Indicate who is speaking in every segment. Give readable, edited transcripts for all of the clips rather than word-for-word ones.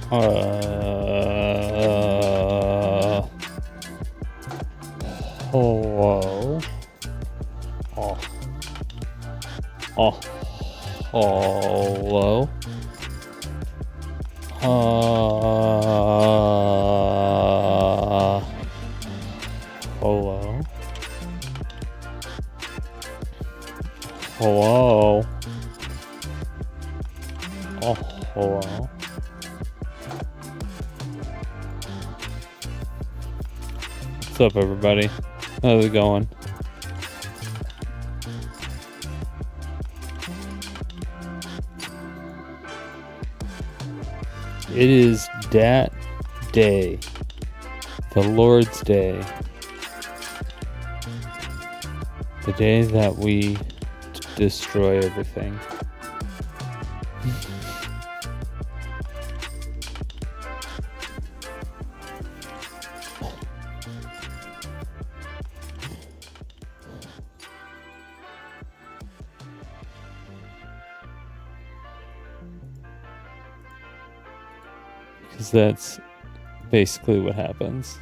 Speaker 1: Hello. Hello. Hello. Hello. Hello. What's up, everybody? How's it going? It is that day, the Lord's Day, the day that we destroy everything. Because that's basically what happens.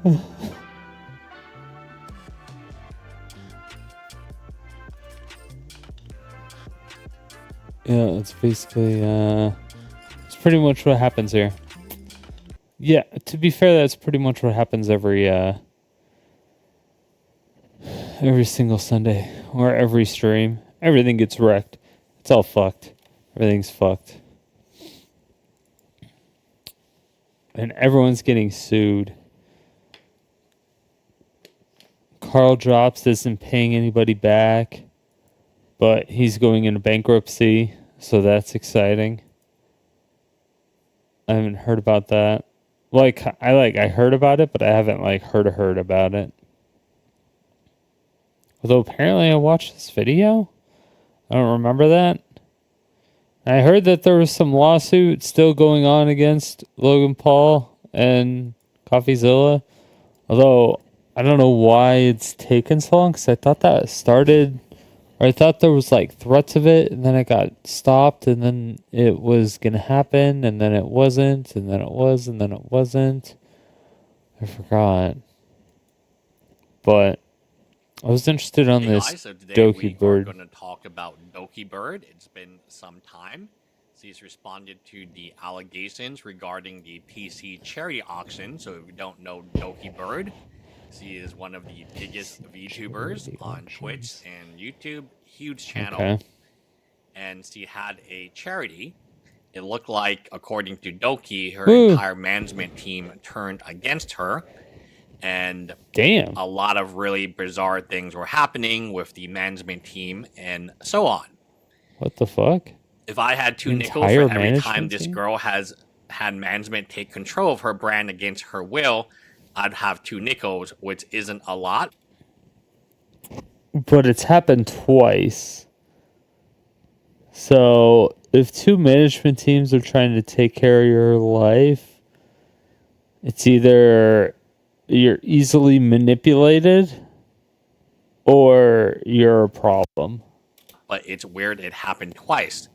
Speaker 1: Yeah, it's basically, it's pretty much what happens here. Yeah, to be fair, that's pretty much what happens every single Sunday, or every stream. Everything gets wrecked. It's all fucked. Everything's fucked. And everyone's getting sued. Carl Drops isn't paying anybody back, but he's going into bankruptcy, so that's exciting. I haven't heard about that. I heard about it, but I haven't heard about it. Although apparently I watched this video. I don't remember that. I heard that there was some lawsuit still going on against Logan Paul and CoffeeZilla. Although I don't know why it's taken so long, because I thought that started Or I thought there was like threats of it, and then it got stopped, and then it was gonna happen, and then it wasn't, and then it was, and then it wasn't. I forgot. But I was interested on
Speaker 2: Hey
Speaker 1: this
Speaker 2: guys, so today we are
Speaker 1: Dokibird.
Speaker 2: going to talk about Dokibird. It's been some time since he's responded to the allegations regarding the PC charity auction. So if you don't know Dokibird, he is one of the biggest VTubers
Speaker 1: Charity
Speaker 2: on Twitch
Speaker 1: auctions.
Speaker 2: and YouTube, huge channel.
Speaker 1: Okay.
Speaker 2: And she had a charity. It looked like, according to Doki, her
Speaker 1: Woo.
Speaker 2: entire management team turned against her. And
Speaker 1: Damn.
Speaker 2: a lot of really bizarre things were happening with the management team and so on.
Speaker 1: What the fuck?
Speaker 2: If I had two nickels
Speaker 1: Entire
Speaker 2: for every time
Speaker 1: management
Speaker 2: this
Speaker 1: team?
Speaker 2: girl has had management take control of her brand against her will, I'd have 2 nickels, which isn't a lot.
Speaker 1: But it's happened twice. So if 2 management teams are trying to take care of your life, it's either you're easily manipulated or you're a problem.
Speaker 2: But it's weird it happened twice.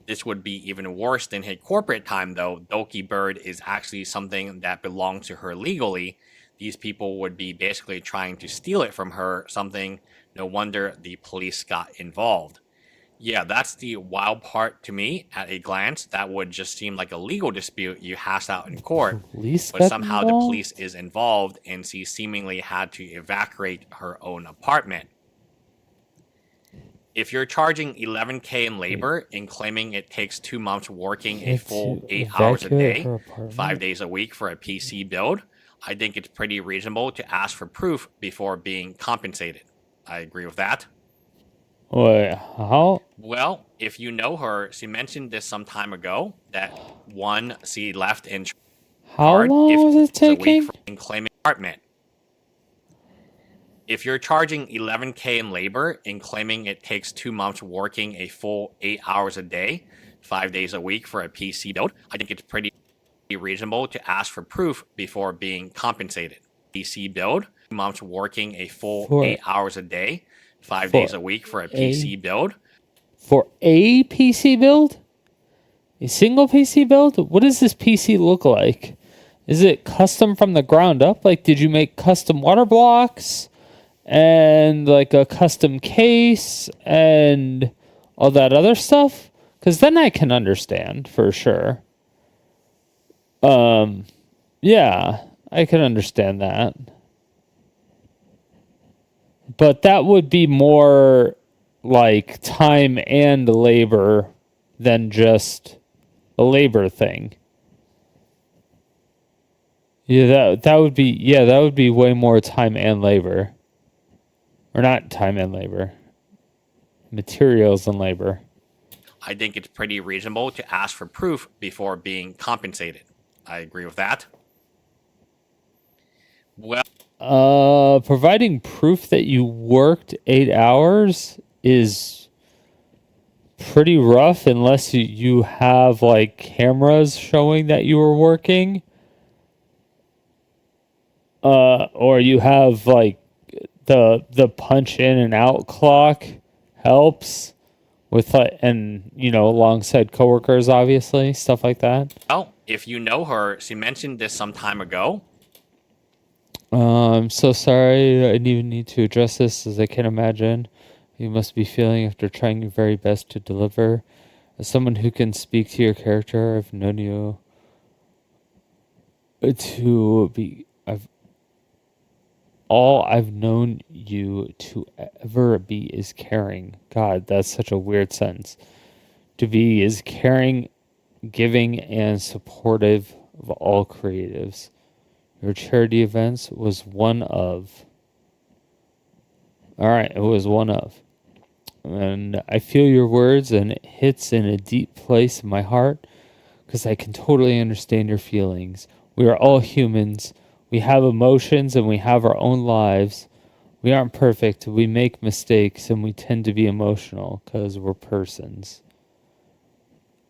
Speaker 2: This would be even worse than her corporate time, though. Dokibird is actually something that belongs to her legally. These people would be basically trying to steal it from her, something no wonder the police got involved. Yeah, that's the wild part to me at a glance. That would just seem like a legal dispute you hash out in court.
Speaker 1: Police
Speaker 2: But
Speaker 1: got
Speaker 2: somehow the
Speaker 1: involved?
Speaker 2: police is involved and she seemingly had to evacuate her own apartment. If you're charging $11K in labor and claiming it takes 2 months working a full 8 hours a day, 5 days a week for a PC build, I think it's pretty reasonable to ask for proof before being compensated. I agree with that.
Speaker 1: Wait, how?
Speaker 2: Well, if you know her, she mentioned this some time ago that one, she left in
Speaker 1: How long was it
Speaker 2: a week
Speaker 1: taking?
Speaker 2: for claiming apartment. If you're charging $11K in labor and claiming it takes 2 months working a full 8 hours a day, 5 days a week for a PC build, I think it's pretty reasonable to ask for proof before being compensated. PC build, 2 months working a full 8 hours a day, 5 days a week for a PC build.
Speaker 1: For a PC build? A single PC build? What does this PC look like? Is it custom from the ground up? Like, did you make custom water blocks and like a custom case and all that other stuff? Because then I can understand for sure. Yeah, I can understand that. But that would be more like time and labor than just a labor thing. Yeah, that would be way more time and labor. Or not time and labor. Materials and labor.
Speaker 2: I think it's pretty reasonable to ask for proof before being compensated. I agree with that. Well,
Speaker 1: providing proof that you worked 8 hours is pretty rough unless you have like cameras showing that you were working. Or you have like the punch in and out clock helps with and alongside coworkers, obviously, stuff like that.
Speaker 2: well, if you know her, she mentioned this some time ago.
Speaker 1: I'm so sorry. I didn't even need to address this, as I can imagine you must be feeling after trying your very best to deliver. As someone who can speak to your character, I've known you to be. All I've known you to ever be is caring. God, that's such a weird sentence. To be is caring, giving, and supportive of all creatives. Your charity events was one of. Alright, it was one of. And I feel your words, and it hits in a deep place in my heart because I can totally understand your feelings. We are all humans. We have emotions and we have our own lives. We aren't perfect. We make mistakes and we tend to be emotional because we're persons.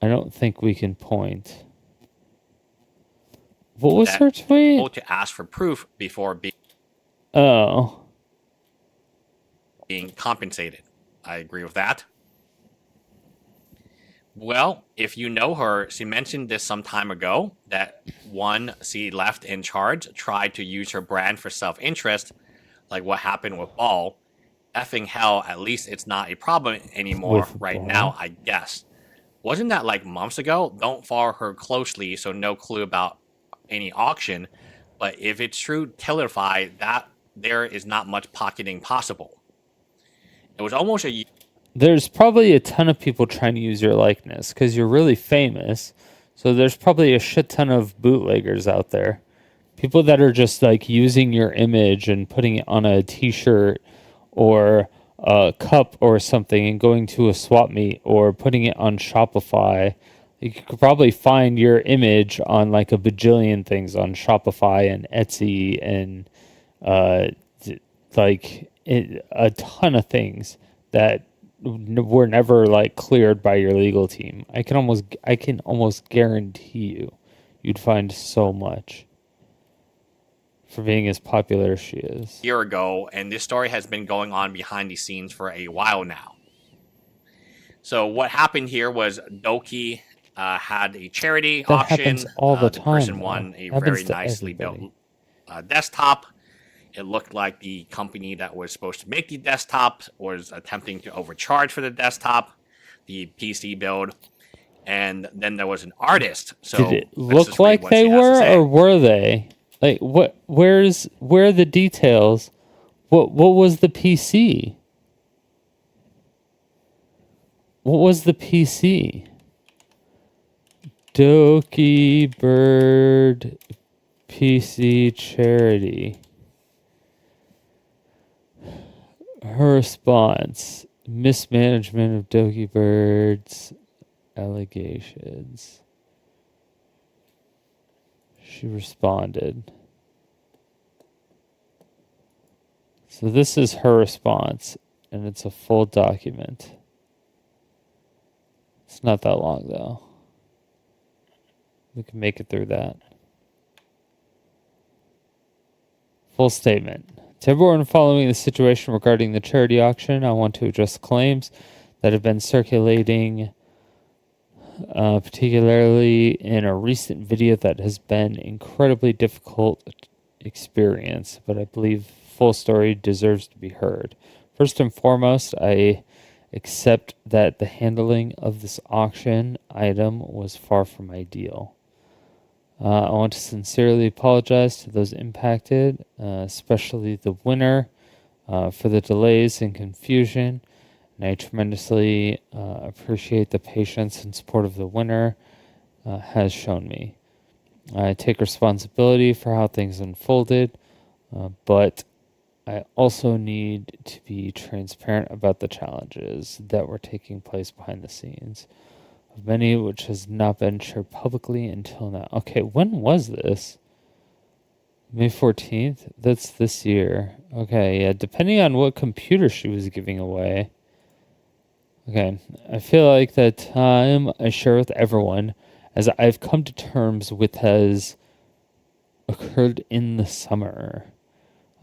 Speaker 1: I don't think we can point. What was her tweet?
Speaker 2: To ask for proof before being
Speaker 1: Oh.
Speaker 2: compensated. I agree with that. Well, if you know her, she mentioned this some time ago that one she left in charge tried to use her brand for self-interest, like what happened with Ball. Effing hell, at least it's not a problem anymore
Speaker 1: With
Speaker 2: right now,
Speaker 1: Ball.
Speaker 2: I guess. Wasn't that like months ago? Don't follow her closely, so no clue about any auction. But if it's true, clarify that there is not much pocketing possible. It was almost a
Speaker 1: There's probably a ton of people trying to use your likeness because you're really famous. So there's probably a shit ton of bootleggers out there. People that are just like using your image and putting it on a t-shirt or a cup or something and going to a swap meet or putting it on Shopify. You could probably find your image on like a bajillion things on Shopify and Etsy and a ton of things that were never like cleared by your legal team. I can almost guarantee you'd find so much for being as popular as she is.
Speaker 2: year ago, and this story has been going on behind the scenes for a while now. So what happened here was Doki had a charity
Speaker 1: That
Speaker 2: auction.
Speaker 1: happens all the
Speaker 2: The
Speaker 1: time.
Speaker 2: person won a
Speaker 1: Happens
Speaker 2: very
Speaker 1: to
Speaker 2: nicely
Speaker 1: everybody.
Speaker 2: built desktop. It looked like the company that was supposed to make the desktop was attempting to overcharge for the desktop, the PC build, and then there was an artist. So
Speaker 1: Did it
Speaker 2: let's
Speaker 1: look
Speaker 2: just read
Speaker 1: like
Speaker 2: what
Speaker 1: they
Speaker 2: she has to
Speaker 1: were,
Speaker 2: say.
Speaker 1: or were they? Like what? Where are the details? What was the PC? What was the PC? Dokibird PC charity. Her response: mismanagement of Dokibird's allegations. She responded. So this is her response, and it's a full document. It's not that long, though. We can make it through that. Full statement. To everyone following the situation regarding the charity auction, I want to address claims that have been circulating, particularly in a recent video that has been incredibly difficult experience, but I believe full story deserves to be heard. First and foremost, I accept that the handling of this auction item was far from ideal. I want to sincerely apologize to those impacted, especially the winner, for the delays and confusion. And I tremendously appreciate the patience and support of the winner has shown me. I take responsibility for how things unfolded, but I also need to be transparent about the challenges that were taking place behind the scenes, of many which has not been shared publicly until now. Okay, when was this? May 14th? That's this year. Okay, yeah, depending on what computer she was giving away. Okay, I feel like that time I share with everyone, as I've come to terms with, has occurred in the summer.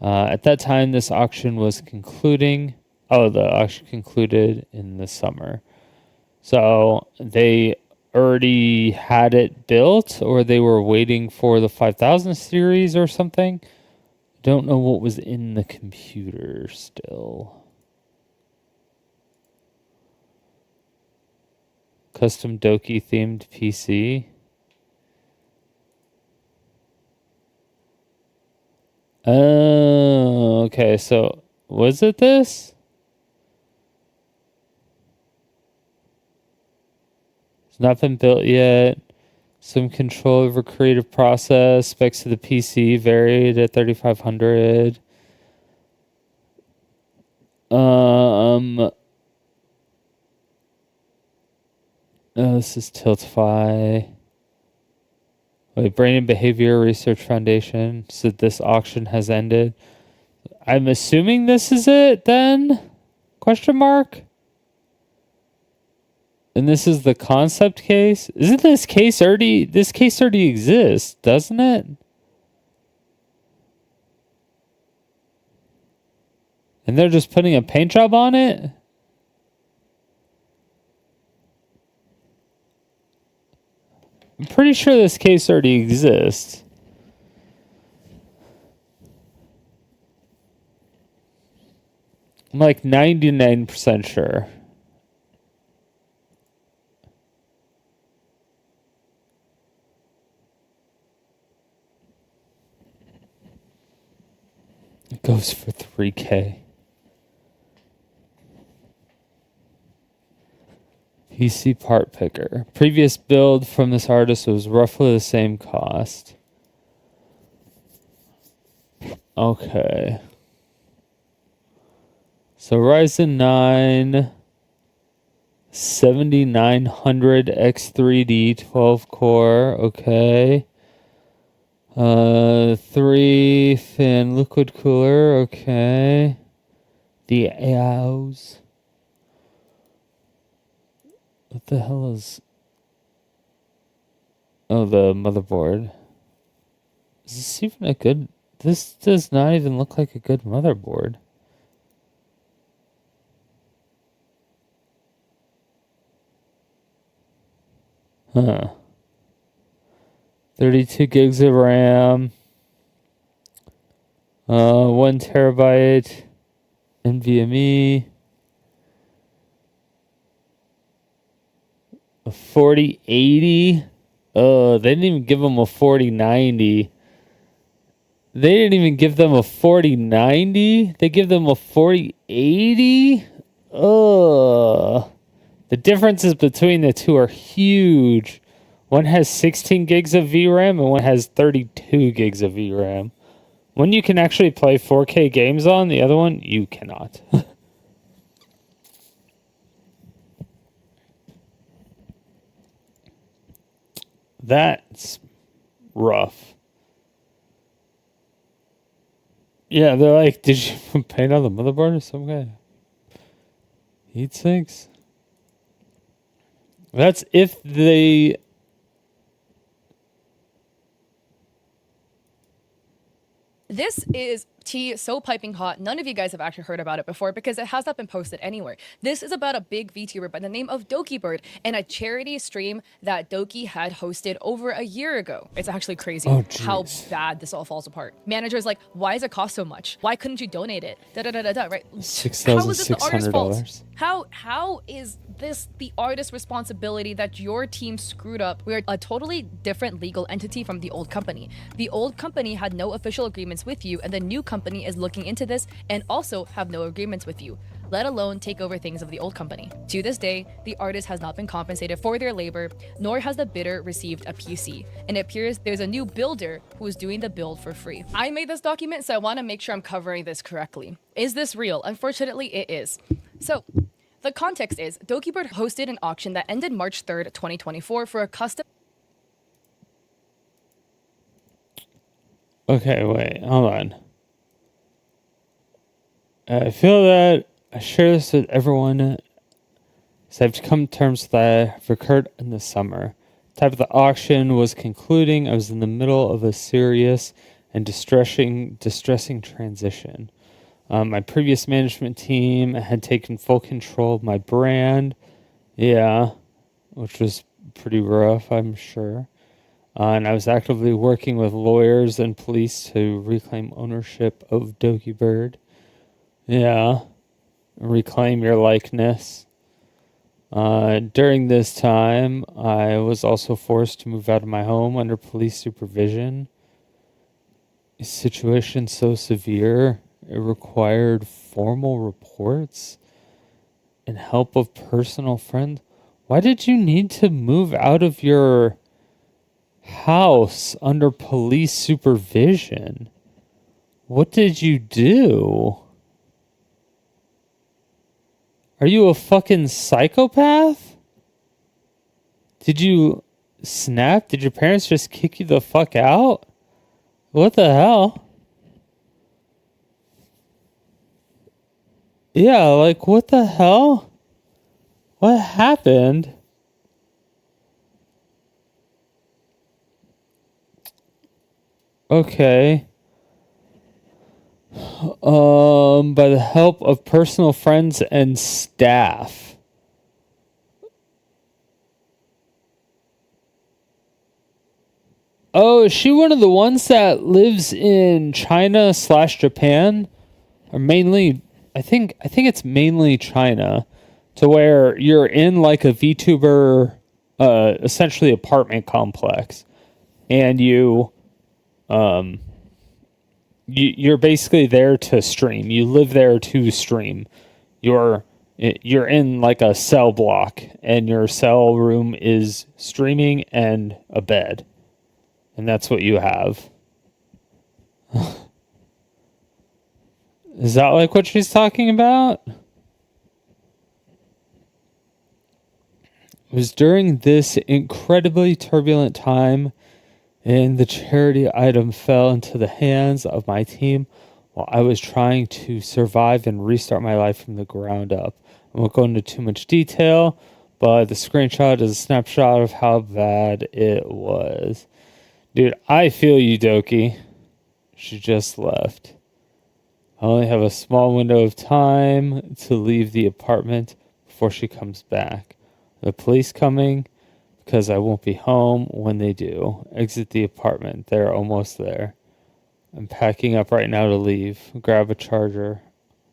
Speaker 1: At that time, this auction was concluding. Oh, the auction concluded in the summer. So they already had it built, or they were waiting for the 5000 series or something. Don't know what was in the computer still. Custom Doki themed PC. Oh, okay. So was it this? It's not been built yet. Some control over creative process. Specs of the PC varied at 3500. This is Tiltify. Wait, Brain and Behavior Research Foundation said this auction has ended. I'm assuming this is it then? Question mark? And this is the concept case? Isn't this case already exists, doesn't it? And they're just putting a paint job on it? I'm pretty sure this case already exists. I'm like 99% sure. It goes for $3K. PC part picker. Previous build from this artist was roughly the same cost. Okay. So Ryzen 9 7900 X3D 12 core. Okay. 3 fan liquid cooler. Okay. The AIOs. What the hell is... Oh, the motherboard. Is this even a good... This does not even look like a good motherboard. Huh. 32 gigs of RAM. 1 terabyte NVMe. A 4080. Oh, they didn't even give them a 4090. They didn't even give them a 4090. They give them a 4080. Oh, the differences between the two are huge. One has 16 gigs of VRAM and one has 32 gigs of VRAM. One you can actually play 4K games on, the other one you cannot. That's rough. Yeah, they're like, did you paint on the motherboard or some guy? Heat sinks? That's if they...
Speaker 3: This is tea so piping hot. None of you guys have actually heard about it before because it has not been posted anywhere. This is about a big VTuber by the name of Dokibird and a charity stream that Doki had hosted over a year ago. It's actually crazy how bad this all falls apart. Manager's like, why does it cost so much? Why couldn't you donate it? Right?
Speaker 1: $6,600.
Speaker 3: How is this the artist's responsibility that your team screwed up? We're a totally different legal entity from the old company. The old company had no official agreements with you, and the new company is looking into this and also have no agreements with you, let alone take over things of the old company. To this day, the artist has not been compensated for their labor, nor has the bidder received a PC. And it appears there's a new builder who is doing the build for free. I made this document, so I want to make sure I'm covering this correctly. Is this real? Unfortunately, it is. So, the context is, Dokibird hosted an auction that ended March 3rd, 2024 for a custom...
Speaker 1: Okay, wait, hold on. I feel that I share this with everyone, so I've come to terms that have occurred in the summer. The type of the auction was concluding. I was in the middle of a serious and distressing transition. My previous management team had taken full control of my brand. Yeah, which was pretty rough, I'm sure. And I was actively working with lawyers and police to reclaim ownership of Dokibird. Yeah, reclaim your likeness. During this time, I was also forced to move out of my home under police supervision. A situation so severe, it required formal reports and help of personal friends. Why did you need to move out of your house under police supervision? What did you do? Are you a fucking psychopath? Did you snap? Did your parents just kick you the fuck out? What the hell? Yeah, like, what the hell? What happened? Okay. By the help of personal friends and staff. Oh, is she one of the ones that lives in China / Japan? Or mainly, I think it's mainly China, to where you're in like a VTuber, essentially apartment complex, and you're basically there to stream. You live there to stream. You're in like a cell block, and your cell room is streaming and a bed, and that's what you have. Is that like what she's talking about? It was during this incredibly turbulent time, and the charity item fell into the hands of my team while I was trying to survive and restart my life from the ground up. I won't go into too much detail, but the screenshot is a snapshot of how bad it was. Dude, I feel you, Doki. She just left. I only have a small window of time to leave the apartment before she comes back. The police coming because I won't be home when they do. Exit the apartment. They're almost there. I'm packing up right now to leave. Grab a charger.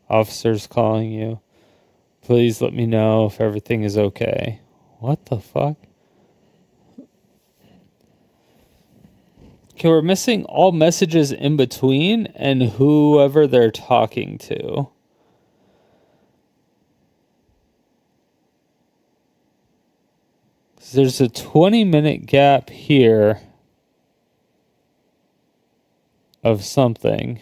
Speaker 1: Officers calling you. Please let me know if everything is okay. What the fuck? Okay, we're missing all messages in between and whoever they're talking to. There's a 20-minute gap here of something.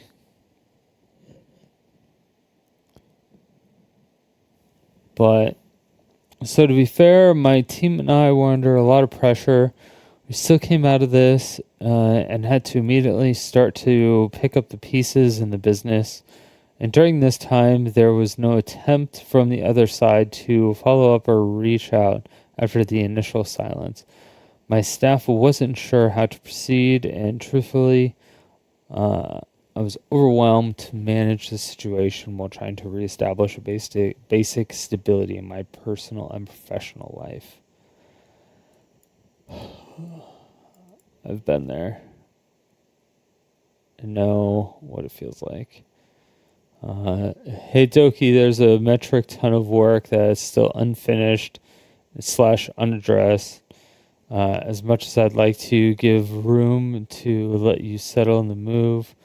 Speaker 1: But, so to be fair, my team and I were under a lot of pressure. We still came out of this and had to immediately start to pick up the pieces in the business. And during this time, there was no attempt from the other side to follow up or reach out after the initial silence. My staff wasn't sure how to proceed, and truthfully, I was overwhelmed to manage the situation while trying to reestablish a basic stability in my personal and professional life. I've been there and know what it feels like. Hey Doki, there's a metric ton of work that's still unfinished / unaddressed. As much as I'd like to give room to let you settle in the move,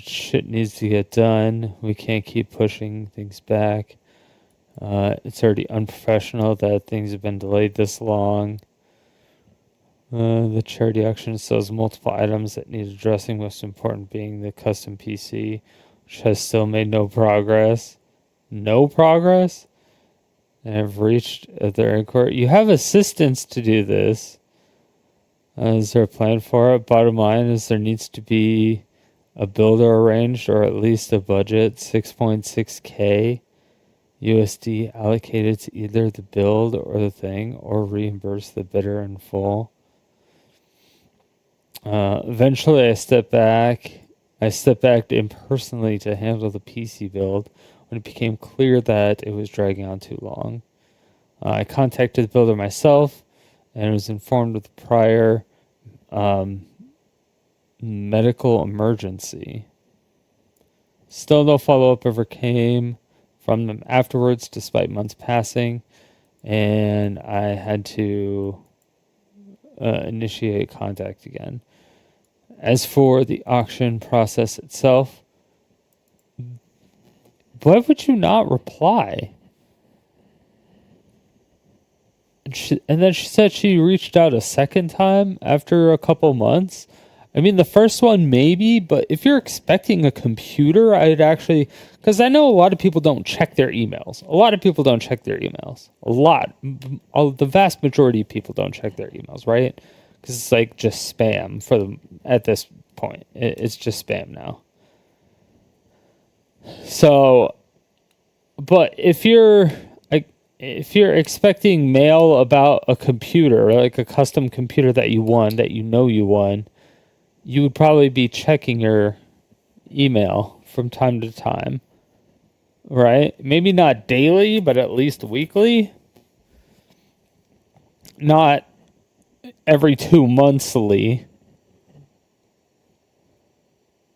Speaker 1: shit needs to get done. We can't keep pushing things back. It's already unprofessional that things have been delayed this long. The charity auction sells multiple items that need addressing, most important being the custom PC, which has still made no progress. No progress? And have reached their end court. You have assistants to do this. Is there a plan for it? Bottom line is there needs to be a builder arranged, or at least a budget, 6.6k USD allocated to either the build or the thing, or reimburse the bidder in full. Eventually I stepped back in personally to handle the PC build when it became clear that it was dragging on too long. I contacted the builder myself and was informed of the prior medical emergency. Still no follow-up ever came from them afterwards, despite months passing, and I had to initiate contact again. As for the auction process itself, why would you not reply? And then she said she reached out a second time after a couple months. I mean, the first one maybe, but if you're expecting a computer, I'd actually... Because I know a lot of people don't check their emails. The vast majority of people don't check their emails, right? Because it's like just spam for them at this point. It's just spam now. So, but if you're expecting mail about a computer, like a custom computer that you won, you would probably be checking your email from time to time, right? Maybe not daily, but at least weekly. Not every 2 monthly,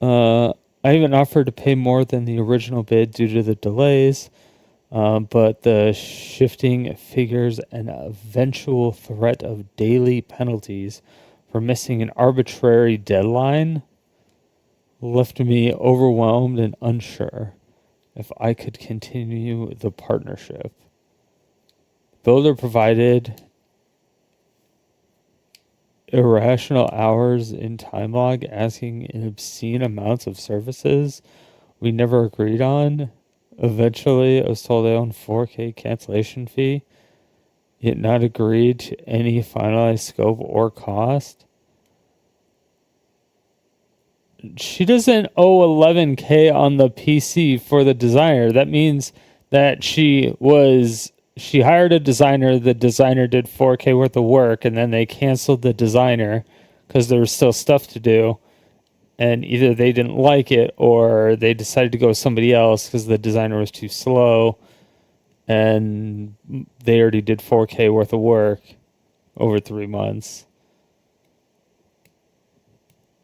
Speaker 1: I even offered to pay more than the original bid due to the delays, but the shifting figures and eventual threat of daily penalties for missing an arbitrary deadline left me overwhelmed and unsure if I could continue the partnership. Builder provided irrational hours in time log, asking obscene amounts of services we never agreed on. Eventually, I was told I owned 4K cancellation fee, yet not agreed to any finalized scope or cost. She doesn't owe 11K on the PC for the designer. That means that she hired a designer, the designer did 4K worth of work, and then they canceled the designer because there was still stuff to do. And either they didn't like it or they decided to go with somebody else because the designer was too slow. And they already did 4K worth of work over 3 months.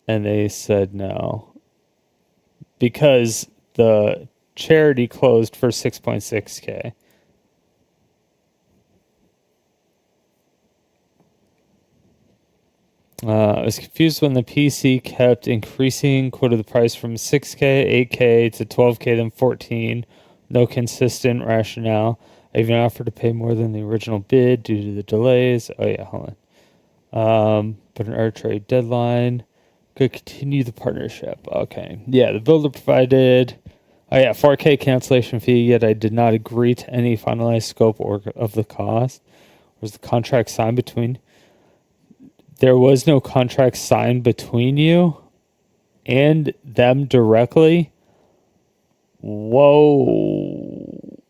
Speaker 1: And they said no. Because the charity closed for 6.6K. I was confused when the PC kept increasing, quoted the price from 6K, 8K to 12K, then 14. No consistent rationale. I even offered to pay more than the original bid due to the delays. Oh yeah, hold on. But an arbitrary deadline. Could continue the partnership. Okay. Yeah, the builder provided 4K cancellation fee, yet I did not agree to any finalized scope or of the cost. Was the contract signed between... There was no contract signed between you and them directly. Whoa.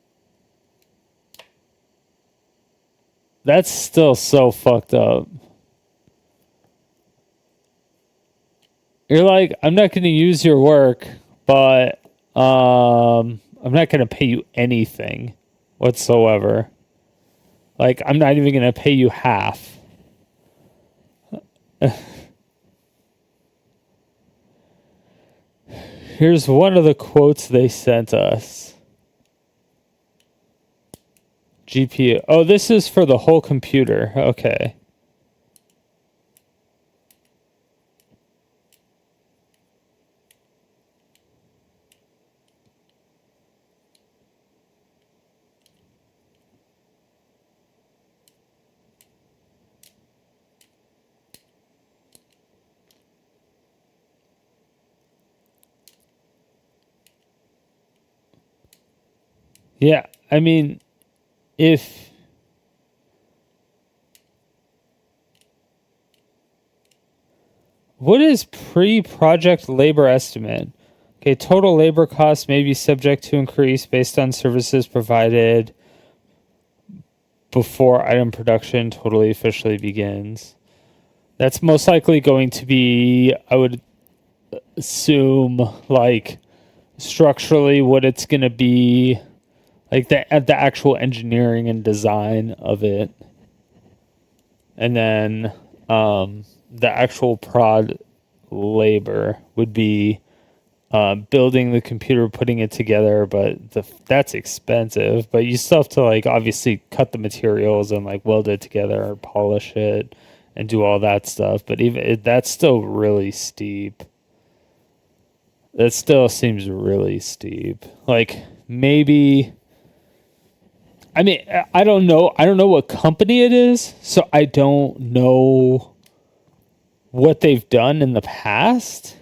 Speaker 1: That's still so fucked up. You're like, I'm not going to use your work, but I'm not going to pay you anything whatsoever. Like, I'm not even going to pay you half. Here's one of the quotes they sent us. GPU. Oh, this is for the whole computer. Okay. Yeah, I mean, if what is pre-project labor estimate? Okay, total labor costs may be subject to increase based on services provided before item production totally officially begins. That's most likely going to be, I would assume, like structurally what it's going to be. Like the actual engineering and design of it. And then the actual prod labor would be building the computer, putting it together, but that's expensive. But you still have to like obviously cut the materials and like weld it together or polish it and do all that stuff. But even that's still really steep. That still seems really steep. Like maybe... I mean, I don't know. I don't know what company it is, so I don't know what they've done in the past.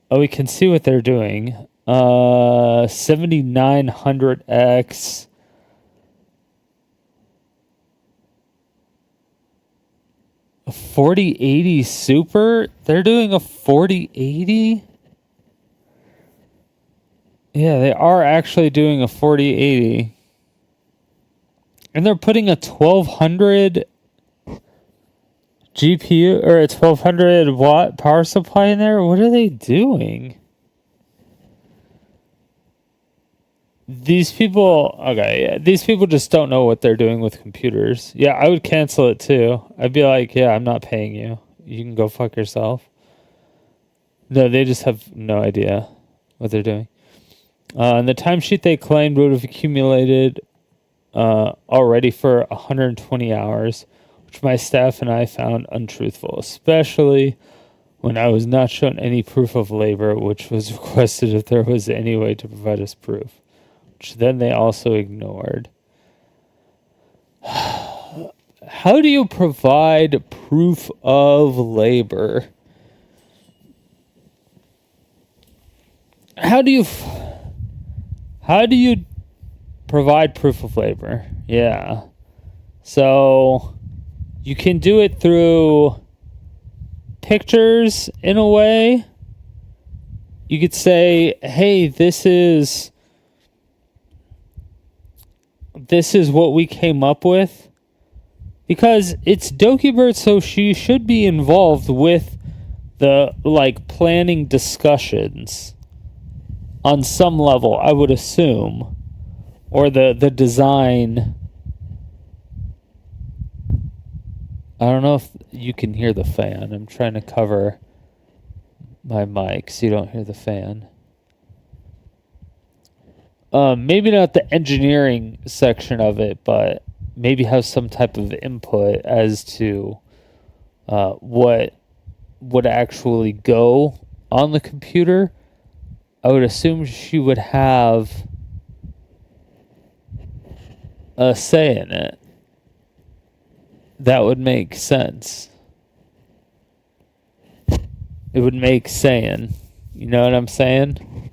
Speaker 1: Oh, we can see what they're doing. 7900X. A 4080 Super? They're doing a 4080? Yeah, they are actually doing a 4080. And they're putting a 1200 GPU or a 1200 watt power supply in there. What are they doing? These people, okay, yeah, these people just don't know what they're doing with computers. Yeah, I would cancel it too. I'd be like, yeah, I'm not paying you. You can go fuck yourself. No, they just have no idea what they're doing. And the timesheet they claimed would have accumulated already for 120 hours, which my staff and I found untruthful, especially when I was not shown any proof of labor, which was requested if there was any way to provide us proof, which then they also ignored. How do you provide proof of labor? How do you provide proof of labor? Yeah. So you can do it through pictures in a way. You could say, hey, this is what we came up with. Because it's Dokibird, so she should be involved with the planning discussions on some level, I would assume. Or the design. I don't know if you can hear the fan. I'm trying to cover my mic so you don't hear the fan. Maybe not the engineering section of it, but maybe have some type of input as to what would actually go on the computer. I would assume she would have a say in it. That would make sense. It would make saying. You know what I'm saying?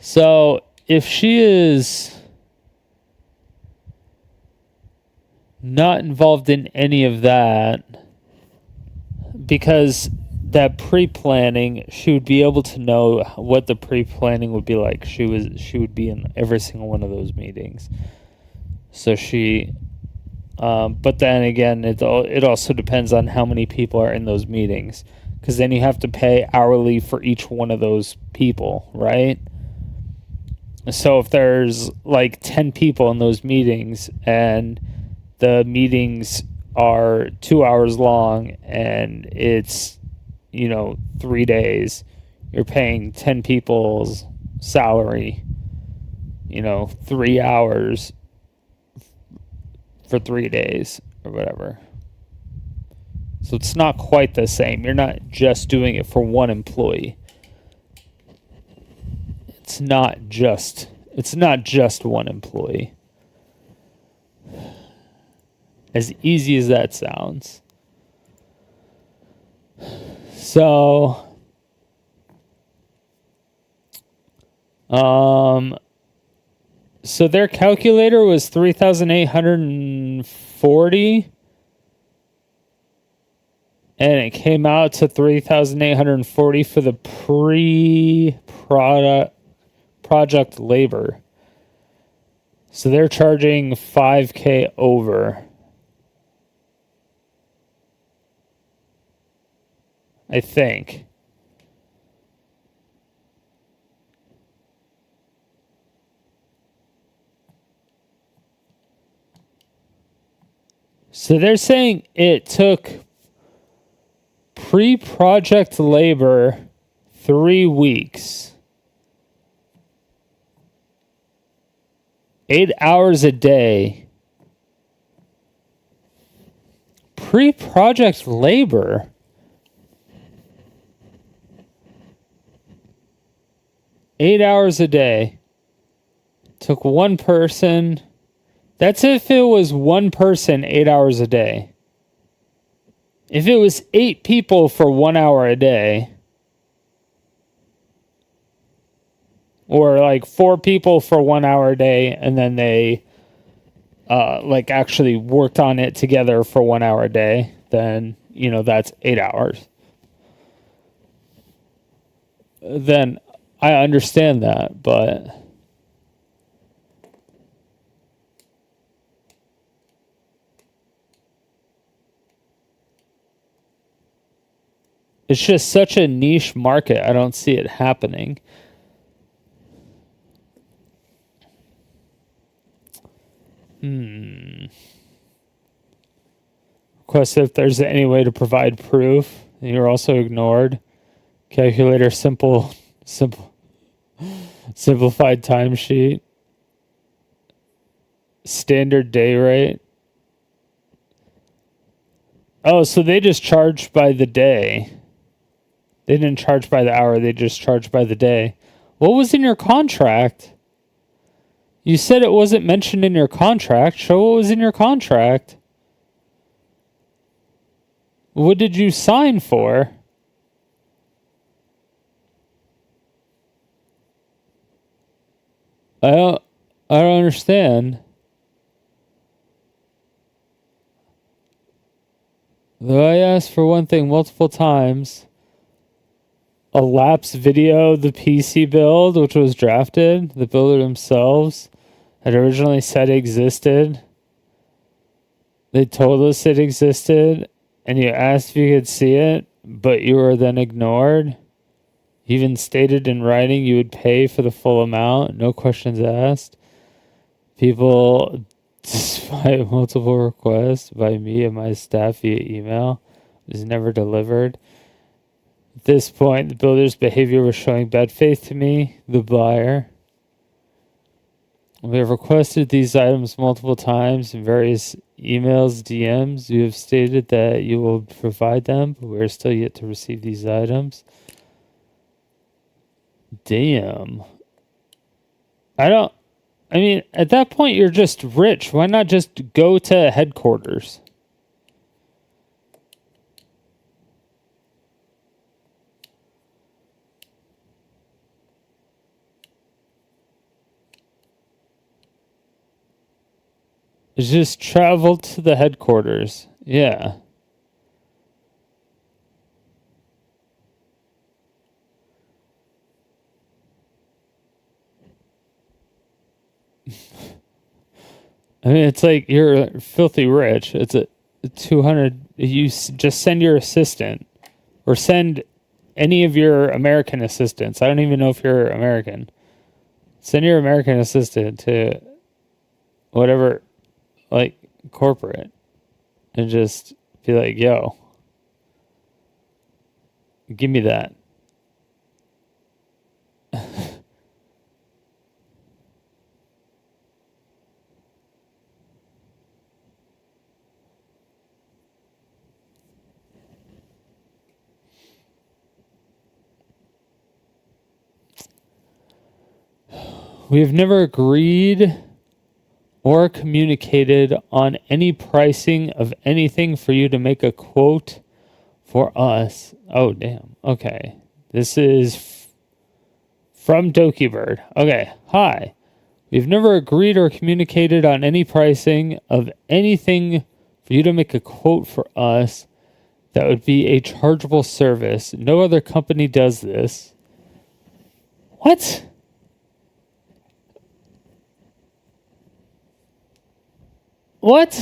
Speaker 1: So, if she is not involved in any of that, because that pre-planning, she would be able to know what the pre-planning would be like. She would be in every single one of those meetings. So she, but then again, it also depends on how many people are in those meetings, because then you have to pay hourly for each one of those people, right? So if there's 10 people in those meetings and the meetings are 2 hours long and it's 3 days, you're paying 10 people's salary, 3 hours for 3 days or whatever. So it's not quite the same. You're not just doing it for one employee. It's not just one employee. As easy as that sounds. So, so their calculator was 3,840, and it came out to 3,840 for the project labor. So they're charging $5,000 over. I think. So they're saying it took pre-project labor 3 weeks. 8 hours a day. Pre-project labor? 8 hours a day. Took one person. That's if it was one person 8 hours a day. If it was 8 people for 1 hour a day, or 4 people for 1 hour a day, and then they actually worked on it together for 1 hour a day, then that's 8 hours. Then I understand that, but it's just such a niche market. I don't see it happening. Request if there's any way to provide proof. You're also ignored. Calculator, simplified timesheet. Standard day rate. Oh, so they just charged by the day. They didn't charge by the hour, they just charged by the day. What was in your contract? You said it wasn't mentioned in your contract. Show what was in your contract. What did you sign for? I don't understand. Though I asked for one thing multiple times. A lapse video, the PC build, which was drafted, the builder themselves had originally said existed. They told us it existed, and you asked if you could see it, but you were then ignored. You even stated in writing you would pay for the full amount, no questions asked. People, despite multiple requests by me and my staff via email, was never delivered. At this point, the builder's behavior was showing bad faith to me, the buyer. We have requested these items multiple times in various emails, DMs. You have stated that you will provide them, but we are still yet to receive these items. Damn. I mean, at that point, you're just rich. Why not just go to headquarters? Just travel to the headquarters. Yeah. I mean, it's like you're filthy rich. It's a 200. Just send your assistant or send any of your American assistants. I don't even know if you're American. Send your American assistant to whatever, like, corporate, and just be like, yo, give me that. We have never agreed or communicated on any pricing of anything for you to make a quote for us. Oh, damn. Okay. This is from Dokibird. Okay. Hi. We've never agreed or communicated on any pricing of anything for you to make a quote for us that would be a chargeable service. No other company does this. What? What?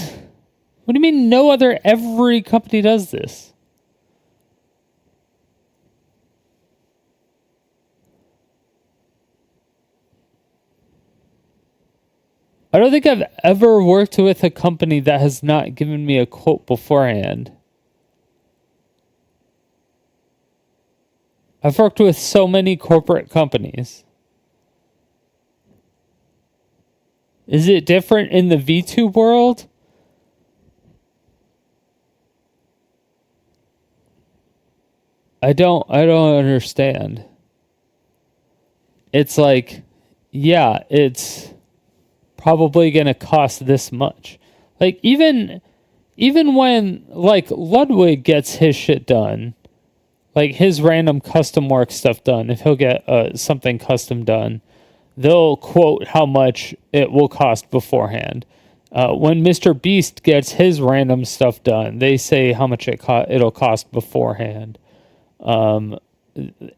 Speaker 1: What do you mean no other? Every company does this. I don't think I've ever worked with a company that has not given me a quote beforehand. I've worked with so many corporate companies. Is it different in the V2 world? I don't understand. It's like, yeah, it's probably going to cost this much. Like even when like Ludwig gets his shit done, like his random custom work stuff done, if he'll get something custom done, they'll quote how much it will cost beforehand. When Mr. Beast gets his random stuff done, they say how much it'll cost beforehand.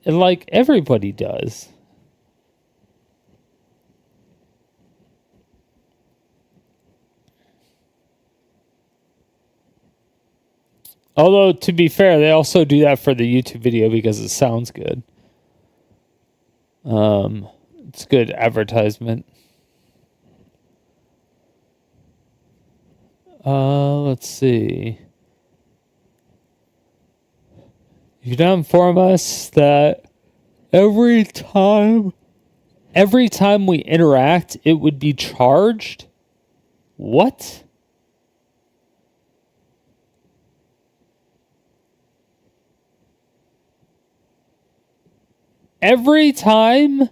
Speaker 1: Like everybody does. Although, to be fair, they also do that for the YouTube video because it sounds good. It's good advertisement. Let's see. You can inform us that every time we interact, it would be charged? What? Every time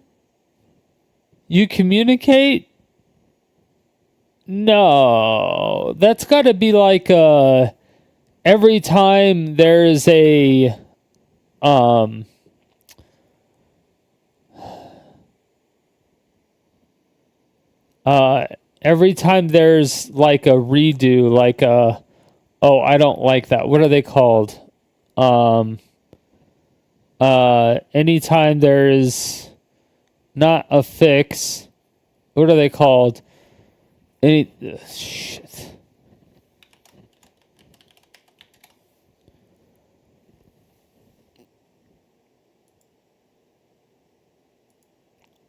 Speaker 1: you communicate? No. That's got to be like every time there's a every time there's like a redo, like a, oh, I don't like that. What are they called? Anytime there's not a fix, what are they called? Shit.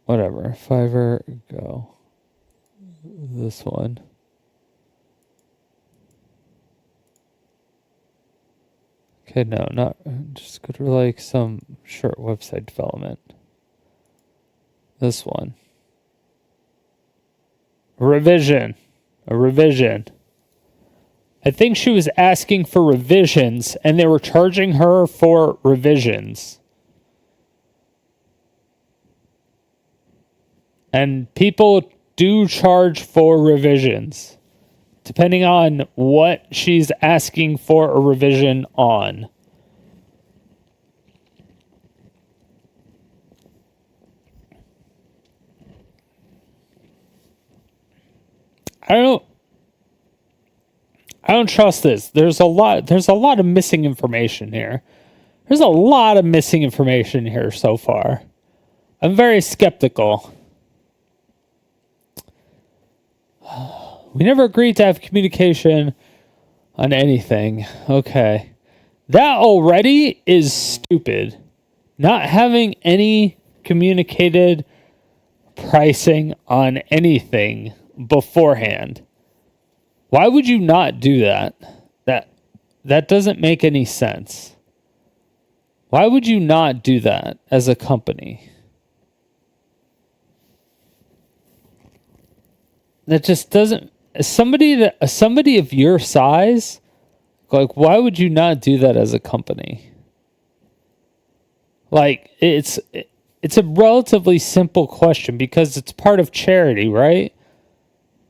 Speaker 1: Whatever. Fiverr, go. This one. Okay, no, not just go to like some short website development. This one. A revision. I think she was asking for revisions and they were charging her for revisions. And people do charge for revisions, depending on what she's asking for a revision on. I don't trust this. There's a lot of missing information here. There's a lot of missing information here so far. I'm very skeptical. We never agreed to have communication on anything. Okay. That already is stupid. Not having any communicated pricing on anything beforehand. Why would you not do that? That doesn't make any sense. Why would you not do that as a company? That just doesn't. Somebody of your size, like, why would you not do that as a company? Like, it's a relatively simple question because it's part of charity, right?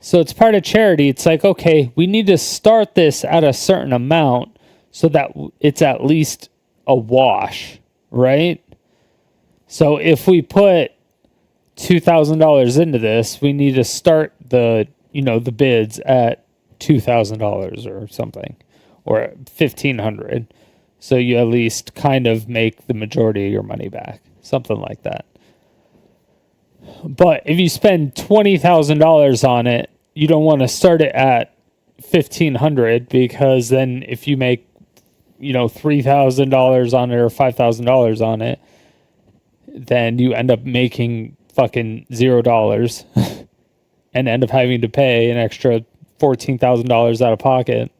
Speaker 1: So it's part of charity. It's like, okay, we need to start this at a certain amount so that it's at least a wash, right? So if we put $2,000 into this, we need to start the bids at $2,000 or something, or $1,500. So you at least kind of make the majority of your money back, something like that. But if you spend $20,000 on it, you don't want to start it at $1,500 because then if you make, $3,000 on it or $5,000 on it, then you end up making fucking $0 and end up having to pay an extra $14,000 out of pocket,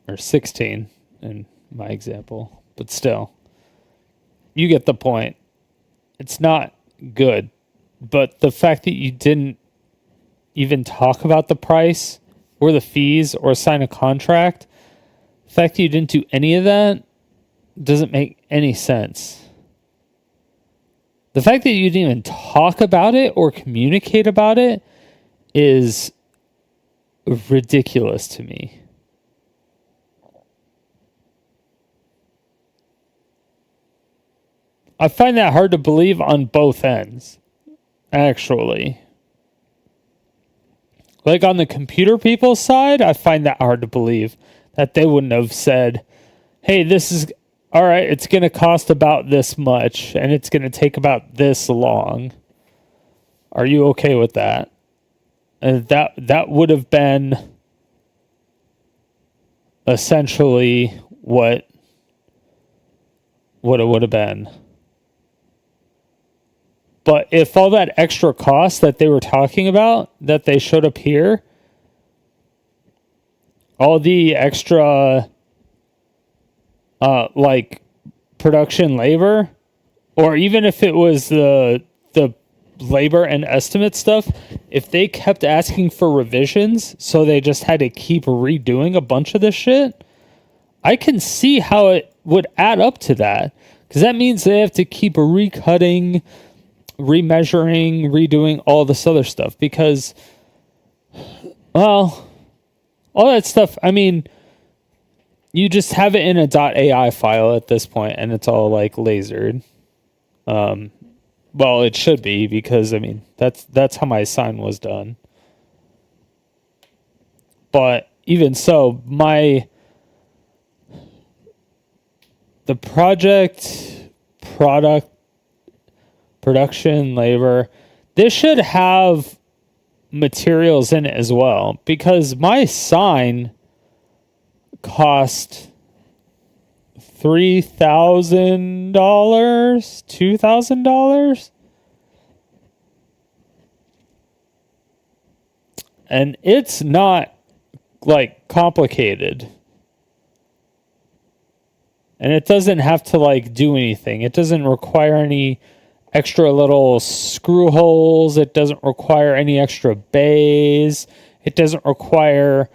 Speaker 1: or 16 in my example, but still, you get the point. It's not good, but the fact that you didn't even talk about the price or the fees or sign a contract, the fact that you didn't do any of that doesn't make any sense. The fact that you didn't even talk about it or communicate about it is ridiculous to me. I find that hard to believe on both ends, actually. Like on the computer people's side, I find that hard to believe that they wouldn't have said, hey, this is, all right, it's going to cost about this much and it's going to take about this long. Are you okay with that? And that would have been essentially what it would have been. But if all that extra cost that they were talking about, that they showed up here, all the extra like production labor, or even if it was the labor and estimate stuff, if they kept asking for revisions, so they just had to keep redoing a bunch of this shit, I can see how it would add up to that. Because that means they have to keep recutting, remeasuring, redoing all this other stuff. Because, well, all that stuff, I mean, you just have it in a .ai file at this point, and it's all like lasered. Well, it should be, because I mean that's how my sign was done. But even so, the production labor, this should have materials in it as well, because my sign cost $3,000, $2,000, and it's not like complicated, and it doesn't have to like do anything. It doesn't require any extra little screw holes. It doesn't require any extra bays. It doesn't require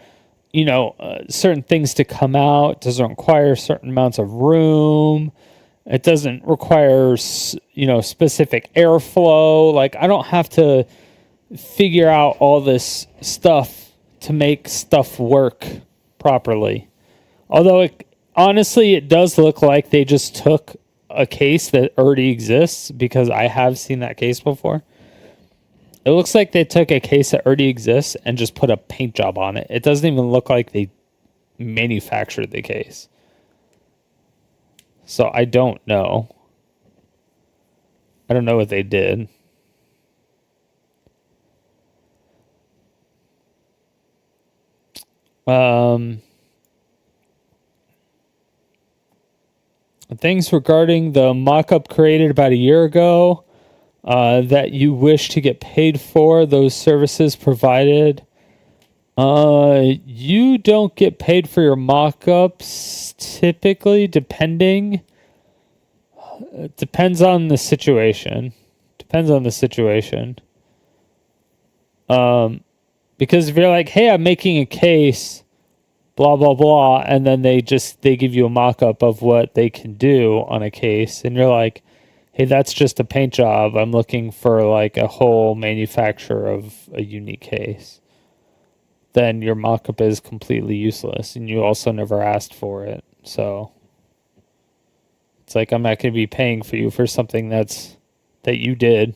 Speaker 1: certain things to come out. It doesn't require certain amounts of room. It doesn't require, specific airflow. Like, I don't have to figure out all this stuff to make stuff work properly. Although, honestly, it does look like they just took a case that already exists, because I have seen that case before. It looks like they took a case that already exists and just put a paint job on it. It doesn't even look like they manufactured the case. So I don't know. I don't know what they did. Things regarding the mock-up created about a year ago. That you wish to get paid for, those services provided. You don't get paid for your mock-ups typically, depending. It depends on the situation. Because if you're like, hey, I'm making a case, blah, blah, blah, and then they give you a mock-up of what they can do on a case, and you're like, hey, that's just a paint job. I'm looking for like a whole manufacture of a unique case. Then your mock-up is completely useless, and you also never asked for it. So it's like, I'm not going to be paying for you for something that you did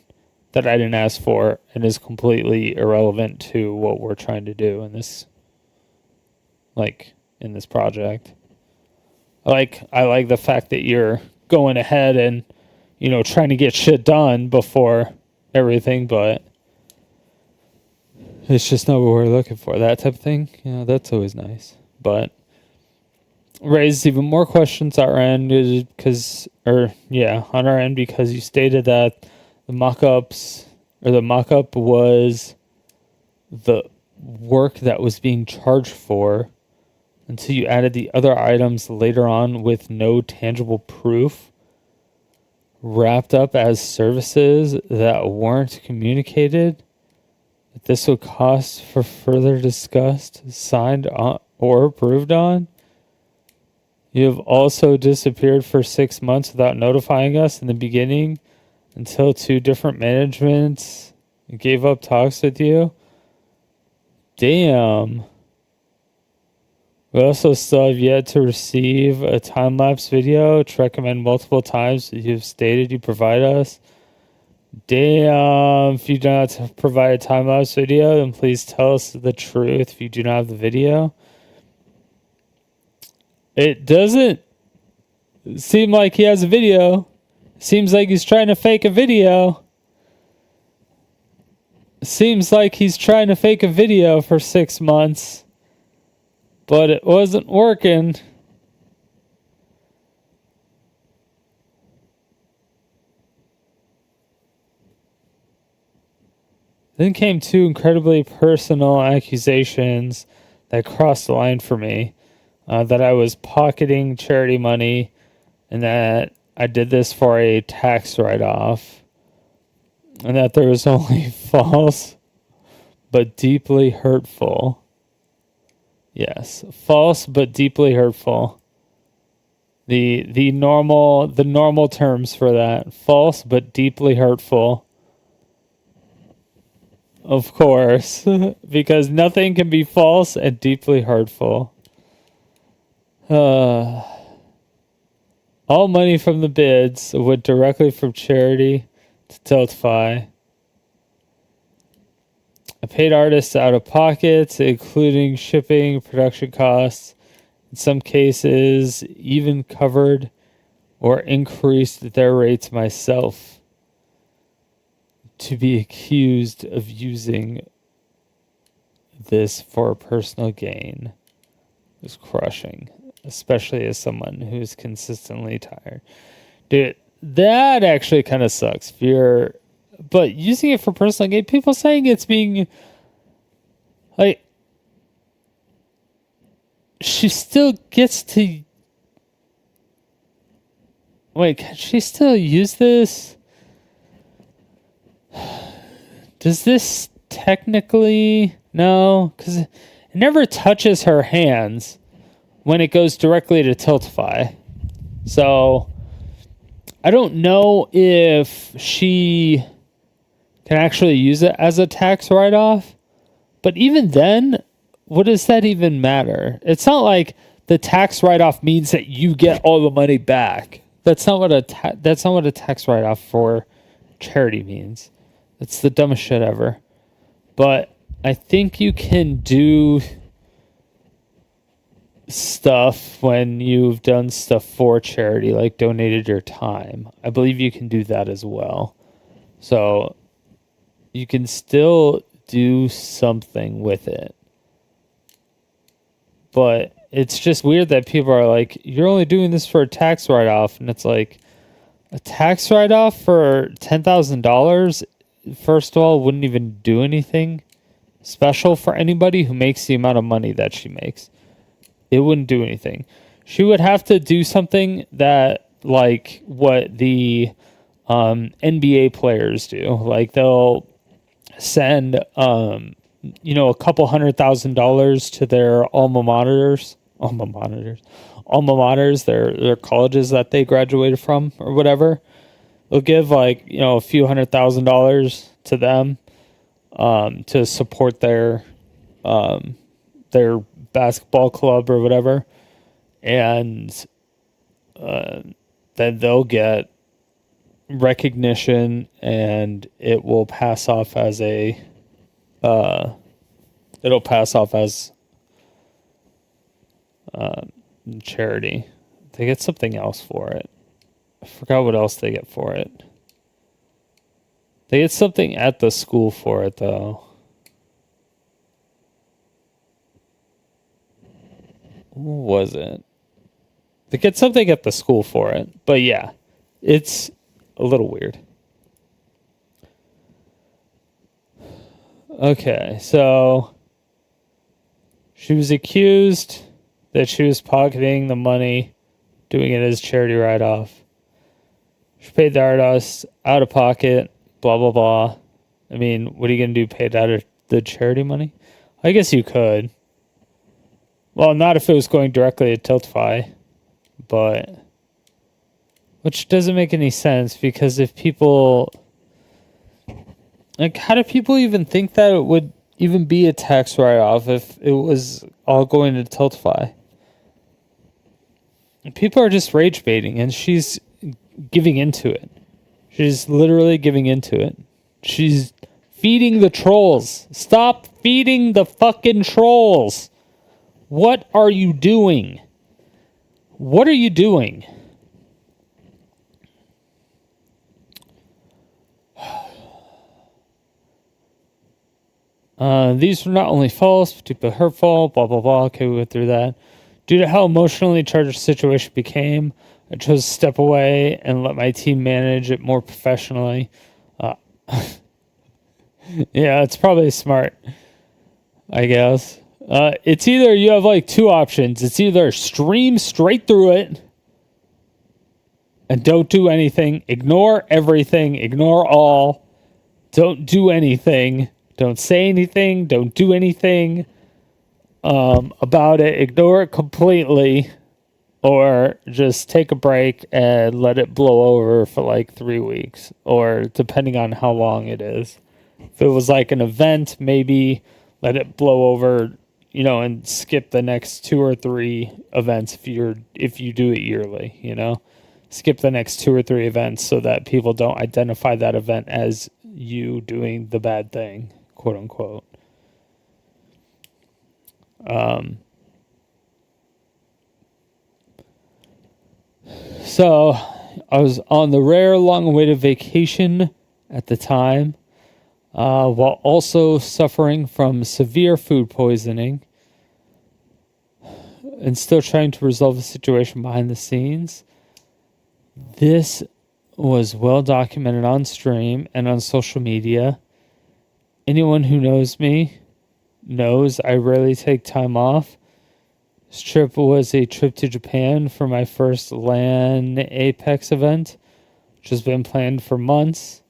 Speaker 1: that I didn't ask for and is completely irrelevant to what we're trying to do in this project. I like the fact that you're going ahead and trying to get shit done before everything, but it's just not what we're looking for. That type of thing, that's always nice. But raises even more questions on our end, because you stated that the mock-up was the work that was being charged for, until you added the other items later on with no tangible proof, wrapped up as services that weren't communicated. That this would cost for further discussed, signed on, or approved on. You have also disappeared for 6 months without notifying us in the beginning, until 2 different managements gave up talks with you. Damn. We also still have yet to receive a time-lapse video to recommend multiple times that you've stated you provide us. Damn. If you do not provide a time-lapse video, then please tell us the truth if you do not have the video. It doesn't seem like he has a video. Seems like he's trying to fake a video. Seems like he's trying to fake a video for 6 months. But it wasn't working. Then came 2 incredibly personal accusations that crossed the line for me, that I was pocketing charity money, and that I did this for a tax write-off, and that there was only false but deeply hurtful. Yes, false but deeply hurtful. The normal terms for that. False but deeply hurtful. Of course, because nothing can be false and deeply hurtful. All money from the bids went directly from charity to Tiltify. I paid artists out of pocket, including shipping, production costs. In some cases, even covered or increased their rates myself to be accused of using this for personal gain was crushing, especially as someone who's consistently tired. Dude, that actually kind of sucks. But using it for personal gain, people saying it's being like, she still gets to. Wait, can she still use this? Does this technically. No, because it never touches her hands when it goes directly to Tiltify. So I don't know if she can actually use it as a tax write-off. But even then, what does that even matter? It's not like the tax write-off means that you get all the money back. That's not what a tax write-off for charity means. It's the dumbest shit ever. But I think you can do stuff when you've done stuff for charity, like donated your time. I believe you can do that as well. So you can still do something with it. But it's just weird that people are like, you're only doing this for a tax write-off. And it's like, a tax write-off for $10,000, first of all, wouldn't even do anything special for anybody who makes the amount of money that she makes. It wouldn't do anything. She would have to do something that, like, what the NBA players do. Like, they'll send, a couple $100,000 to their alma maters, their colleges that they graduated from or whatever. They'll give a few $100,000 to them to support their basketball club or whatever, and then they'll get recognition, and it will pass off as charity. They get something else for it. I forgot what else they get for it. They get something at the school for it, though. What was it? They get something at the school for it. But yeah, it's a little weird. Okay, so she was accused that she was pocketing the money, doing it as charity write-off. She paid the artist out of pocket, blah, blah, blah. I mean, what are you going to do, pay it out of the charity money? I guess you could. Well, not if it was going directly to Tiltify, but which doesn't make any sense, because if people, like, how do people even think that it would even be a tax write-off if it was all going to Tiltify? People are just rage baiting, and she's giving into it. She's literally giving into it. She's feeding the trolls. Stop feeding the fucking trolls. What are you doing? What are you doing? These were not only false, but hurtful, blah, blah, blah. Okay, we went through that. Due to how emotionally charged the situation became, I chose to step away and let my team manage it more professionally. Yeah, it's probably smart, I guess. It's either you have like two options. It's either stream straight through it and don't do anything, ignore everything, ignore all, don't do anything, don't say anything, don't do anything about it, ignore it completely, or just take a break and let it blow over for like 3 weeks, or depending on how long it is. If it was like an event, maybe let it blow over, and skip the next 2 or 3 events if you do it yearly. Skip the next 2 or 3 events so that people don't identify that event as you doing the bad thing, quote unquote. So I was on the rare long-awaited vacation at the time, while also suffering from severe food poisoning and still trying to resolve the situation behind the scenes. This was well documented on stream and on social media. Anyone who knows me knows I rarely take time off. This trip was a trip to Japan for my first LAN Apex event, which has been planned for months.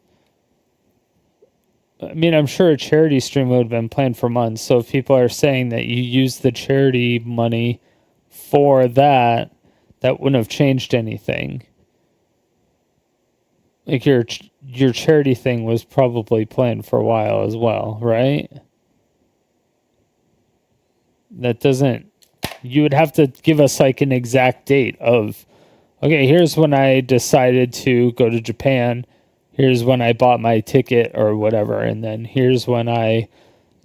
Speaker 1: I mean, I'm sure a charity stream would have been planned for months. So if people are saying that you use the charity money for that wouldn't have changed anything. Like your charity thing was probably planned for a while as well, right? You would have to give us like an exact date of, okay, here's when I decided to go to Japan. Here's when I bought my ticket or whatever. And then here's when I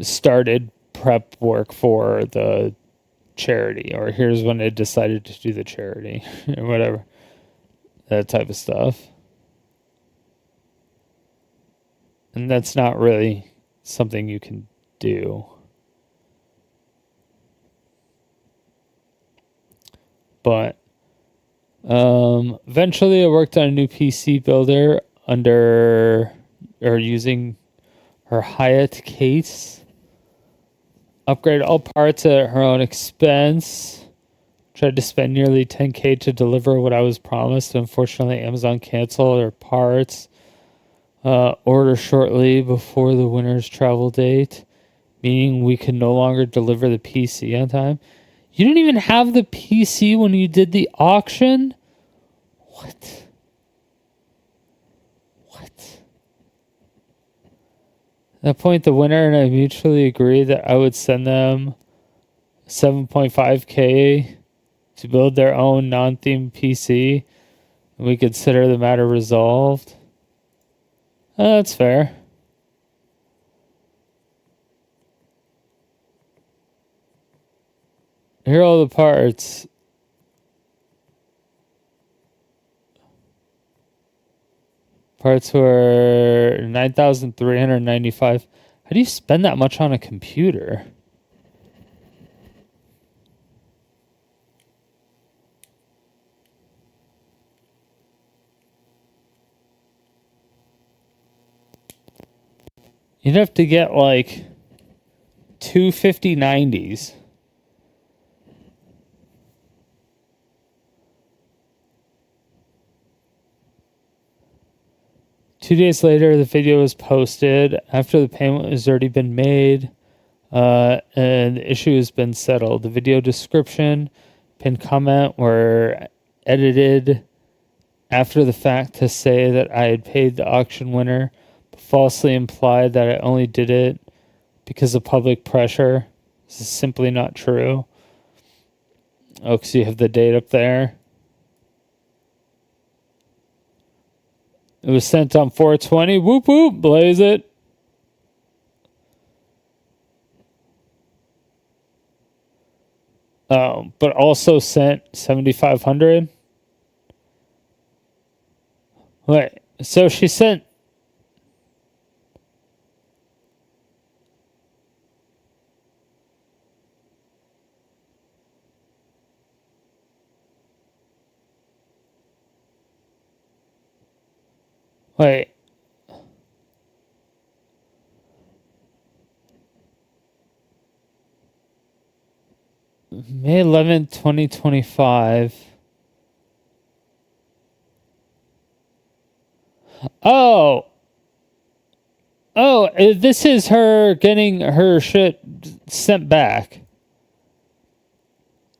Speaker 1: started prep work for the charity, or here's when I decided to do the charity or whatever. That type of stuff. And that's not really something you can do. But eventually I worked on a new PC builder using her Hyatt case. Upgraded all parts at her own expense. Tried to spend nearly $10,000 to deliver what I was promised. Unfortunately, Amazon canceled her parts. Order shortly before the winter's travel date, meaning we could no longer deliver the PC on time. You didn't even have the PC when you did the auction? What? At that point, the winner and I mutually agreed that I would send them $7.5K to build their own non-themed PC, and we consider the matter resolved. That's fair. Here are all the parts. Parts were $9,395. How do you spend that much on a computer? You'd have to get like 25090s. Two days later, the video was posted after the payment has already been made, and the issue has been settled. The video description, pinned comment were edited after the fact to say that I had paid the auction winner, but falsely implied that I only did it because of public pressure. This is simply not true. Oh, because you have the date up there. It was sent on 4/20. Whoop whoop, blaze it. But also sent 7,500. Wait, so she sent. Wait. May 11th, 2025. Oh, this is her getting her shit sent back.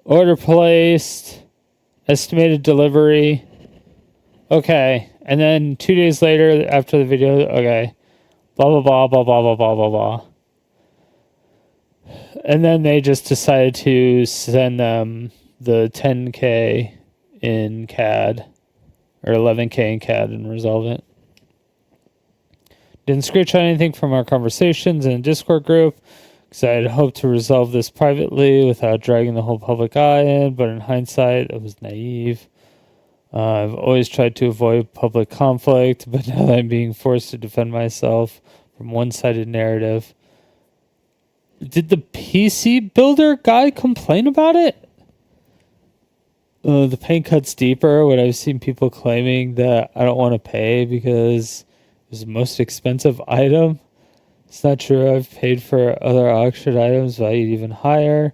Speaker 1: Order placed. Estimated delivery. Okay. And then 2 days later, after the video, okay. Blah, blah, blah, blah, blah, blah, blah, blah, blah. And then they just decided to send them the 10K in CAD. Or 11K in CAD and resolve it. Didn't screenshot anything from our conversations in a Discord group because I had hoped to resolve this privately without dragging the whole public eye in, but in hindsight, I was naive. I've always tried to avoid public conflict, but now that I'm being forced to defend myself from one-sided narrative. Did the PC builder guy complain about it? The pain cuts deeper when I've seen people claiming that I don't want to pay because it was the most expensive item. It's not true. I've paid for other auction items valued even higher.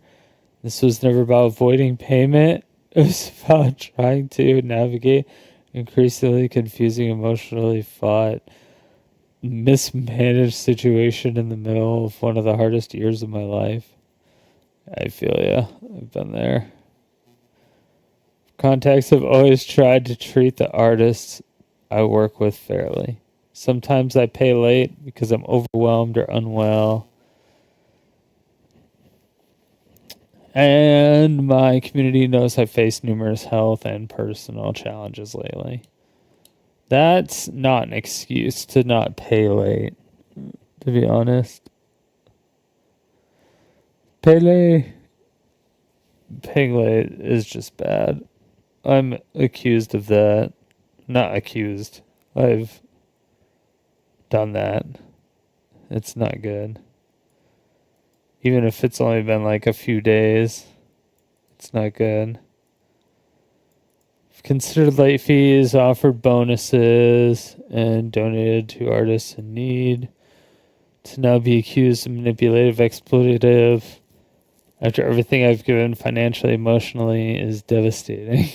Speaker 1: This was never about avoiding payment. It was about trying to navigate increasingly confusing, emotionally fraught, mismanaged situation in the middle of one of the hardest years of my life. I feel ya. I've been there. Contacts have always tried to treat the artists I work with fairly. Sometimes I pay late because I'm overwhelmed or unwell. And my community knows I've faced numerous health and personal challenges lately. That's not an excuse to not pay late, to be honest. Paying late is just bad. I'm accused of that. Not accused. I've done that. It's not good. Even if it's only been like a few days, it's not good. I've considered late fees, offered bonuses, and donated to artists in need. To now be accused of manipulative, exploitative, after everything I've given financially, emotionally, is devastating.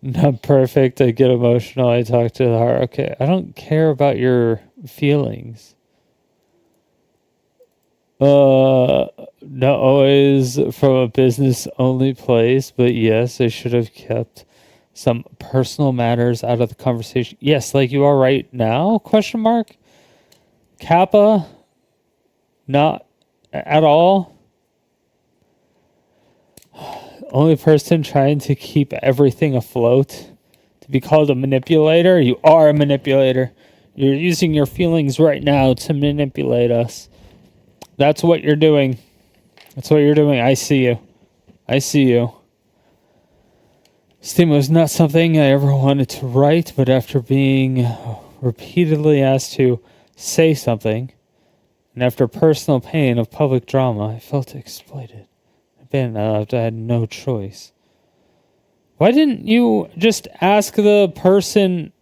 Speaker 1: Not perfect. I get emotional. I talk to the heart. Okay, I don't care about your feelings. Not always from a business only place, but yes, I should have kept some personal matters out of the conversation. Yes, like you are right now, question mark. Kappa, not at all. Only person trying to keep everything afloat. To be called a manipulator, you are a manipulator. You're using your feelings right now to manipulate us. That's what you're doing. That's what you're doing. I see you. I see you. Steam was not something I ever wanted to write, but after being repeatedly asked to say something, and after personal pain of public drama, I felt exploited. I had no choice. Why didn't you just ask the person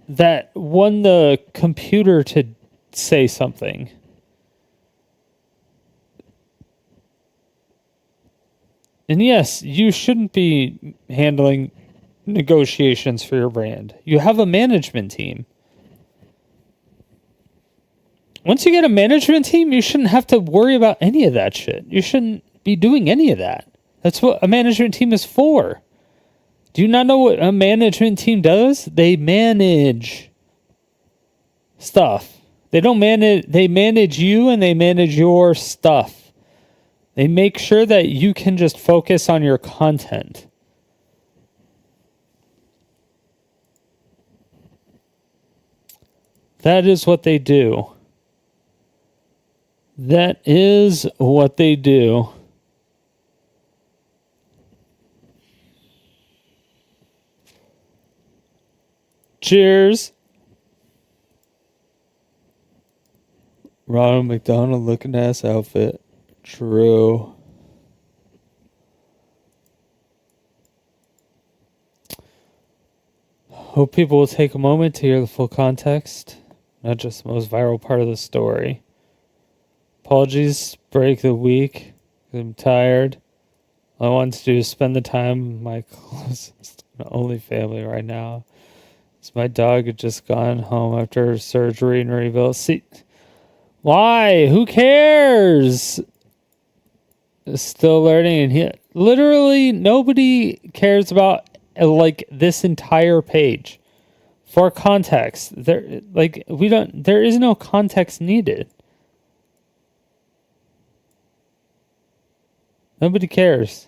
Speaker 1: that won the computer to say something? And yes, you shouldn't be handling negotiations for your brand. You have a management team. Once you get a management team, you shouldn't have to worry about any of that shit. You shouldn't be doing any of that. That's what a management team is for. Do you not know what a management team does? They manage stuff. They don't manage, they manage you and they manage your stuff. They make sure that you can just focus on your content. That is what they do. That is what they do. Cheers. Ronald McDonald looking ass outfit. True. Hope people will take a moment to hear the full context, not just the most viral part of the story. Apologies, break the week. I'm tired. All I want to do is spend the time with my closest and only family right now. So my dog had just gone home after surgery and rebuilt. See, why? Who cares? Still learning, and literally nobody cares about like this entire page. For context, there is no context needed. Nobody cares.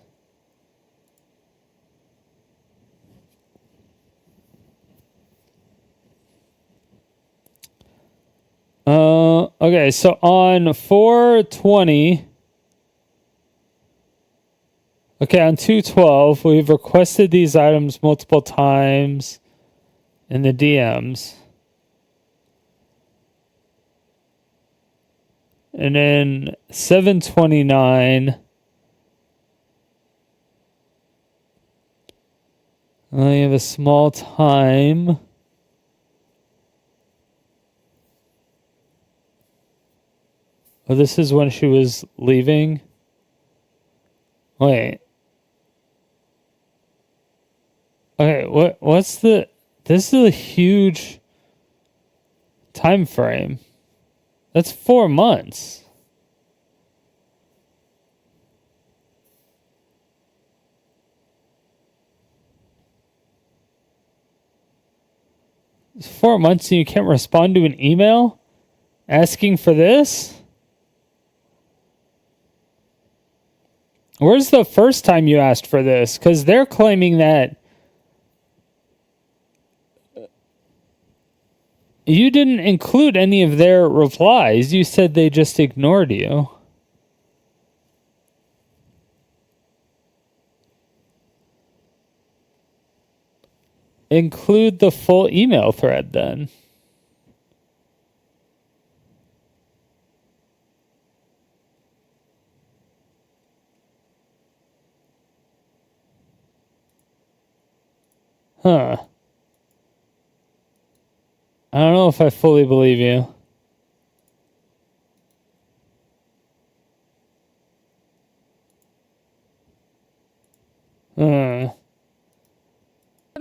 Speaker 1: Okay, so on 420, okay, on 212, we've requested these items multiple times in the DMs. And then 729, I only have a small time. Oh, this is when she was leaving. Wait. Okay, what's the... This is a huge time frame. That's 4 months. It's 4 months and you can't respond to an email asking for this? Where's the first time you asked for this? Because they're claiming that you didn't include any of their replies. You said they just ignored you. Include the full email thread then. Huh. I don't know if I fully believe you.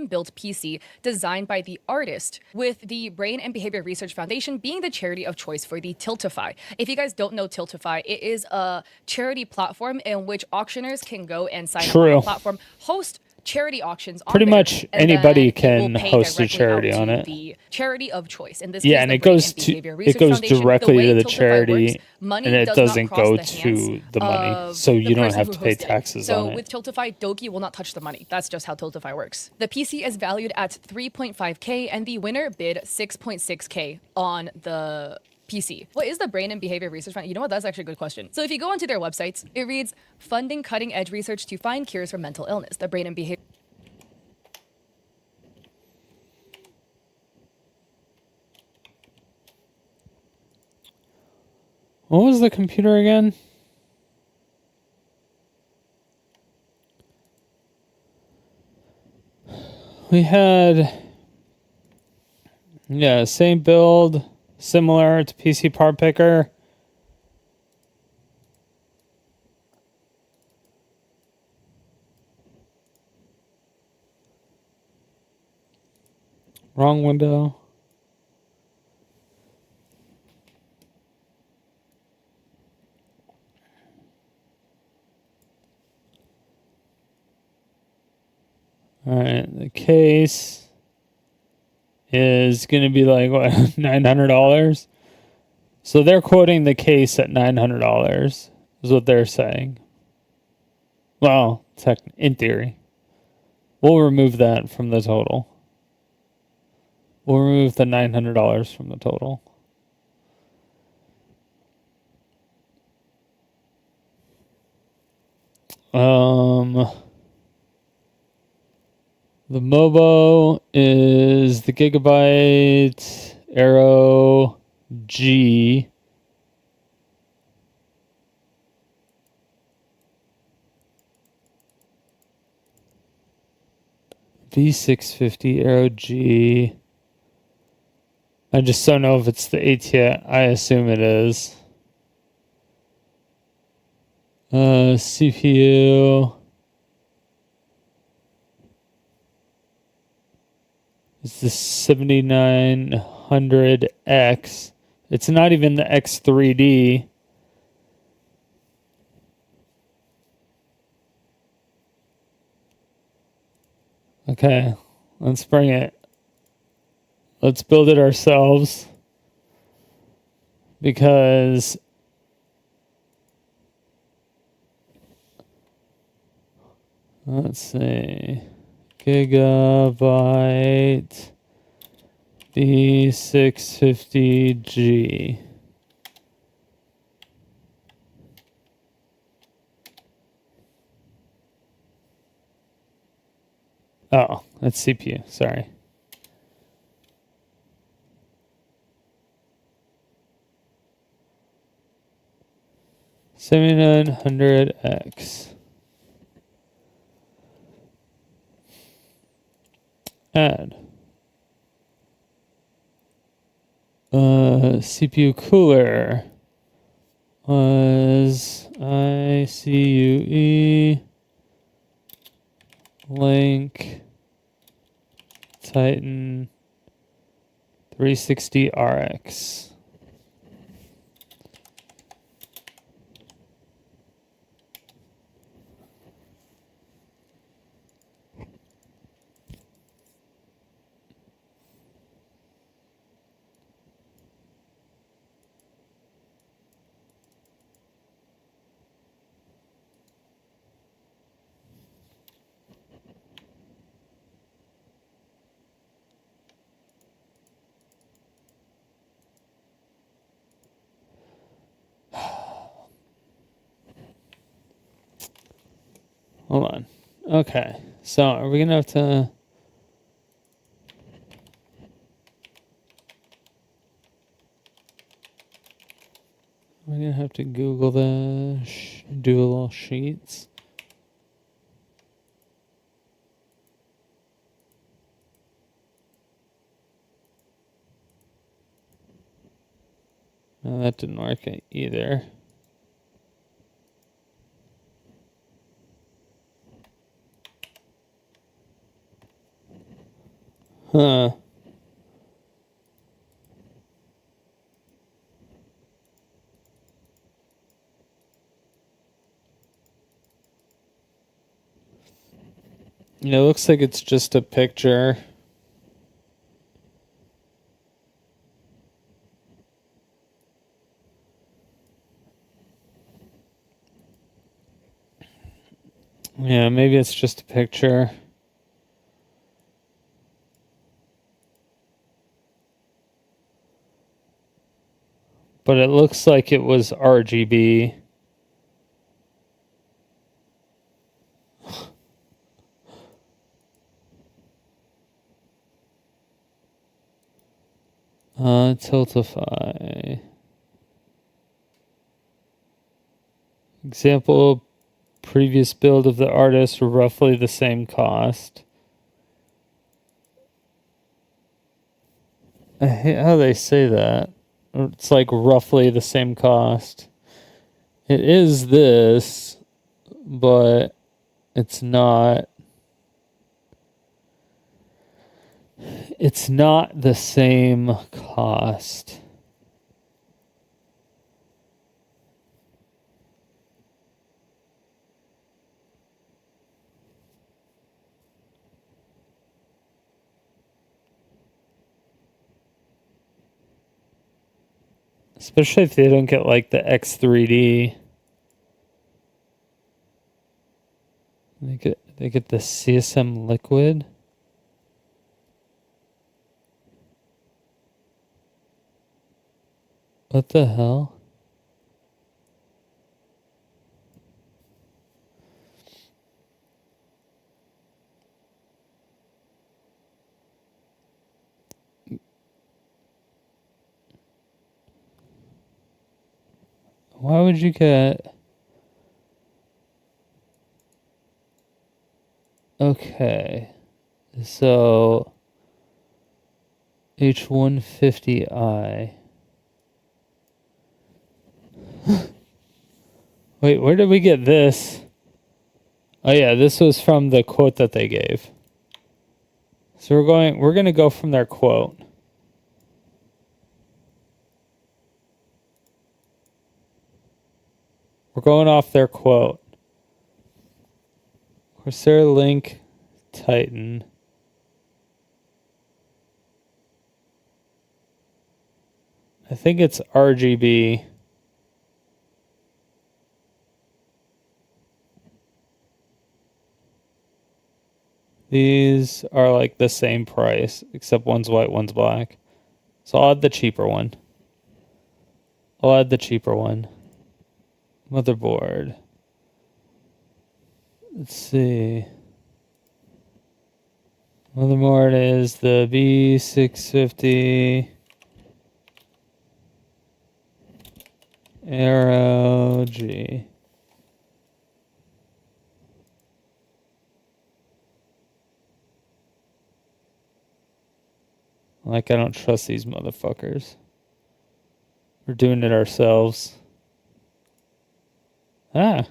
Speaker 3: Built PC designed by the artist, with the Brain and Behavior Research Foundation being the charity of choice for the Tiltify. If you guys don't know Tiltify, it is a charity platform in which auctioneers can go and sign up on the platform, host charity auctions on
Speaker 1: pretty
Speaker 3: there,
Speaker 1: much anybody can host a charity on it.
Speaker 3: The charity of choice. In this
Speaker 1: yeah,
Speaker 3: case,
Speaker 1: and
Speaker 3: the
Speaker 1: it
Speaker 3: Brain
Speaker 1: goes
Speaker 3: and
Speaker 1: to
Speaker 3: Behavior Research
Speaker 1: it goes
Speaker 3: Foundation,
Speaker 1: directly
Speaker 3: way
Speaker 1: to the
Speaker 3: Tiltify
Speaker 1: charity,
Speaker 3: works, money
Speaker 1: and it
Speaker 3: does
Speaker 1: doesn't
Speaker 3: not
Speaker 1: go
Speaker 3: cross the
Speaker 1: to
Speaker 3: hands
Speaker 1: the money,
Speaker 3: of
Speaker 1: so you
Speaker 3: the
Speaker 1: don't
Speaker 3: person
Speaker 1: have
Speaker 3: who
Speaker 1: to pay
Speaker 3: hosted it.
Speaker 1: taxes
Speaker 3: So
Speaker 1: on it.
Speaker 3: with Tiltify, Doki will not touch the money. That's just how Tiltify works. The PC is valued at 3.5K, and the winner bid 6.6K on the PC. What is the Brain and Behavior Research Fund? You know what? That's actually a good question. So if you go onto their websites, it reads, funding cutting-edge research to find cures for mental illness. The Brain and Behavior...
Speaker 1: What was the computer again? We had, yeah, same build, similar to PC Part Picker. Wrong window. All right, the case is going to be like, what, $900? So they're quoting the case at $900 is what they're saying. Well, in theory. We'll remove that from the total. We'll remove the $900 from the total. The Mobo is the Gigabyte Aero G. V650 Aero G. I just don't know if it's the ATI. I assume it is. CPU is the 7900X. It's not even the X3D. Okay, let's bring it. Let's build it ourselves. Because let's see. Gigabyte B650G. Oh, that's CPU. Sorry. $7,900X. Add. CPU cooler was ICUE Link Titan 360RX. Hold on. Okay. So are we gonna have to Google do a little sheets? No, that didn't work either. Huh. It looks like it's just a picture. Yeah, maybe it's just a picture. But it looks like it was RGB. Tiltify. Example, previous build of the artist were roughly the same cost. I hate how they say that. It's like roughly the same cost. It is this, but it's not. It's not the same cost. Especially if they don't get like the X3D. They get the CSM liquid. What the hell? Why would you get... Okay. So H150i. Wait, where did we get this? Oh yeah, this was from the quote that they gave. So we're gonna go from their quote. We're going off their quote. Corsair Link Titan. I think it's RGB. These are like the same price, except one's white, one's black. So I'll add the cheaper one. Motherboard. Let's see. Motherboard is the B650 Aero G. Like, I don't trust these motherfuckers. We're doing it ourselves. Ah.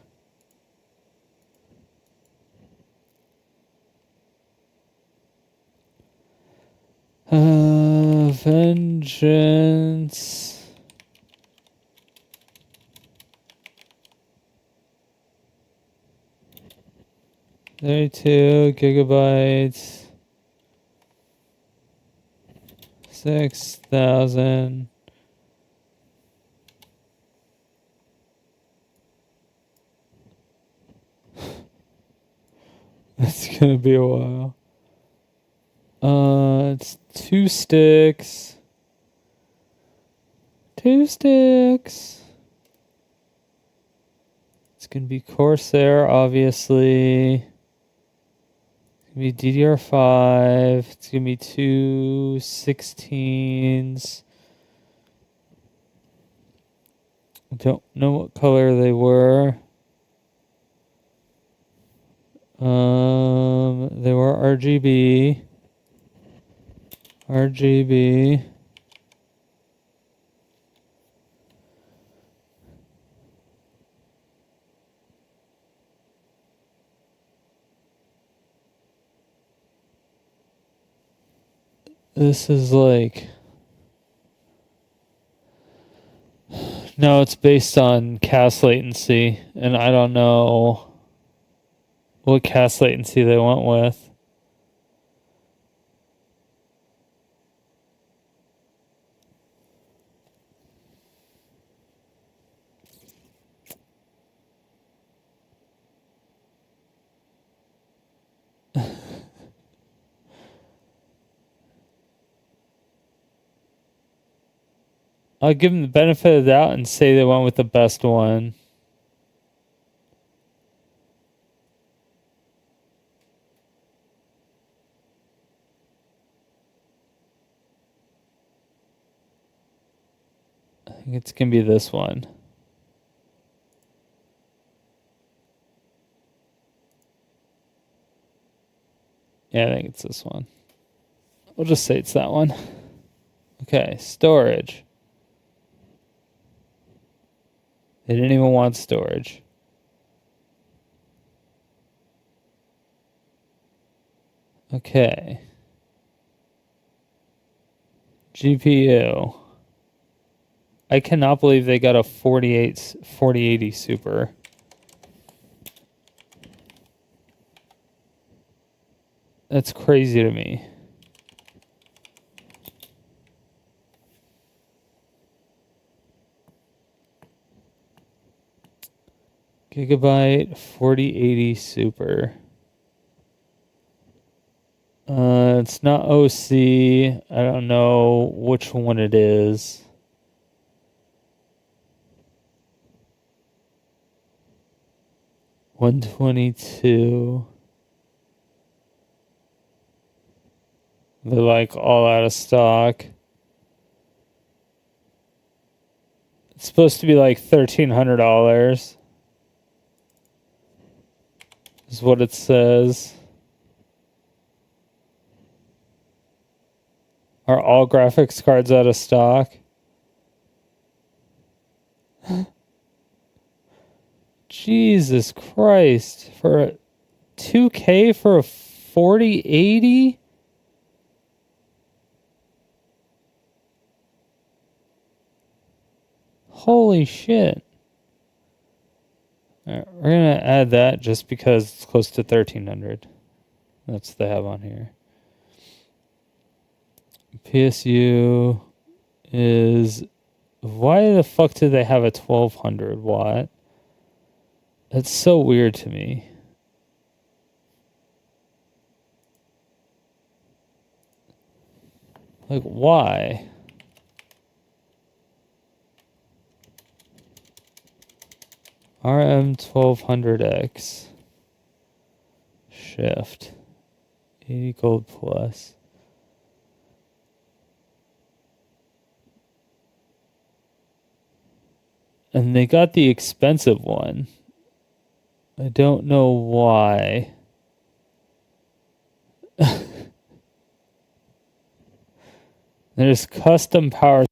Speaker 1: Vengeance. $32 GB. 6,000. That's gonna be a while. It's 2 sticks. 2 sticks. It's gonna be Corsair, obviously. It's gonna be DDR5. It's gonna be 2 16s. I don't know what color they were. They were RGB. RGB. This is like... No, it's based on cast latency, and I don't know what cast latency they went with. I'll give them the benefit of the doubt and say they went with the best one. I think it's going to be this one. Yeah, I think it's this one. We'll just say it's that one. Okay, storage. They didn't even want storage. Okay. GPU. I cannot believe they got a 4080 Super. That's crazy to me. Gigabyte 4080 Super. It's not OC. I don't know which one it is. $122. They're like all out of stock. It's supposed to be like $1,300. Is what it says. Are all graphics cards out of stock? Jesus Christ. For a 2K for a 4080? Holy shit. All right, we're going to add that just because it's close to 1300. That's what they have on here. PSU is... Why the fuck do they have a 1200 watt? That's so weird to me. Like, why? RM1200X. Shift. 80 gold plus. And they got the expensive one. I don't know why. There's custom power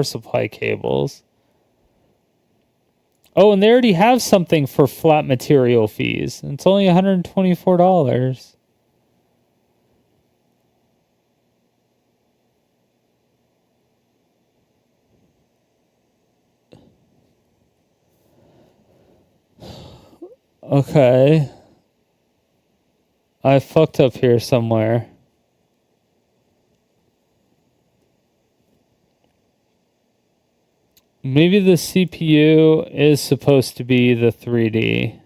Speaker 1: supply cables. Oh, and they already have something for flat material fees. It's only $124. Okay. I fucked up here somewhere. Maybe the CPU is supposed to be the 3D.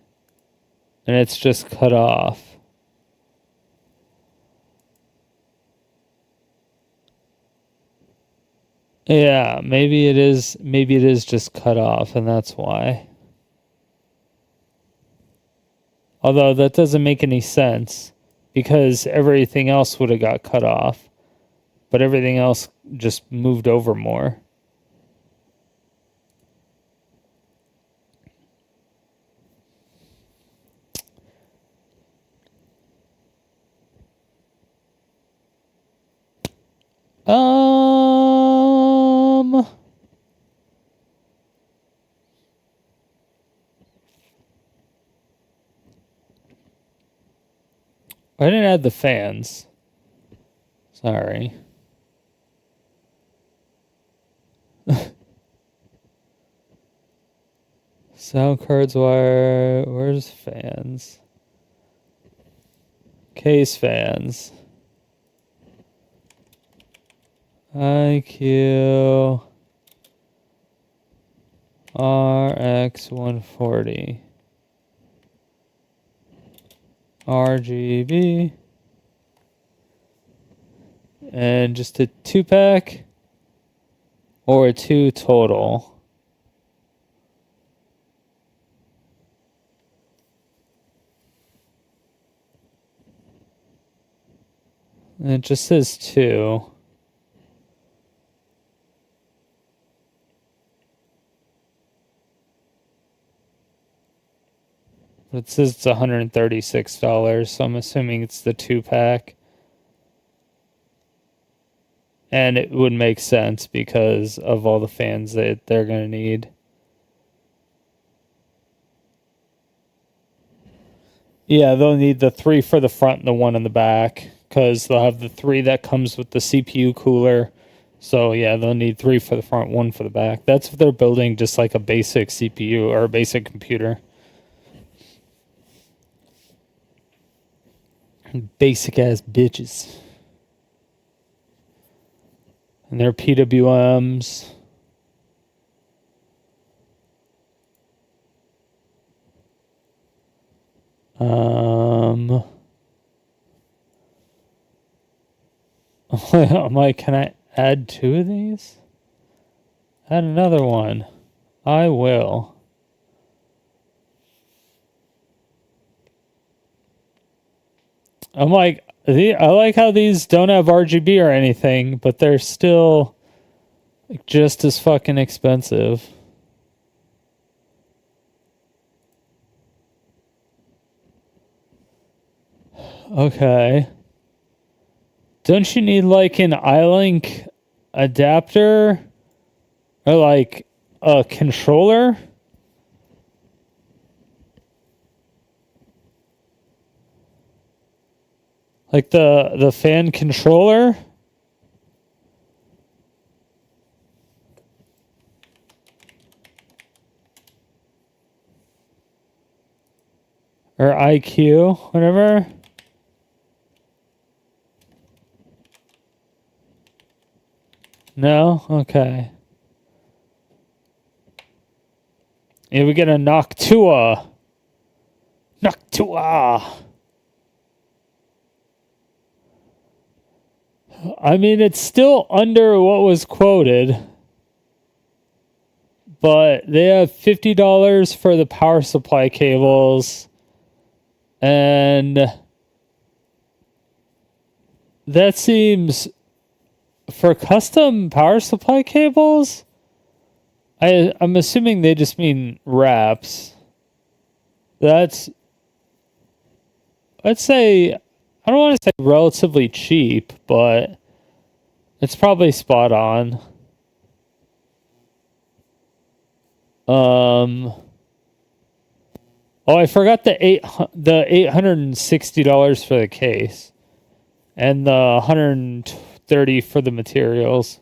Speaker 1: And it's just cut off. Yeah, maybe it is just cut off, and that's why. Although that doesn't make any sense, because everything else would have got cut off. But everything else just moved over more. I didn't add the fans. Sorry. Sound cards wire. Where's fans? Case fans. IQ RX 140 RGB and just a 2-pack or a 2 total. And it just says 2. It says it's $136, so I'm assuming it's the 2-pack. And it would make sense because of all the fans that they're going to need. Yeah, they'll need the 3 for the front and the 1 in the back, because they'll have the 3 that comes with the CPU cooler. So yeah, they'll need 3 for the front, 1 for the back. That's if they're building just like a basic CPU or a basic computer. Basic ass bitches. And they're PWMs. I'm like, can I add 2 of these? Add another one. I will. I'm like, I like how these don't have RGB or anything, but they're still like just as fucking expensive. Okay. Don't you need like an iLink adapter or like a controller? Like the fan controller? Or IQ, whatever. No? Okay. Yeah, we get a Noctua. Noctua. I mean, it's still under what was quoted. But they have $50 for the power supply cables. And that seems, for custom power supply cables, I'm assuming they just mean wraps. That's, I'd say, I don't want to say relatively cheap, but it's probably spot on. Oh, I forgot the $860 for the case, and the $130 for the materials.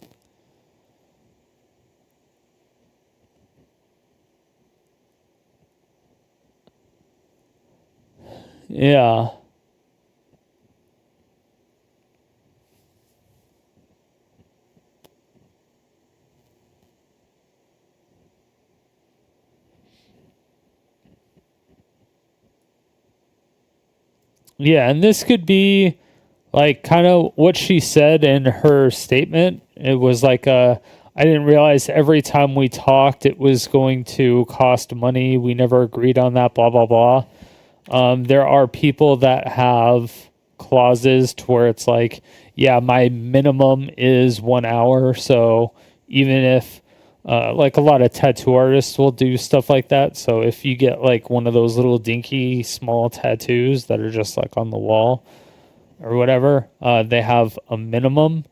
Speaker 1: Yeah. Yeah, and this could be like kind of what she said in her statement. It was like I didn't realize every time we talked it was going to cost money. We never agreed on that, blah blah blah. There are people that have clauses to where it's like, yeah, my minimum is 1 hour. So even if, like a lot of tattoo artists will do stuff like that. So if you get like one of those little dinky small tattoos that are just like on the wall or whatever, they have a minimum,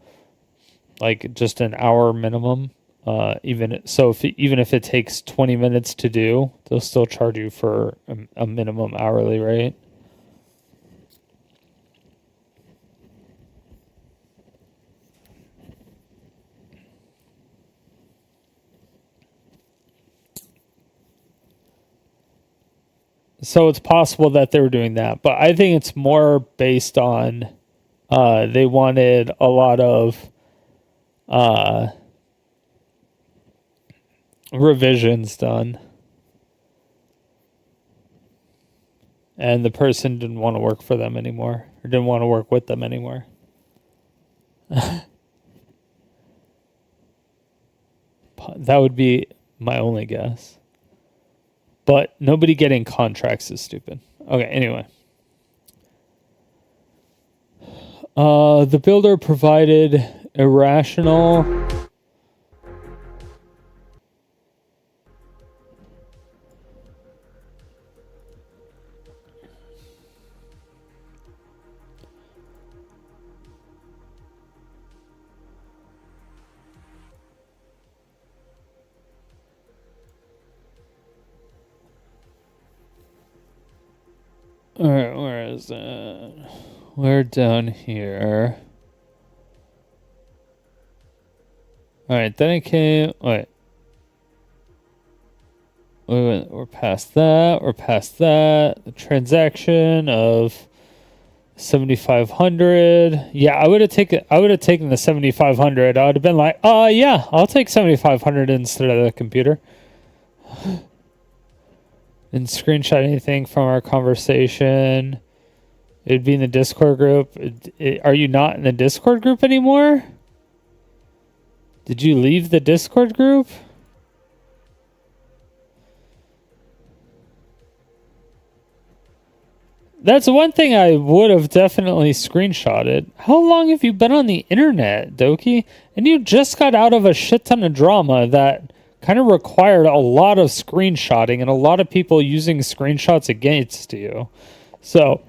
Speaker 1: like just an hour minimum. Even if it takes 20 minutes to do, they'll still charge you for a minimum hourly rate. So it's possible that they were doing that, but I think it's more based on they wanted a lot of revisions done. And the person didn't want to work for them anymore, or didn't want to work with them anymore. That would be my only guess. But nobody getting contracts is stupid. Okay, anyway. The builder provided irrational. All right, where is that? We're down here. All right, then it came. Wait. We're past that. We're past that. The transaction of 7,500. Yeah, I would have taken the 7,500. I would have been like, yeah, I'll take 7,500 instead of the computer. Didn't screenshot anything from our conversation. It'd be in the Discord group. Are you not in the Discord group anymore? Did you leave the Discord group? That's one thing I would have definitely screenshotted. How long have you been on the internet, Doki? And you just got out of a shit ton of drama that kind of required a lot of screenshotting and a lot of people using screenshots against you. So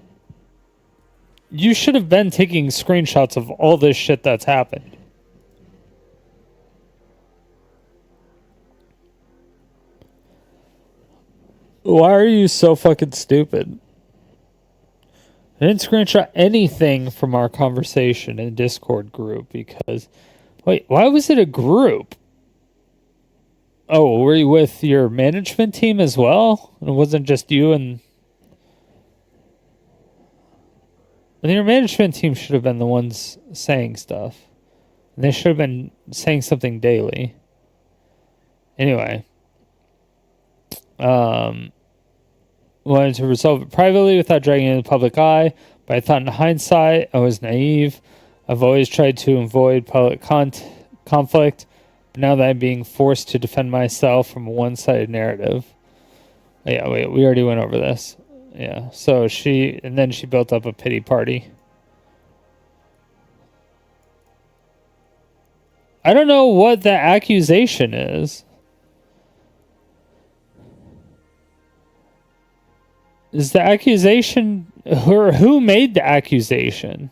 Speaker 1: you should have been taking screenshots of all this shit that's happened. Why are you so fucking stupid? I didn't screenshot anything from our conversation in the Discord group because... Wait, why was it a group? Oh, were you with your management team as well? It wasn't just you and... And your management team should have been the ones saying stuff. And they should have been saying something daily. Anyway. Wanted to resolve it privately without dragging it in the public eye. But I thought in hindsight, I was naive. I've always tried to avoid public conflict. But now that I'm being forced to defend myself from a one-sided narrative. Yeah, wait, we already went over this. Yeah, so she built up a pity party. I don't know what the accusation is. Is the accusation, or who made the accusation?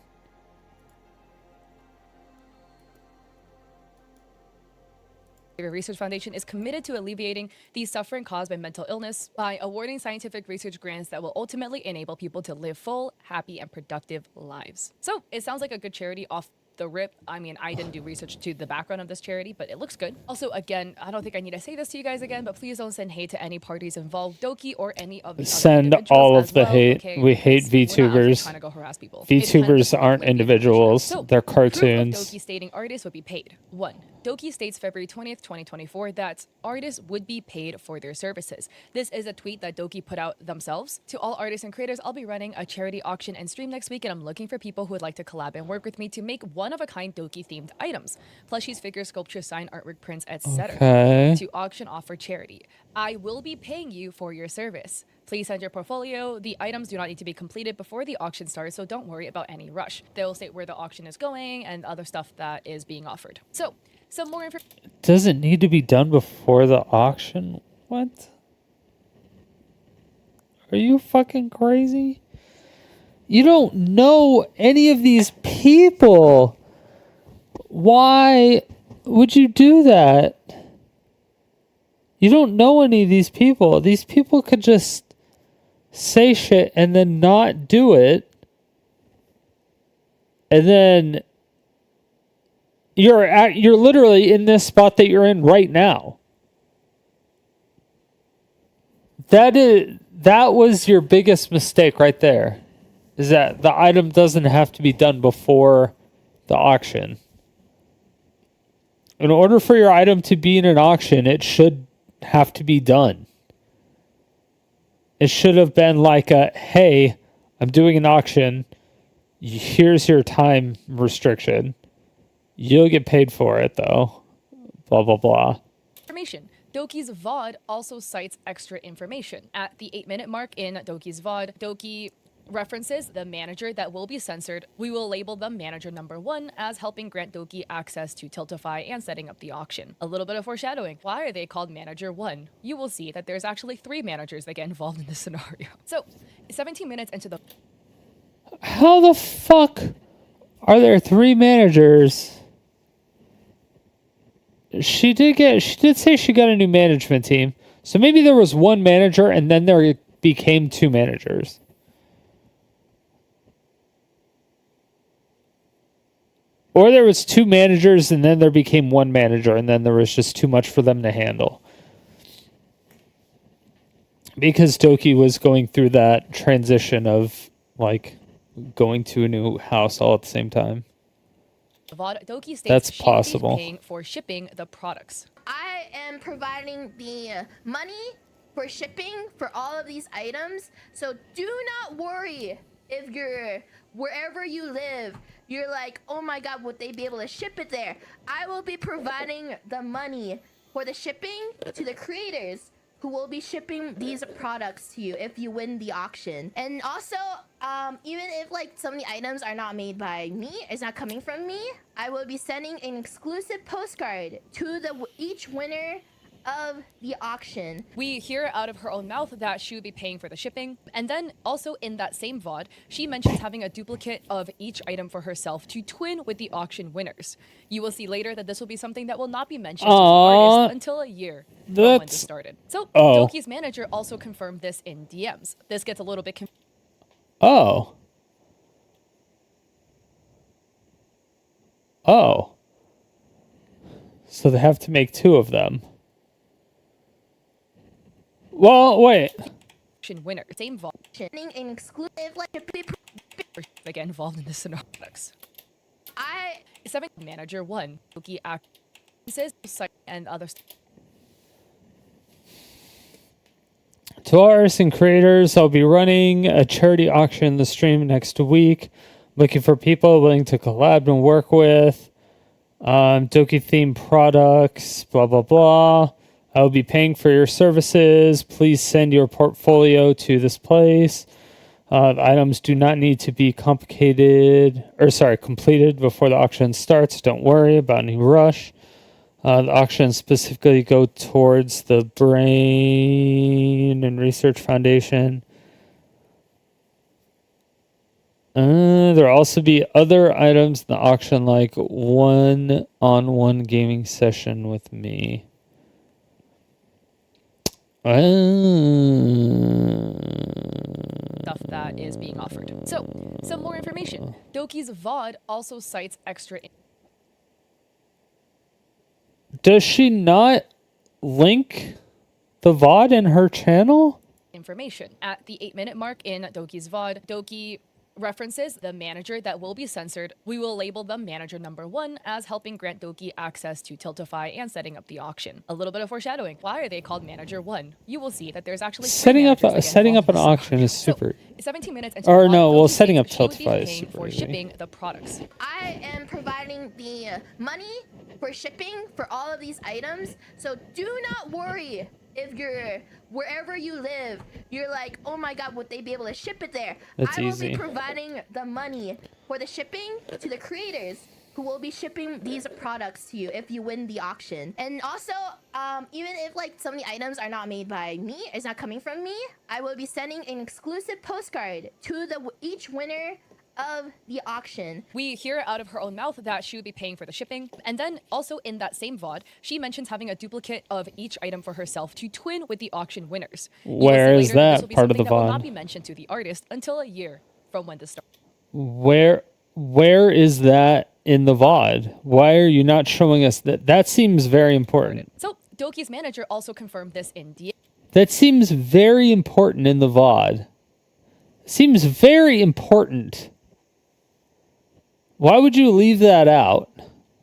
Speaker 3: Research Foundation is committed to alleviating the suffering caused by mental illness by awarding scientific research grants that will ultimately enable people to live full, happy, and productive lives. So it sounds like a good charity off the rip. I mean, I didn't do research to the background of this charity, but it looks good. Also, again, I don't think I need to say this to you guys again, but please don't send hate to any parties involved, Doki or any of the
Speaker 1: send
Speaker 3: other
Speaker 1: all of the
Speaker 3: well,
Speaker 1: hate.
Speaker 3: okay?
Speaker 1: We hate VTubers.
Speaker 3: Trying to go harass people.
Speaker 1: VTubers aren't individuals.
Speaker 3: So,
Speaker 1: they're cartoons.
Speaker 3: Proof of Doki stating artists would be paid. 1. Doki states February 20th, 2024 that artists would be paid for their services. This is a tweet that Doki put out themselves. To all artists and creators, I'll be running a charity auction and stream next week, and I'm looking for people who would like to collab and work with me to make one-of-a-kind Doki-themed items. Plushies, figures, sculptures, sign, artwork, prints, etc.
Speaker 1: Okay.
Speaker 3: To auction off for charity. I will be paying you for your service. Please send your portfolio. The items do not need to be completed before the auction starts, so don't worry about any rush. They will state where the auction is going and other stuff that is being offered. So, some more information.
Speaker 1: Does it need to be done before the auction? What? Are you fucking crazy? You don't know any of these people. Why would you do that? You don't know any of these people. These people could just say shit and then not do it. And then you're literally in this spot that you're in right now. That was your biggest mistake right there. Is that the item doesn't have to be done before the auction. In order for your item to be in an auction, it should have to be done. It should have been like hey, I'm doing an auction. Here's your time restriction. You'll get paid for it, though. Blah, blah, blah.
Speaker 3: Information. Doki's VOD also cites extra information. At the 8-minute mark in Doki's VOD, Doki references the manager that will be censored. We will label them manager number 1 as helping grant Doki access to Tiltify and setting up the auction. A little bit of foreshadowing. Why are they called manager 1? You will see that there's actually 3 managers that get involved in this scenario. So, 17 minutes into the...
Speaker 1: How the fuck are there 3 managers? She did say she got a new management team. So maybe there was 1 manager and then there became 2 managers. Or there was 2 managers and then there became 1 manager and then there was just too much for them to handle. Because Doki was going through that transition of like going to a new house all at the same time.
Speaker 3: Doki states
Speaker 1: that's
Speaker 3: she
Speaker 1: possible.
Speaker 3: Will be paying for shipping the products.
Speaker 4: I am providing the money for shipping for all of these items, so do not worry if you're wherever you live, you're like, oh my god, would they be able to ship it there? I will be providing the money for the shipping to the creators who will be shipping these products to you if you win the auction. And also, even if like some of the items are not made by me, it's not coming from me, I will be sending an exclusive postcard to each winner of the auction.
Speaker 3: We hear out of her own mouth that she would be paying for the shipping. And then also in that same VOD, she mentions having a duplicate of each item for herself to twin with the auction winners. You will see later that this will be something that will not be mentioned to the artist until a year from when this started. So Doki's manager also confirmed this in DMs. This gets a little bit
Speaker 1: Oh. Oh. So they have to make 2 of them. Well, wait.
Speaker 3: Auction winner. Same vault.
Speaker 4: An exclusive like
Speaker 3: They get involved in the scenario.
Speaker 4: I
Speaker 3: 7 manager 1. Doki accesses and other.
Speaker 1: To all artists and creators, I'll be running a charity auction in the stream next week. Looking for people willing to collab and work with. Doki themed products, blah, blah, blah. I'll be paying for your services. Please send your portfolio to this place. The items do not need to be completed before the auction starts. Don't worry about any rush. The auctions specifically go towards the Brain and Research Foundation. There'll also be other items in the auction, like one-on-one gaming session with me.
Speaker 3: Stuff that is being offered. So, some more information. Doki's VOD also cites extra
Speaker 1: Does she not link the VOD in her channel?
Speaker 3: information. At the 8-minute mark in Doki's VOD, Doki references the manager that will be censored. We will label them manager number 1 as helping grant Doki access to Tiltify and setting up the auction. A little bit of foreshadowing. Why are they called manager 1? You will see that there's actually
Speaker 1: setting up an auction is super.
Speaker 3: 17 minutes into
Speaker 1: Or
Speaker 3: the
Speaker 1: no,
Speaker 3: VOD,
Speaker 1: well,
Speaker 3: Doki
Speaker 1: setting up
Speaker 3: states she would be
Speaker 1: Tiltify is
Speaker 3: paying
Speaker 1: super
Speaker 3: for
Speaker 1: easy.
Speaker 3: shipping the products.
Speaker 4: I am providing the money for shipping for all of these items. So do not worry if you're wherever you live, you're like, oh my god, would they be able to ship it there?
Speaker 1: That's
Speaker 4: I will
Speaker 1: easy.
Speaker 4: be providing the money for the shipping to the creators who will be shipping these products to you if you win the auction. And also, even if like some of the items are not made by me, it's not coming from me, I will be sending an exclusive postcard to each winner of the auction.
Speaker 3: We hear out of her own mouth that she would be paying for the shipping. And then also in that same VOD, she mentions having a duplicate of each item for herself to twin with the auction winners. You will
Speaker 1: Where
Speaker 3: see
Speaker 1: is
Speaker 3: later this
Speaker 1: that
Speaker 3: will be
Speaker 1: part of
Speaker 3: something
Speaker 1: the
Speaker 3: that will
Speaker 1: VOD?
Speaker 3: not be mentioned to the artist until a year from when this started.
Speaker 1: Where is that in the VOD? Why are you not showing us that? That seems very important.
Speaker 3: So Doki's manager also confirmed this in DM.
Speaker 1: That seems very important in the VOD. Seems very important. Why would you leave that out?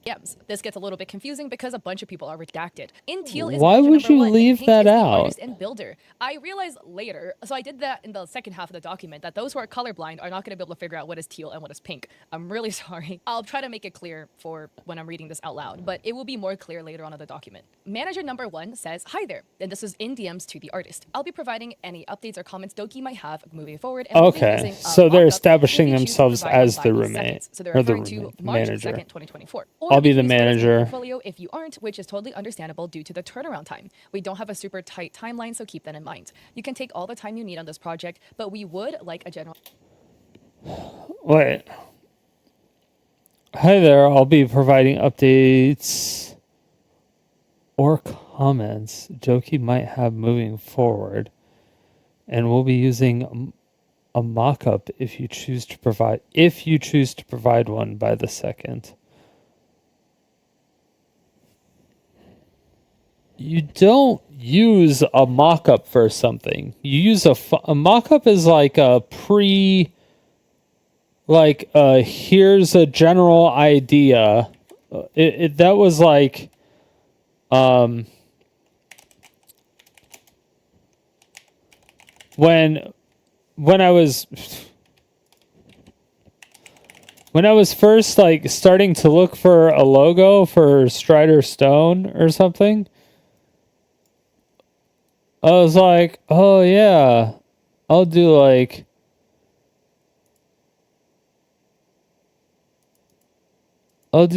Speaker 3: DMs. This gets a little bit confusing because a bunch of people are redacted. In teal is
Speaker 1: Why
Speaker 3: manager
Speaker 1: would
Speaker 3: number
Speaker 1: you
Speaker 3: 1, and
Speaker 1: leave
Speaker 3: pink
Speaker 1: that
Speaker 3: is the
Speaker 1: out?
Speaker 3: artist and builder. I realized later, so I did that in the second half of the document, that those who are colorblind are not going to be able to figure out what is teal and what is pink. I'm really sorry. I'll try to make it clear for when I'm reading this out loud, but it will be more clear later on in the document. Manager number 1 says, hi there, and this is in DMs to the artist. I'll be providing any updates or comments Doki might have moving forward. And we'll be
Speaker 1: Okay,
Speaker 3: using a
Speaker 1: so they're
Speaker 3: mock-up
Speaker 1: establishing
Speaker 3: if you choose to
Speaker 1: themselves
Speaker 3: provide
Speaker 1: as
Speaker 3: one
Speaker 1: the
Speaker 3: by these
Speaker 1: roommate,
Speaker 3: seconds. So they're
Speaker 1: or the
Speaker 3: referring to
Speaker 1: roommate,
Speaker 3: March
Speaker 1: manager.
Speaker 3: 2nd, 2024.
Speaker 1: I'll be the
Speaker 3: you can use
Speaker 1: manager.
Speaker 3: portfolio if you aren't, which is totally understandable due to the turnaround time. We don't have a super tight timeline, so keep that in mind. You can take all the time you need on this project, but we would like a general...
Speaker 1: Wait. Hi there, I'll be providing updates or comments Doki might have moving forward, and we'll be using a mock-up if you choose to provide one by the 2nd. You don't use a mock-up for something. You use a mock-up is like a here's a general idea. That was like when I was first like starting to look for a logo for Strider Stone or something, I was like, oh yeah, I'll do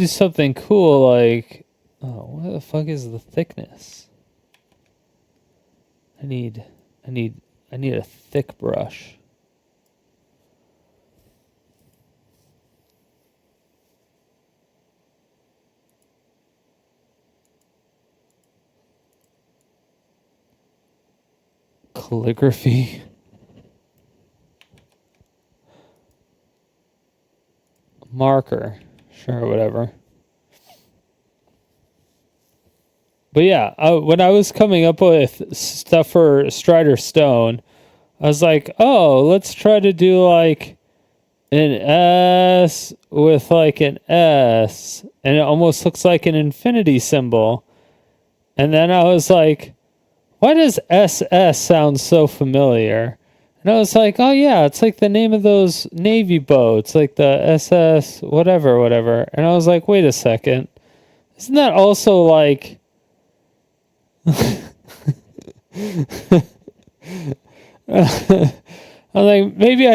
Speaker 1: something cool like, oh, what the fuck is the thickness? I need a thick brush. Calligraphy. Marker. Sure, whatever. But yeah, when I was coming up with stuff for Strider Stone, I was like, oh, let's try to do like an S with like an S, and it almost looks like an infinity symbol. And then I was like, why does SS sound so familiar? And I was like, oh yeah, it's like the name of those Navy boats, like the SS whatever, whatever. And I was like, wait a second. Isn't that also like... I was like, maybe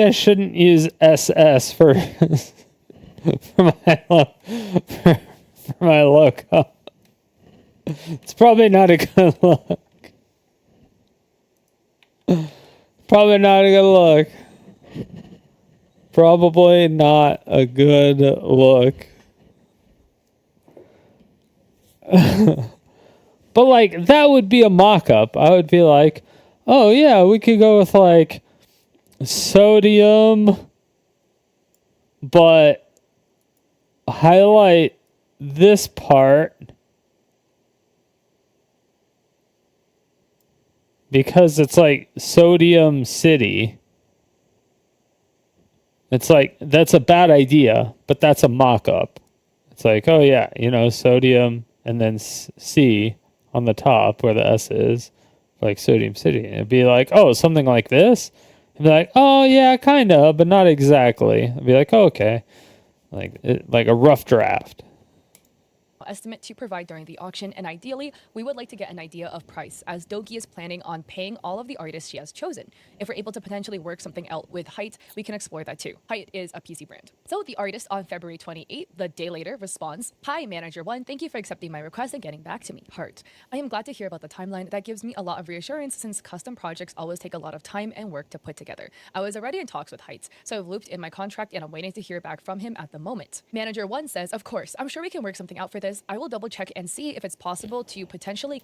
Speaker 1: I shouldn't use SS for for for my logo. It's probably not a good look. Probably not a good look. Probably not a good look. But like that would be a mock-up. I would be like, oh yeah, we could go with like sodium, but highlight this part because it's like Sodium City. It's like, that's a bad idea, but that's a mock-up. It's like, oh yeah, you know, sodium and then C on the top where the S is, like Sodium City. And it'd be like, oh, something like this? It'd be like, oh yeah, kind of, but not exactly. I'd be like, oh, okay. Like a rough draft.
Speaker 3: Estimate to provide during the auction, and ideally we would like to get an idea of price, as Doki is planning on paying all of the artists she has chosen. If we're able to potentially work something out with Height, we can explore that too. Height is a PC brand. So the artist on February 28th, the day later, responds, "Hi Manager 1, thank you for accepting my request and getting back to me. Heart. I am glad to hear about the timeline. That gives me a lot of reassurance since custom projects always take a lot of time and work to put together. I was already in talks with Height, so I've looped in my contract and I'm waiting to hear back from him at the moment." Manager 1 says, "Of course, I'm sure we can work something out for this. I will double check and see if it's possible to potentially..."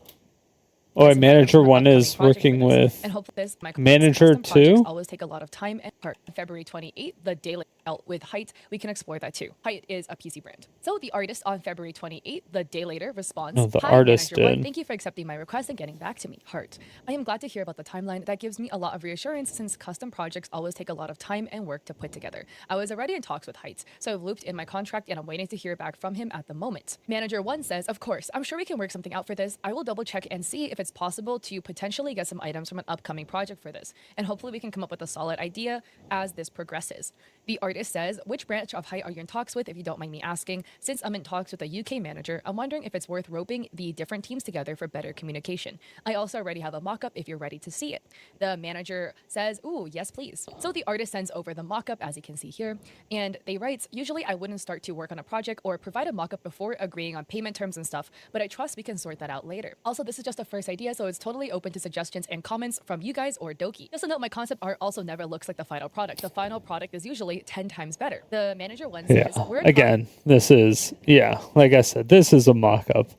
Speaker 1: Oh, Manager 1 is working with
Speaker 3: and hope this
Speaker 1: Manager 2?
Speaker 3: always take a lot of time and part. February 28th, the day out with Height, we can explore that too. Height is a PC brand. So the artist on February 28th, the day later, responds,
Speaker 1: No, the
Speaker 3: "Hi,
Speaker 1: artist
Speaker 3: Manager 1,
Speaker 1: did.
Speaker 3: thank you for accepting my request and getting back to me. Heart. I am glad to hear about the timeline. That gives me a lot of reassurance since custom projects always take a lot of time and work to put together. I was already in talks with Height, so I've looped in my contract and I'm waiting to hear back from him at the moment." Manager 1 says, "Of course, I'm sure we can work something out for this. I will double check and see if it's possible to potentially get some items from an upcoming project for this, and hopefully we can come up with a solid idea as this progresses." The artist says, "Which branch of Height are you in talks with, if you don't mind me asking? Since I'm in talks with a UK manager, I'm wondering if it's worth roping the different teams together for better communication. I also already have a mock-up if you're ready to see it." The manager says, "Ooh, yes, please." So the artist sends over the mock-up, as you can see here, and they writes, "Usually I wouldn't start to work on a project or provide a mock-up before agreeing on payment terms and stuff, but I trust we can sort that out later. Also, this is just a first idea, so it's totally open to suggestions and comments from you guys or Doki. Just a note, my concept art also never looks like the final product. The final product is usually 10 times better." The manager 1 says,
Speaker 1: Yeah.
Speaker 3: "We're
Speaker 1: Again, this is, yeah, like I said, this is a mock-up.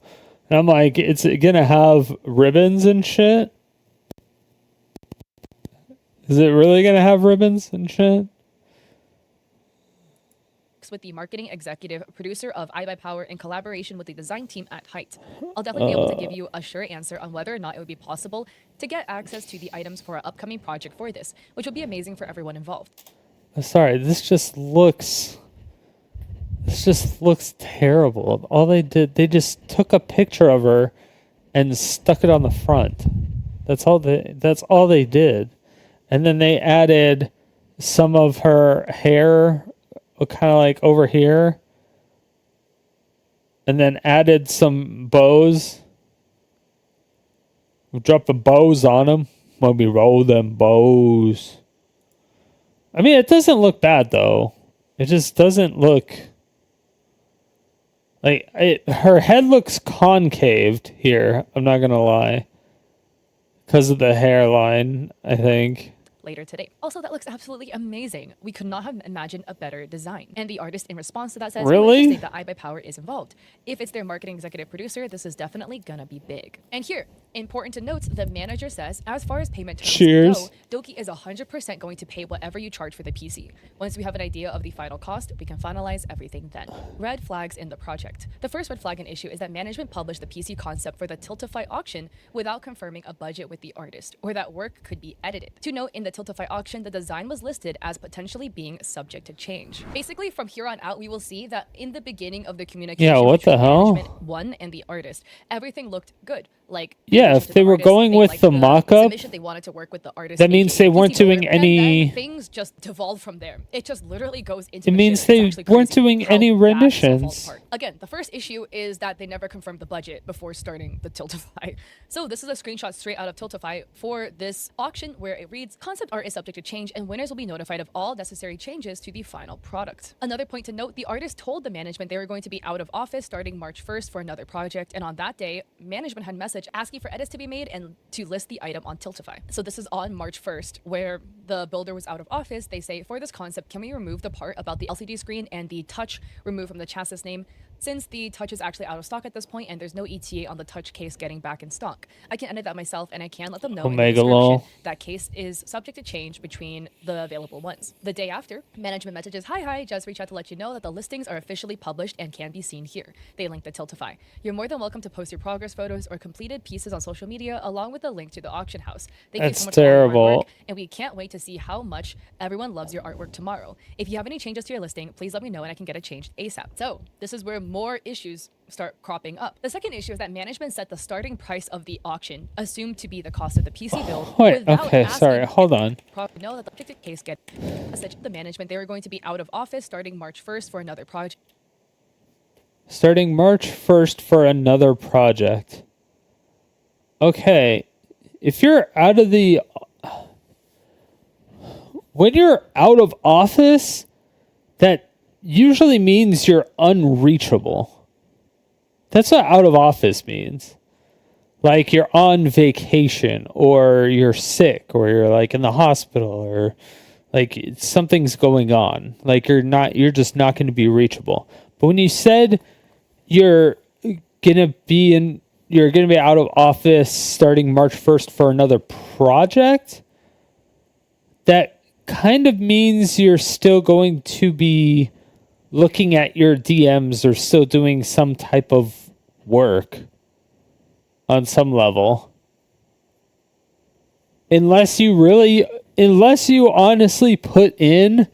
Speaker 1: And I'm like, it's gonna have ribbons and shit? Is it really gonna have ribbons and shit?
Speaker 3: with the marketing executive producer of iBuyPower in collaboration with the design team at Height. I'll definitely be able to give you a sure answer on whether or not it would be possible to get access to the items for our upcoming project for this, which will be amazing for everyone involved."
Speaker 1: Sorry, this just looks terrible. All they did, they just took a picture of her and stuck it on the front. That's all they did. And then they added some of her hair kind of like over here, and then added some bows. We drop the bows on them when we roll them bows. I mean, it doesn't look bad though. It just doesn't look like it. Her head looks concaved here. I'm not gonna lie, because of the hairline, I think.
Speaker 3: Later today. Also, that looks absolutely amazing. We could not have imagined a better design. And the artist in response to that says,
Speaker 1: "Really?
Speaker 3: Say that iBuyPower is involved. If it's their marketing executive producer, this is definitely gonna be big." And here, Important to note, the manager says, as far as payment terms
Speaker 1: Cheers.
Speaker 3: go, Doki is 100% going to pay whatever you charge for the PC. Once we have an idea of the final cost, we can finalize everything then. Red flags in the project. The first red flag and issue is that management published the PC concept for the Tiltify auction without confirming a budget with the artist, or that work could be edited. To note, in the Tiltify auction, the design was listed as potentially being subject to change. Basically, from here on out, we will see that in the beginning of the communication
Speaker 1: what the
Speaker 3: between
Speaker 1: hell?
Speaker 3: management, one, and the artist, everything looked good. Like,
Speaker 1: Yeah, if they were going with
Speaker 3: liked
Speaker 1: the mock-up,
Speaker 3: submission, they wanted to work with the artist.
Speaker 1: that means
Speaker 3: aka
Speaker 1: they weren't
Speaker 3: PC
Speaker 1: doing
Speaker 3: builder, and
Speaker 1: any-
Speaker 3: then things just devolved from there. It just literally goes into.
Speaker 1: It
Speaker 3: the
Speaker 1: means
Speaker 3: shit.
Speaker 1: they
Speaker 3: It's actually
Speaker 1: weren't
Speaker 3: crazy
Speaker 1: doing
Speaker 3: how
Speaker 1: any
Speaker 3: bad this all falls
Speaker 1: renditions.
Speaker 3: apart. Again, the first issue is that they never confirmed the budget before starting the Tiltify. So this is a screenshot straight out of Tiltify for this auction where it reads, concept art is subject to change and winners will be notified of all necessary changes to the final product. Another point to note, the artist told the management they were going to be out of office starting March 1st for another project, and on that day, management had message asking for edits to be made and to list the item on Tiltify. So this is on March 1st where the builder was out of office. They say, for this concept, can we remove the part about the LCD screen and the touch removed from the chassis name, since the touch is actually out of stock at this point and there's no ETA on the touch case getting back in stock. I can edit that myself and I can let them know in the
Speaker 1: Omega
Speaker 3: description
Speaker 1: lol.
Speaker 3: that case is subject to change between the available ones. The day after, management messages, hi, just reach out to let you know that the listings are officially published and can be seen here. They link the Tiltify. You're more than welcome to post your progress photos or completed pieces on social media along with a link to the auction house. Thank you
Speaker 1: That's
Speaker 3: so much for all your hard
Speaker 1: terrible.
Speaker 3: work, and we can't wait to see how much everyone loves your artwork tomorrow. If you have any changes to your listing, please let me know and I can get it changed ASAP. So this is where more issues start cropping up. The second issue is that management set the starting price of the auction, assumed to be the cost of the PC build.
Speaker 1: Wait,
Speaker 3: without
Speaker 1: okay,
Speaker 3: asking
Speaker 1: sorry, hold on.
Speaker 3: know that the objective case get message to the management they were going to be out of office starting March 1st for another project.
Speaker 1: Starting March 1st for another project. Okay, if you're out of the... When you're out of office, that usually means you're unreachable. That's what out of office means. Like you're on vacation or you're sick or you're like in the hospital or like something's going on. Like you're just not going to be reachable. But when you said you're going to be out of office starting March 1st for another project, that kind of means you're still going to be looking at your DMs or still doing some type of work on some level. Unless you honestly put in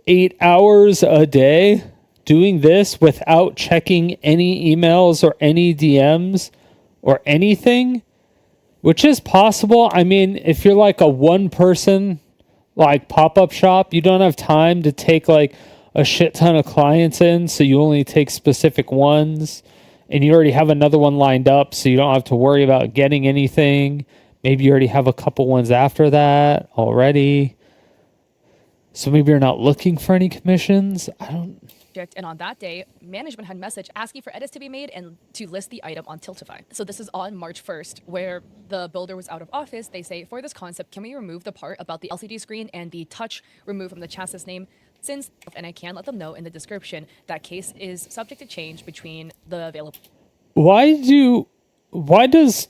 Speaker 1: 8 hours a day doing this without checking any emails or any DMs or anything, which is possible. I mean, if you're like a one person like pop-up shop, you don't have time to take like a shit ton of clients in, so you only take specific ones, and you already have another one lined up, so you don't have to worry about getting anything. Maybe you already have a couple ones after that already, so maybe you're not looking for any commissions. I don't...
Speaker 3: And on that day, management had message asking for edits to be made and to list the item on Tiltify. So this is on March 1st, where the builder was out of office. They say, for this concept, can we remove the part about the LCD screen and the touch removed from the chassis name? And I can let them know in the description that case is subject to change between the available.
Speaker 1: Why does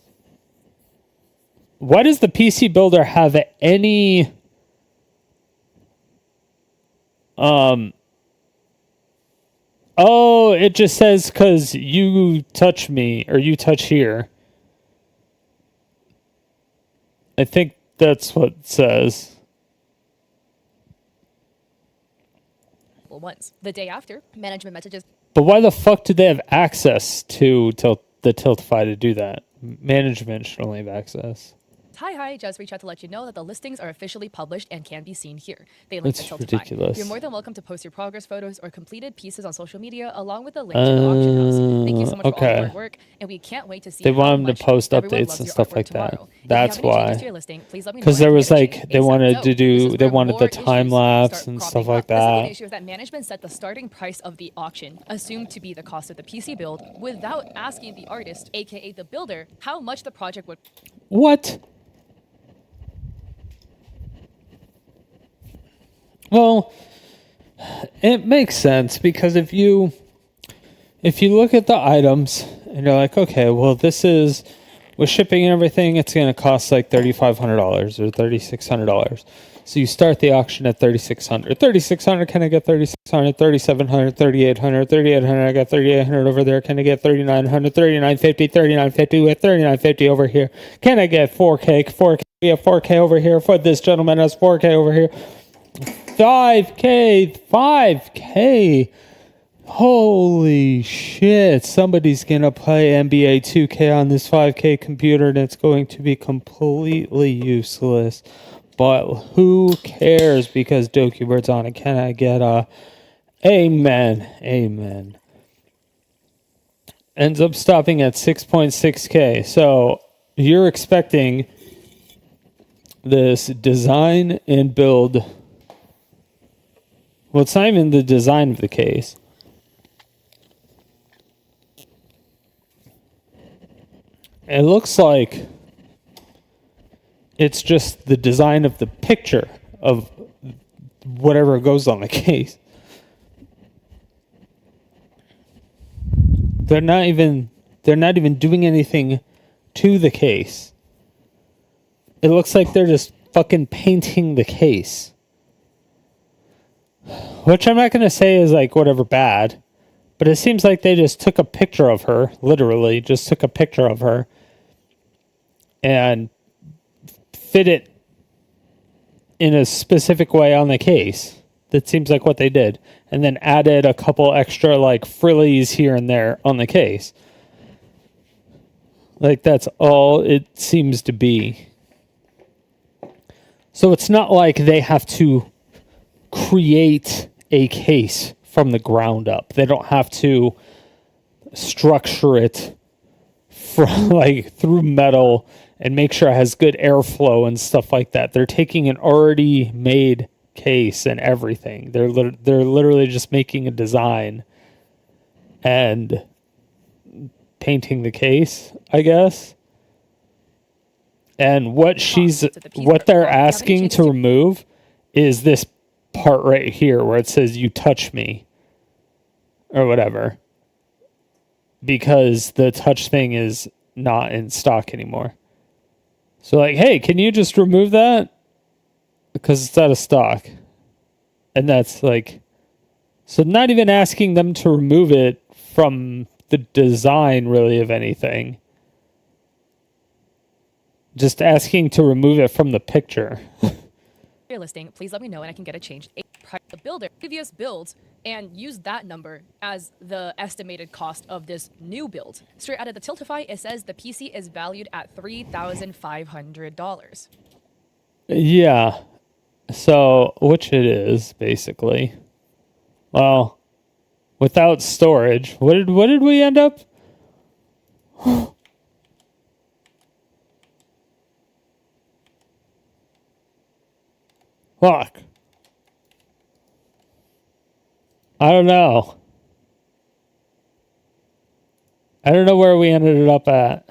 Speaker 1: the PC builder have any oh, it just says because you touch me or you touch here. I think that's what it says.
Speaker 3: Ones. The day after, management messages.
Speaker 1: But why the fuck did they have access to the Tiltify to do that? Management should only have access.
Speaker 3: Hi, just reach out to let you know that the listings are officially published and can be seen here. They link
Speaker 1: That's
Speaker 3: to Tiltify.
Speaker 1: ridiculous.
Speaker 3: You're more than welcome to post your progress photos or completed pieces on social media along with a link to the auction house. Thank you so much for all
Speaker 1: okay.
Speaker 3: your hard work, and we can't wait to see
Speaker 1: They
Speaker 3: how
Speaker 1: want them
Speaker 3: much
Speaker 1: to post
Speaker 3: everyone
Speaker 1: updates
Speaker 3: loves
Speaker 1: and
Speaker 3: your
Speaker 1: stuff
Speaker 3: artwork
Speaker 1: like that.
Speaker 3: tomorrow. If you
Speaker 1: That's
Speaker 3: have any changes
Speaker 1: why.
Speaker 3: to your listing, please let me know
Speaker 1: Because
Speaker 3: and I
Speaker 1: there
Speaker 3: can
Speaker 1: was
Speaker 3: get it
Speaker 1: like
Speaker 3: changed
Speaker 1: they
Speaker 3: ASAP.
Speaker 1: wanted
Speaker 3: So,
Speaker 1: to
Speaker 3: this
Speaker 1: do
Speaker 3: is
Speaker 1: they
Speaker 3: where
Speaker 1: wanted
Speaker 3: more
Speaker 1: the
Speaker 3: issues
Speaker 1: time lapse
Speaker 3: start
Speaker 1: and stuff
Speaker 3: cropping
Speaker 1: like
Speaker 3: up. The second
Speaker 1: that.
Speaker 3: issue is that management set the starting price of the auction, assumed to be the cost of the PC build, without asking the artist, aka the builder, how much the project would.
Speaker 1: What? Well, it makes sense because if you look at the items And you're like, okay, well, this is, with shipping and everything, it's going to cost like $3,500 or $3,600. So you start the auction at $3,600. $3,600, can I get $3,600? $3,700, $3,800, $3,800. I got $3,800 over there. Can I get $3,900? $3,950, $3,950 with $3,950 over here. Can I get $4K? $4K, we have $4K over here. For this gentleman has $4K over here. $5K. Holy shit. Somebody's going to play NBA 2K on this 5K computer and it's going to be completely useless. But who cares because Dokibird's on it. Can I get a amen? Amen. Ends up stopping at 6.6K. So you're expecting this design and build. Well, it's not even the design of the case. It looks like it's just the design of the picture of whatever goes on the case. They're not even doing anything to the case. It looks like they're just fucking painting the case. Which I'm not going to say is like whatever bad, but it seems like they just took a picture of her, literally just took a picture of her and fit it in a specific way on the case. That seems like what they did. And then added a couple extra like frillies here and there on the case. Like that's all it seems to be. So it's not like they have to create a case from the ground up. They don't have to structure it from like through metal and make sure it has good airflow and stuff like that. They're taking an already made case and everything. They're literally just making a design and painting the case, I guess. And what they're asking to remove is this part right here where it says "you touch me" or whatever, because the touch thing is not in stock anymore. So like, hey, can you just remove that? Because it's out of stock. And that's like, so not even asking them to remove it from the design really of anything. Just asking to remove it from the picture.
Speaker 3: Your listing, please let me know and I can get it changed. The builder, previous builds, and use that number as the estimated cost of this new build. Straight out of the Tiltify, it says the PC is valued at $3,500.
Speaker 1: Yeah. So, which it is, basically. Well, without storage. What did we end up? Fuck. I don't know. I don't know where we ended it up at.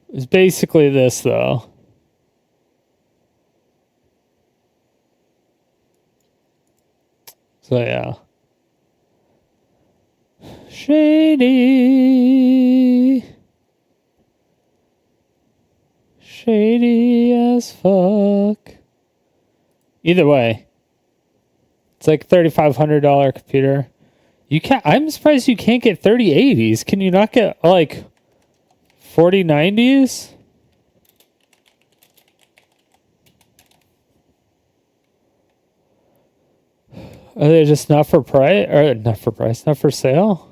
Speaker 1: It's basically this, though. So, yeah. Shady. Shady as fuck. Either way, it's like $3,500 computer. You can't. I'm surprised you can't get 3080s. Can you not get like 4090s? Are they just not for price? Or not for price? Not for sale?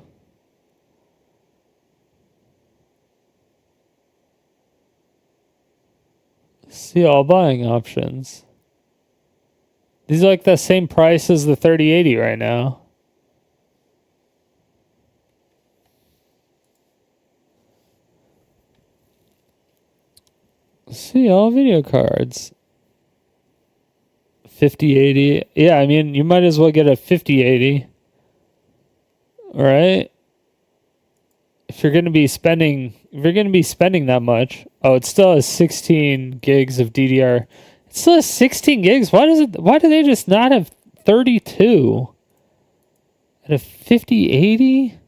Speaker 1: See all buying options. These are like the same price as the 3080 right now. See all video cards. 5080. Yeah, I mean, you might as well get a 5080. Right? If you're going to be spending that much. Oh, it still has 16 gigs of DDR. It still has 16 gigs. Why do they just not have 32 at a 5080?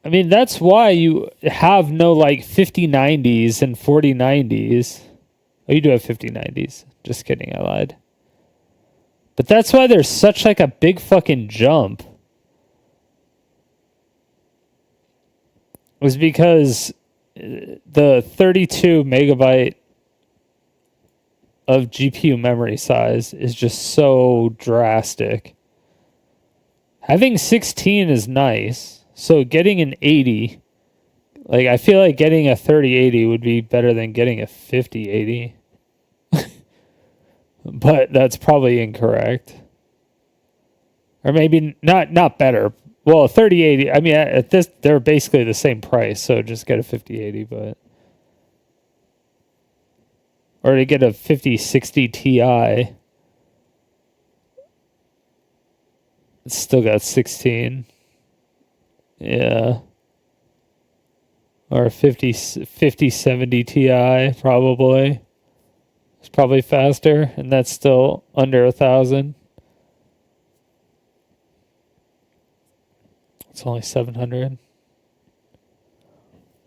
Speaker 1: I mean, that's why you have no like 5090s and 4090s. Oh, you do have 5090s. Just kidding, I lied. But that's why there's such like a big fucking jump. It was because the 32 megabyte of GPU memory size is just so drastic. Having 16 is nice. So getting an 80, like I feel like getting a 3080 would be better than getting a 5080. But that's probably incorrect. Or maybe not better. Well, 3080, I mean at this they're basically the same price, so just get a 5080, but or to get a 5060 Ti. It's still got 16. Yeah. Or a 5070 Ti, probably. It's probably faster, and that's still under 1,000. It's only 700.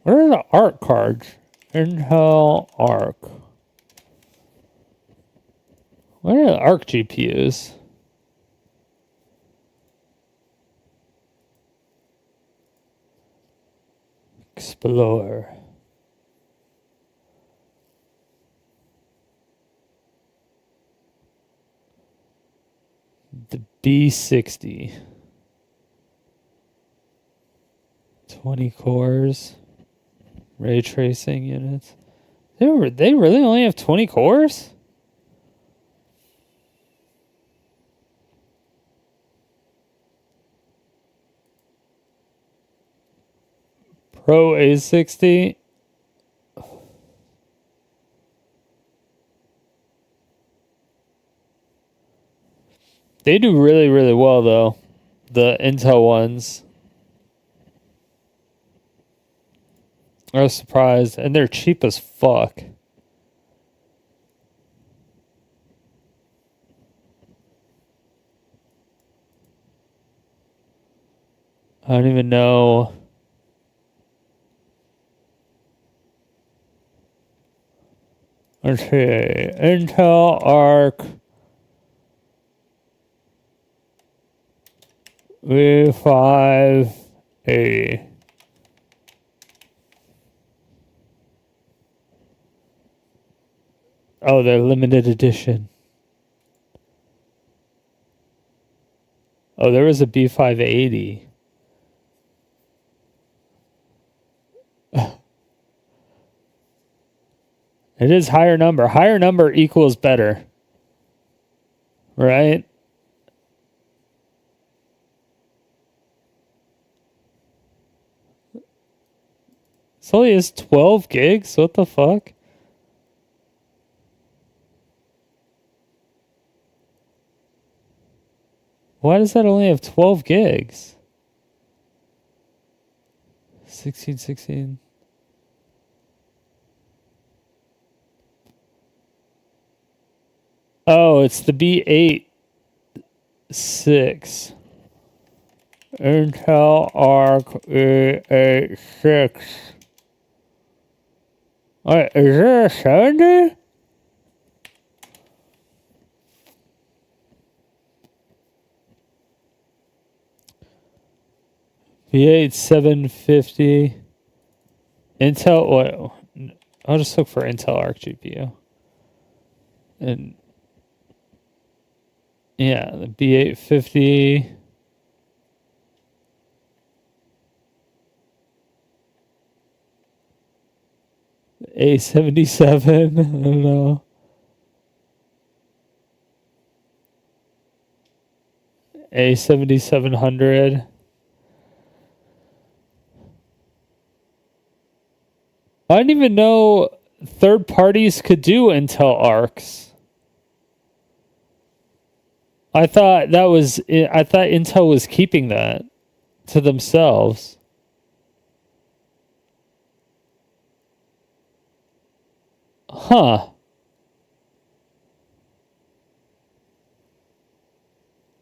Speaker 1: Where are the ARC cards? Intel ARC. Where are the ARC GPUs? Explore. The B60. 20 cores. Ray tracing units. They really only have 20 cores? Pro A60. They do really, really well, though. The Intel ones. I was surprised. And they're cheap as fuck. I don't even know. Let's see. Intel Arc V5A. Oh, they're limited edition. Oh, there was a B580. It is higher number. Higher number equals better. Right? This only is 12 gigs? What the fuck? Why does that only have 12 gigs? 16. Oh, it's the B8-6. Intel Arc E8-6. Wait, is there a 70? V8 750. Intel, what? I'll just look for Intel Arc GPU. And yeah, the B850. A77. I don't know. A7700. I didn't even know third parties could do Intel Arcs. I thought Intel was keeping that to themselves. Huh.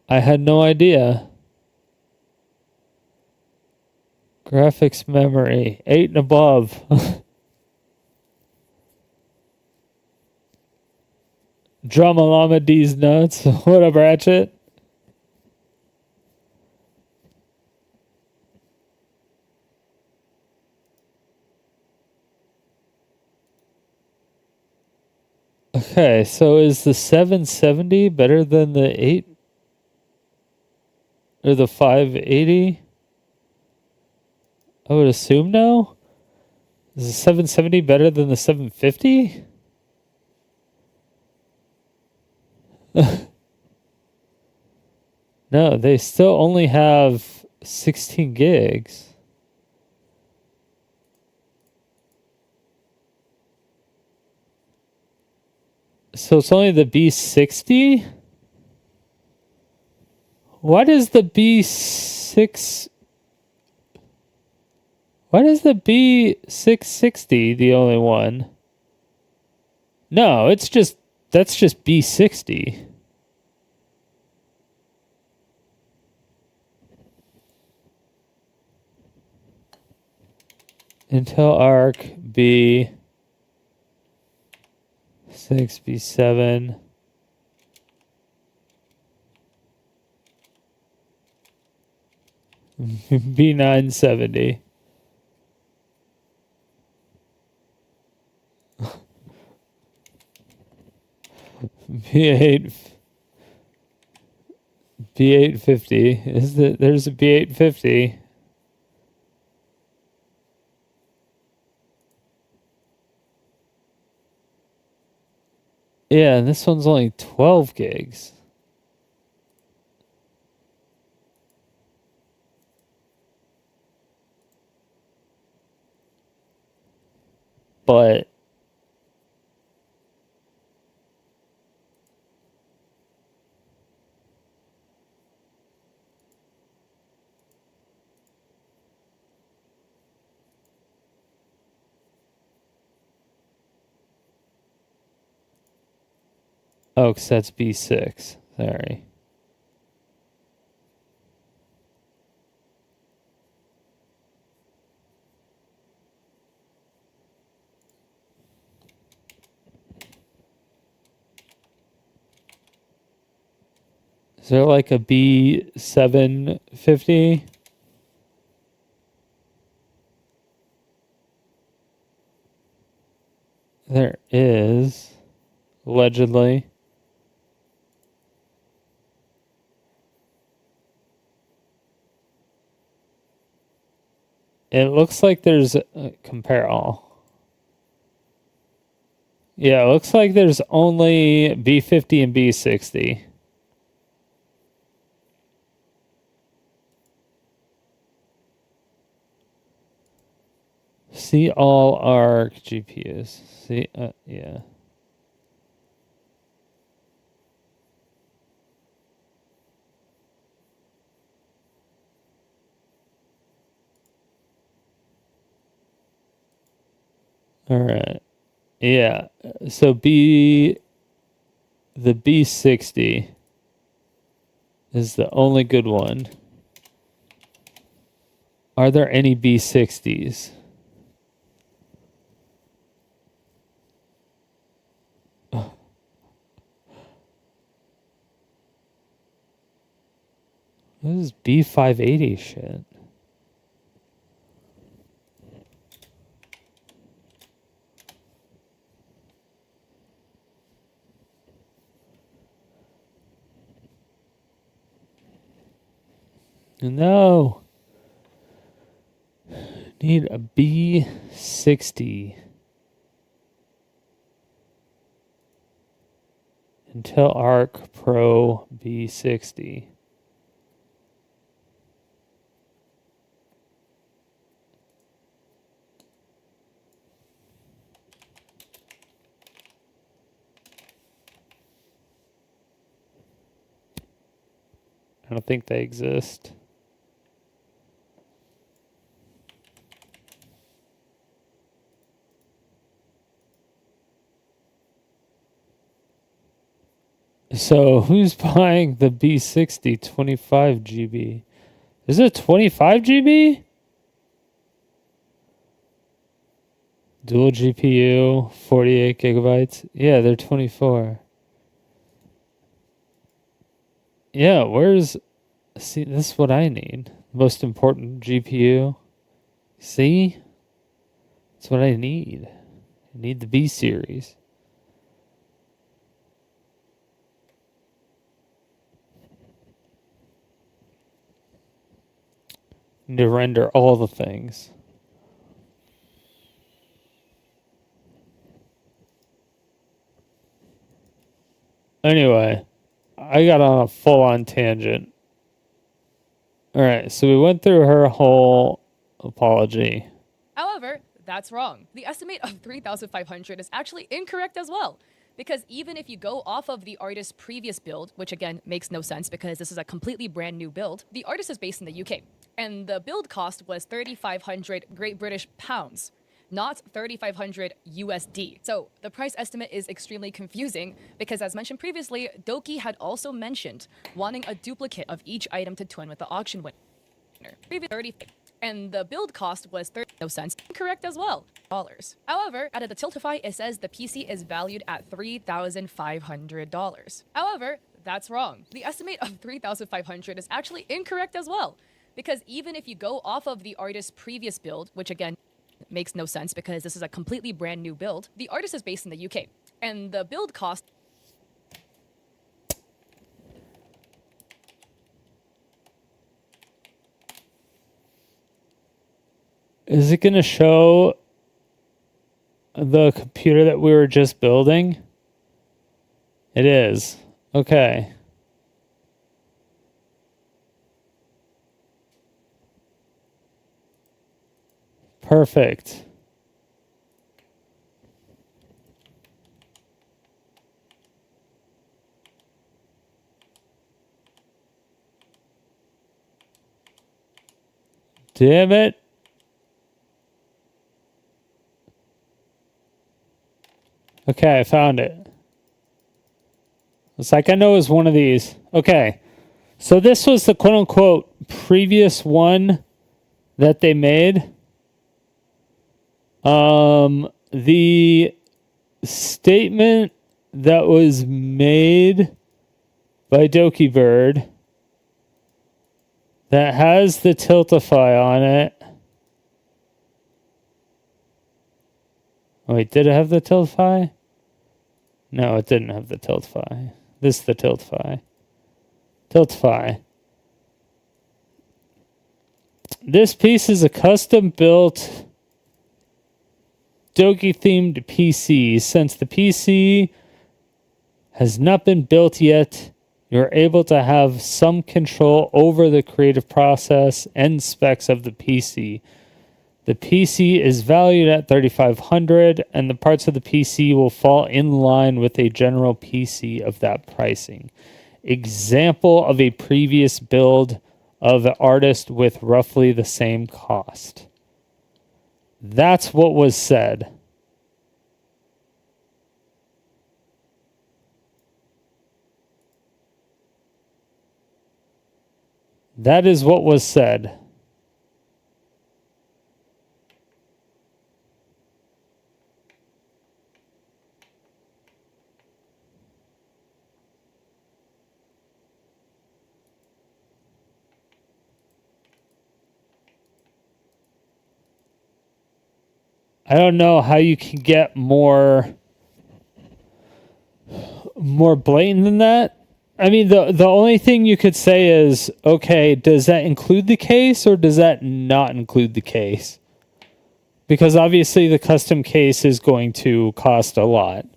Speaker 1: I had no idea. Graphics memory, 8 and above. Drama Llama D's nuts. What up, Ratchet? Okay, so is the 770 better than the 8 or the 580? I would assume no. Is the 770 better than the 750? No, they still only have 16 gigs. So it's only the B60? What is the B6? What is the B660 the only one? No, it's just, that's just B60. Intel Arc B6, B7. B970. B8 B850. There's a B850. Yeah, and this one's only 12 gigs. But oh, 'cause that's B6. Sorry. Is there like a B750? There is, allegedly. It looks like there's compare all. Yeah, it looks like there's only B50 and B60. See all ARC GPUs. See, yeah. All right. Yeah. So the B60 is the only good one. Are there any B60s? This is B580 shit. No. Need a B60. Intel Arc Pro B60. I don't think they exist. So who's buying the B60 25 GB? Is it 25 GB? Dual GPU, 48 gigabytes. Yeah, they're 24. Yeah, where's... See, this is what I need. Most important GPU. See? That's what I need. I need the B series. Need to render all the things. Anyway, I got on a full-on tangent. Alright, so we went through her whole apology.
Speaker 3: However, that's wrong. The estimate of 3,500 is actually incorrect as well. Because even if you go off of the artist's previous build, which again makes no sense because this is a completely brand new build, the artist is based in the UK. And the build cost was 3,500 Great British pounds, not 3,500 USD. So the price estimate is extremely confusing because, as mentioned previously, Doki had also mentioned wanting a duplicate of each item to twin with the auction winner. Previous 30, and the build cost was 30. No sense. Incorrect as well. Dollars. However, at the Tiltify, it says the PC is valued at $3,500. However, that's wrong. The estimate of 3,500 is actually incorrect as well. Because even if you go off of the artist's previous build, which again makes no sense because this is a completely brand new build, the artist is based in the UK. And the build cost...
Speaker 1: Is it going to show the computer that we were just building? It is. Okay. Perfect. Damn it. Okay, I found it. It's like I know it was one of these. Okay. So this was the quote-unquote previous one that they made. The statement that was made by Dokibird that has the Tiltify on it. Wait, did it have the Tiltify? No, it didn't have the Tiltify. This is the Tiltify. Tiltify. This piece is a custom-built Doki-themed PC. Since the PC has not been built yet, you're able to have some control over the creative process and specs of the PC. The PC is valued at $3,500, and the parts of the PC will fall in line with a general PC of that pricing. Example of a previous build of an artist with roughly the same cost. That's what was said. That is what was said. I don't know how you can get more blatant than that. I mean, the only thing you could say is, okay, does that include the case or does that not include the case? Because obviously the custom case is going to cost a lot.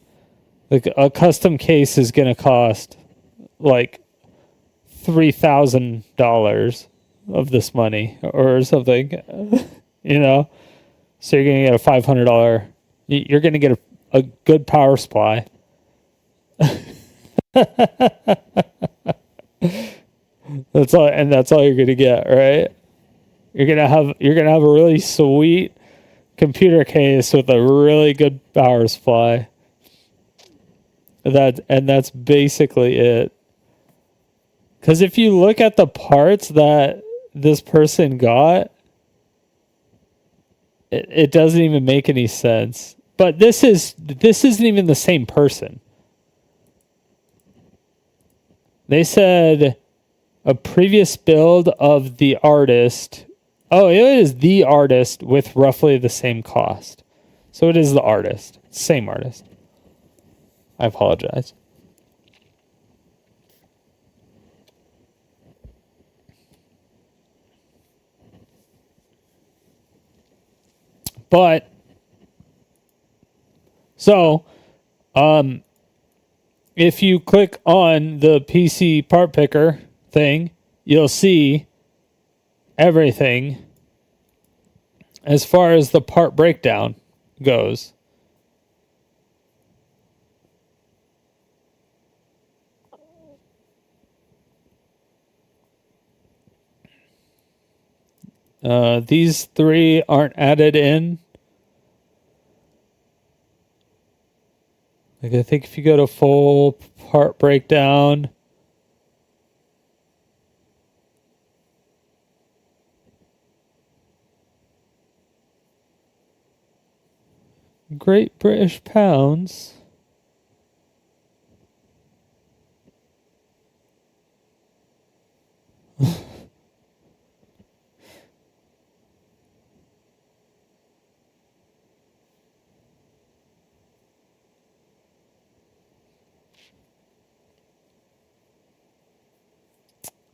Speaker 1: Like a custom case is going to cost like $3,000 of this money or something, you know? So you're going to get a $500. You're going to get a good power supply. That's all, and that's all you're going to get, right? You're going to have a really sweet computer case with a really good power supply. That's basically it. Because if you look at the parts that this person got, it doesn't even make any sense. But this isn't even the same person. They said a previous build of the artist. Oh, it is the artist with roughly the same cost. So it is the artist. Same artist. I apologize. But so if you click on the PC part picker thing, you'll see everything as far as the part breakdown goes. These three aren't added in. Like, I think if you go to full part breakdown, Great British pounds.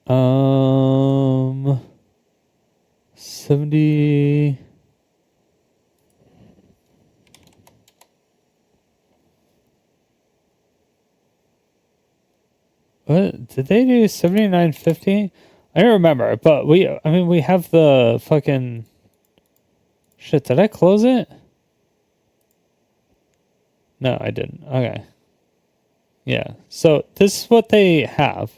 Speaker 1: Um, 70. What did they do? 79.50? I don't remember, but we have the fucking shit. Did I close it? No, I didn't. Okay. Yeah. So this is what they have.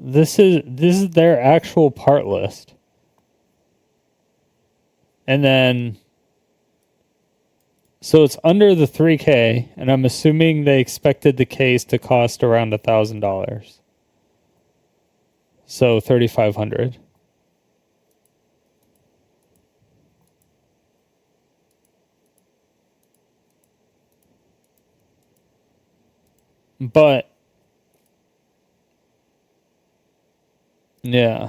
Speaker 1: This is their actual part list. And then so it's under the 3K, and I'm assuming they expected the case to cost around $1,000. So 3,500. But yeah.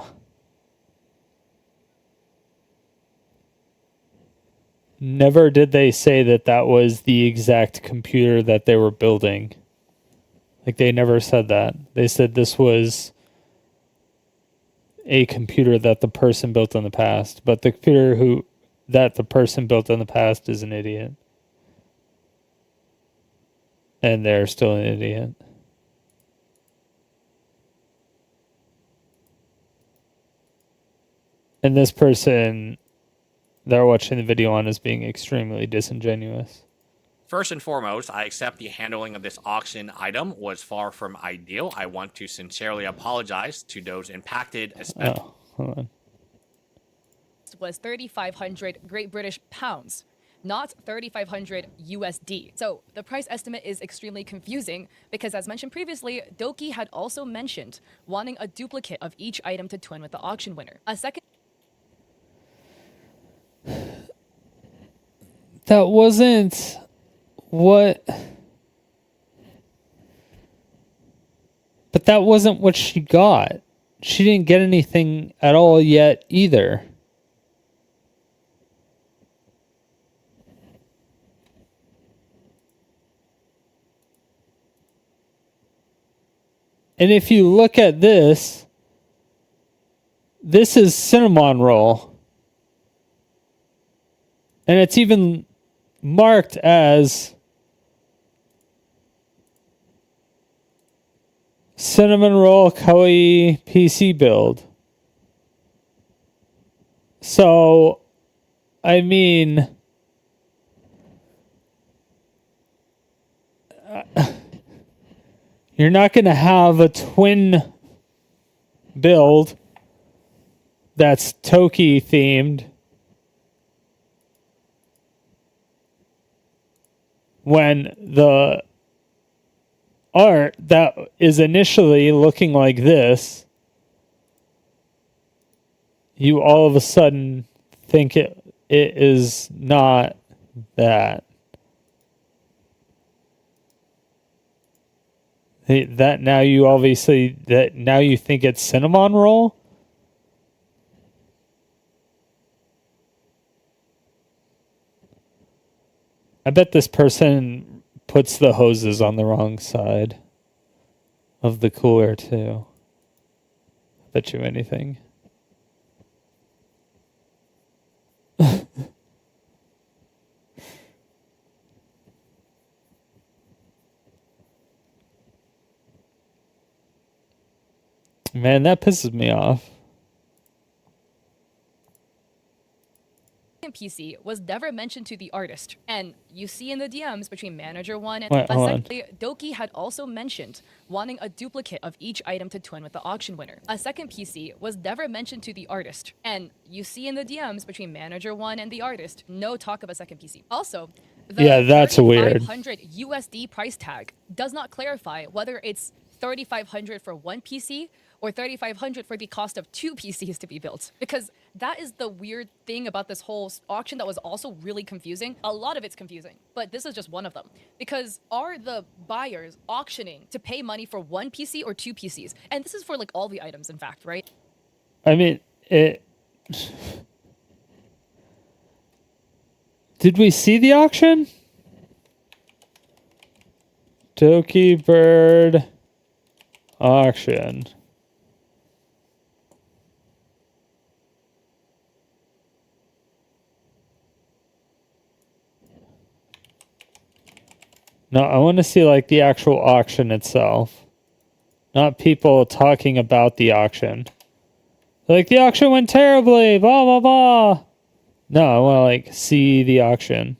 Speaker 1: Never did they say that that was the exact computer that they were building. Like, they never said that. They said this was a computer that the person built in the past, but the computer that the person built in the past is an idiot. And they're still an idiot. And this person they're watching the video on is being extremely disingenuous.
Speaker 2: First and foremost, I accept the handling of this auction item was far from ideal. I want to sincerely apologize to those impacted, especially.
Speaker 1: Oh, hold on.
Speaker 3: Was 3,500 Great British pounds, not 3,500 USD. So the price estimate is extremely confusing because, as mentioned previously, Doki had also mentioned wanting a duplicate of each item to twin with the auction winner. A second.
Speaker 1: That wasn't what. But that wasn't what she got. She didn't get anything at all yet either. And if you look at this is cinnamon roll. And it's even marked as cinnamon roll kawaii PC build. So, I mean, you're not going to have a twin build that's Toki themed when the art that is initially looking like this, you all of a sudden think it is not that. That now you obviously, that now you think it's cinnamon roll? I bet this person puts the hoses on the wrong side of the cooler too. I bet you anything. Man, that pisses me off.
Speaker 3: PC was never mentioned to the artist, and you see in the DMs between manager 1 and
Speaker 1: Wait, hold on.
Speaker 3: secondly, Doki had also mentioned wanting a duplicate of each item to twin with the auction winner. A second PC was never mentioned to the artist, and you see in the DMs between manager 1 and the artist no talk of a second PC. Also, the
Speaker 1: Yeah, that's weird.
Speaker 3: 3,500 USD price tag does not clarify whether it's 3,500 for one PC or 3,500 for the cost of 2 PCs to be built. Because that is the weird thing about this whole auction that was also really confusing. A lot of it's confusing, but this is just one of them. Because are the buyers auctioning to pay money for 1 PC or 2 PCs? And this is for like all the items, in fact, right?
Speaker 1: I mean, it... Did we see the auction? Dokibird auction. No, I want to see like the actual auction itself. Not people talking about the auction. Like, the auction went terribly, blah, blah, blah. No, I want to like see the auction.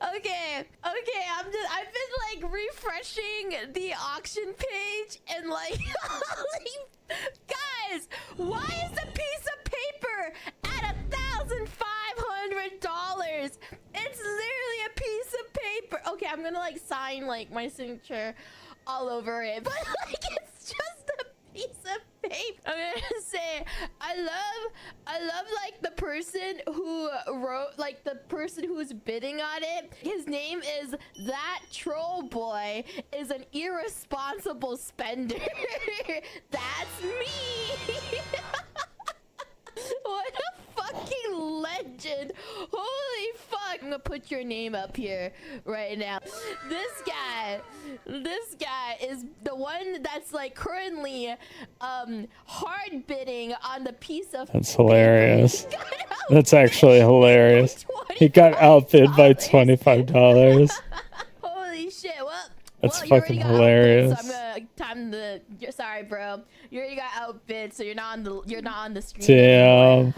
Speaker 4: Okay, I've been like refreshing the auction page and like, guys, why is the piece of paper at $1,500? It's literally a piece of paper. Okay, I'm gonna like sign like my signature all over it, but like it's just a piece of paper. I'm gonna say I love like the person who wrote, like the person who's bidding on it. His name is That Troll Boy is an irresponsible spender. That's me. What a fucking legend. Holy fuck. I'm gonna put your name up here right now. This guy is the one that's like currently hard bidding on the piece of
Speaker 1: That's hilarious. That's actually hilarious. He got outbid by $25.
Speaker 4: Holy shit.
Speaker 1: That's
Speaker 4: you already
Speaker 1: fucking
Speaker 4: got
Speaker 1: hilarious.
Speaker 4: outbid, so I'm gonna time the. Sorry, bro. You already got outbid, so you're not on the screen.
Speaker 1: Damn.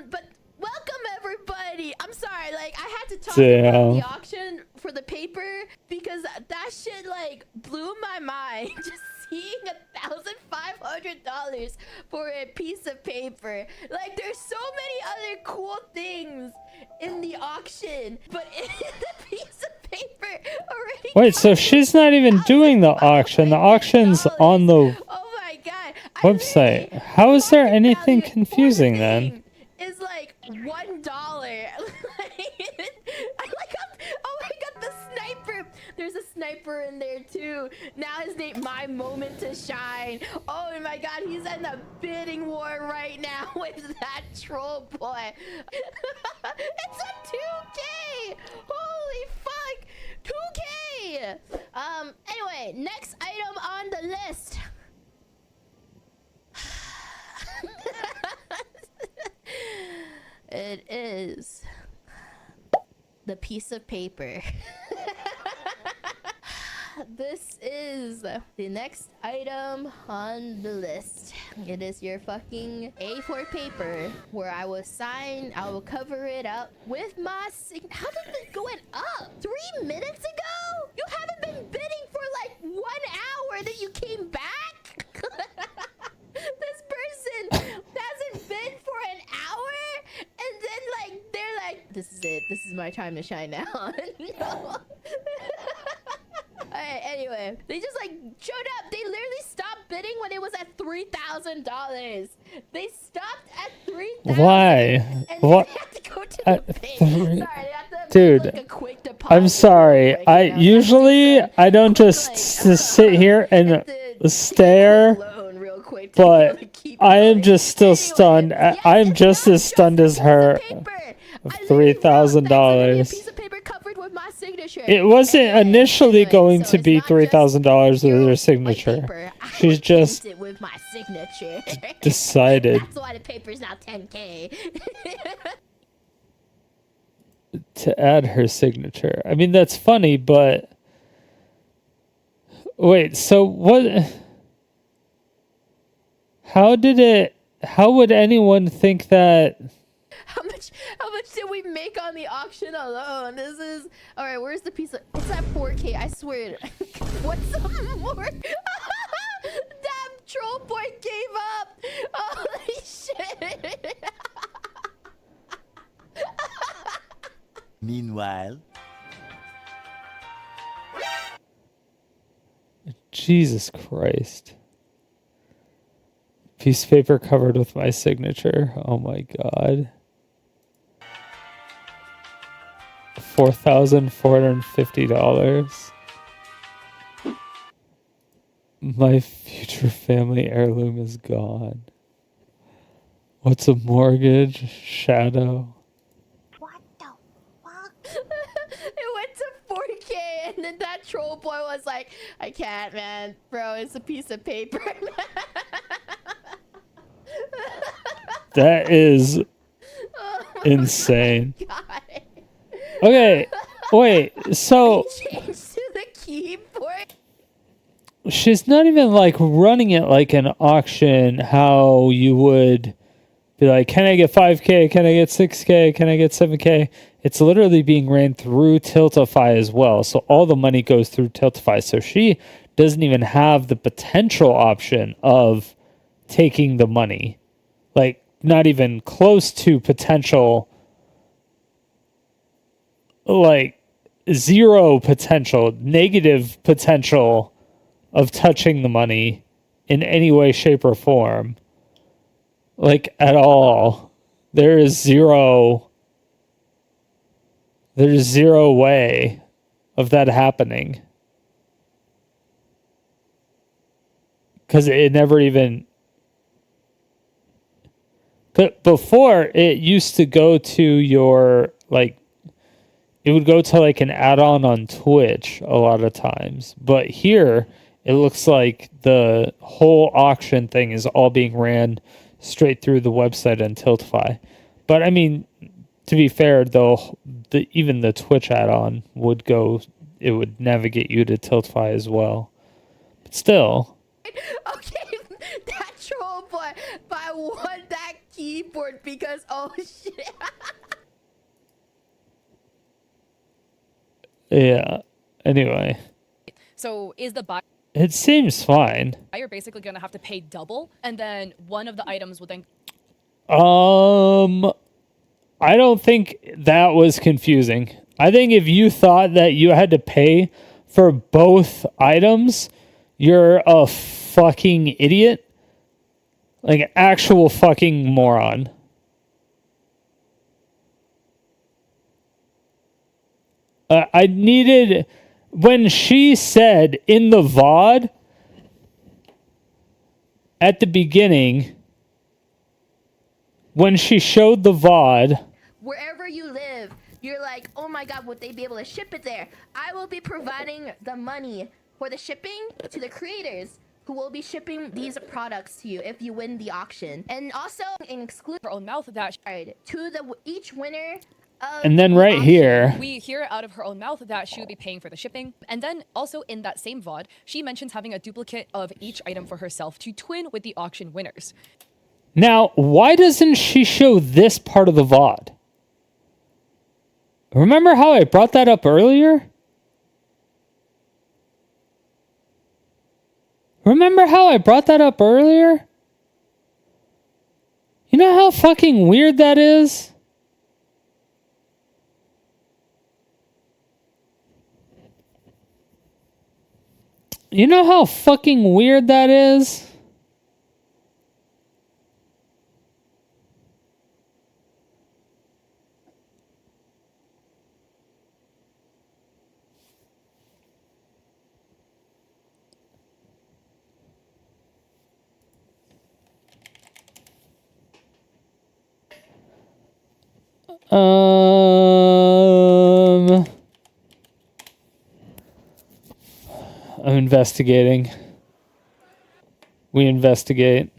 Speaker 4: But welcome everybody. I'm sorry, like I had to talk
Speaker 1: Damn.
Speaker 4: about the auction for the paper because that shit like blew my mind. Just seeing $1,500 for a piece of paper. Like there's so many other cool things in the auction, but the piece of paper already.
Speaker 1: Wait, so she's not even doing the auction. The auction's on the
Speaker 4: Oh my god.
Speaker 1: website. How is there anything confusing then?
Speaker 4: Is like $1. Oh my god, the sniper. There's a sniper in there too. Now his name, My Moment to Shine. Oh my god, he's in a bidding war right now with That Troll Boy. It's a 2K. Holy fuck. 2K. Anyway, next item on the list. It is the piece of paper. This is the next item on the list. It is your fucking A4 paper where I will sign, I will cover it up with my How did it go up? 3 minutes ago? You haven't been bidding for like hour that you came back? This person hasn't been for an hour, and then like they're like, this is it. This is my time to shine now. No. Alright, anyway, they just like showed up. They literally stopped bidding when it was at $3,000. They stopped at $3,000.
Speaker 1: Why?
Speaker 4: And
Speaker 1: What?
Speaker 4: they had to go to the bank. Sorry, they had to
Speaker 1: Dude,
Speaker 4: make, like, a quick deposit
Speaker 1: I'm sorry.
Speaker 4: real quick,
Speaker 1: I
Speaker 4: you know?
Speaker 1: usually I don't just sit here and stare,
Speaker 4: Loan real quick to
Speaker 1: but
Speaker 4: be able to keep
Speaker 1: I am
Speaker 4: going.
Speaker 1: just still
Speaker 4: Anyway,
Speaker 1: stunned.
Speaker 4: yes,
Speaker 1: I am
Speaker 4: it's
Speaker 1: just
Speaker 4: not
Speaker 1: as stunned
Speaker 4: a
Speaker 1: as
Speaker 4: piece of
Speaker 1: her.
Speaker 4: paper.
Speaker 1: Of
Speaker 4: I literally wrote that's gonna be a
Speaker 1: $3,000.
Speaker 4: piece of paper covered with my signature.
Speaker 1: It wasn't
Speaker 4: Anyway,
Speaker 1: initially going
Speaker 4: so
Speaker 1: to
Speaker 4: it's
Speaker 1: be
Speaker 4: not just
Speaker 1: $3,000 with
Speaker 4: your
Speaker 1: her
Speaker 4: white
Speaker 1: signature.
Speaker 4: paper. I
Speaker 1: She's
Speaker 4: would
Speaker 1: just
Speaker 4: paint it with my signature.
Speaker 1: decided
Speaker 4: That's why the paper's now 10K.
Speaker 1: to add her signature. I mean, that's funny, but wait, so what? How would anyone think that?
Speaker 4: How much did we make on the auction alone? This is all right. Where's the piece of? It's at 4K. I swear. What's some more? Damn, troll boy gave up. Holy shit.
Speaker 5: Meanwhile,
Speaker 1: Jesus Christ. Piece of paper covered with my signature. Oh my God. $4,450. My future family heirloom is gone. What's a mortgage? Shadow.
Speaker 4: It went to 4K, and then that troll boy was like, "I can't, man, bro. It's a piece of paper."
Speaker 1: That is insane.
Speaker 4: God.
Speaker 1: Okay, wait, so
Speaker 4: Change to the keyboard.
Speaker 1: she's not even like running it like an auction, how you would be like, can I get 5K? Can I get 6K? Can I get 7K? It's literally being ran through Tiltify as well. So all the money goes through Tiltify. So she doesn't even have the potential option of taking the money. Like, not even close to potential. Like, zero potential, negative potential of touching the money in any way, shape, or form. Like, at all. There's zero way of that happening. Because it never even... But before, it used to go to your, like... It would go to, like, an add-on on Twitch a lot of times. But here, it looks like the whole auction thing is all being ran straight through the website and Tiltify. But, I mean, to be fair, though, even the Twitch add-on would go... It would navigate you to Tiltify as well. But still...
Speaker 4: Okay, that troll boy, but I want that keyboard because oh shit.
Speaker 1: Yeah. Anyway.
Speaker 3: So is the buyer
Speaker 1: It seems fine.
Speaker 3: basically going to have to pay double, and then one of the items will then...
Speaker 1: I don't think that was confusing. I think if you thought that you had to pay for both items, you're a fucking idiot. Like an actual fucking moron. I needed... When she said in the VOD at the beginning, when she showed the VOD...
Speaker 4: Wherever you live, you're like, oh my god, would they be able to ship it there? I will be providing the money for the shipping to the creators who will be shipping these products to you if you win the auction. And also exclude
Speaker 3: her own mouth that
Speaker 4: to each winner of
Speaker 1: And then
Speaker 4: the
Speaker 1: right
Speaker 4: auction.
Speaker 1: here...
Speaker 3: we hear out of her own mouth that she would be paying for the shipping. And then also in that same VOD, she mentions having a duplicate of each item for herself to twin with the auction winners.
Speaker 1: Now, why doesn't she show this part of the VOD? Remember how I brought that up earlier? Remember how I brought that up earlier? You know how fucking weird that is? You know how fucking weird that is? I'm investigating. We investigate.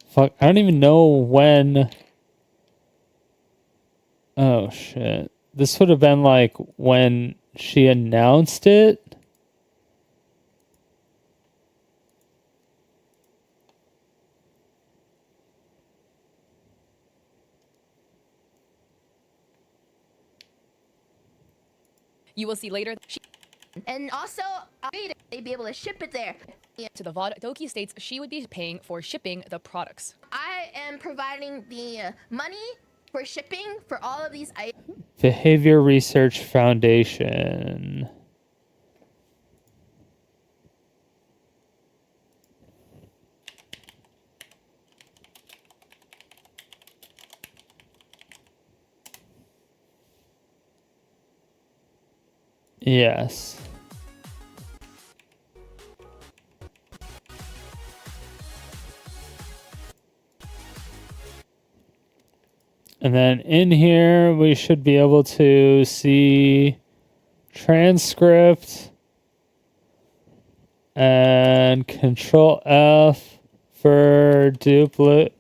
Speaker 1: Fuck, I don't even know when. Oh shit. This would have been like when she announced it.
Speaker 3: You will see later.
Speaker 4: And also, they'd be able to ship it there.
Speaker 3: To the VOD, Doki states she would be paying for shipping the products.
Speaker 4: I am providing the money for shipping for all of these items.
Speaker 1: Behavior Research Foundation. Yes. And then in here, we should be able to see transcript and Control F for duplicate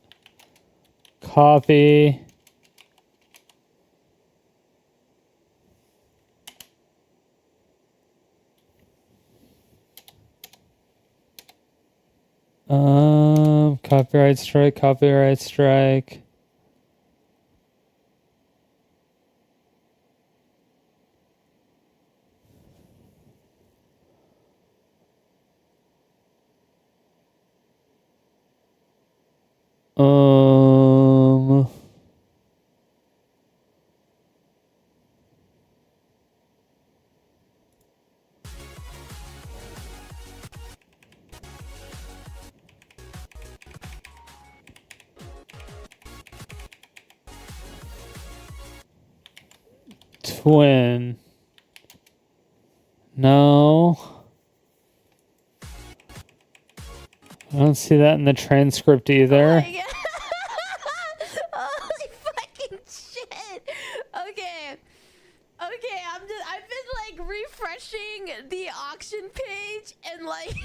Speaker 1: copy. Copyright strike, copyright strike. Um, Twin. No. I don't see that in the transcript either.
Speaker 4: Oh my God. Holy fucking shit. Okay. Okay, I've been like refreshing the auction page and like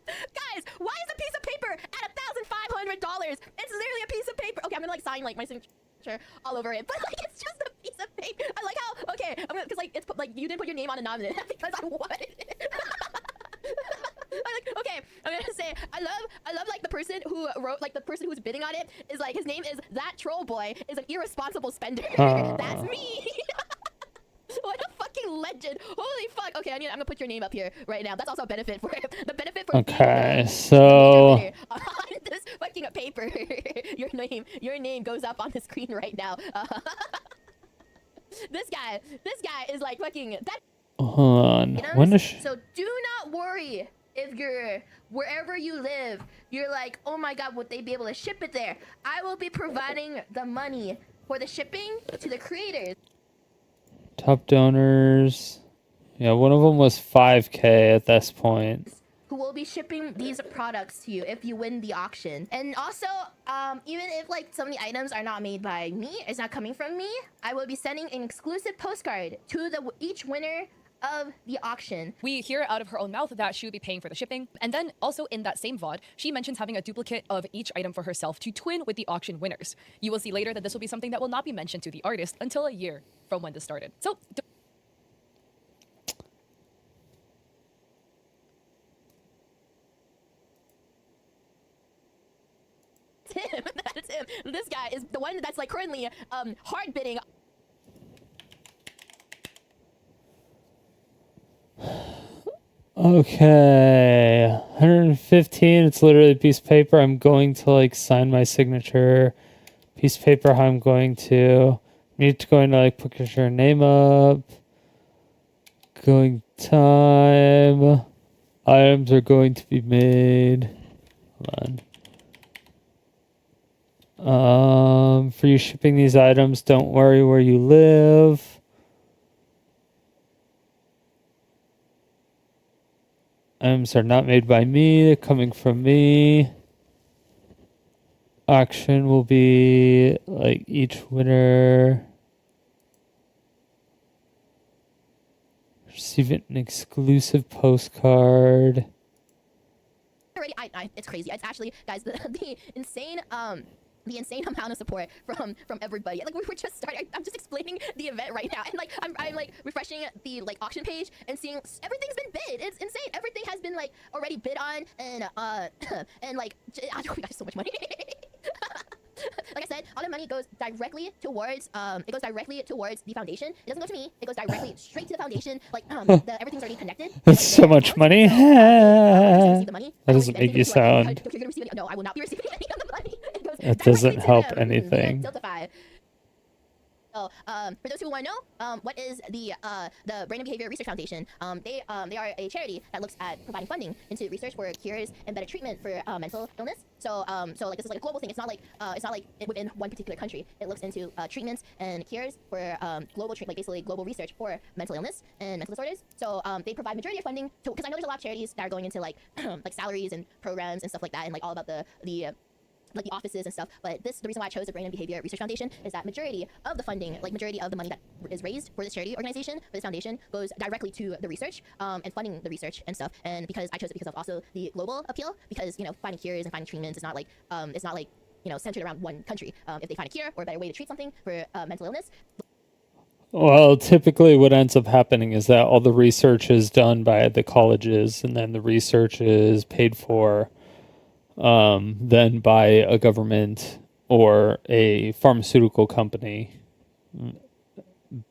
Speaker 4: guys, why is a piece of paper at $1,500? It's literally a piece of paper. Okay, I'm gonna like sign like my signature all over it, but like it's just a piece of paper. I like how because like it's like you didn't put your name on anonymous because I wanted it. I'm like, okay, I'm gonna say I love like the person who wrote, like the person who's bidding on it is like, his name is That Troll Boy is an irresponsible spender. That's me. What a fucking legend. Holy fuck. Okay, I'm gonna put your name up here right now. That's also a benefit for the benefit for
Speaker 1: Okay, so
Speaker 4: on this fucking paper. Your name goes up on the screen right now. This guy is like fucking that.
Speaker 1: hold on. When is
Speaker 4: So do not worry if you're wherever you live, you're like, oh my god, would they be able to ship it there? I will be providing the money for the shipping to the creators.
Speaker 1: top donors? Yeah, one of them was 5K at this point.
Speaker 4: Who will be shipping these products to you if you win the auction. And also, even if like some of the items are not made by me, it's not coming from me, I will be sending an exclusive postcard to each winner of the auction.
Speaker 3: We hear out of her own mouth that she would be paying for the shipping. And then also in that same VOD, she mentions having a duplicate of each item for herself to twin with the auction winners. You will see later that this will be something that will not be mentioned to the artist until a year from when this started. So
Speaker 4: him. That's him. This guy is the one that's like currently hard bidding.
Speaker 1: Okay, 115. It's literally a piece of paper. I'm going to like sign my signature. Piece of paper. How I'm going to need to go into like put your name up. Going time. Items are going to be made. Hold on. For you shipping these items, don't worry where you live. Items are not made by me, they're coming from me. Auction will be like each winner receive an exclusive postcard.
Speaker 4: Already, it's crazy. It's actually, guys, the insane amount of support from everybody. Like, we were just starting. I'm just explaining the event right now, and like I'm like refreshing the like auction page and seeing everything's been bid. It's insane. Everything has been like already bid on, and and like we got so much money. Like I said, all the money goes directly towards the foundation. It doesn't go to me. It goes directly straight to the foundation. Like everything's already connected.
Speaker 1: That's so much money.
Speaker 4: That
Speaker 1: doesn't make you sound.
Speaker 4: You're gonna receive it. No, I will not be receiving any of the money. It goes
Speaker 1: It doesn't
Speaker 4: directly to
Speaker 1: help
Speaker 4: them.
Speaker 1: anything.
Speaker 4: So, for those who want to know, what is the Brain and Behavior Research Foundation? They are a charity that looks at providing funding into research for cures and better treatment for mental illness. So, like this is like a global thing. It's not like within one particular country. It looks into treatments and cures for basically global research for mental illness and mental disorders. So, they provide majority of funding to, because I know there's a lot of charities that are going into like like salaries and programs and stuff like that, and like all about the like the offices and stuff. But the reason why I chose the Brain and Behavior Research Foundation is that majority of the funding, like majority of the money that is raised for this charity organization, for this foundation, goes directly to the research and funding the research and stuff. And because I chose it because of also the global appeal, because finding cures and finding treatments is not like centered around one country. If they find a cure or a better way to treat something for mental illness.
Speaker 1: Well, typically what ends up happening is that all the research is done by the colleges, and then the research is paid for then by a government or a pharmaceutical company,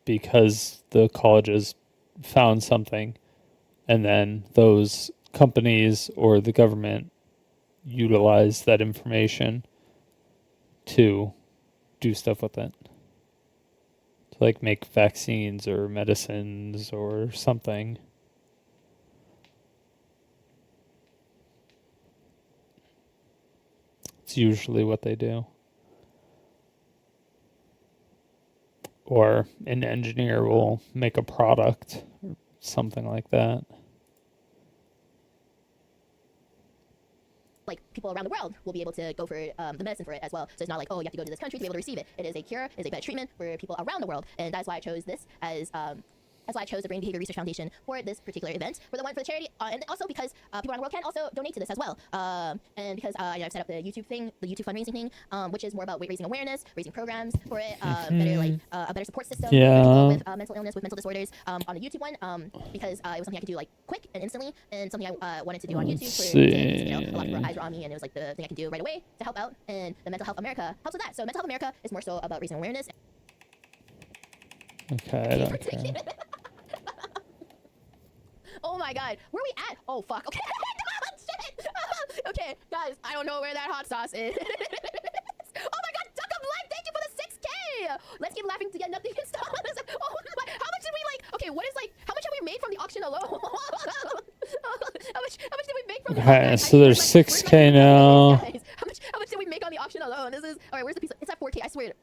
Speaker 1: because the colleges found something, and then those companies or the government utilize that information to do stuff with it, to like make vaccines or medicines or something. It's usually what they do. Or an engineer will make a product or something like that.
Speaker 4: Like people around the world will be able to go for the medicine for it as well. So it's not like, oh, you have to go to this country to be able to receive it. It is a cure, it is a better treatment for people around the world. And that's why I chose this as that's why I chose the Brain and Behavior Research Foundation for this particular event, for the charity, and also because people around the world can also donate to this as well. And because I've set up the YouTube thing, the YouTube fundraising thing, which is more about raising awareness, raising programs for it, a better support system for people with mental illness, with mental disorders on the YouTube one, because it was something I could do like quick and instantly, and something I wanted to do on YouTube for a lot of people eyes were on me, and it was like the thing I could do right away to help out, and the Mental Health America helps with that. So Mental Health America is more so about raising awareness.
Speaker 1: Okay, I don't care.
Speaker 4: Oh my god, where are we at? Oh fuck, okay. Shit. Okay, guys, I don't know where that hot sauce is. Oh my god, Duck of Life, thank you for the 6K! Let's keep laughing to get nothing installed. Oh my, how much did we okay, what is how much have we made from the auction alone? how much did we make from the auction?
Speaker 1: Okay, so there's 6K now.
Speaker 4: How much did we make on the auction alone? This is, alright, where's the piece? It's at 4K, I swear.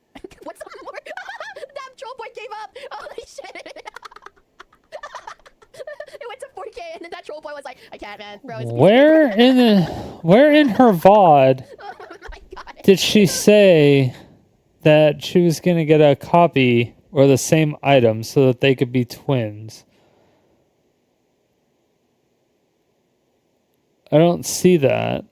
Speaker 4: What's some more? That troll point gave up! Holy shit! It went to 40K, and then that troll boy was like, I can't, man. Bro, it's
Speaker 1: Where in her VOD
Speaker 4: oh my god.
Speaker 1: did she say that she was going to get a copy or the same item so that they could be twins? I don't see that.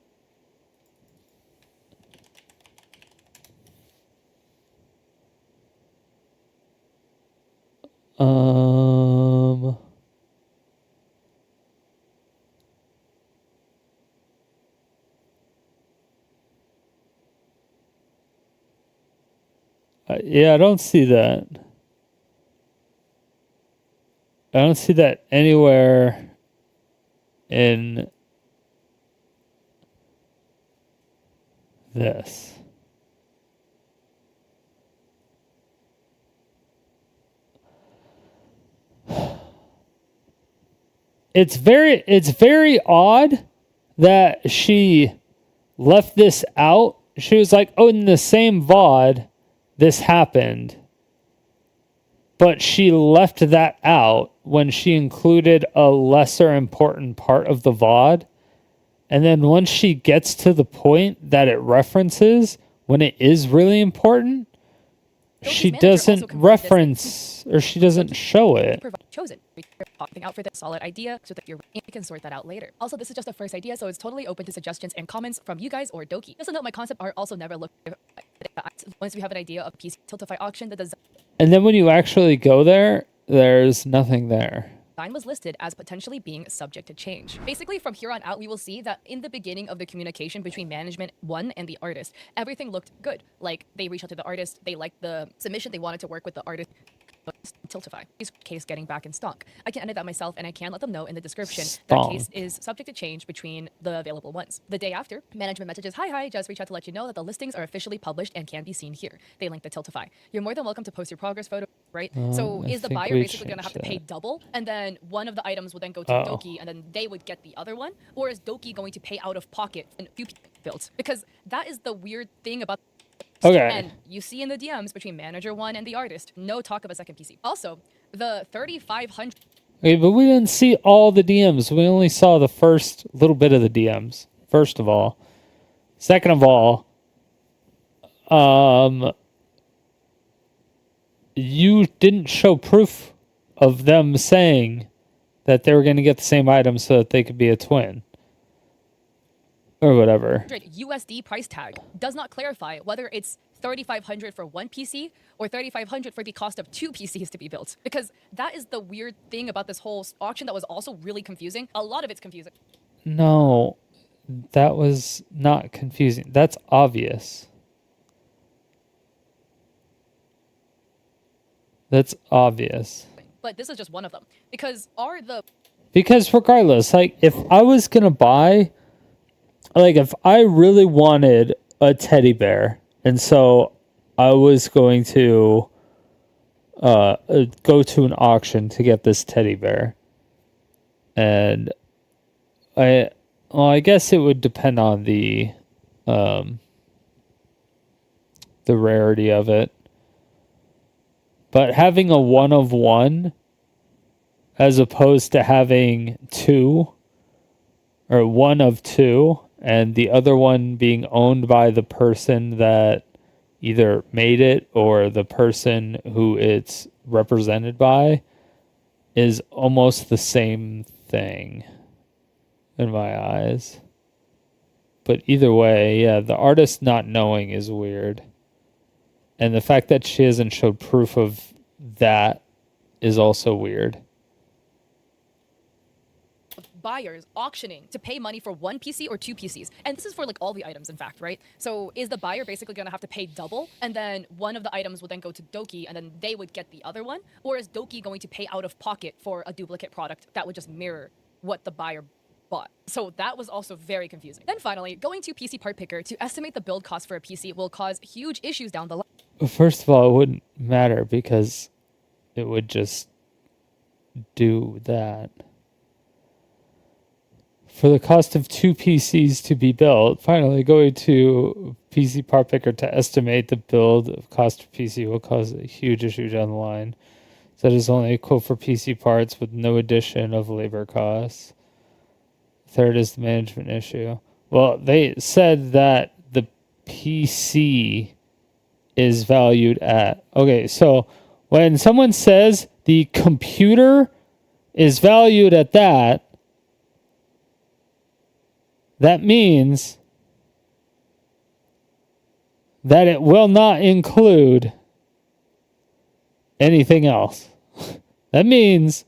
Speaker 1: Yeah, I don't see that. I don't see that anywhere in this. It's very odd that she left this out. She was like, oh, in the same VOD, this happened. But she left that out when she included a lesser important part of the VOD. And then once she gets to the point that it references, when it is really important, she doesn't reference or she doesn't show it.
Speaker 3: Chosen. Opting out for the solid idea so that you can sort that out later. Also, this is just a first idea, so it's totally open to suggestions and comments from you guys or Doki. Just a note, my concept art also never looked once we have an idea of PC Tiltify auction, the design.
Speaker 1: And then when you actually go there, there's nothing there.
Speaker 3: Design was listed as potentially being subject to change. Basically, from here on out, we will see that in the beginning of the communication between management one and the artist, everything looked good. Like, they reached out to the artist, they liked the submission, they wanted to work with the artist. Tiltify. This case getting back in stock. I can edit that myself, and I can let them know in the description that case is subject to change between the available ones. The day after, management messages, hi, just reach out to let you know that the listings are officially published and can be seen here. They link the Tiltify. You're more than welcome to post your progress photo, right? So is the buyer basically going to have to pay double, and then one of the items would then go to Doki, and then they would get the other one? Or is Doki going to pay out of pocket in a few builds? Because that is the weird thing about.
Speaker 1: Okay.
Speaker 3: And you see in the DMs between manager one and the artist, no talk of a second PC. Also, the 3,500.
Speaker 1: Okay, but we didn't see all the DMs. We only saw the first little bit of the DMs. First of all, second of all, you didn't show proof of them saying that they were going to get the same item so that they could be a twin. Or whatever.
Speaker 3: USD price tag does not clarify whether it's 3,500 for one PC or 3,500 for the cost of two PCs to be built. Because that is the weird thing about this whole auction that was also really confusing. A lot of it's confusing.
Speaker 1: No, that was not confusing. That's obvious. That's obvious.
Speaker 3: But this is just one of them. Because regardless, like, if I was going to buy. Like, if I really wanted a teddy bear, and so I was going to go to an auction to get this teddy bear, and I guess it would depend on the rarity of it. But having a one of one, as opposed to having two, or one of two, and the other one being owned by the person that either made it or the person who it's represented by, is almost the same thing in my eyes. But either way, yeah, the artist not knowing is weird. And the fact that she hasn't showed proof of that is also weird. Buyers auctioning to pay money for one PC or two PCs. And this is for like all the items, in fact, right? So is the buyer basically going to have to pay double, and then one of the items would then go to Doki, and then they would get the other one? Or is Doki going to pay out of pocket for a duplicate product that would just mirror what the buyer bought? So that was also very confusing. Then finally, going to PC part picker to estimate the build cost for a PC will cause huge issues down the line.
Speaker 1: First of all, it wouldn't matter because it would just do that. For the cost of two PCs to be built, finally going to PC part picker to estimate the build of cost of PC will cause a huge issue down the line. So that is only a quote for PC parts with no addition of labor costs. Third is the management issue. Well, they said that the PC is valued at... Okay, so when someone says the computer is valued at that, that means that it will not include anything else. That means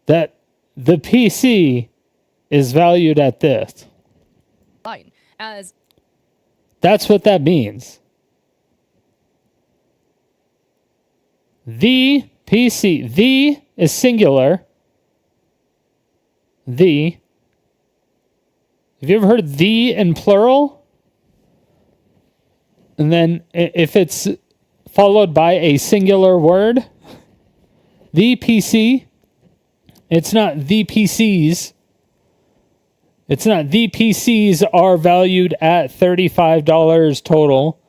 Speaker 1: that the PC is valued at this.
Speaker 3: Fine. As
Speaker 1: that's what that means. The PC, the is singular. The Have you ever heard the in plural? And then if it's followed by a singular word, the PC, it's not the PCs. It's not the PCs are valued at $35 total,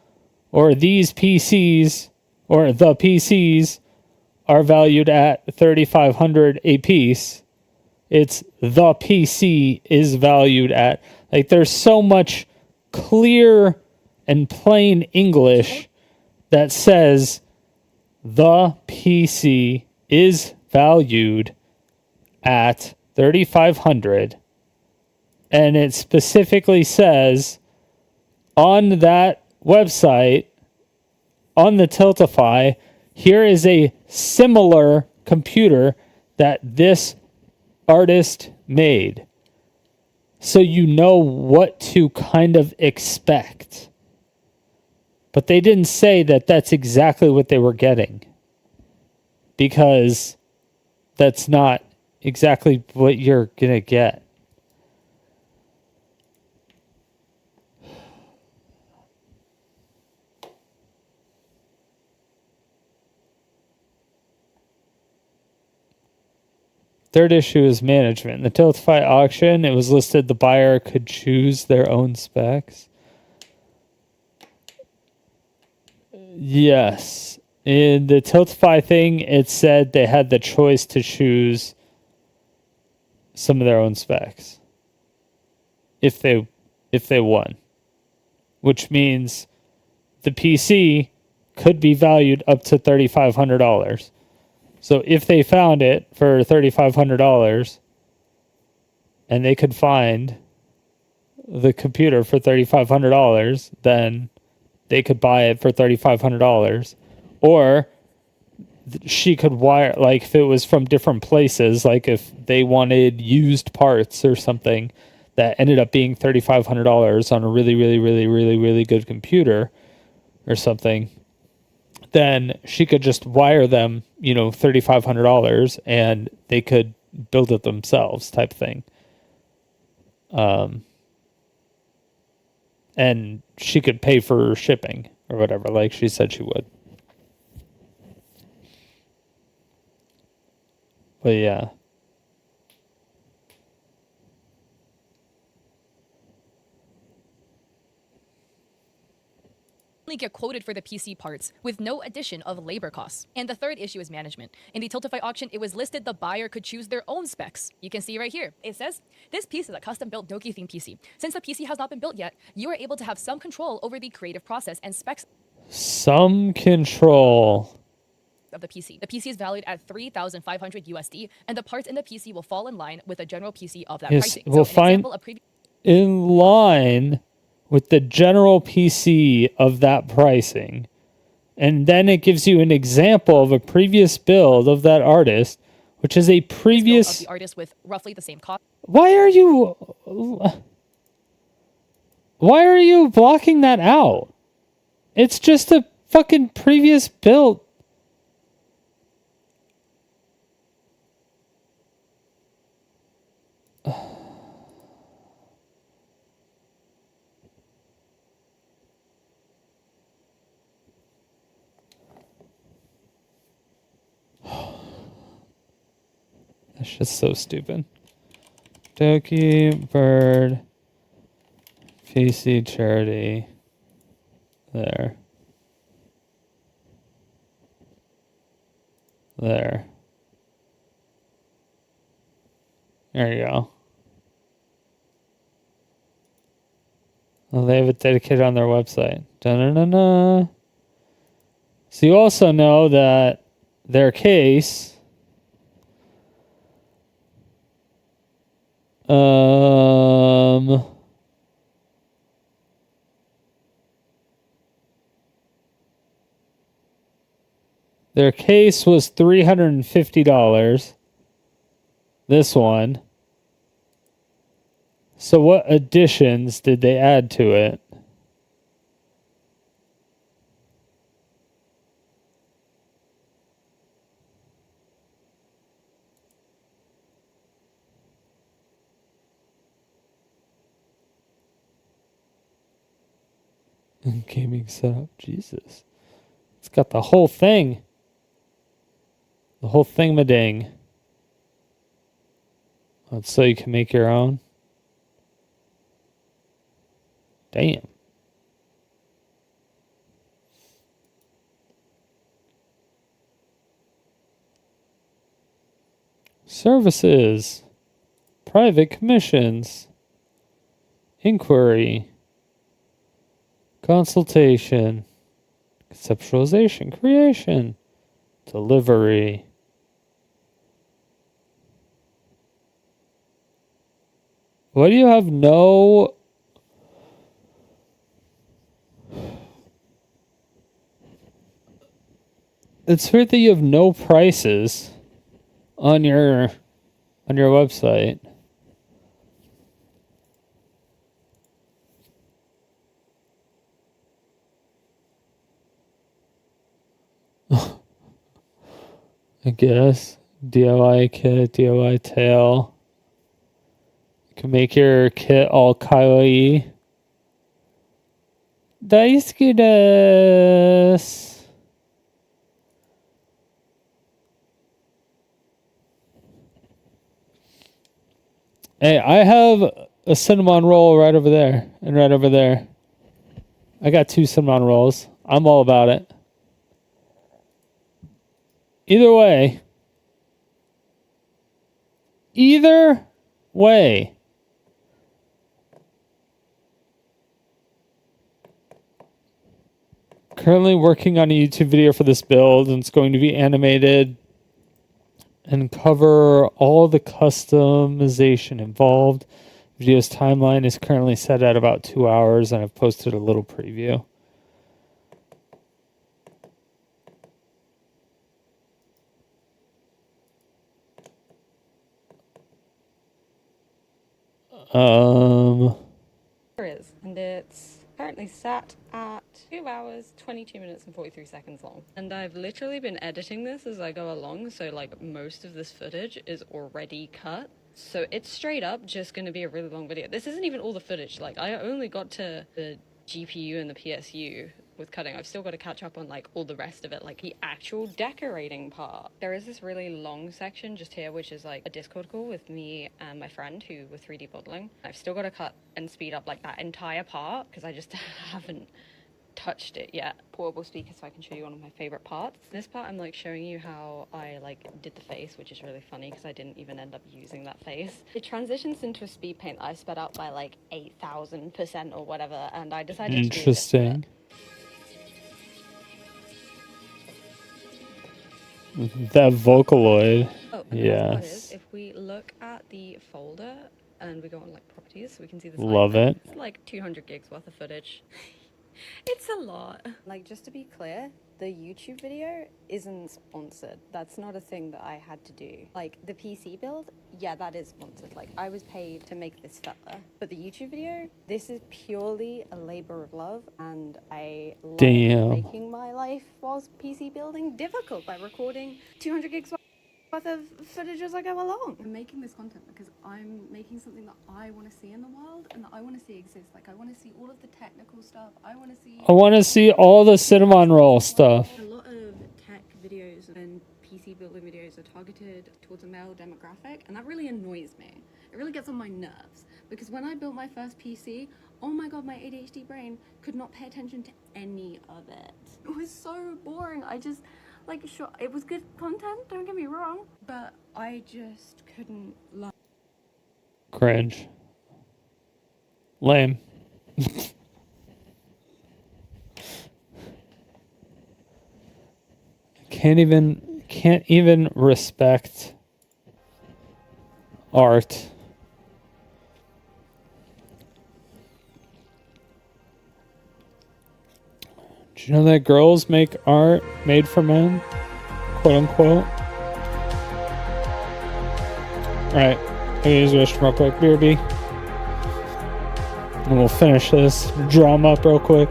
Speaker 1: or these PCs or the PCs are valued at $3,500 a piece. It's the PC is valued at, like, there's so much clear and plain English that says the PC is valued at $3,500, and it specifically says on that website, on the Tiltify, here is a similar computer that this artist made. So you know what to kind of expect. But they didn't say that that's exactly what they were getting, because that's not exactly what you're going to get. Third issue is management. In the Tiltify auction, it was listed the buyer could choose their own specs. Yes. In the Tiltify thing, it said they had the choice to choose some of their own specs if they won. Which means the PC could be valued up to $3,500. So if they found it for $3,500 and they could find the computer for $3,500, then they could buy it for $3,500. Or she could wire, like if it was from different places, like if they wanted used parts or something that ended up being $3,500 on a really, really, really, really, really good computer or something, then she could just wire them, $3,500 and they could build it themselves type thing. And she could pay for shipping or whatever, like she said she would. But yeah.
Speaker 3: Get quoted for the PC parts with no addition of labor costs. And the third issue is management. In the Tiltify auction, it was listed the buyer could choose their own specs. You can see right here. It says, this piece is a custom-built Doki themed PC. Since the PC has not been built yet, you are able to have some control over the creative process and specs.
Speaker 1: Some control
Speaker 3: Of the PC. The PC is valued at $3,500 USD, and the parts in the PC will fall in line with a general PC of that pricing.
Speaker 1: We'll find in line with the general PC of that pricing. And then it gives you an example of a previous build of that artist, which is a previous
Speaker 3: of the artist with roughly the same cost.
Speaker 1: Why are you blocking that out? It's just a fucking previous build. That's just so stupid. Dokibird PC charity. There. There. There you go. Well, they have it dedicated on their website. Da-na-na-na. So you also know that their case... their case was $350. This one. So what additions did they add to it? Gaming setup. Jesus. It's got the whole thing. The whole thing-ma-ding. So you can make your own. Damn. Services. Private commissions. Inquiry. Consultation. Conceptualization. Creation. Delivery. Why do you have no... It's weird that you have no prices on your website. I guess. DIY kit, DIY tail. You can make your kit all kawaii. Daisuki desu. Hey, I have a cinnamon roll right over there and right over there. I got 2 cinnamon rolls. I'm all about it. Either way. Currently working on a YouTube video for this build, and it's going to be animated and cover all the customization involved. Video's timeline is currently set at about 2 hours, and I've posted a little preview.
Speaker 5: And it's currently sat at 2 hours, 22 minutes and 43 seconds long. And I've literally been editing this as I go along, so like most of this footage is already cut. So it's straight up just going to be a really long video. This isn't even all the footage. Like, I only got to the GPU and the PSU with cutting. I've still got to catch up on like all the rest of it, like the actual decorating part. There is this really long section just here, which is like a Discord call with me and my friend who were 3D modeling. I've still got to cut and speed up like that entire part because I just haven't touched it yet. Portable speaker so I can show you one of my favorite parts. This part I'm like showing you how I like did the face, which is really funny because I didn't even end up using that face. It transitions into a speed paint I sped up by like 8,000% or whatever, and I decided to do this.
Speaker 1: Interesting. That Vocaloid.
Speaker 5: Oh,
Speaker 1: yes.
Speaker 5: If we look at the folder and we go on like properties, we can see this.
Speaker 1: Love it.
Speaker 5: It's like 200 gigs worth of footage. It's a lot. Like, just to be clear, the YouTube video isn't sponsored. That's not a thing that I had to do. Like, the PC build, yeah, that is sponsored. Like, I was paid to make this fella. But the YouTube video, this is purely a labor of love, and I love making my life whilst PC building difficult by recording 200 gigs worth of footage as I go along. I'm making this content because I'm making something that I want to see in the world and that I want to see exist. Like, I want to see all of the technical stuff. I want to see all the cinnamon roll stuff. A lot of tech videos and PC building videos are targeted towards a male demographic, and that really annoys me. It really gets on my nerves because when I built my first PC, oh my god, my ADHD brain could not pay attention to any of it. It was so boring. Like, sure, it was good content, don't get me wrong, but I just couldn't love.
Speaker 1: Cringe. Lame. Can't even respect art. Do you know that girls make art made for men? Quote unquote. Alright, I'm gonna use the restroom real quick. BRB. And we'll finish this. Draw them up real quick.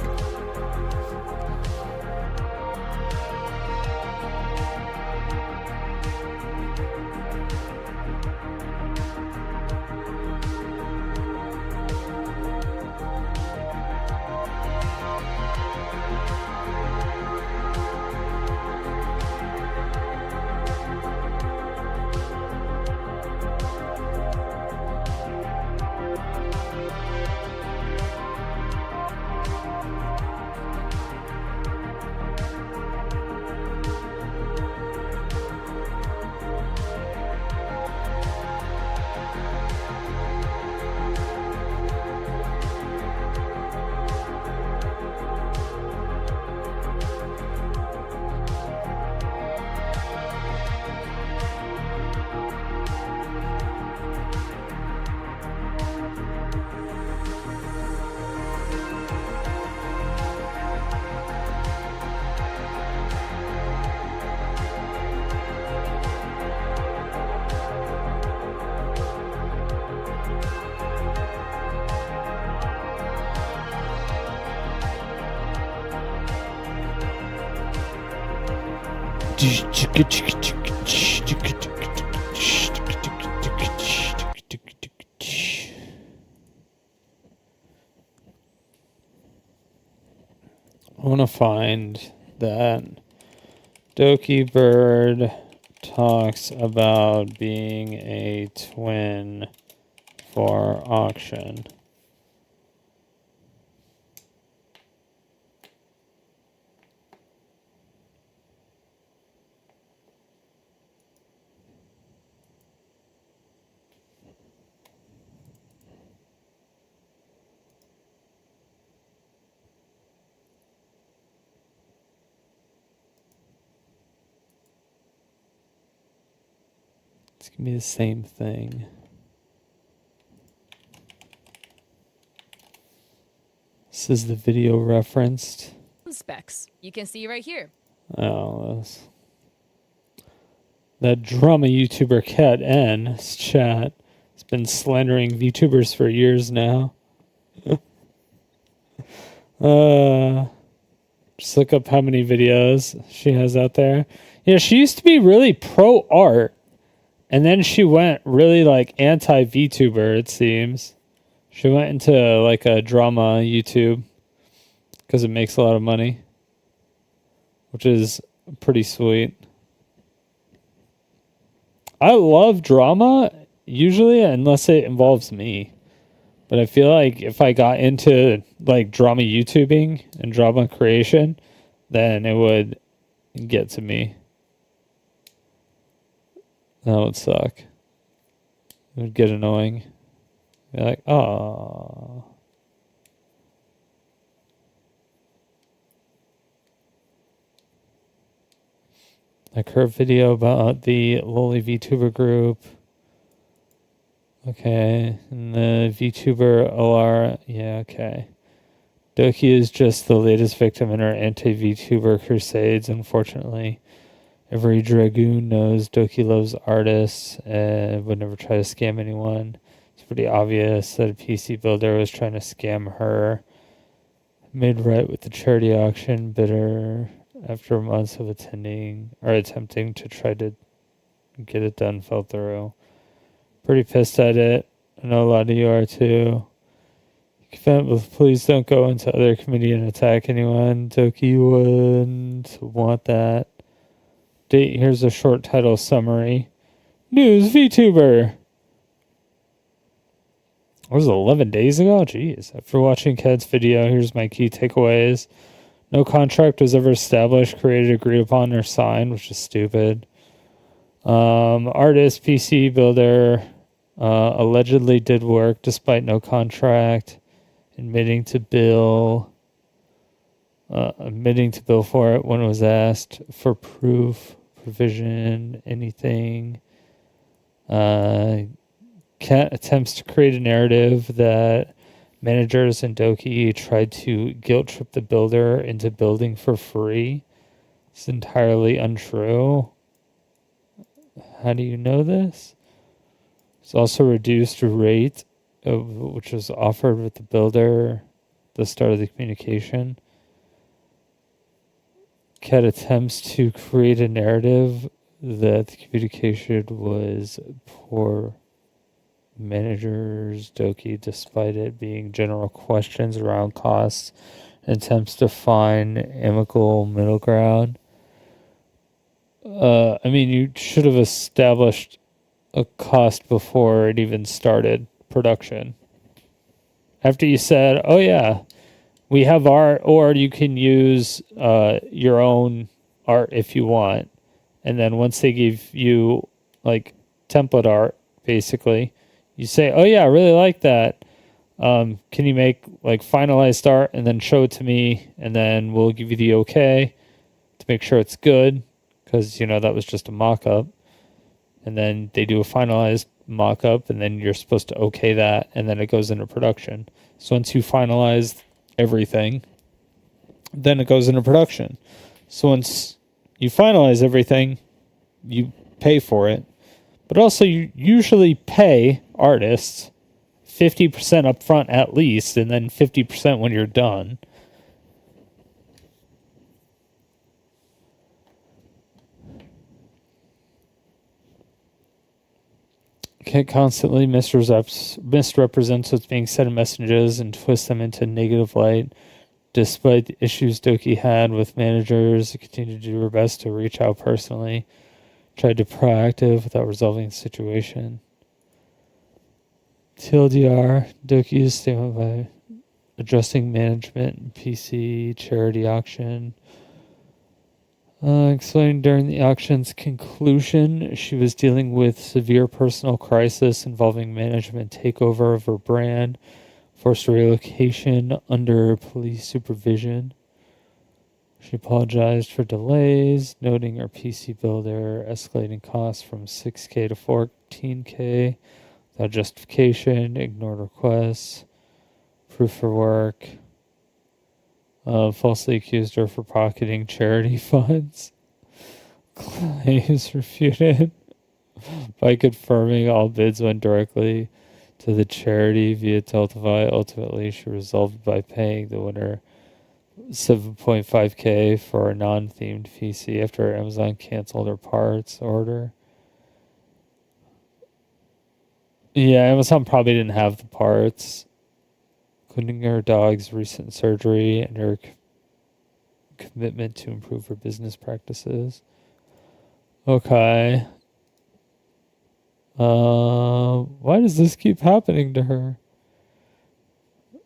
Speaker 1: I want to find that Dokibird talks about being a twin for auction. It's going to be the same thing. This is the video referenced.
Speaker 3: Specs. You can see right here.
Speaker 1: Oh, that drama YouTuber Cat N's chat has been slandering VTubers for years now. Just look up how many videos she has out there. Yeah, she used to be really pro art. And then she went really like anti VTuber, it seems. She went into like a drama YouTube because it makes a lot of money, which is pretty sweet. I love drama usually, unless it involves me. But I feel like if I got into like drama YouTubing and drama creation, then it would get to me. That would suck. It would get annoying. Be like, oh. Like her video about the lowly VTuber group. Okay. And the VTuber Alara. Yeah, okay. Doki is just the latest victim in her anti-VTuber crusades, unfortunately. Every Dragoon knows Doki loves artists and would never try to scam anyone. It's pretty obvious that a PC builder was trying to scam her. Made right with the charity auction bidder after months of attempting to try to get it done fell through. Pretty pissed at it. I know a lot of you are too. Please don't go into other committee and attack anyone. Doki wouldn't want that. Date, here's a short title summary. News VTuber. What was it, 11 days ago? Jeez. After watching Ked's video, here's my key takeaways. No contract was ever established, created, agreed upon, or signed, which is stupid. Artist, PC builder, allegedly did work despite no contract, admitting to bill for it when it was asked for proof, provision, anything. Cat attempts to create a narrative that managers and Doki tried to guilt trip the builder into building for free. It's entirely untrue. How do you know this? It's also reduced rate, which was offered with the builder at the start of the communication. Cat attempts to create a narrative that the communication was poor managers Doki, despite it being general questions around costs, and attempts to find amicable middle ground. I mean, you should have established a cost before it even started production. After you said, oh yeah, we have art, or you can use your own art if you want. And then once they give you like template art, basically, you say, oh yeah, I really like that. Can you make like finalized art and then show it to me, and then we'll give you the okay to make sure it's good, because you know that was just a mock-up. And then they do a finalized mock-up, and then you're supposed to okay that, and then it goes into production. So once you finalize everything, then it goes into production. So once you finalize everything, you pay for it. But also you usually pay artists 50% up front at least, and then 50% when you're done. Kit constantly misrepresents what's being said in messages and twists them into negative light. Despite the issues Doki had with managers, she continued to do her best to reach out personally. Tried to be proactive without resolving the situation. TLDR, Doki is statement by addressing management, PC, charity auction. Explained during the auction's conclusion, she was dealing with severe personal crisis involving management takeover of her brand, forced relocation under police supervision. She apologized for delays, noting her PC builder escalating costs from 6K to 14K without justification, ignored requests, proof for work. Falsely accused her for pocketing charity funds. Claims refuted by confirming all bids went directly to the charity via Tiltify. Ultimately, she resolved by paying the winner 7.5K for a non-themed PC after Amazon canceled her parts order. Yeah, Amazon probably didn't have the parts, including her dog's recent surgery and her commitment to improve her business practices. Okay. Why does this keep happening to her?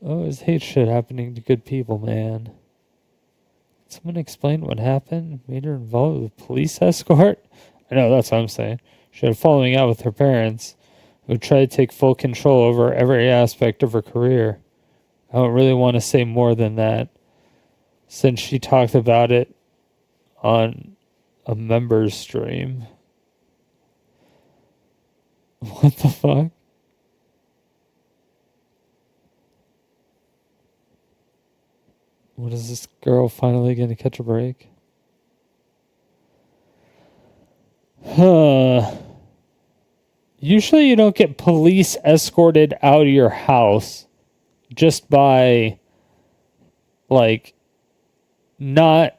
Speaker 1: I always hate shit happening to good people, man. Someone explain what happened? Made her involved with a police escort? I know, that's what I'm saying. She had a falling out with her parents, who tried to take full control over every aspect of her career. I don't really want to say more than that, since she talked about it on a member's stream. What the fuck? What is this girl finally going to catch a break? Usually you don't get police escorted out of your house just by, like, not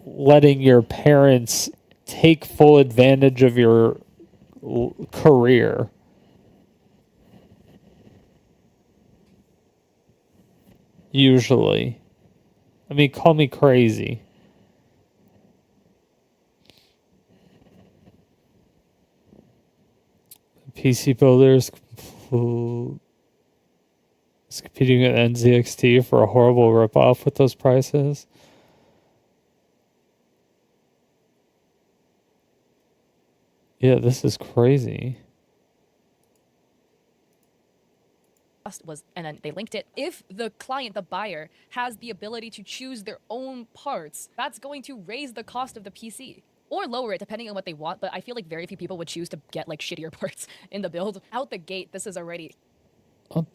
Speaker 1: letting your parents take full advantage of your career. Usually. I mean, call me crazy. PC builders is competing with NZXT for a horrible ripoff with those prices. Yeah, this is crazy.
Speaker 3: Was, and then they linked it. If the client, the buyer, has the ability to choose their own parts, that's going to raise the cost of the PC. Or lower it, depending on what they want, but I feel like very few people would choose to get, like, shittier parts in the build. Out the gate, this is already...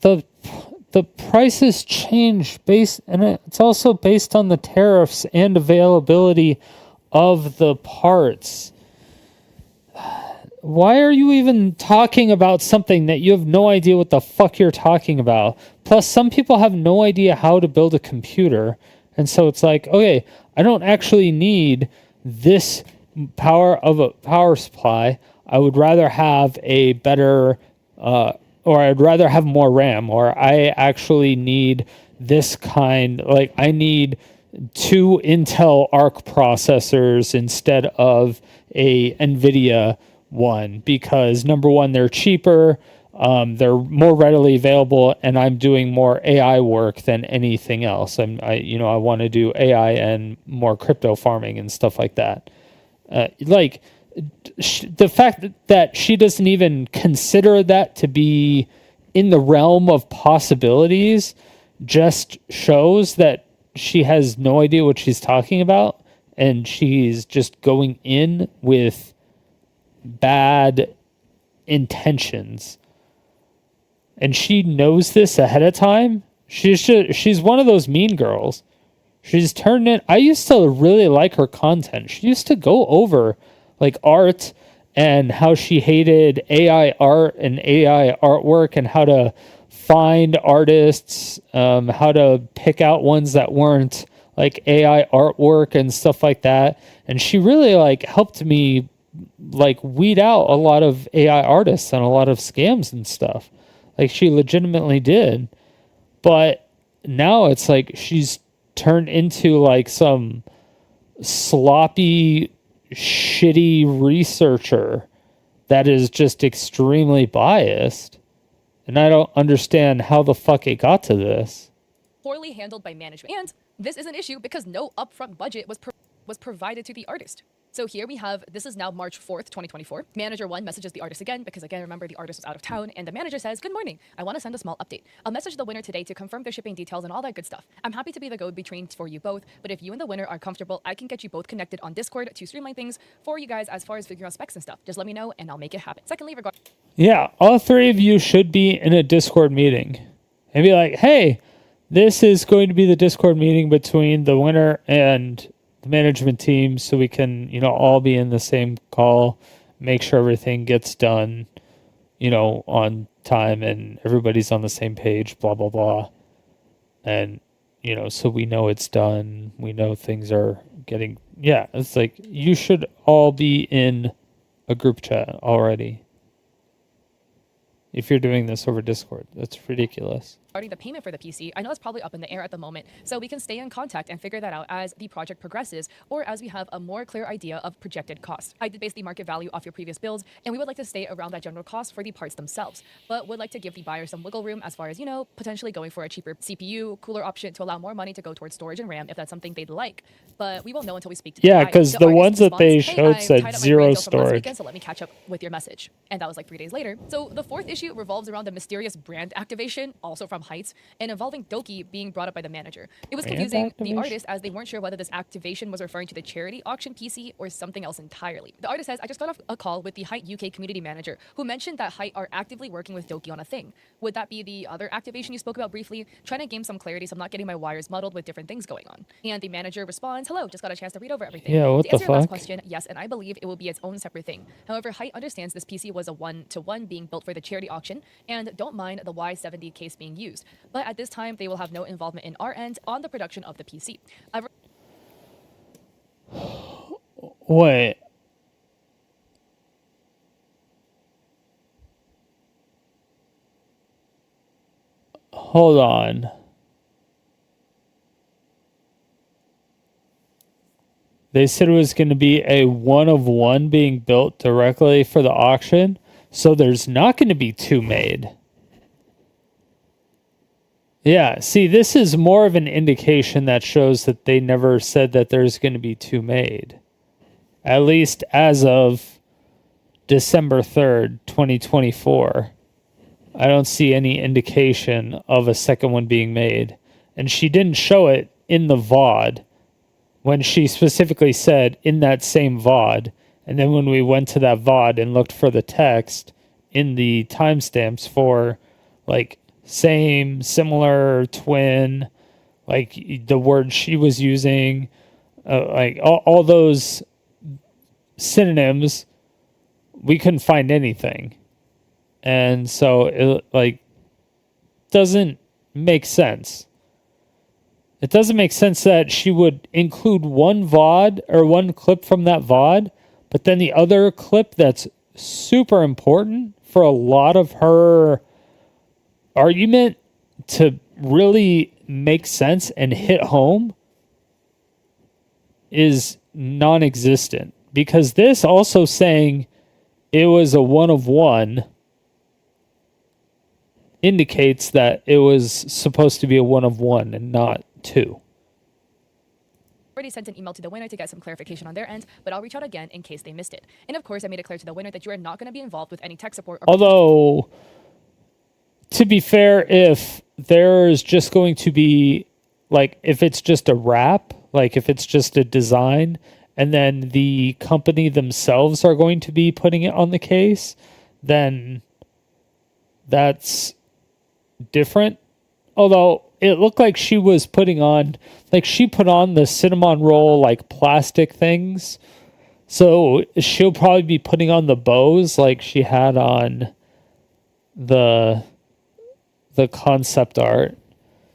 Speaker 3: The prices change and it's also based on the tariffs and availability of the parts. Why are you even talking about something that you have no idea what the fuck you're talking about? Plus, some people have no idea how to build a computer. And so it's like, okay, I don't actually need this power supply. I would rather have a better, or I'd rather have more RAM, or I actually need this kind, like I need 2 Intel Arc processors instead of a NVIDIA one, because number one, they're cheaper, they're more readily available, and I'm doing more AI work than anything else. I want to do AI and more crypto farming and stuff like that. The fact that she doesn't even consider that to be in the realm of possibilities just shows that she has no idea what she's talking about, and she's just going in with bad intentions. And she knows this ahead of time. She's one of those mean girls. She's turned in. I used to really like her content. She used to go over like art and how she hated AI art and AI artwork and how to find artists, how to pick out ones that weren't like AI artwork and stuff like that. And she really like helped me
Speaker 1: like weed out a lot of AI artists and a lot of scams and stuff. Like she legitimately did. But now it's like she's turned into like some sloppy, shitty researcher that is just extremely biased. And I don't understand how the fuck it got to this.
Speaker 3: Poorly handled by management. And this is an issue because no upfront budget was provided to the artist. So here we have, this is now March 4th, 2024. Manager 1 messages the artist again because, again, remember, the artist was out of town, and the manager says, "Good morning. I want to send a small update. I'll message the winner today to confirm their shipping details and all that good stuff. I'm happy to be the go-between for you both, but if you and the winner are comfortable, I can get you both connected on Discord to streamline things for you guys as far as figuring out specs and stuff. Just let me know, and I'll make it happen." Secondly,
Speaker 1: Yeah, all three of you should be in a Discord meeting and be like, hey, this is going to be the Discord meeting between the winner and the management team, so we can, all be in the same call, make sure everything gets done, on time and everybody's on the same page, blah, blah, blah. And, so we know it's done. We know things are getting, it's like you should all be in a group chat already. If you're doing this over Discord, that's ridiculous.
Speaker 3: Regarding the payment for the PC, I know it's probably up in the air at the moment, so we can stay in contact and figure that out as the project progresses or as we have a more clear idea of projected cost. I did base the market value off your previous builds, and we would like to stay around that general cost for the parts themselves, but would like to give the buyer some wiggle room as far as, potentially going for a cheaper CPU, cooler option to allow more money to go towards storage and RAM if that's something they'd like. But we won't know until we speak to the buyer.
Speaker 1: Because the ones that they showed said zero storage.
Speaker 3: Weekend, so let me catch up with your message. And that was like 3 days later. So the fourth issue revolves around the mysterious brand activation, also from Heights, and involving Doki being brought up by the manager. It was confusing the artist as they weren't sure whether this activation was referring to the charity auction PC or something else entirely. The artist says, "I just got off a call with the Height UK community manager who mentioned that Height are actively working with Doki on a thing. Would that be the other activation you spoke about briefly? Trying to gain some clarity so I'm not getting my wires muddled with different things going on." And the manager responds, "Hello, just got a chance to read over everything."
Speaker 1: Yeah, what
Speaker 3: to
Speaker 1: the
Speaker 3: answer your last
Speaker 1: fuck?
Speaker 3: question, yes, and I believe it will be its own separate thing. However, Height understands this PC was a one-to-one being built for the charity auction and don't mind the Y70 case being used. But at this time, they will have no involvement in our end on the production of the PC.
Speaker 1: Wait. Hold on. They said it was going to be a one-of-one being built directly for the auction, so there's not going to be two made. Yeah, see, this is more of an indication that shows that they never said that there's going to be two made. At least as of December 3rd, 2024. I don't see any indication of a second one being made. And she didn't show it in the VOD when she specifically said in that same VOD. And then when we went to that VOD and looked for the text in the timestamps for like same, similar, twin, like the word she was using, like all those synonyms, we couldn't find anything. And so it like doesn't make sense. It doesn't make sense that she would include one VOD or one clip from that VOD, but then the other clip that's super important for a lot of her argument to really make sense and hit home is non-existent. Because this also saying it was a one-of-one indicates that it was supposed to be a one-of-one and not two.
Speaker 3: Already sent an email to the winner to get some clarification on their end, but I'll reach out again in case they missed it. And of course, I made it clear to the winner that you are not going to be involved with any tech support.
Speaker 1: Although, to be fair, if there's just going to be, like, if it's just a wrap, like if it's just a design, and then the company themselves are going to be putting it on the case, then that's different. Although it looked like she was putting on, like she put on the cinnamon roll, like plastic things. So she'll probably be putting on the bows like she had on the concept art.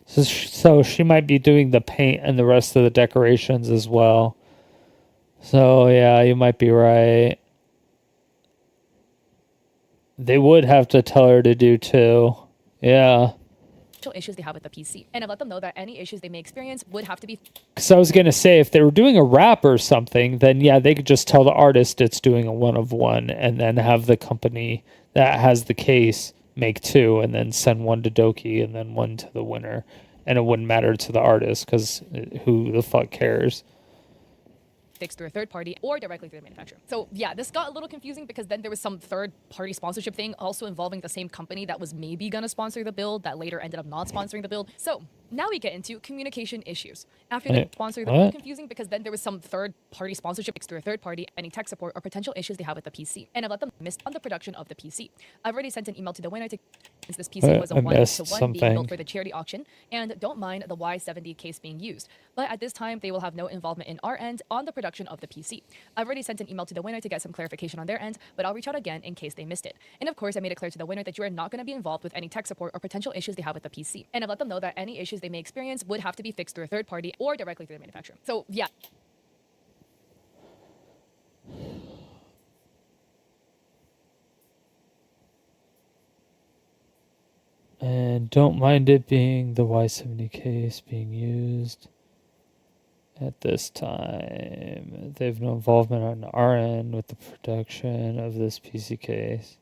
Speaker 1: So she might be doing the paint and the rest of the decorations as well. So yeah, you might be right. they would have to tell her to do too. Yeah.
Speaker 3: Issues they have with the PC, and I've let them know that any issues they may experience would have to be.
Speaker 1: Because I was going to say, if they were doing a rap or something, then yeah, they could just tell the artist it's doing a 1 of 1 and then have the company that has the case make 2 and then send 1 to Doki and then 1 to the winner. And it wouldn't matter to the artist because who the fuck cares?
Speaker 3: Fixed through a third party or directly through the manufacturer. So yeah, this got a little confusing because then there was some third party sponsorship thing also involving the same company that was maybe gonna sponsor the build that later ended up not sponsoring the build. So now we get into communication issues. After the sponsor, the little confusing because then there was some third party sponsorship fixed through a third party, any tech support or potential issues they have with the PC. And I've let them miss on the production of the PC. I've already sent an email to the winner to since this PC was a 1-to-1 being built for the charity auction, and don't mind the Y70 case being used. But at this time, they will have no involvement in our end on the production of the PC. I've already sent an email to the winner to get some clarification on their end, but I'll reach out again in case they missed it. And of course, I made it clear to the winner that you are not going to be involved with any tech support or potential issues they have with the PC. And I've let them know that any issues they may experience would have to be fixed through a third party or directly through the manufacturer. So yeah.
Speaker 1: And don't mind it being the Y70 case being used at this time. They have no involvement on our end with the production of this PC case.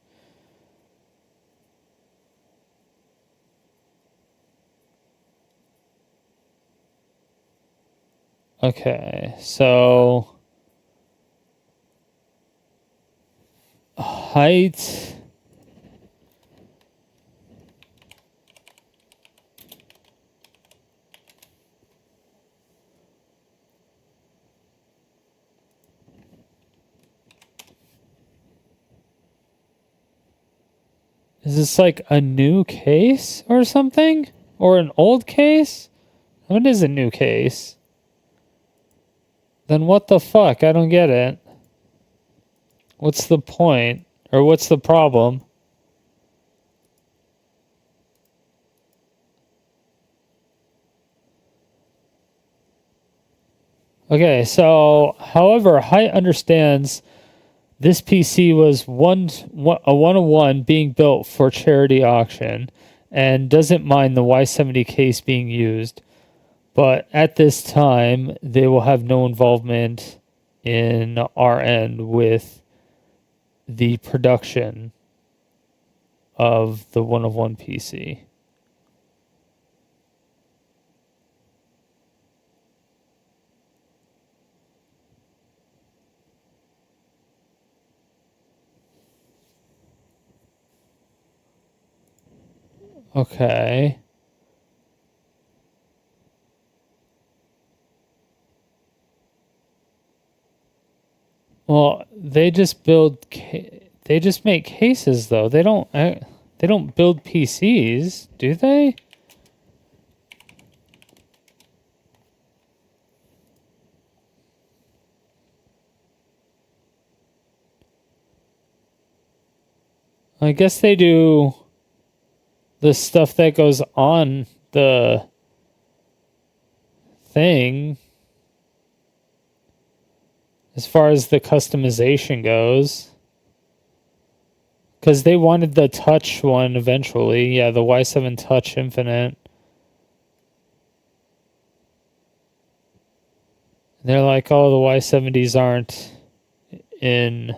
Speaker 1: Okay, so height. Is this like a new case or something? Or an old case? What is a new case? Then what the fuck? I don't get it. What's the point? Or what's the problem? Okay, so however, Height understands this PC was a 101 being built for charity auction and doesn't mind the Y70 case being used. But at this time, they will have no involvement in our end with the production of the 1 of 1 PC. Okay. Well, they just they just make cases though. They don't build PCs, do they? I guess they do the stuff that goes on the thing as far as the customization goes. Because they wanted the touch one eventually. Yeah, the Y7 Touch Infinite. They're like, oh, the Y70s aren't in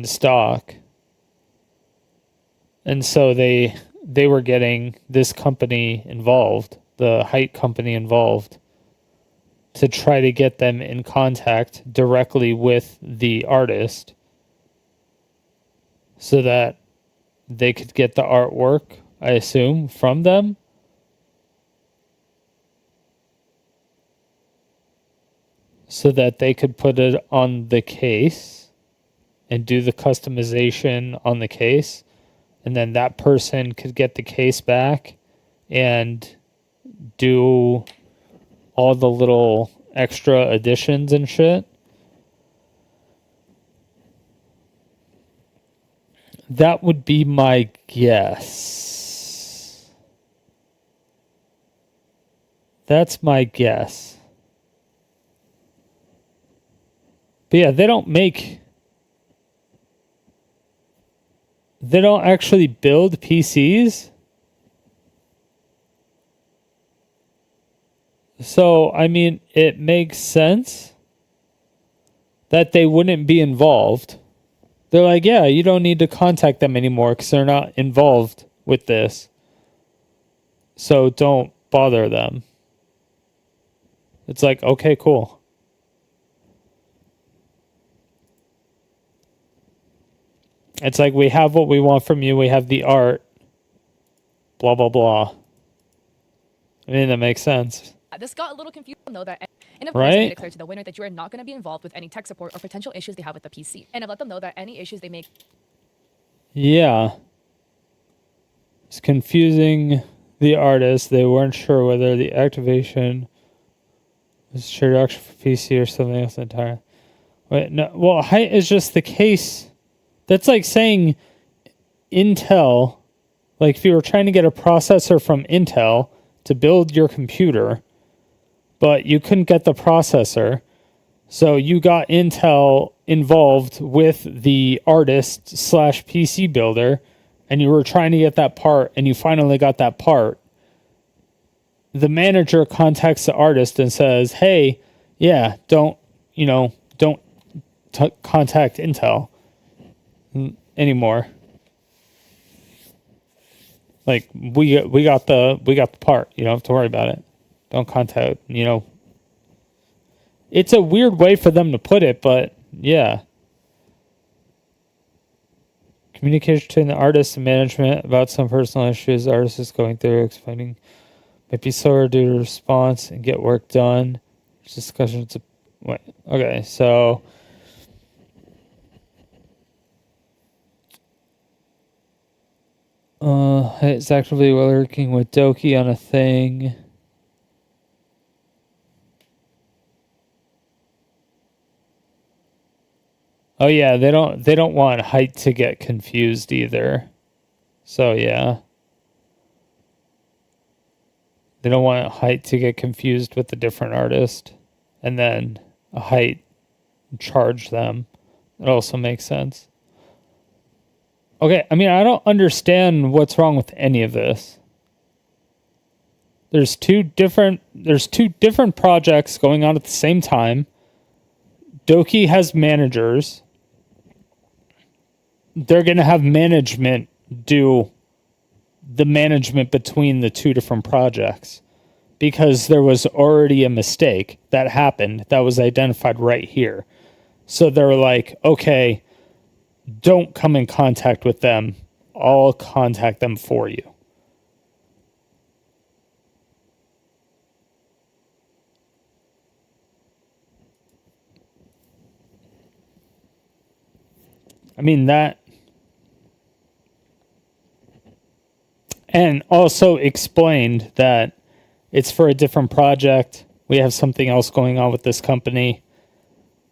Speaker 1: stock. And so they were getting this company involved, the Height company involved, to try to get them in contact directly with the artist so that they could get the artwork, I assume, from them. So that they could put it on the case and do the customization on the case. And then that person could get the case back and do all the little extra additions and shit. That would be my guess. That's my guess. But yeah, they don't make They don't actually build PCs. So, I mean, it makes sense that they wouldn't be involved. They're like, yeah, you don't need to contact them anymore because they're not involved with this. So don't bother them. It's like, okay, cool. It's like, we have what we want from you. We have the art. Blah, blah, blah. I mean, that makes sense.
Speaker 3: This got a little confused, though, that and of
Speaker 1: Right?
Speaker 3: course, I made it clear to the winner that you are not going to be involved with any tech support or potential issues they have with the PC. And I've let them know that any issues they make.
Speaker 1: Yeah. It's confusing the artist. They weren't sure whether the activation was shared action for PC or something else entirely. Wait, no. Well, height is just the case. That's like saying Intel, like if you were trying to get a processor from Intel to build your computer, but you couldn't get the processor. So you got Intel involved with the artist slash PC builder, and you were trying to get that part, and you finally got that part. The manager contacts the artist and says, hey, yeah, don't contact Intel anymore. Like, we got the part. You don't have to worry about it. Don't contact, It's a weird way for them to put it, but yeah. Communication between the artist and management about some personal issues the artist is going through, explaining might be slower due to response and get work done. Discussions. Wait, okay, so it's actively working with Doki on a thing. Oh yeah, they don't want height to get confused either. So yeah. They don't want height to get confused with a different artist and then a height charge them. It also makes sense. Okay, I mean, I don't understand what's wrong with any of this. There's two different projects going on at the same time. Doki has managers. They're going to have management do the management between the two different projects because there was already a mistake that happened that was identified right here. So they're like, okay, don't come in contact with them. I'll contact them for you. I mean, that. And also explained that it's for a different project. We have something else going on with this company.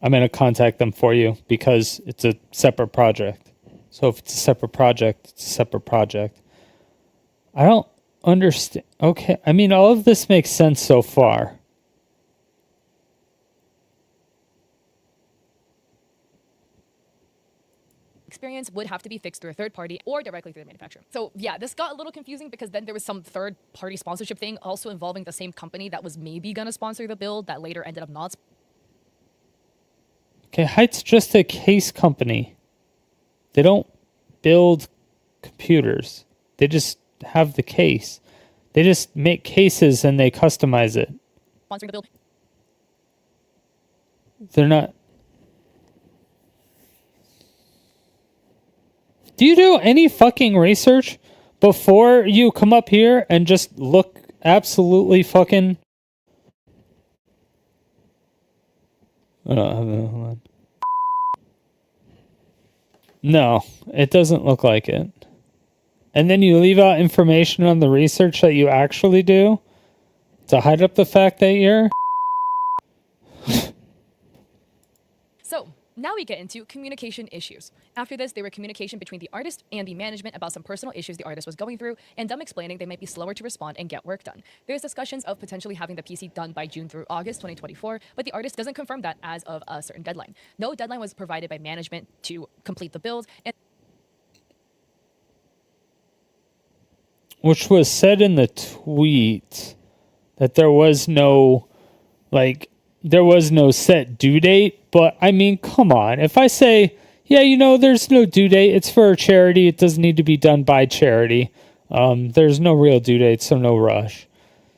Speaker 1: I'm going to contact them for you because it's a separate project. So if it's a separate project, it's a separate project. I don't understand. Okay, I mean, all of this makes sense so far.
Speaker 3: Experience would have to be fixed through a third party or directly through the manufacturer. So yeah, this got a little confusing because then there was some third party sponsorship thing also involving the same company that was maybe going to sponsor the build that later ended up not.
Speaker 1: Okay, Height's just a case company. They don't build computers. They just have the case. They just make cases and they customize it.
Speaker 3: Sponsoring the build.
Speaker 1: They're not. Do you do any fucking research before you come up here and just look absolutely fucking... Hold on. No, it doesn't look like it. And then you leave out information on the research that you actually do to hide up the fact that you're...
Speaker 3: So now we get into communication issues. After this, there were communication between the artist and the management about some personal issues the artist was going through, and them explaining they might be slower to respond and get work done. There's discussions of potentially having the PC done by June through August 2024, but the artist doesn't confirm that as of a certain deadline. No deadline was provided by management to complete the build, and
Speaker 1: which was said in the tweet that there was no set due date. But I mean, come on. If I say, yeah, there's no due date, it's for a charity, it doesn't need to be done by charity. There's no real due date, so no rush.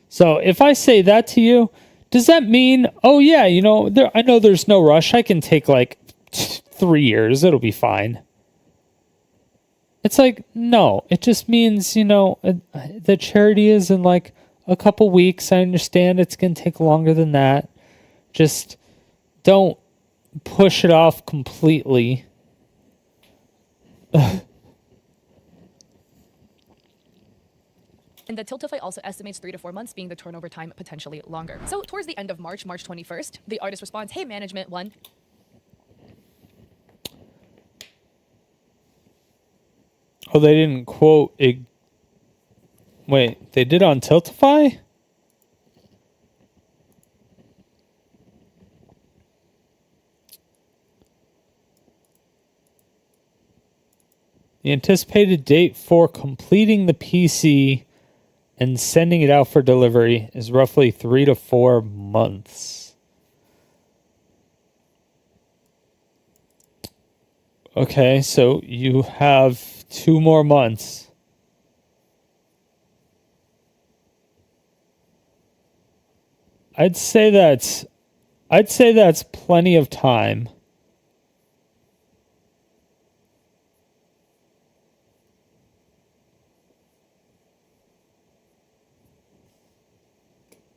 Speaker 1: So if I say that to you, does that mean, oh yeah, I know there's no rush. I can take like 3 years. It'll be fine. It's like, no, it just means, the charity is in like a couple weeks. I understand it's going to take longer than that. Just don't push it off completely.
Speaker 3: And the Tiltify also estimates 3 to 4 months being the turnover time, potentially longer. So towards the end of March 21st, the artist responds, hey, management, one.
Speaker 1: Oh, they didn't quote it. Wait, they did on Tiltify? The anticipated date for completing the PC and sending it out for delivery is roughly 3 to 4 months. Okay, so you have 2 more months. I'd say that's plenty of time.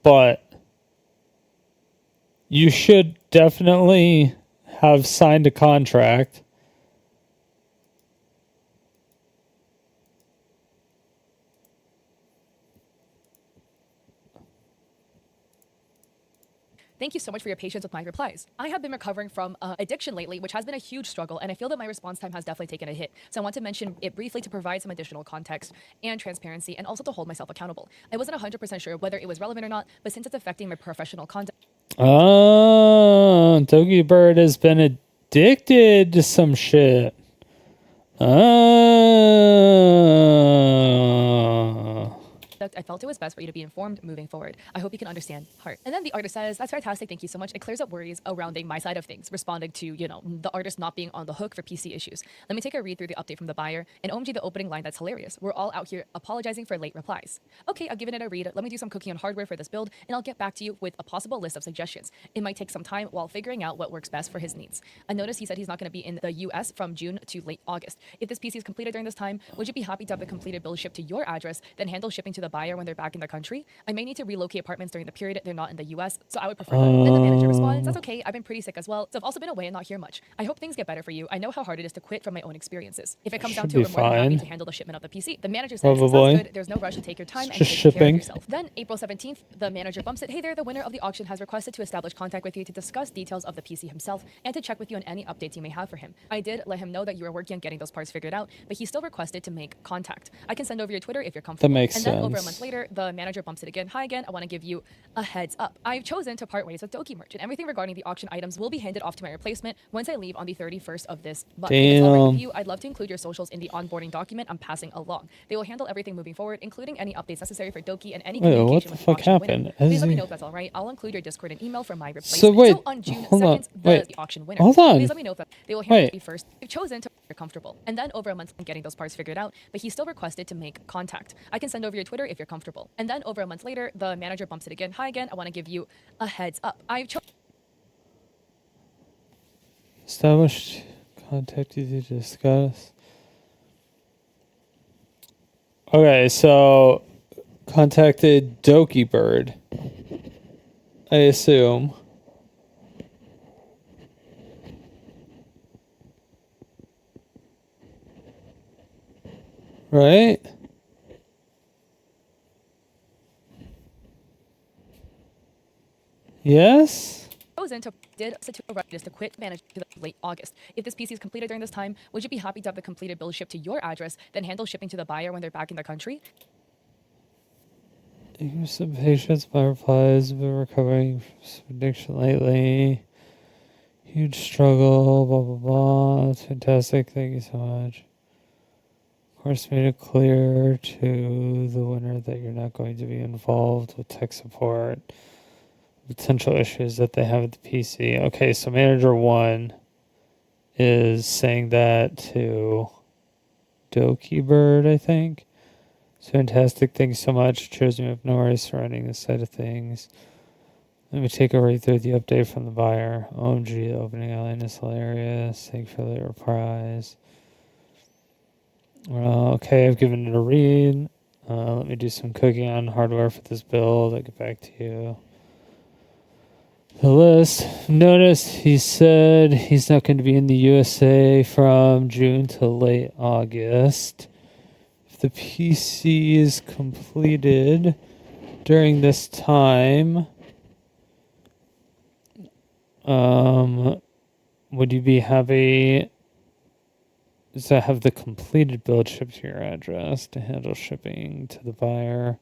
Speaker 1: But you should definitely have signed a contract.
Speaker 3: Thank you so much for your patience with my replies. I have been recovering from addiction lately, which has been a huge struggle, and I feel that my response time has definitely taken a hit. So I want to mention it briefly to provide some additional context and transparency, and also to hold myself accountable. I wasn't 100% sure whether it was relevant or not, but since it's affecting my professional conduct.
Speaker 1: Oh, Dokibird has been addicted to some shit.
Speaker 3: I felt it was best for you to be informed moving forward. I hope you can understand. Heart. And then the artist says, that's fantastic. Thank you so much. It clears up worries surrounding my side of things, responding to, the artist not being on the hook for PC issues. Let me take a read through the update from the buyer. And OMG, the opening line, that's hilarious. We're all out here apologizing for late replies. Okay, I've given it a read. Let me do some cooking on hardware for this build, and I'll get back to you with a possible list of suggestions. It might take some time while figuring out what works best for his needs. I noticed he said he's not going to be in the US from June to late August. If this PC is completed during this time, would you be happy to have the completed build shipped to your address, then handle shipping to the buyer when they're back in their country? I may need to relocate apartments during the period they're not in the US, so I would prefer that. Then the manager responds, that's okay, I've been pretty sick as well, so I've also been away and not here much. I hope things get better for you. I know how hard it is to quit from my own experiences. If it comes down to it, we're more than happy to handle the shipment of the PC. The manager says, sounds good, there's no rush to take your time and take care of yourself. Then April 17th, the manager bumps it, hey there, the winner of the auction has requested to establish contact with you to discuss details of the PC himself and to check with you on any updates you may have for him. I did let him know that you were working on getting those parts figured out, but he still requested to make contact. I can send over your Twitter if you're comfortable.
Speaker 1: That makes
Speaker 3: sense.
Speaker 1: And
Speaker 3: then over a month later, the manager bumps it again. Hi again, I want to give you a heads up. I've chosen to part ways with Dokibird, and everything regarding the auction items will be handed off to my replacement once I leave on the 31st of this month. If it's all right with you, I'd love to include your socials in the onboarding document I'm passing along. They will handle everything moving forward, including any updates necessary for Doki and any communication with the auction winner. Please let me know if that's all right. I'll include your Discord and email for my replacement. So on June 2nd, the auction winner. Please let me know if they will handle it first. I've chosen to be comfortable. And then over a month in getting those parts figured out, but he still requested to make contact. I can send over your Twitter if you're comfortable. And then over a month later, the manager bumps it again. Hi again, I want to give you a heads up. I've
Speaker 1: established contact you to discuss. Okay, so contacted Dokibird, I assume. Right? Yes?
Speaker 3: chosen to quit manage to late August. If this PC is completed during this time, would you be happy to have the completed build shipped to your address, then handle shipping to the buyer when they're back in their country?
Speaker 1: Thank you for some patience. My replies have been recovering from addiction lately. Huge struggle, blah, blah, blah. It's fantastic. Thank you so much. Of course, made it clear to the winner that you're not going to be involved with tech support. Potential issues that they have at the PC. Okay, so manager 1 is saying that to Dokibird, I think. It's fantastic. Thanks so much. Cheers. You have no worries surrounding this side of things. Let me take a read through the update from the buyer. OMG, the opening outline is hilarious. Thank you for the reprise. Okay, I've given it a read. Let me do some cooking on hardware for this build. I'll get back to you. The list. Notice he said he's not going to be in the USA from June to late August. If the PC is completed during this time, would you be happy to have the completed build shipped to your address to handle shipping to the buyer?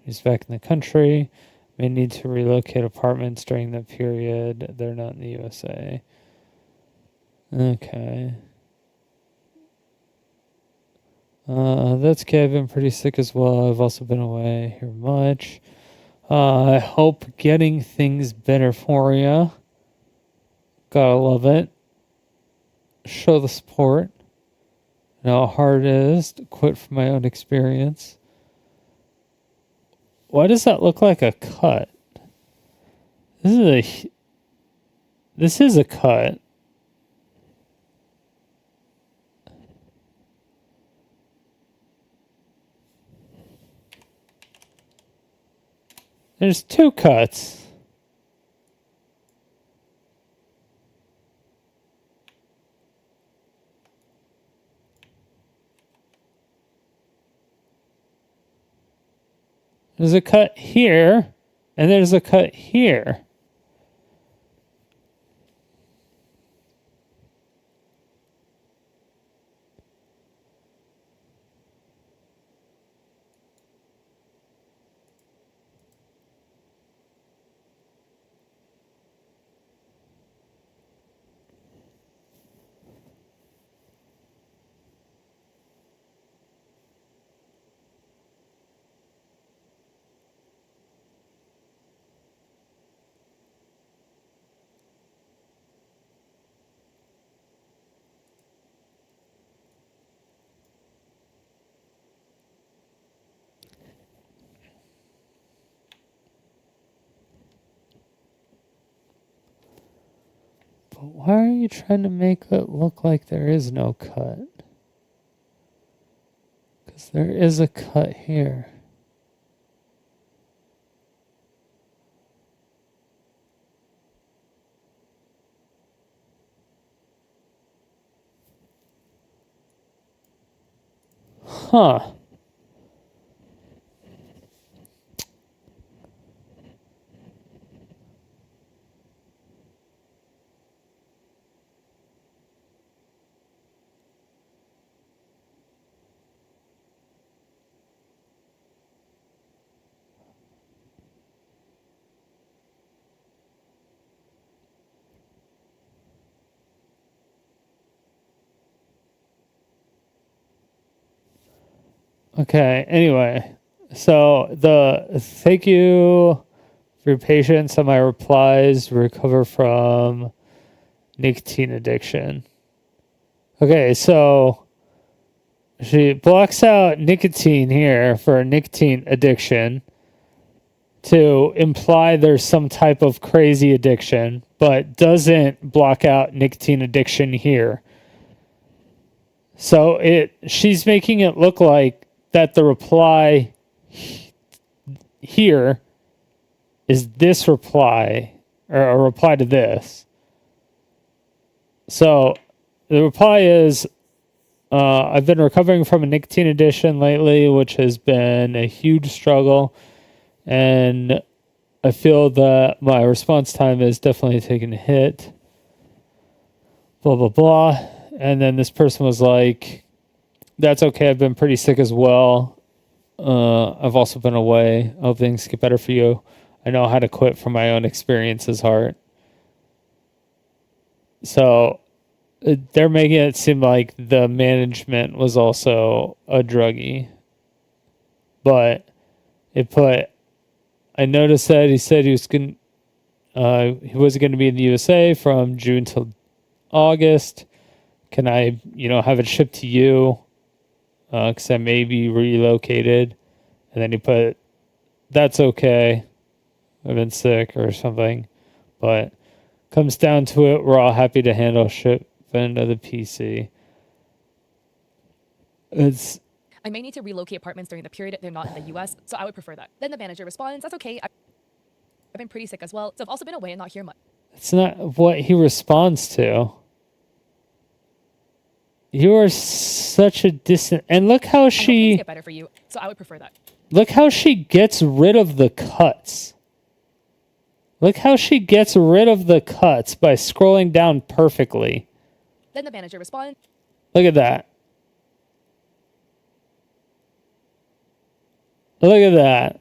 Speaker 1: He's back in the country. May need to relocate apartments during that period. They're not in the USA. Okay. That's okay. I've been pretty sick as well. I've also been away here much. I hope getting things better for you. Gotta love it. Show the support. I know how hard it is to quit from my own experience. Why does that look like a cut? This is a cut. There's 2 cuts. There's a cut here, and there's a cut here. But why are you trying to make it look like there is no cut? Because there is a cut here. Huh. Okay, anyway. So thank you for your patience on my replies. Recover from nicotine addiction. Okay, so she blocks out nicotine here for nicotine addiction to imply there's some type of crazy addiction, but doesn't block out nicotine addiction here. So she's making it look like that the reply here is this reply, or a reply to this. So the reply is, I've been recovering from a nicotine addiction lately, which has been a huge struggle. And I feel that my response time is definitely taking a hit. Blah, blah, blah. And then this person was like, that's okay. I've been pretty sick as well. I've also been away. I hope things get better for you. I know how to quit from my own experiences, heart. So they're making it seem like the management was also a druggie. But I noticed that he said he wasn't going to be in the USA from June till August. Can I, have it shipped to you? Because I may be relocated. And then he put, that's okay. I've been sick or something. But comes down to it, we're all happy to handle shipment of the PC.
Speaker 3: I may need to relocate apartments during the period they're not in the US, so I would prefer that. Then the manager responds, that's okay. I've been pretty sick as well, so I've also been away and not here much.
Speaker 1: It's not what he responds to. You are such a distant... And look how she...
Speaker 3: Get better for you, so I would prefer that.
Speaker 1: Look how she gets rid of the cuts. Look how she gets rid of the cuts by scrolling down perfectly.
Speaker 3: Then the manager responds.
Speaker 1: Look at that. Look at that.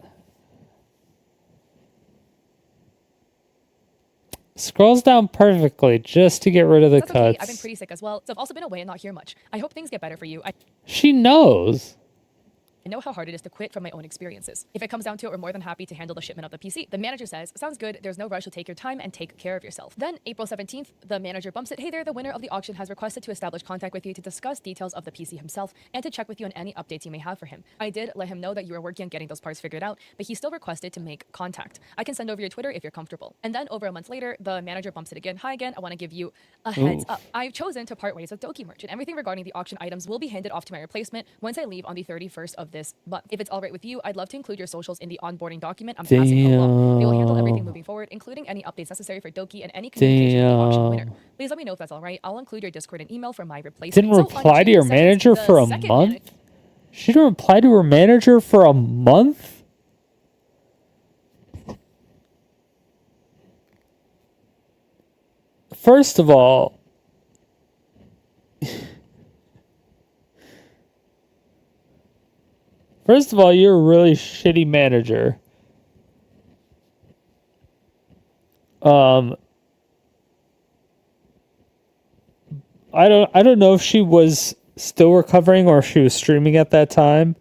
Speaker 1: Scrolls down perfectly just to get rid of the
Speaker 3: That's
Speaker 1: cuts.
Speaker 3: Okay. I've been pretty sick as well, so I've also been away and not here much. I hope things get better for you.
Speaker 1: She knows.
Speaker 3: I know how hard it is to quit from my own experiences. If it comes down to it, we're more than happy to handle the shipment of the PC. The manager says, sounds good, there's no rush, to take your time and take care of yourself. Then, April 17th, the manager bumps it, hey there, the winner of the auction has requested to establish contact with you to discuss details of the PC himself and to check with you on any updates you may have for him. I did let him know that you are working on getting those parts figured out, but he still requested to make contact. I can send over your Twitter if you're comfortable. And then, over a month later, the manager bumps it again. Hi again, I want to give you a heads up. I've chosen to part ways with Doki Merch, and everything regarding the auction items will be handed off to my replacement once I leave on the 31st of this month. If it's all right with you, I'd love to include your socials in the onboarding document I'm passing along. They will handle everything moving forward, including any updates necessary for Doki and any communication with the auction winner. Please let me know if that's all right. I'll include your Discord and email for my replacement.
Speaker 1: Didn't reply to your manager for a month? She didn't reply to her manager for a month? First of all, you're a really shitty manager. I don't know if she was still recovering or if she was streaming at that time,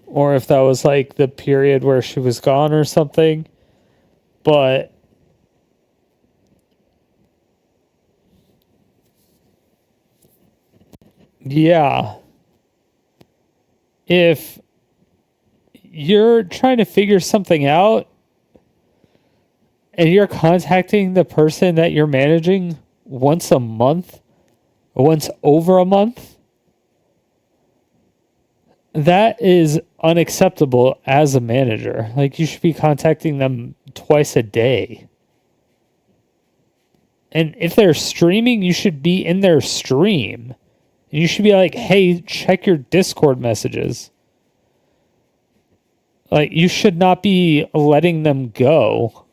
Speaker 1: or if that was like the period where she was gone or something. But yeah. If you're trying to figure something out and you're contacting the person that you're managing once a month, or once over a month, that is unacceptable as a manager. Like, you should be contacting them twice a day. And if they're streaming, you should be in their stream. You should be like, hey, check your Discord messages. Like, you should not be letting them go.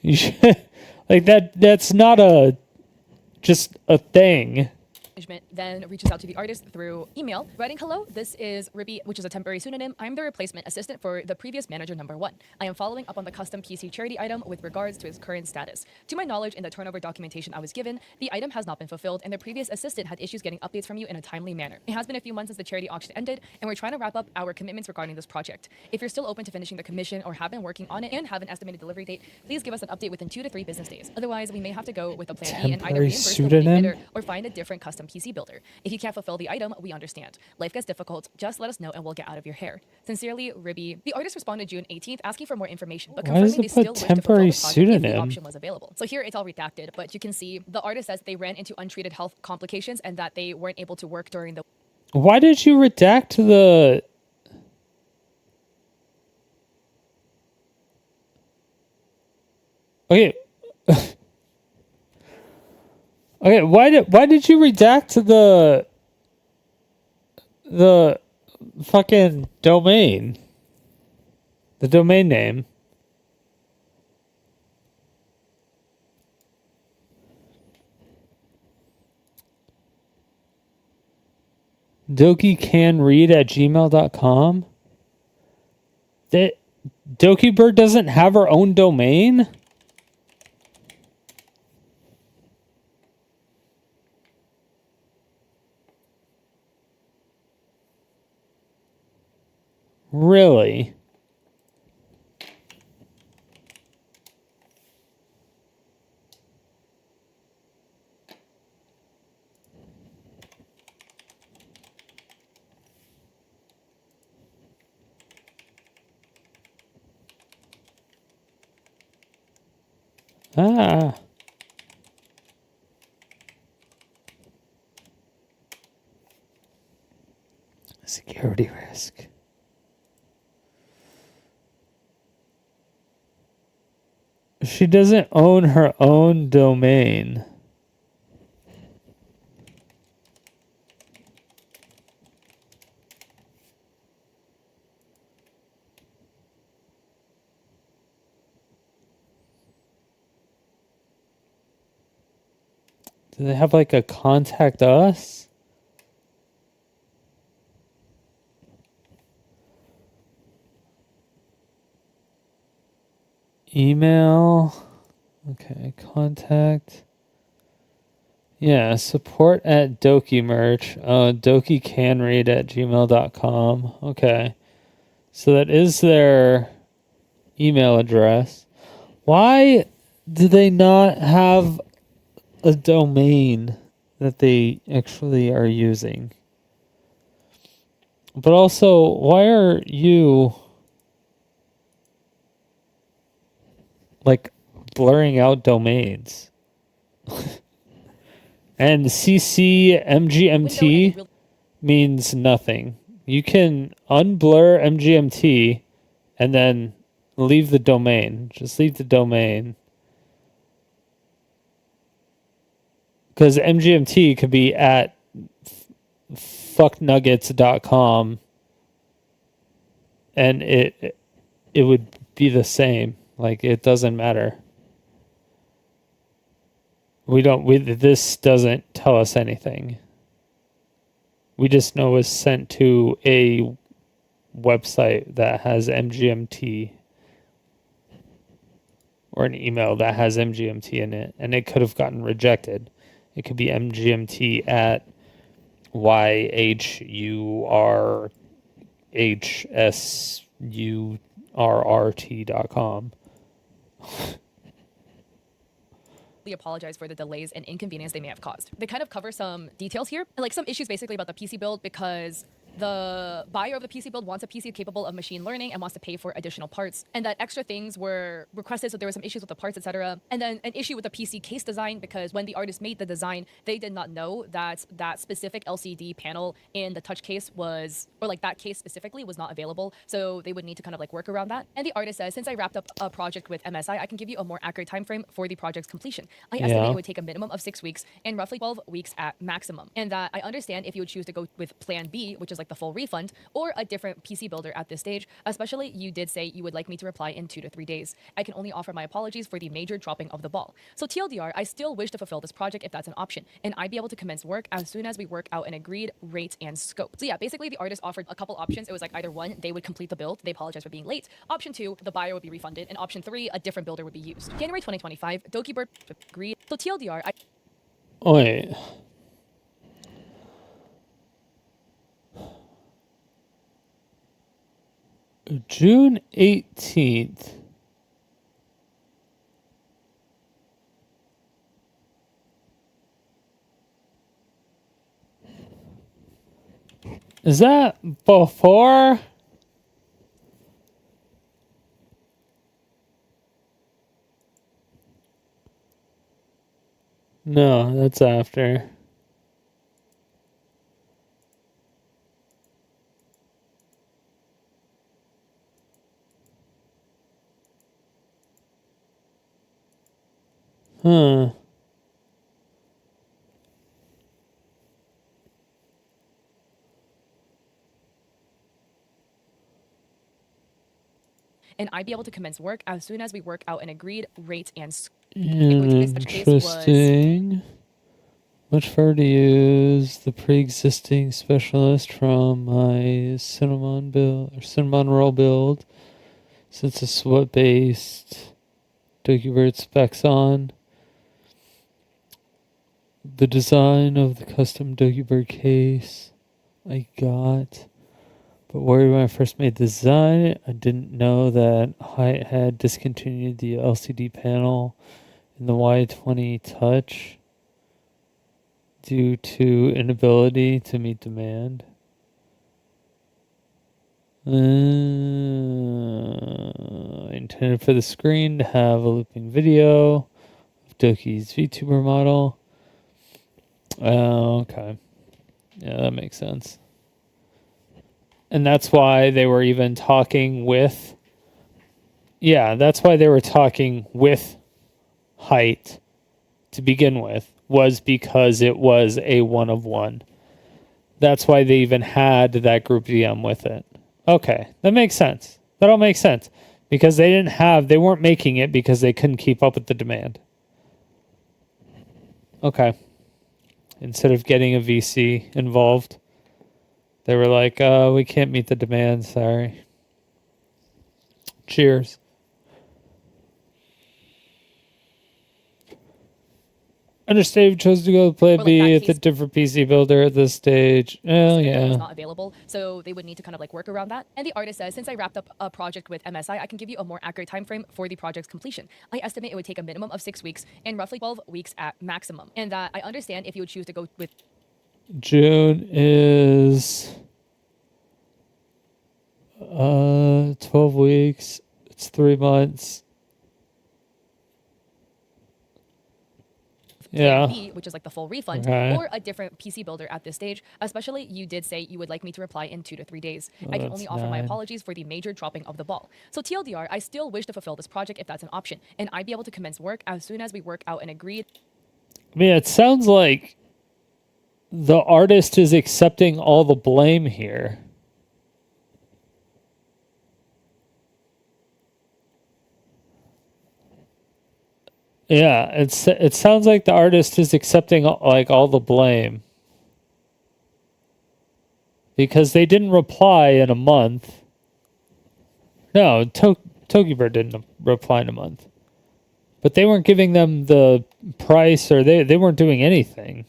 Speaker 1: You should, like, that's not just a thing.
Speaker 3: Management then reaches out to the artist through email, writing, hello, this is Ribby, which is a temporary pseudonym. I'm the replacement assistant for the previous manager number 1. I am following up on the custom PC charity item with regards to its current status. To my knowledge, in the turnover documentation I was given, the item has not been fulfilled, and the previous assistant had issues getting updates from you in a timely manner. It has been a few months since the charity auction ended, and we're trying to wrap up our commitments regarding this project. If you're still open to finishing the commission or have been working on it and have an estimated delivery date, please give us an update within 2 to 3 business days. Otherwise, we may have to go with a plan B and either reimburse the winning bidder or find a different custom PC builder. If you can't fulfill the item, we understand. Life gets difficult. Just let us know and we'll get out of your hair. Sincerely, Ribby. The artist responded June 18th asking for more information, but confirming they still wish to fulfill the project if the option was available. So here it's all redacted, but you can see the artist says they ran into untreated health complications and that they weren't able to work during the...
Speaker 1: Why did you redact the... Okay. Okay, why did you redact the fucking domain? The domain name. dokicanread@gmail.com? That Dokibird doesn't have her own domain? Really? Ah. Security risk. She doesn't own her own domain. Do they have like a contact us? Email. Okay, contact. Yeah, support at Dokibird. Dokicanread at gmail.com. Okay. So that is their email address. Why do they not have a domain that they actually are using? But also, why are you like blurring out domains? And CCMGMT means nothing. You can unblur MGMT and then leave the domain. Just leave the domain. Because MGMT could be at fucknuggets.com and it would be the same. Like, it doesn't matter. This doesn't tell us anything. We just know it's sent to a website that has MGMT or an email that has MGMT in it, and it could have gotten rejected. It could be MGMT at YHURHSURRT.com.
Speaker 3: Apologize for the delays and inconvenience they may have caused. They kind of cover some details here, like some issues basically about the PC build, because the buyer of the PC build wants a PC capable of machine learning and wants to pay for additional parts, and that extra things were requested, so there were some issues with the parts, etc. And then an issue with the PC case design, because when the artist made the design, they did not know that that specific LCD panel in the touch case was, or like that case specifically was not available, so they would need to kind of like work around that. And the artist says, since I wrapped up a project with MSI, I can give you a more accurate time frame for the project's completion. I estimate it would take a minimum of 6 weeks and roughly 12 weeks at maximum. And that I understand if you would choose to go with plan B, which is like the full refund, or a different PC builder at this stage, especially you did say you would like me to reply in 2 to 3 days. I can only offer my apologies for the major dropping of the ball. So TLDR, I still wish to fulfill this project if that's an option, and I'd be able to commence work as soon as we work out an agreed rate and scope. So yeah, basically the artist offered a couple options. It was like either one, they would complete the build, they apologize for being late. Option 2, the buyer would be refunded, and option 3, a different builder would be used. January 2025, Dokibird agreed. So TLDR,
Speaker 1: Wait. June 18th. Is that before? No, that's after. Huh.
Speaker 3: and I'd be able to commence work as soon as we work out an agreed rate and
Speaker 1: Interesting. Much prefer to use the pre-existing specialist from my cinnamon roll build, since it's what-based Dokibird specs on. The design of the custom Dokibird case I got, But worried when I first made the design, I didn't know that Hyatt had discontinued the LCD panel in the Y20 Touch due to inability to meet demand. I intended for the screen to have a looping video of Doki's VTuber model. Okay. Yeah, that makes sense. And that's why they were even talking with... Yeah, that's why they were talking with Height to begin with, was because it was a one-of-one. That's why they even had that group DM with it. Okay, that makes sense. That all makes sense. Because they weren't making it because they couldn't keep up with the demand. Okay. Instead of getting a VC involved, they were like, we can't meet the demand, sorry. Cheers. Understand you chose to go play
Speaker 3: Or like
Speaker 1: B
Speaker 3: that
Speaker 1: at the
Speaker 3: case-
Speaker 1: different PC builder at this stage. Oh,
Speaker 3: It's
Speaker 1: yeah.
Speaker 3: not available, so they would need to kind of like work around that. And the artist says, since I wrapped up a project with MSI, I can give you a more accurate time frame for the project's completion. I estimate it would take a minimum of 6 weeks and roughly 12 weeks at maximum. And that I understand if you would choose to go with
Speaker 1: June is 12 weeks. It's 3 months.
Speaker 3: Plan
Speaker 1: Yeah.
Speaker 3: B, which is like the full refund,
Speaker 1: Okay.
Speaker 3: or a different PC builder at this stage. Especially, you did say you would like me to reply in 2 to 3 days. I can only
Speaker 1: that's
Speaker 3: offer my
Speaker 1: 9.
Speaker 3: apologies for the major dropping of the ball. So TLDR, I still wish to fulfill this project if that's an option, and I'd be able to commence work as soon as we work out an agreed.
Speaker 1: I mean, it sounds like the artist is accepting all the blame here. Yeah, it sounds like the artist is accepting like all the blame. Because they didn't reply in a month. No, Dokibird didn't reply in a month. But they weren't giving them the price, or they weren't doing anything.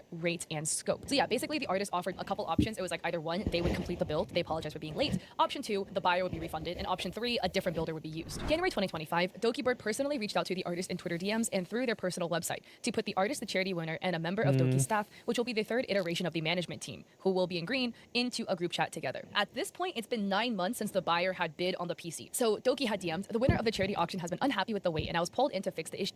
Speaker 3: Rate and scope. So yeah, basically the artist offered a couple options. It was like either one, they would complete the build, they apologize for being late. Option 2, the buyer would be refunded, and option 3, a different builder would be used. January 2025, Dokibird personally reached out to the artist in Twitter DMs and through their personal website to put the artist, the charity winner, and a member of Doki's staff, which will be the third iteration of the management team, who will be in green, into a group chat together. At this point, it's been 9 months since the buyer had bid on the PC. So Doki had DM'd, the winner of the charity auction has been unhappy with the wait, and I was pulled in to fix the issue.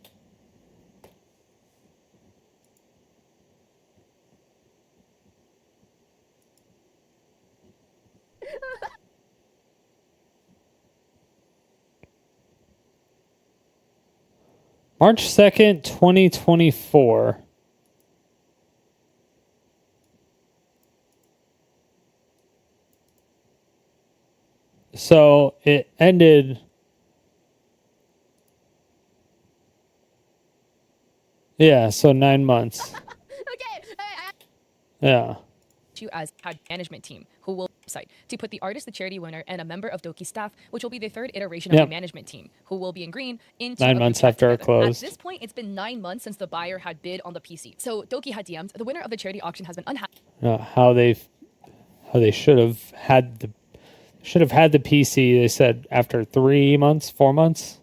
Speaker 1: March 2nd, 2024. So it ended. Yeah, so 9 months.
Speaker 4: Okay.
Speaker 1: Yeah.
Speaker 3: You as had management team who will site to put the artist, the charity winner, and a member of Doki's staff, which will be the third iteration of
Speaker 1: Yep.
Speaker 3: the management team, who will be in green, into
Speaker 1: 9
Speaker 3: a group
Speaker 1: months
Speaker 3: chat
Speaker 1: after it
Speaker 3: together.
Speaker 1: closed.
Speaker 3: At this point, it's been 9 months since the buyer had bid on the PC. So Doki had DM'd, the winner of the charity auction has been unhappy.
Speaker 1: How they should have had the PC. They said after 3 months, 4 months.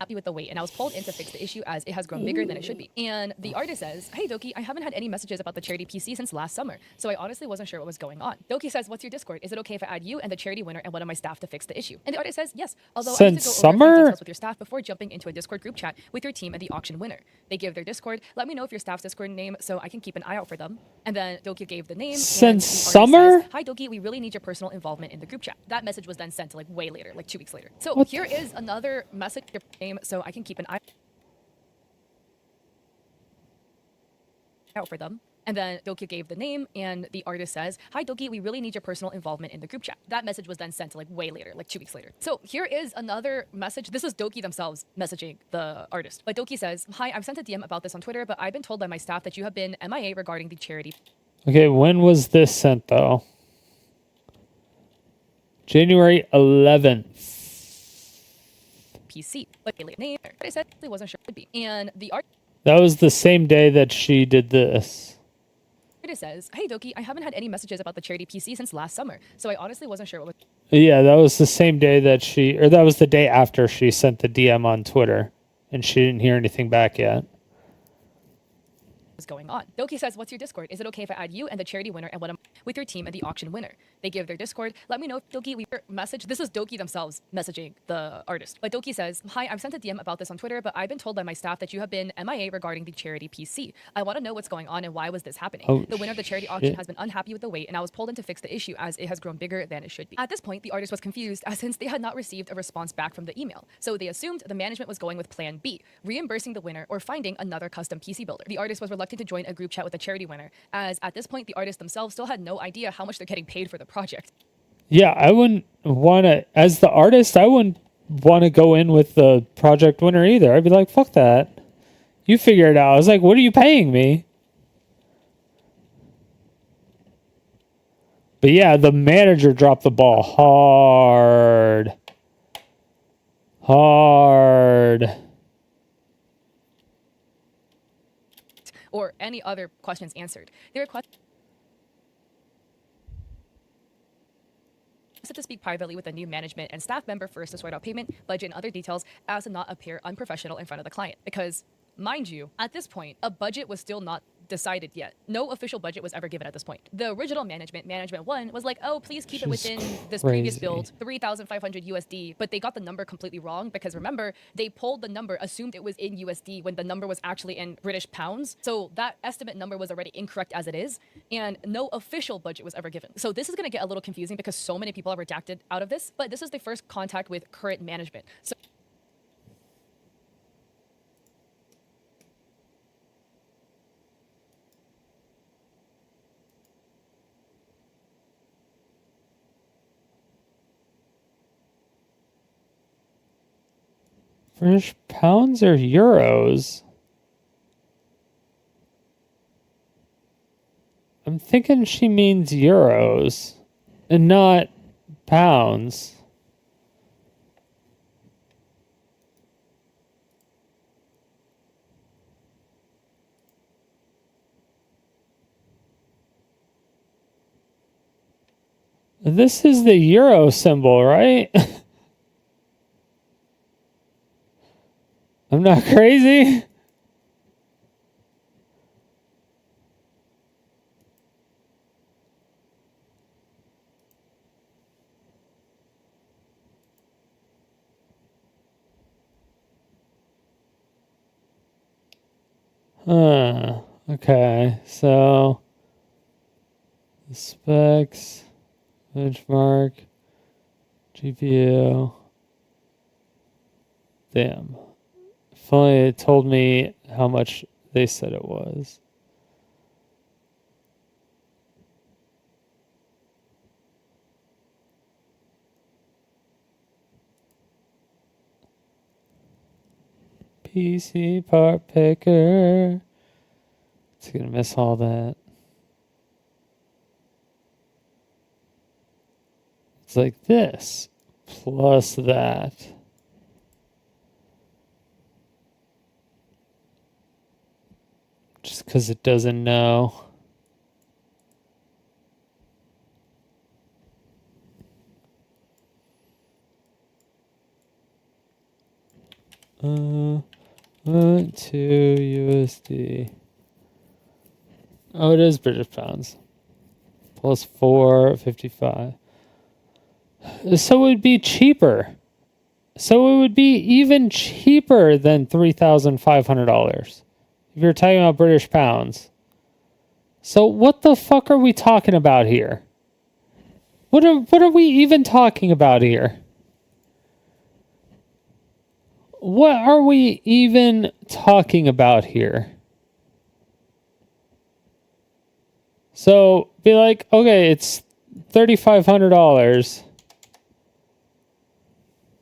Speaker 3: With the wait, and I was pulled in to fix the issue as it has grown bigger than it should be. And the artist says, hey Doki, I haven't had any messages about the charity PC since last summer, so I honestly wasn't sure what was going on. Doki says, what's your Discord? Is it okay if I add you and the charity winner and one of my staff to fix the issue? And the artist says, yes, although I need to
Speaker 1: Since
Speaker 3: go over a few
Speaker 1: summer?
Speaker 3: details with your staff before jumping into a Discord group chat with your team and the auction winner. They give their Discord. Let me know if your staff's Discord name so I can keep an eye out for them. And then Doki gave the name. and
Speaker 1: Since
Speaker 3: the artist
Speaker 1: summer?
Speaker 3: says, hi Doki, we really need your personal involvement in the group chat. That message was then sent to like way later, like 2 weeks later. So
Speaker 1: What
Speaker 3: here is another message, your name, so I can keep an eye out for them. And then Doki gave the name, and the artist says, hi Doki, we really need your personal involvement in the group chat. That message was then sent to like way later, like 2 weeks later. So here is another message. This is Doki themselves messaging the artist. But Doki says, hi, I've sent a DM about this on Twitter, but I've been told by my staff that you have been MIA regarding the charity
Speaker 1: Okay, when was this sent though? January 11th.
Speaker 3: PC. But name, I said I wasn't sure it would be. And the art
Speaker 1: That was the same day that she did this.
Speaker 3: It says, "Hey Doki, I haven't had any messages about the charity PC since last summer, so I honestly wasn't sure what was
Speaker 1: Yeah, that was the same day that that was the day after she sent the DM on Twitter, and she didn't hear anything back yet.
Speaker 3: going on." Doki says, "What's your Discord? Is it okay if I add you and the charity winner and with your team and the auction winner?" They give their Discord. "Let me know if Doki we message." This is Doki themselves messaging the artist. But Doki says, "Hi, I've sent a DM about this on Twitter, but I've been told by my staff that you have been MIA regarding the charity PC. I want to know what's going on and why was this happening.
Speaker 1: Oh,
Speaker 3: the winner of the charity auction has been unhappy with the wait, and I was pulled in to fix the issue as it has grown bigger than it should be." At this point, the artist was confused as since they had not received a response back from the email. So they assumed the management was going with plan B, reimbursing the winner or finding another custom PC builder. The artist was reluctant to join a group chat with the charity winner, as at this point, the artists themselves still had no idea how much they're getting paid for the project.
Speaker 1: Yeah, I wouldn't want to, as the artist, I wouldn't want to go in with the project winner either. I'd be like, fuck that. You figure it out. I was like, what are you paying me? But yeah, the manager dropped the ball hard.
Speaker 3: Or any other questions answered. They requested to speak privately with a new management and staff member first to sort out payment, budget, and other details as to not appear unprofessional in front of the client. Because, mind you, at this point, a budget was still not decided yet. No official budget was ever given at this point. The original management 1, was like, "Oh, please keep it within this previous build, 3,500 USD." But they got the number completely wrong because remember, they pulled the number, assumed it was in USD when the number was actually in British pounds. So that estimate number was already incorrect as it is, and no official budget was ever given. So this is going to get a little confusing because so many people are redacted out of this, but this is the first contact with current management. So
Speaker 1: British pounds or euros? I'm thinking she means euros and not pounds. This is the euro symbol, right? I'm not crazy. Okay, so the specs, benchmark, GPU. Damn. If only it told me how much they said it was. PC part picker. It's gonna miss all that. It's like this plus that. Just because it doesn't know. $2 USD. Oh, it is British pounds. Plus 4.55. So it would be cheaper. So it would be even cheaper than $3,500 if you're talking about British pounds. So what the fuck are we talking about here? What are we even talking about here? What are we even talking about here? So be like, okay, it's $3,500.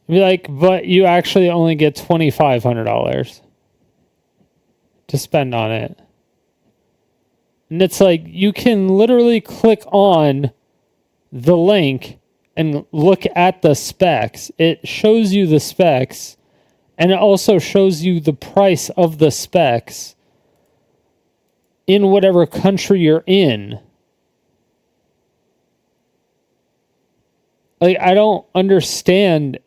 Speaker 1: Be like, but you actually only get $2,500 to spend on it. And it's like, you can literally click on the link and look at the specs. It shows you the specs. And it also shows you the price of the specs. in whatever country you're in. Like, I don't understand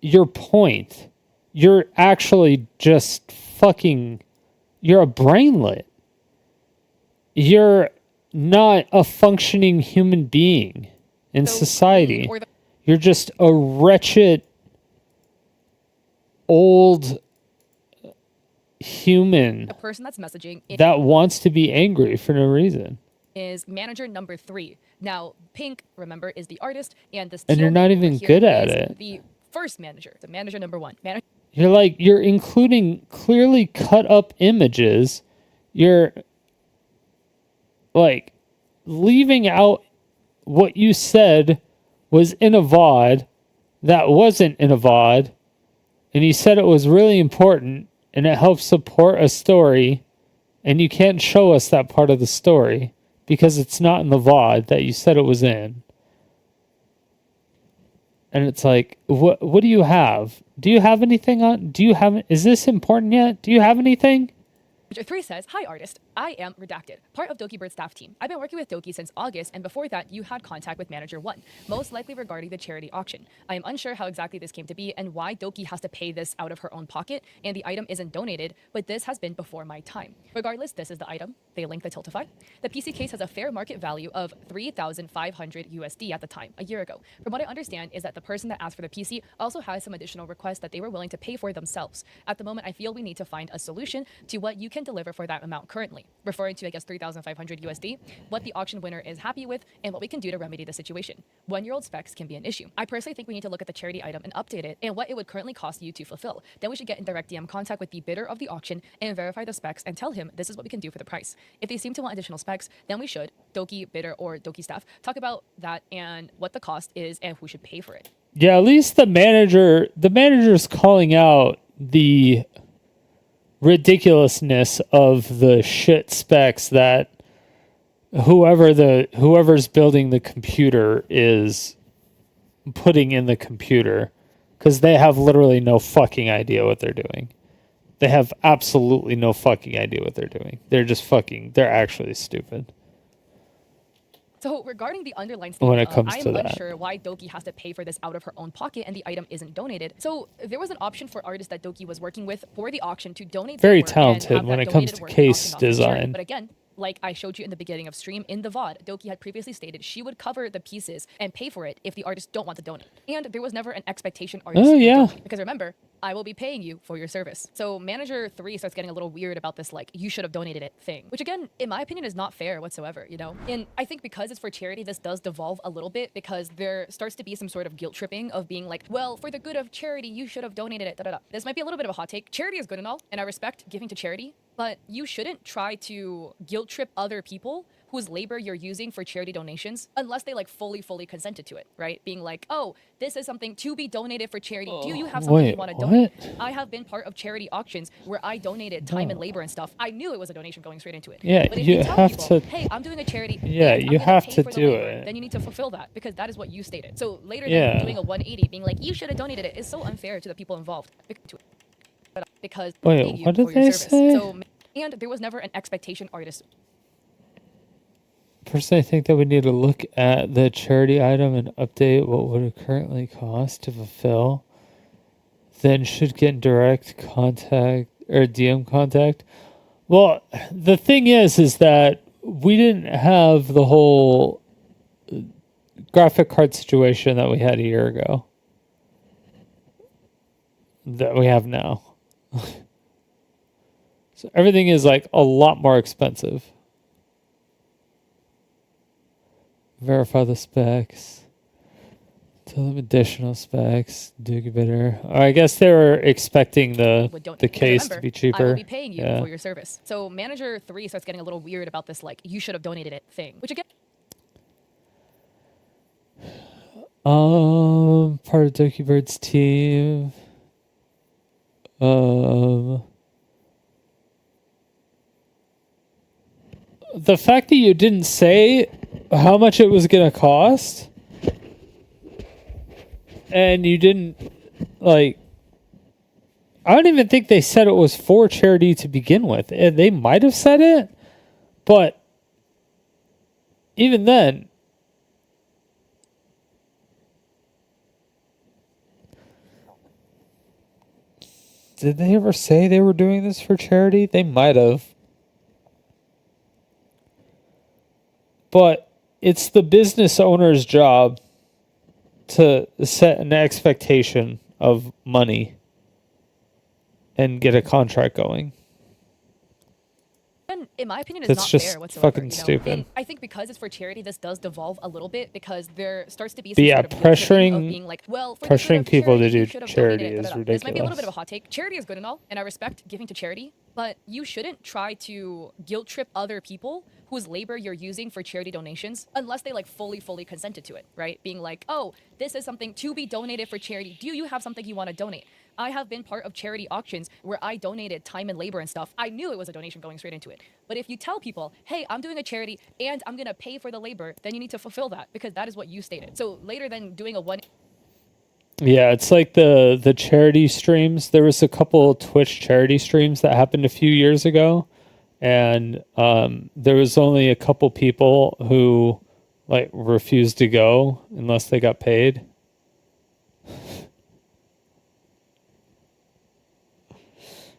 Speaker 1: your point. You're actually just fucking, you're a brainlet. You're not a functioning human being in society. You're just a wretched, old human
Speaker 3: The person that's messaging
Speaker 1: that wants to be angry for no reason.
Speaker 3: is manager number 3. Now, Pink, remember, is the artist, and this
Speaker 1: And you're not even good at it.
Speaker 3: The first manager, the manager number 1.
Speaker 1: You're including clearly cut up images. You're like leaving out what you said was in a VOD that wasn't in a VOD, and you said it was really important and it helps support a story, and you can't show us that part of the story because it's not in the VOD that you said it was in. And it's like, what do you have? Do you have anything on? Is this important yet? Do you have anything?
Speaker 3: Manager 3 says, "Hi, artist. I am Redacted, part of Dokibird staff team. I've been working with Doki since August, and before that, you had contact with Manager 1, most likely regarding the charity auction. I am unsure how exactly this came to be and why Doki has to pay this out of her own pocket, and the item isn't donated, but this has been before my time. Regardless, this is the item. They link the Tiltify. The PC case has a fair market value of 3,500 USD at the time, a year ago. From what I understand is that the person that asked for the PC also has some additional requests that they were willing to pay for themselves. At the moment, I feel we need to find a solution to what you can deliver for that amount currently, referring to, I guess, 3,500 USD, what the auction winner is happy with, and what we can do to remedy the situation. 1-year-old specs can be an issue. I personally think we need to look at the charity item and update it and what it would currently cost you to fulfill. Then we should get in direct DM contact with the bidder of the auction and verify the specs and tell him this is what we can do for the price. If they seem to want additional specs, then we should, Doki bidder or Doki staff, talk about that and what the cost is and who should pay for it."
Speaker 1: Yeah, at least the manager's calling out the ridiculousness of the shit specs that whoever's building the computer is putting in the computer, because they have literally no fucking idea what they're doing. They have absolutely no fucking idea what they're doing. They're actually stupid.
Speaker 3: So regarding the underlying
Speaker 1: When
Speaker 3: statement,
Speaker 1: it comes
Speaker 3: I
Speaker 1: to
Speaker 3: am
Speaker 1: that.
Speaker 3: unsure why Doki has to pay for this out of her own pocket and the item isn't donated. So there was an option for artists that Doki was working with for the auction to donate their
Speaker 1: Very
Speaker 3: work and
Speaker 1: talented
Speaker 3: have
Speaker 1: when
Speaker 3: that
Speaker 1: it comes
Speaker 3: donated
Speaker 1: to
Speaker 3: work
Speaker 1: case
Speaker 3: auctioned off to charity.
Speaker 1: design.
Speaker 3: But again, like I showed you in the beginning of stream in the VOD, Doki had previously stated she would cover the pieces and pay for it if the artists don't want to donate. And there was never an expectation artist would donate, because remember, I will be paying you for your service. So manager 3 starts getting a little weird about this, like, you should have donated it thing, which again, in my opinion, is not fair whatsoever, you know? And I think because it's for charity, this does devolve a little bit because there starts to be some sort of guilt tripping of being like, well, for the good of charity, you should have donated it, da da da. This might be a little bit of a hot take. Charity is good and all, and I respect giving to charity, but you shouldn't try to guilt trip other people whose labor you're using for charity donations unless they like fully consented to it, right? Being like, oh, this is something to be donated for charity. Do you have something you want to donate? I have been part of charity auctions where I donated time and labor and stuff. I knew it was a donation going straight into it.
Speaker 1: Yeah,
Speaker 3: but if
Speaker 1: you
Speaker 3: tell
Speaker 1: have
Speaker 3: people,
Speaker 1: to-
Speaker 3: hey, I'm doing a charity.
Speaker 1: Yeah,
Speaker 3: and I'm
Speaker 1: you
Speaker 3: gonna
Speaker 1: have
Speaker 3: pay
Speaker 1: to
Speaker 3: for the
Speaker 1: do
Speaker 3: labor,
Speaker 1: it.
Speaker 3: Then you need to fulfill that because that is what you stated. So later
Speaker 1: Yeah.
Speaker 3: than doing a 180, being like, you should have donated it, is so unfair to the people involved. Because
Speaker 1: Wait,
Speaker 3: paying you
Speaker 1: what did
Speaker 3: for your
Speaker 1: they
Speaker 3: service.
Speaker 1: say?
Speaker 3: So, and there was never an expectation artist.
Speaker 1: Personally, I think that we need to look at the charity item and update what would it currently cost to fulfill. Then should get in direct contact or DM contact. Well, the thing is that we didn't have the whole graphic card situation that we had a year ago. That we have now. So everything is like a lot more expensive. Verify the specs. Tell them additional specs. Dokibird. I guess they were expecting the case
Speaker 3: Remember,
Speaker 1: to be
Speaker 3: I
Speaker 1: cheaper.
Speaker 3: will be paying you
Speaker 1: Yeah.
Speaker 3: for your service. So manager 3 starts getting a little weird about this, like, you should have donated it thing. Which again,
Speaker 1: Part of Dokibird's team. The fact that you didn't say how much it was gonna cost, and you didn't like. I don't even think they said it was for charity to begin with. And they might have said it, But even then, did they ever say they were doing this for charity? They might have. But it's the business owner's job to set an expectation of money and get a contract going.
Speaker 3: And in my opinion, it's
Speaker 1: That's
Speaker 3: not
Speaker 1: just
Speaker 3: fair whatsoever.
Speaker 1: fucking
Speaker 3: you know?
Speaker 1: stupid.
Speaker 3: And I think because it's for charity, this does devolve a little bit because there starts to be
Speaker 1: But
Speaker 3: some
Speaker 1: yeah,
Speaker 3: sort of guilt-tripping of
Speaker 1: pressuring-
Speaker 3: being like, well, for the good
Speaker 1: pressuring
Speaker 3: of
Speaker 1: people to
Speaker 3: charity,
Speaker 1: do
Speaker 3: you should have
Speaker 1: charity
Speaker 3: donated,
Speaker 1: is
Speaker 3: This might be a little bit
Speaker 1: ridiculous.
Speaker 3: of a hot take. Charity is good and all, and I respect giving to charity, but you shouldn't try to guilt trip other people whose labor you're using for charity donations unless they like fully consented to it, right? Being like, oh, this is something to be donated for charity. Do you have something you want to donate? I have been part of charity auctions where I donated time and labor and stuff. I knew it was a donation going straight into it. But if you tell people, hey, I'm doing a charity and I'm going to pay for the labor, then you need to fulfill that because that is what you stated. So later than doing a one...
Speaker 1: Yeah, it's like the charity streams. There was a couple Twitch charity streams that happened a few years ago, and there was only a couple people who like refused to go unless they got paid.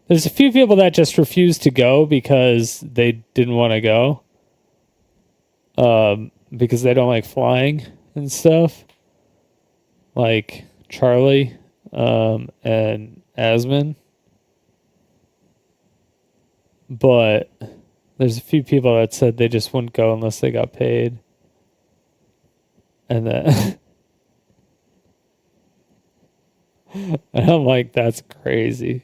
Speaker 1: There's a few people that just refused to go because they didn't want to go, because they don't like flying and stuff, like Charlie and Asman. But there's a few people that said they just wouldn't go unless they got paid. And then and I'm like, that's crazy.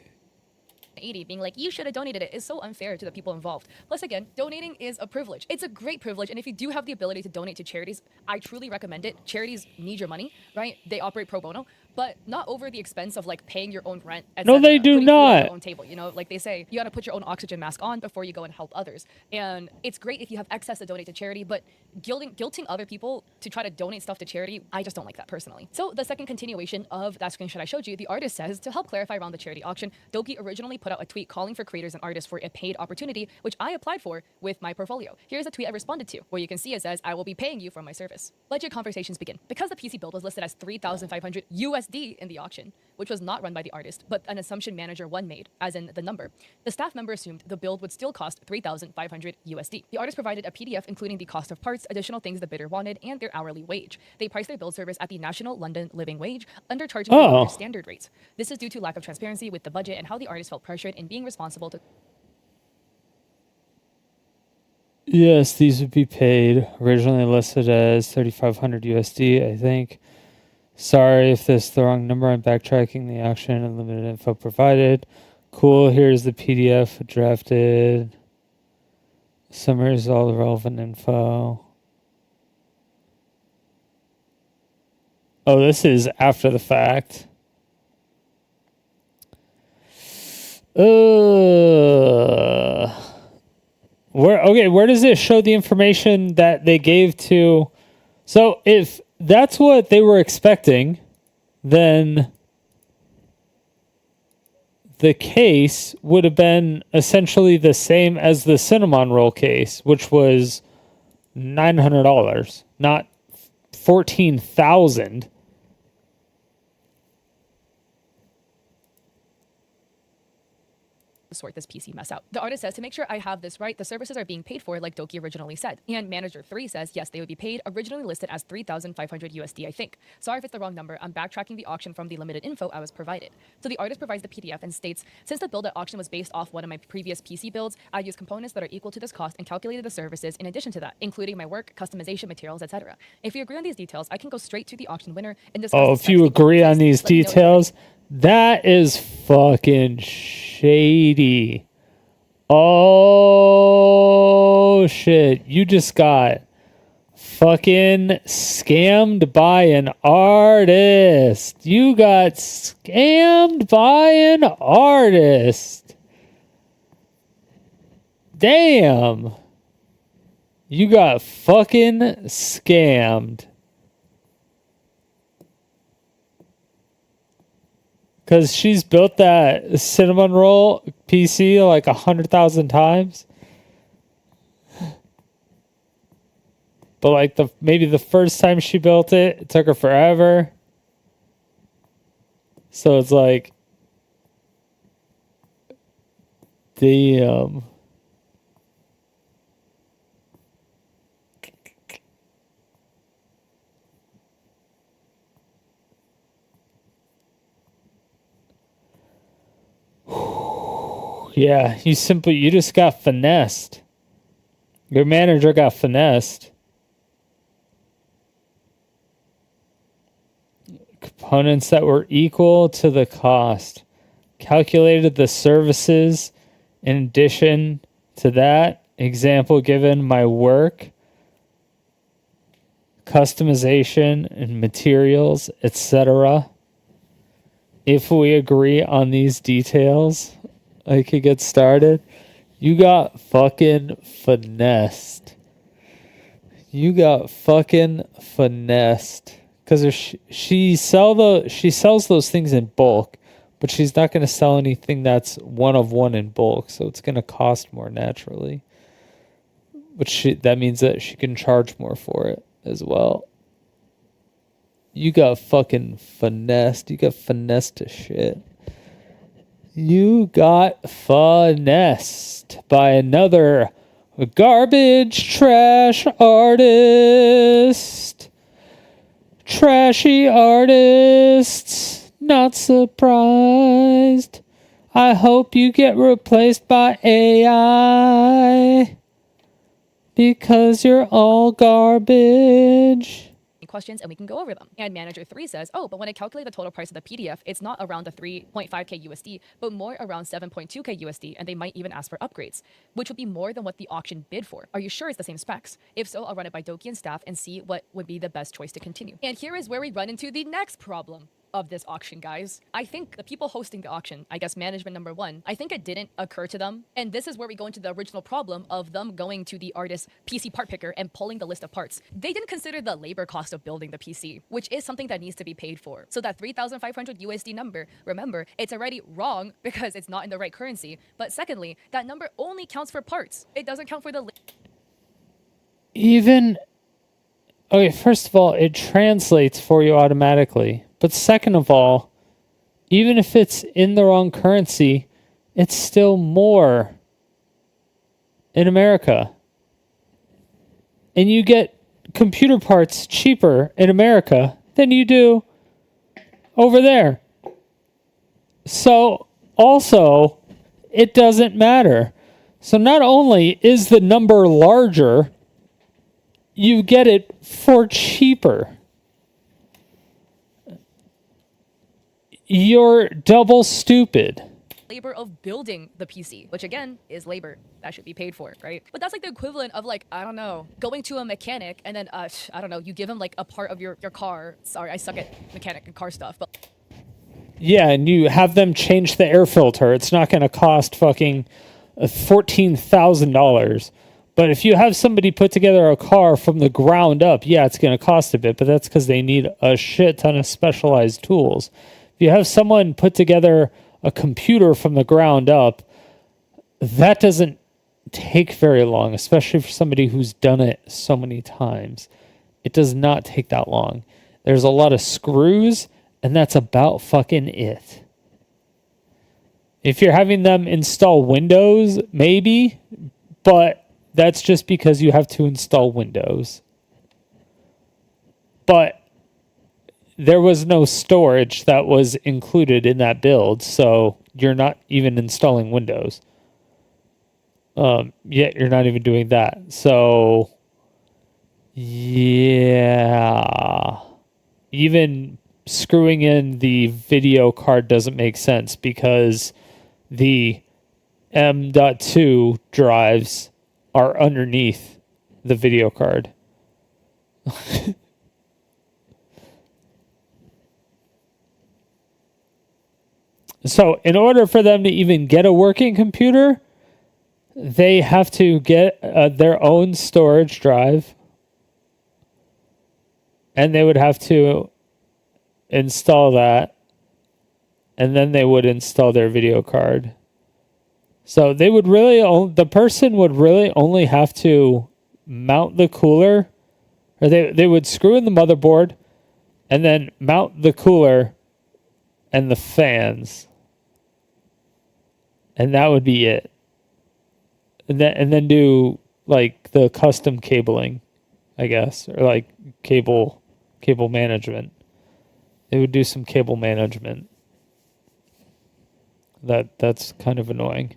Speaker 3: 80 being like, you should have donated it is so unfair to the people involved. Plus, again, donating is a privilege. It's a great privilege. And if you do have the ability to donate to charities, I truly recommend it. Charities need your money, right? They operate pro bono, but not over the expense of like paying your own rent.
Speaker 1: No, they do
Speaker 3: putting food on
Speaker 1: not.
Speaker 3: your own table. You know, like they say, you got to put your own oxygen mask on before you go and help others. And it's great if you have excess to donate to charity, but guilting other people to try to donate stuff to charity, I just don't like that personally. So the second continuation of that screenshot I showed you, the artist says, to help clarify around the charity auction, Doki originally put out a tweet calling for creators and artists for a paid opportunity, which I applied for with my portfolio. Here's a tweet I responded to, where you can see it says, I will be paying you for my service. Budget conversations begin. Because the PC build was listed as 3,500 USD in the auction, which was not run by the artist, but an assumption manager one made, as in the number, the staff member assumed the build would still cost 3,500 USD. The artist provided a PDF including the cost of parts, additional things the bidder wanted, and their hourly wage. They priced their build service at the National London Living Wage, undercharging the artist's standard rates. This is due to lack of transparency with the budget and how the artist felt pressured in being responsible to...
Speaker 1: Yes, these would be paid. Originally listed as 3,500 USD, I think. Sorry if this is the wrong number. I'm backtracking the auction and limited info provided. Cool. Here's the PDF drafted. Summaries all the relevant info. Oh, this is after the fact. Where does it show the information that they gave to? So if that's what they were expecting, then the case would have been essentially the same as the cinnamon roll case, which was $900, not $14,000.
Speaker 3: sort this PC mess out. The artist says, to make sure I have this right, the services are being paid for like Doki originally said. And manager 3 says, yes, they would be paid, originally listed as 3,500 USD, I think. Sorry if it's the wrong number. I'm backtracking the auction from the limited info I was provided. So the artist provides the PDF and states, since the build at auction was based off one of my previous PC builds, I used components that are equal to this cost and calculated the services in addition to that, including my work, customization materials, etc. If you agree on these details, I can go straight to the auction winner and discuss.
Speaker 1: Oh, if you agree on these details, that is fucking shady. Oh shit, you just got fucking scammed by an artist. You got scammed by an artist. Damn. You got fucking scammed. Because she's built that cinnamon roll PC like 100,000 times. But like maybe the first time she built it, it took her forever. So it's like, damn. Yeah, you just got finessed. Your manager got finessed. Components that were equal to the cost. Calculated the services in addition to that. Example given, my work, customization and materials, etc. If we agree on these details, I could get started. You got fucking finessed. You got fucking finessed. Because she sells those things in bulk, but she's not going to sell anything that's one of one in bulk, so it's going to cost more naturally. But that means that she can charge more for it as well. You got fucking finessed. You got finessed to shit. You got finessed by another garbage trash artist. Trashy artists, not surprised. I hope you get replaced by AI because you're all garbage.
Speaker 3: Questions and we can go over them. And manager 3 says, oh, but when I calculate the total price of the PDF, it's not around the 3.5k USD, but more around 7.2k USD, and they might even ask for upgrades, which would be more than what the auction bid for. Are you sure it's the same specs? If so, I'll run it by Doki and staff and see what would be the best choice to continue. And here is where we run into the next problem of this auction, guys. I think the people hosting the auction, I guess management number 1, I think it didn't occur to them. And this is where we go into the original problem of them going to the artist's PC part picker and pulling the list of parts. They didn't consider the labor cost of building the PC, which is something that needs to be paid for. So that 3,500 USD number, remember, it's already wrong because it's not in the right currency. But secondly, that number only counts for parts. It doesn't count for the...
Speaker 1: Okay, first of all, it translates for you automatically. But second of all, even if it's in the wrong currency, it's still more in America. And you get computer parts cheaper in America than you do over there. So also, it doesn't matter. So not only is the number larger, you get it for cheaper. You're double stupid.
Speaker 3: Labor of building the PC, which again is labor that should be paid for, right? But that's like the equivalent of like, I don't know, going to a mechanic and then, I don't know, you give him like a part of your car. Sorry, I suck at mechanic and car stuff, but...
Speaker 1: Yeah, and you have them change the air filter. It's not going to cost fucking $14,000. But if you have somebody put together a car from the ground up, yeah, it's going to cost a bit, but that's because they need a shit ton of specialized tools. If you have someone put together a computer from the ground up, that doesn't take very long, especially for somebody who's done it so many times. It does not take that long. There's a lot of screws, and that's about fucking it. If you're having them install Windows, maybe, but that's just because you have to install Windows. But there was no storage that was included in that build, so you're not even installing Windows. Yet you're not even doing that. So, yeah. Even screwing in the video card doesn't make sense because the M.2 drives are underneath the video card. So in order for them to even get a working computer, they have to get their own storage drive. And they would have to install that. And then they would install their video card. So they would really, the person would really only have to mount the cooler Or they would screw in the motherboard and then mount the cooler and the fans. And that would be it. And then do like the custom cabling, I guess, or like cable management. They would do some cable management. That's kind of annoying.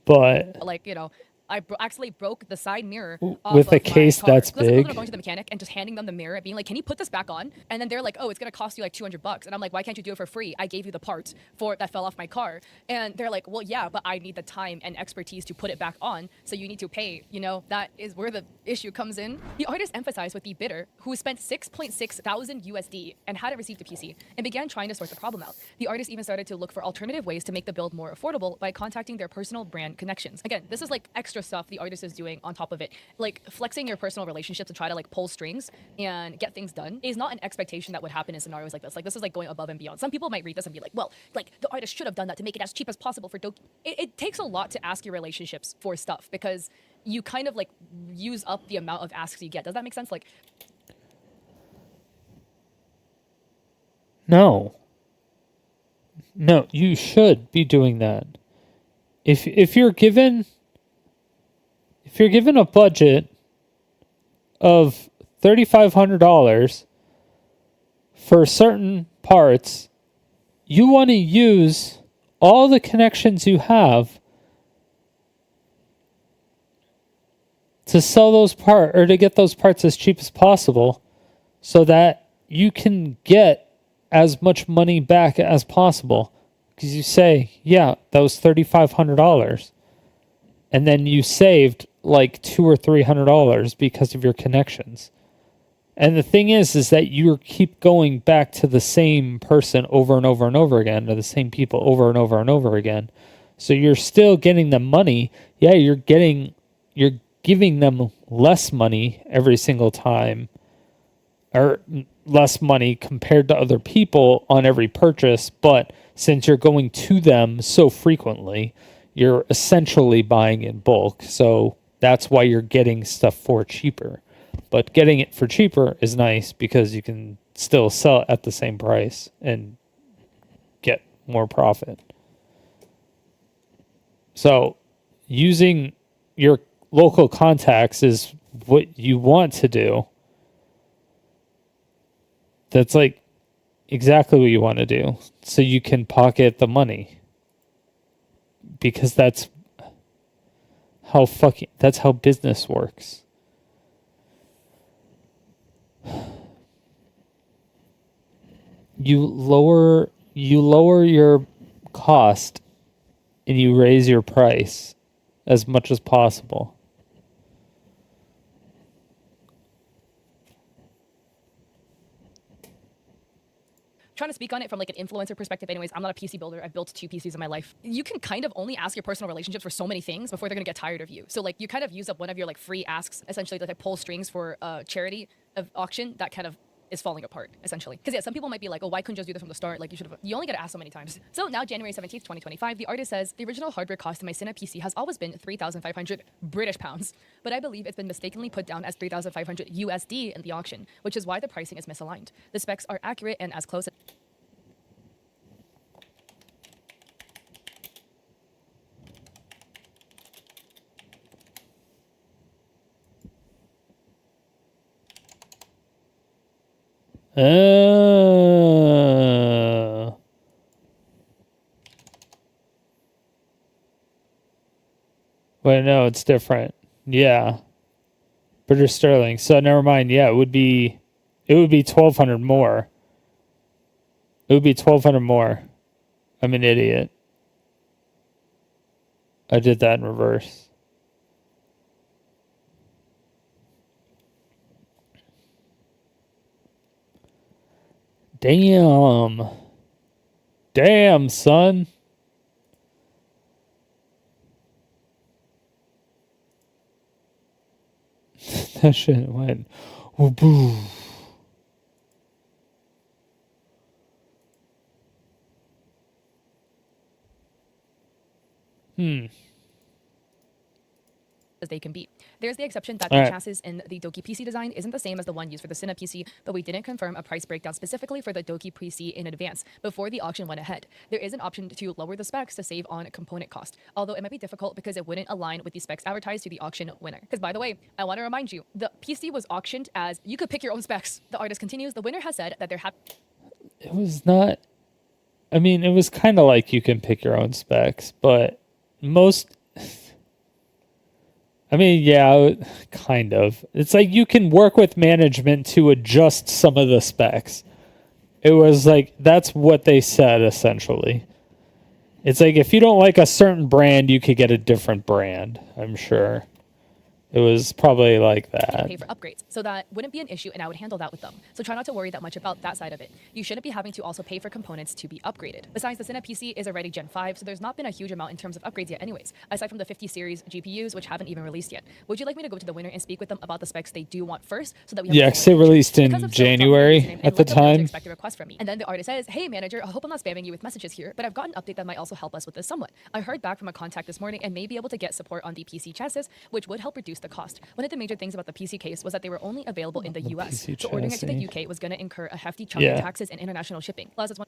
Speaker 1: But
Speaker 3: like, you know, I actually broke the side mirror
Speaker 1: with a
Speaker 3: of
Speaker 1: case
Speaker 3: my car.
Speaker 1: that's
Speaker 3: So that's equivalent
Speaker 1: big.
Speaker 3: of going to the mechanic and just handing them the mirror, being like, "Can you put this back on?" And then they're like, "Oh, it's gonna cost you like $200." And I'm like, "Why can't you do it for free? I gave you the parts for that fell off my car." And they're like, "Well, yeah, but I need the time and expertise to put it back on, so you need to pay." You know, that is where the issue comes in. The artist emphasized with the bidder, who spent 6.6 thousand USD and hadn't received a PC, and began trying to sort the problem out. The artist even started to look for alternative ways to make the build more affordable by contacting their personal brand connections. Again, this is like extra stuff the artist is doing on top of it. Like flexing your personal relationships to try to like pull strings and get things done is not an expectation that would happen in scenarios like this. Like this is like going above and beyond. Some people might read this and be like, well, like the artist should have done that to make it as cheap as possible for Doki. It takes a lot to ask your relationships for stuff because you kind of like use up the amount of asks you get. Does that make sense? Like,
Speaker 1: No, you should be doing that. If you're given a budget of $3,500 for certain parts, you want to use all the connections you have to sell those parts or to get those parts as cheap as possible so that you can get as much money back as possible. Because you say, yeah, that was $3,500. And then you saved like $200 or $300 because of your connections. And the thing is that you keep going back to the same person over and over and over again, or the same people over and over and over again. So you're still getting them money. Yeah, you're giving them less money every single time, or less money compared to other people on every purchase. But since you're going to them so frequently, you're essentially buying in bulk. So that's why you're getting stuff for cheaper. But getting it for cheaper is nice because you can still sell it at the same price and get more profit. So using your local contacts is what you want to do. That's like exactly what you want to do. So you can pocket the money. Because that's how business works. You lower your cost and you raise your price as much as possible.
Speaker 3: trying to speak on it from like an influencer perspective anyways. I'm not a PC builder. I've built 2 PCs in my life. You can kind of only ask your personal relationships for so many things before they're gonna get tired of you. So like you kind of use up one of your like free asks essentially to like pull strings for a charity of auction that kind of is falling apart essentially. Because yeah, some people might be like, oh, why couldn't you just do this from the start? Like you only get to ask so many times. So now January 17th, 2025, the artist says the original hardware cost of my Cinna PC has always been 3,500 British pounds, but I believe it's been mistakenly put down as 3,500 USD in the auction, which is why the pricing is misaligned. The specs are accurate and as close.
Speaker 1: Wait, no, it's different. Yeah. British sterling. So never mind. Yeah, it would be 1,200 more. It would be 1,200 more. I'm an idiot. I did that in reverse. Damn. Damn, son. That shit went. Boo.
Speaker 3: as they can be. There's the exception that
Speaker 1: All
Speaker 3: the
Speaker 1: right.
Speaker 3: chassis in the Doki PC design isn't the same as the one used for the Cinna PC, but we didn't confirm a price breakdown specifically for the Doki PC in advance before the auction went ahead. There is an option to lower the specs to save on component cost, although it might be difficult because it wouldn't align with the specs advertised to the auction winner. Because by the way, I want to remind you, the PC was auctioned as you could pick your own specs. The artist continues, the winner has said that they're happy.
Speaker 1: It was not. I mean, it was kind of like you can pick your own specs, but most. I mean, yeah, kind of. It's like you can work with management to adjust some of the specs. It was like, that's what they said, essentially. It's like, if you don't like a certain brand, you could get a different brand, I'm sure. It was probably like that.
Speaker 3: Pay for upgrades, so that wouldn't be an issue, and I would handle that with them. So try not to worry that much about that side of it. You shouldn't be having to also pay for components to be upgraded. Besides, the Cinna PC is already Gen 5, so there's not been a huge amount in terms of upgrades yet anyways, aside from the 50 series GPUs, which haven't even released yet. Would you like me to go to the winner and speak with them about the specs they do want first, so that we have
Speaker 1: Yeah, 'cause they released in
Speaker 3: Because of so, tell me your
Speaker 1: January
Speaker 3: username and
Speaker 1: at the
Speaker 3: let them know to
Speaker 1: time.
Speaker 3: expect a request from me. And then the artist says, hey manager, I hope I'm not spamming you with messages here, but I've got an update that might also help us with this somewhat. I heard back from a contact this morning and may be able to get support on the PC chassis, which would help reduce the cost. One of the major things about the PC case was that they were only available in the US,
Speaker 1: PC
Speaker 3: so ordering it to the
Speaker 1: chassis.
Speaker 3: UK was going to incur a hefty chunk
Speaker 1: Yeah.
Speaker 3: of taxes and international shipping. Plus, it's one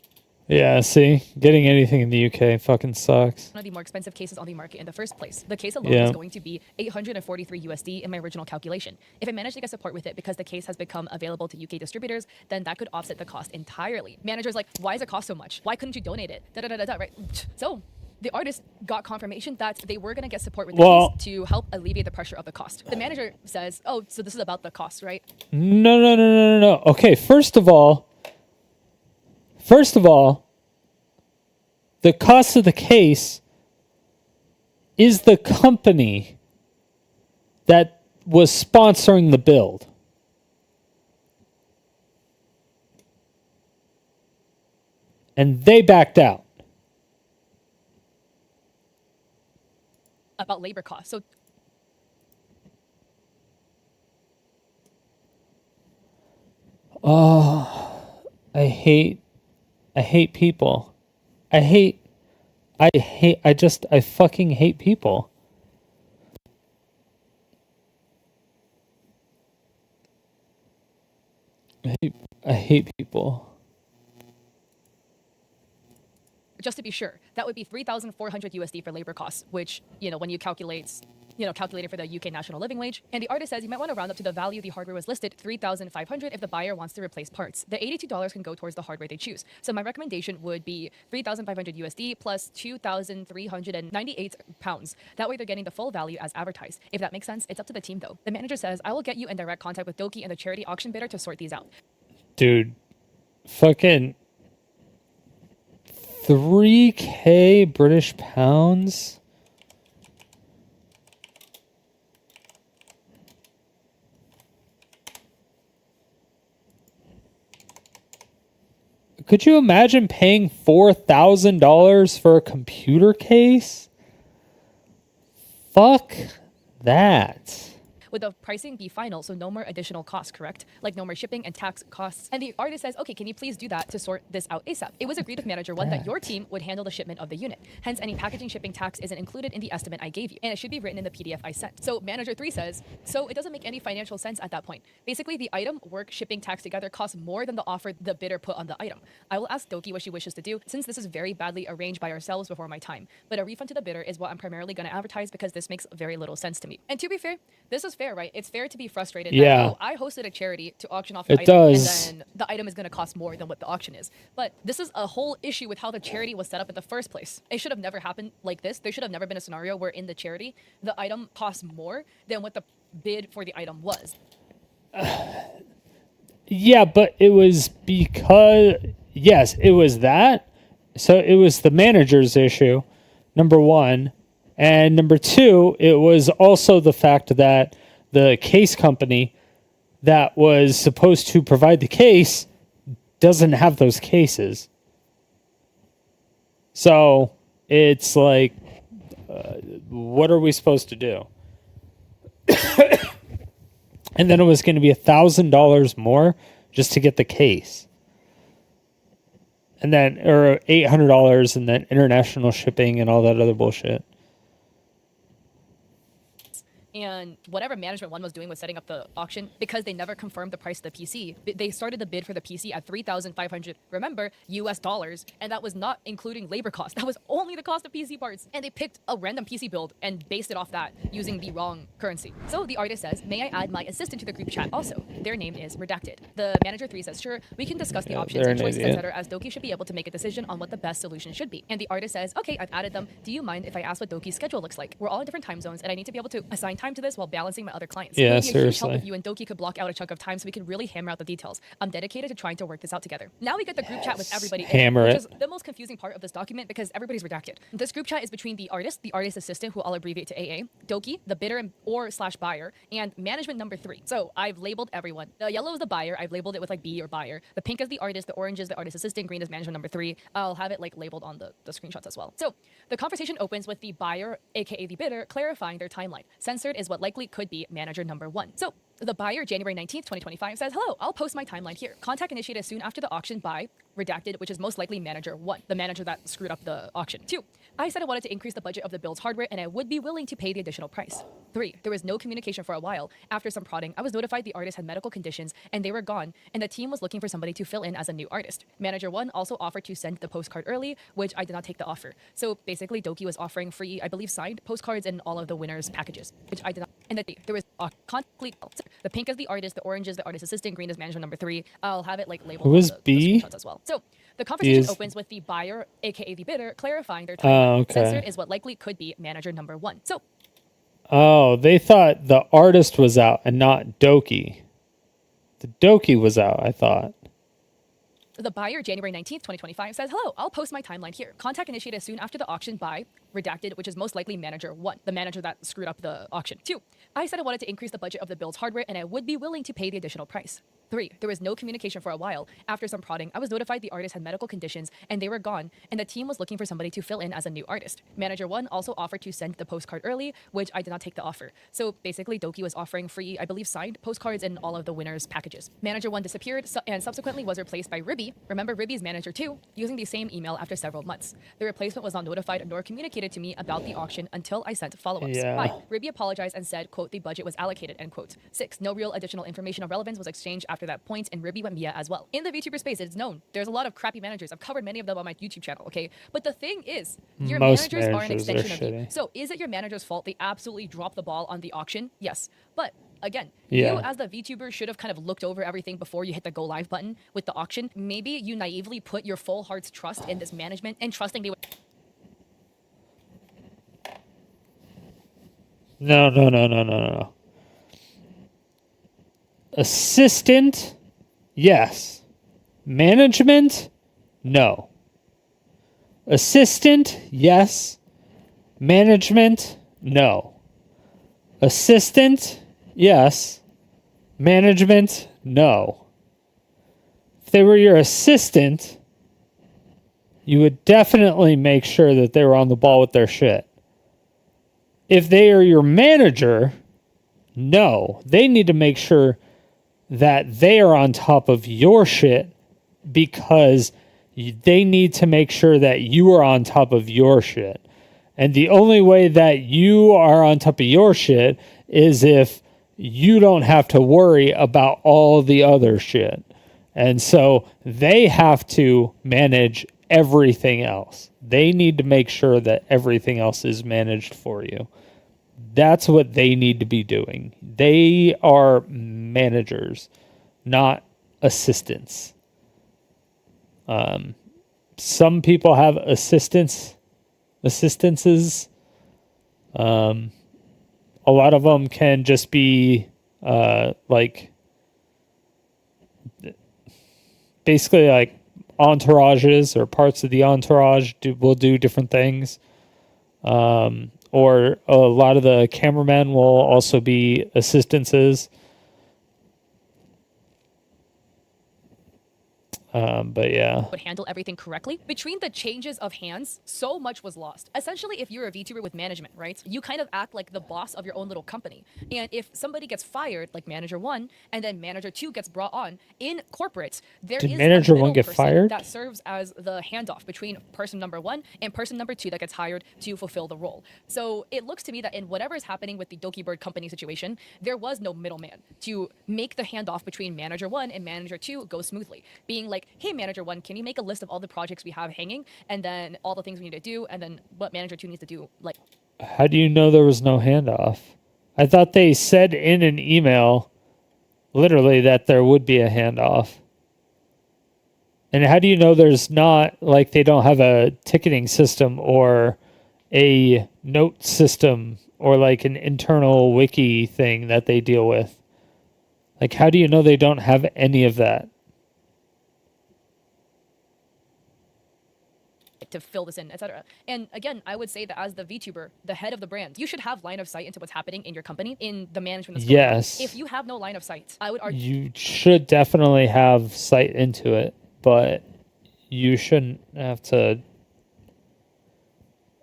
Speaker 1: Yeah, see? Getting anything in the UK fucking sucks.
Speaker 3: of the more expensive cases on the market in the first place. The case alone
Speaker 1: Yeah.
Speaker 3: was going to be 843 USD in my original calculation. If I managed to get support with it because the case has become available to UK distributors, then that could offset the cost entirely. Manager's like, why does it cost so much? Why couldn't you donate it? Right? So the artist got confirmation that they were going to get support with the case to help alleviate the pressure of the cost. The manager says, oh, so this is about the cost, right?
Speaker 1: No. Okay, first of all, the cost of the case is the company that was sponsoring the build. And they backed out.
Speaker 3: About labor costs. So
Speaker 1: I hate people. I fucking hate people. I hate people.
Speaker 3: just to be sure, that would be 3,400 USD for labor costs, which, when you calculate it for the UK national living wage. And the artist says you might want to round up to the value the hardware was listed, 3,500 if the buyer wants to replace parts. The $82 can go towards the hardware they choose. So my recommendation would be 3,500 USD plus 2,398 pounds. That way they're getting the full value as advertised. If that makes sense, it's up to the team though. The manager says, I will get you in direct contact with Doki and the charity auction bidder to sort these out.
Speaker 1: Dude, fucking 3K British pounds? Could you imagine paying $4,000 for a computer case? Fuck that.
Speaker 3: Would the pricing be final, so no more additional costs, correct? Like no more shipping and tax costs. And the artist says, okay, can you please do that to sort this out ASAP? It was agreed with manager one that your team would handle the shipment of the unit. Hence, any packaging shipping tax isn't included in the estimate I gave you. And it should be written in the PDF I sent. So manager 3 says, so it doesn't make any financial sense at that point. Basically, the item, work, shipping, tax together costs more than the offer the bidder put on the item. I will ask Doki what she wishes to do, since this is very badly arranged by ourselves before my time. But a refund to the bidder is what I'm primarily going to advertise because this makes very little sense to me. And to be fair, this is fair, right? It's fair to be frustrated
Speaker 1: Yeah.
Speaker 3: that, oh, I hosted a charity to auction off the
Speaker 1: It
Speaker 3: item
Speaker 1: does.
Speaker 3: and then the item is going to cost more than what the auction is. But this is a whole issue with how the charity was set up in the first place. It should have never happened like this. There should have never been a scenario where in the charity, the item costs more than what the bid for the item was.
Speaker 1: Yeah, but it was because, yes, it was that. So it was the manager's issue, number one. And number two, it was also the fact that the case company that was supposed to provide the case doesn't have those cases. So it's like, what are we supposed to do? And then it was going to be $1,000 more just to get the case. And then, or $800 and then international shipping and all that other bullshit.
Speaker 3: And whatever management one was doing was setting up the auction, because they never confirmed the price of the PC. They started the bid for the PC at 3,500, remember, US dollars, and that was not including labor cost. That was only the cost of PC parts. And they picked a random PC build and based it off that using the wrong currency. So the artist says, may I add my assistant to the group chat also? Their name is redacted. The manager 3 says, sure, we can discuss the options and choices, etc., as Doki should be able to make a decision on what the best solution should be. And the artist says, okay, I've added them. Do you mind if I ask what Doki's schedule looks like? We're all in different time zones, and I need to be able to assign time to this while balancing my other clients.
Speaker 1: Yeah,
Speaker 3: It would be a huge help
Speaker 1: seriously.
Speaker 3: if you and Doki could block out a chunk of time so we could really hammer out the details. I'm dedicated to trying to work this out together. Now we get the group chat with everybody in it,
Speaker 1: Hammer
Speaker 3: which
Speaker 1: it.
Speaker 3: is the most confusing part of this document because everybody's redacted. This group chat is between the artist assistant, who I'll abbreviate to AA, Doki, the bidder or slash buyer, and management number 3. So I've labeled everyone. The yellow is the buyer. I've labeled it with like B or buyer. The pink is the artist. The orange is the artist assistant. Green is management number 3. I'll have it like labeled on the screenshots as well. So the conversation opens with the buyer, aka the bidder, clarifying their timeline. Censored is what likely could be manager number 1. So the buyer, January 19th, 2025, says, hello, I'll post my timeline here. Contact initiated soon after the auction by redacted, which is most likely manager 1, the manager that screwed up the auction. 2, I said I wanted to increase the budget of the build's hardware and I would be willing to pay the additional price. 3, there was no communication for a while. After some prodding, I was notified the artist had medical conditions and they were gone, and the team was looking for somebody to fill in as a new artist. Manager 1 also offered to send the postcard early, which I did not take the offer. So basically, Doki was offering free, I believe, signed postcards in all of the winners' packages, which I did not. And there was the pink is the artist, the orange is the artist assistant, green is management number 3. I'll have it like labeled
Speaker 1: Who
Speaker 3: on
Speaker 1: is
Speaker 3: the
Speaker 1: B?
Speaker 3: screenshots as well. So the conversation
Speaker 1: is-
Speaker 3: opens with the buyer, aka the bidder, clarifying their timeline.
Speaker 1: Oh, okay.
Speaker 3: Censored is what likely could be manager number 1. So
Speaker 1: Oh, they thought the artist was out and not Doki. The Doki was out, I thought.
Speaker 3: the buyer, January 19th, 2025, says, hello, I'll post my timeline here. Contact initiated soon after the auction by redacted, which is most likely manager 1, the manager that screwed up the auction. 2, I said I wanted to increase the budget of the build's hardware and I would be willing to pay the additional price. 3, there was no communication for a while. After some prodding, I was notified the artist had medical conditions and they were gone, and the team was looking for somebody to fill in as a new artist. Manager 1 also offered to send the postcard early, which I did not take the offer. So basically, Doki was offering free, I believe, signed postcards in all of the winners' packages. Manager 1 disappeared and subsequently was replaced by Ribby. Remember Ribby's manager 2, using the same email after several months. The replacement was not notified nor communicated to me about the auction until I sent follow-ups.
Speaker 1: Yeah.
Speaker 3: 5, Ribby apologized and said, quote, the budget was allocated, end quote. 6, no real additional information of relevance was exchanged after that point, and Ribby went Mia as well. In the VTuber space, it's known. There's a lot of crappy managers. I've covered many of them on my YouTube channel, okay? But the thing is, your
Speaker 1: Most
Speaker 3: managers are an
Speaker 1: managers are
Speaker 3: extension of you.
Speaker 1: shitty.
Speaker 3: So is it your manager's fault they absolutely dropped the ball on the auction? Yes. But again,
Speaker 1: Yeah.
Speaker 3: you as the VTuber should have kind of looked over everything before you hit the go live button with the auction. Maybe you naively put your full heart's trust in this management and trusting they would.
Speaker 1: No. Assistant, yes. Management, no. Assistant, yes. Management, no. Assistant, yes. Management, no. If they were your assistant, you would definitely make sure that they were on the ball with their shit. If they are your manager, no. They need to make sure that they are on top of your shit because they need to make sure that you are on top of your shit. And the only way that you are on top of your shit is if you don't have to worry about all the other shit. And so they have to manage everything else. They need to make sure that everything else is managed for you. That's what they need to be doing. They are managers, not assistants. Some people have assistances. A lot of them can just be like basically like entourages or parts of the entourage will do different things. Or a lot of the cameramen will also be assistances. But yeah.
Speaker 3: would handle everything correctly. Between the changes of hands, so much was lost. Essentially, if you're a VTuber with management, right, you kind of act like the boss of your own little company. And if somebody gets fired, like manager 1, and then manager 2 gets brought on, in corporate, there
Speaker 1: Did
Speaker 3: is
Speaker 1: manager
Speaker 3: a
Speaker 1: 1
Speaker 3: middle
Speaker 1: get
Speaker 3: person
Speaker 1: fired?
Speaker 3: that serves as the handoff between person number 1 and person number 2 that gets hired to fulfill the role. So it looks to me that in whatever is happening with the Dokibird company situation, there was no middleman to make the handoff between manager 1 and manager 2 go smoothly. Being like, hey, manager 1, can you make a list of all the projects we have hanging, and then all the things we need to do, and then what manager 2 needs to do? Like,
Speaker 1: How do you know there was no handoff? I thought they said in an email, literally, that there would be a handoff. And how do you know there's not, like, they don't have a ticketing system or a note system or like an internal wiki thing that they deal with? Like, how do you know they don't have any of that?
Speaker 3: to fill this in, etc. And again, I would say that as the VTuber, the head of the brand, you should have line of sight into what's happening in your company, in the management.
Speaker 1: Yes.
Speaker 3: If you have no line of sight, I would argue
Speaker 1: You should definitely have sight into it, but you shouldn't have to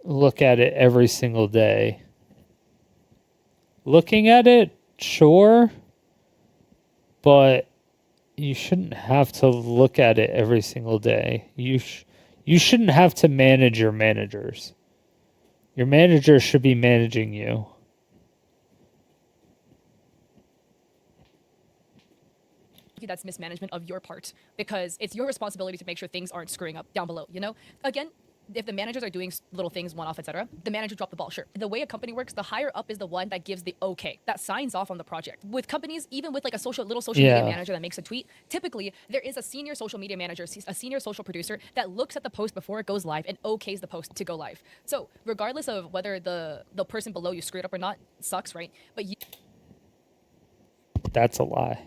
Speaker 1: look at it every single day. Looking at it, sure, but you shouldn't have to look at it every single day. You shouldn't have to manage your managers. Your manager should be managing you.
Speaker 3: that's mismanagement of your part, because it's your responsibility to make sure things aren't screwing up down below, you know? Again, if the managers are doing little things one-off, etc., the manager dropped the ball, sure. The way a company works, the higher up is the one that gives the okay, that signs off on the project. With companies, even with like a social media manager that makes a tweet, typically there is a senior social media manager, a senior social producer that looks at the post before it goes live and okays the post to go live. So regardless of whether the person below you screwed up or not, sucks, right? But
Speaker 1: that's a lie.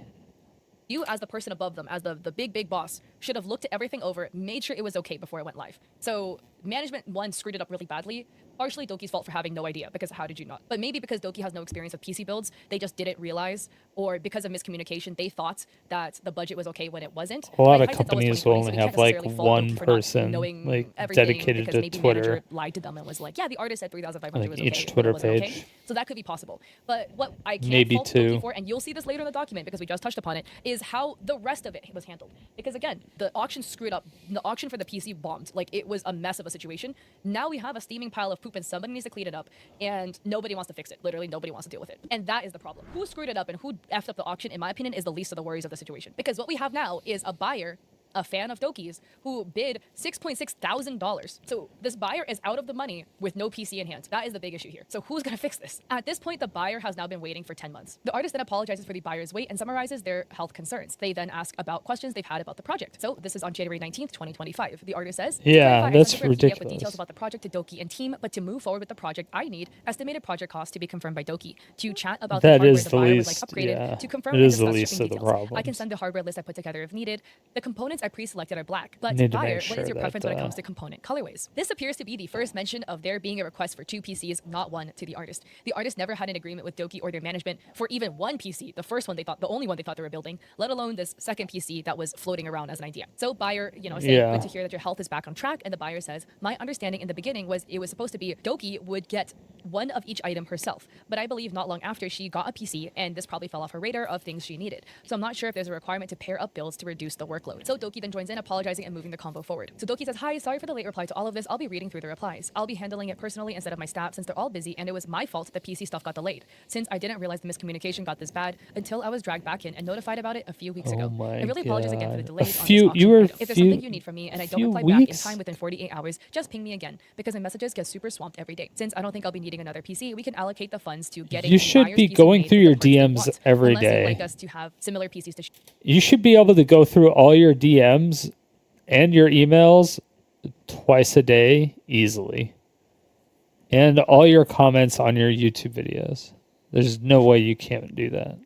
Speaker 3: You, as the person above them, as the big boss, should have looked at everything over, made sure it was okay before it went live. So management, one, screwed it up really badly. Partially Doki's fault for having no idea, because how did you not? But maybe because Doki has no experience with PC builds, they just didn't realize, or because of miscommunication, they thought that the budget was okay when it wasn't.
Speaker 1: A lot of companies will only have like one person like dedicated to
Speaker 3: maybe
Speaker 1: Twitter.
Speaker 3: Manager lied to them and was like, yeah, the artist said 3,500
Speaker 1: like
Speaker 3: was
Speaker 1: each
Speaker 3: okay,
Speaker 1: Twitter
Speaker 3: but it wasn't
Speaker 1: page.
Speaker 3: okay. So that could be possible. But what I can't
Speaker 1: Maybe
Speaker 3: fault
Speaker 1: two.
Speaker 3: Doki for, and you'll see this later in the document because we just touched upon it, is how the rest of it was handled. Because again, the auction screwed up. The auction for the PC bombed. Like, it was a mess of a situation. Now we have a steaming pile of poop and somebody needs to clean it up, and nobody wants to fix it. Literally nobody wants to deal with it. And that is the problem. Who screwed it up and who effed up the auction, in my opinion, is the least of the worries of the situation. Because what we have now is a buyer, a fan of Doki's, who bid $6.6 thousand. So this buyer is out of the money with no PC in hand. That is the big issue here. So who's gonna fix this? At this point, the buyer has now been waiting for 10 months. The artist then apologizes for the buyer's wait and summarizes their health concerns. They then ask about questions they've had about the project. So this is on January 19th, 2025. The artist says,
Speaker 1: yeah, that's ridiculous.
Speaker 3: With details about the project to Doki and team, but to move forward with the project, I need estimated project cost to be confirmed by Doki. To chat about the hardware the buyer would like upgraded, to confirm and discuss shipping details. I can send the hardware list I put together if needed. The components I pre-selected are black. But buyer, what is your preference when it comes to component colorways? This appears to be the first mention of there being a request for 2 PCs, not one, to the artist. The artist never had an agreement with Doki or their management for even 1 PC, the first one they thought, the only one they thought they were building, let alone this second PC that was floating around as an idea. So buyer, saying, good to hear that your health is back on track, and the buyer says, my understanding in the beginning was it was supposed to be Doki would get one of each item herself, but I believe not long after she got a PC, and this probably fell off her radar of things she needed. So I'm not sure if there's a requirement to pair up builds to reduce the workload. So Doki then joins in, apologizing and moving the convo forward. So Doki says, hi, sorry for the late reply to all of this. I'll be reading through the replies. I'll be handling it personally instead of my staff since they're all busy, and it was my fault the PC stuff got delayed, since I didn't realize the miscommunication got this bad until I was dragged back in and notified about it a few weeks ago. I really apologize again for the delays on this auction. If there's something you need from me and I don't reply back in time within 48 hours, just ping me again, because my messages get super swamped every day. Since I don't think I'll be needing another PC, we can allocate the funds to getting
Speaker 1: you should be going through your DMs every day.
Speaker 3: Like us to have similar PCs to
Speaker 1: you should be able to go through all your DMs and your emails twice a day easily, and all your comments on your YouTube videos. There's no way you can't do that.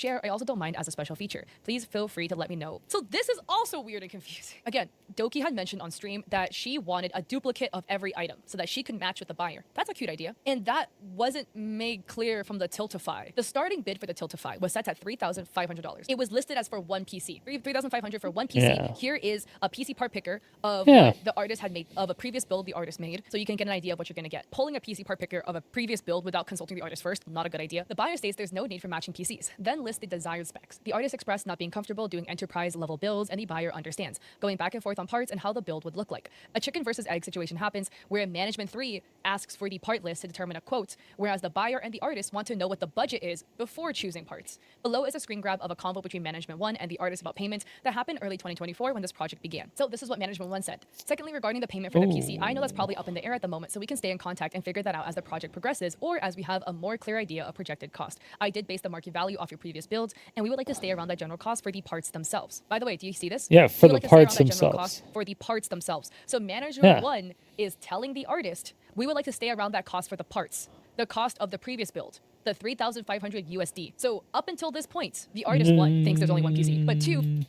Speaker 3: share, I also don't mind as a special feature. Please feel free to let me know. So this is also weird and confusing. Again, Doki had mentioned on stream that she wanted a duplicate of every item so that she could match with the buyer. That's a cute idea. And that wasn't made clear from the Tiltify. The starting bid for the Tiltify was set at $3,500. It was listed as for one PC. $3,500 for one PC.
Speaker 1: Yeah.
Speaker 3: Here is a PC part picker of
Speaker 1: Yeah.
Speaker 3: what the artist had made, of a previous build the artist made, so you can get an idea of what you're going to get. Pulling a PC part picker of a previous build without consulting the artist first, not a good idea. The buyer states there's no need for matching PCs. Then list the desired specs. The artist expressed not being comfortable doing enterprise level builds, and the buyer understands, going back and forth on parts and how the build would look like. A chicken versus egg situation happens where management 3 asks for the part list to determine a quote, whereas the buyer and the artist want to know what the budget is before choosing parts. Below is a screen grab of a convo between management 1 and the artist about payment that happened early 2024 when this project began. So this is what management 1 said. Secondly, regarding the payment for the PC, I know that's probably up in the air at the moment, so we can stay in contact and figure that out as the project progresses or as we have a more clear idea of projected cost. I did base the market value off your previous builds, and we would like to stay around that general cost for the parts themselves. By the way, do you see this?
Speaker 1: Yeah, for
Speaker 3: We
Speaker 1: the
Speaker 3: would like to stay around
Speaker 1: parts
Speaker 3: that general
Speaker 1: themselves.
Speaker 3: cost for the parts themselves. So manager
Speaker 1: Yeah.
Speaker 3: 1 is telling the artist, we would like to stay around that cost for the parts. The cost of the previous build, the 3,500 USD. So up until this point, the artist 1 thinks there's only one PC, but 2,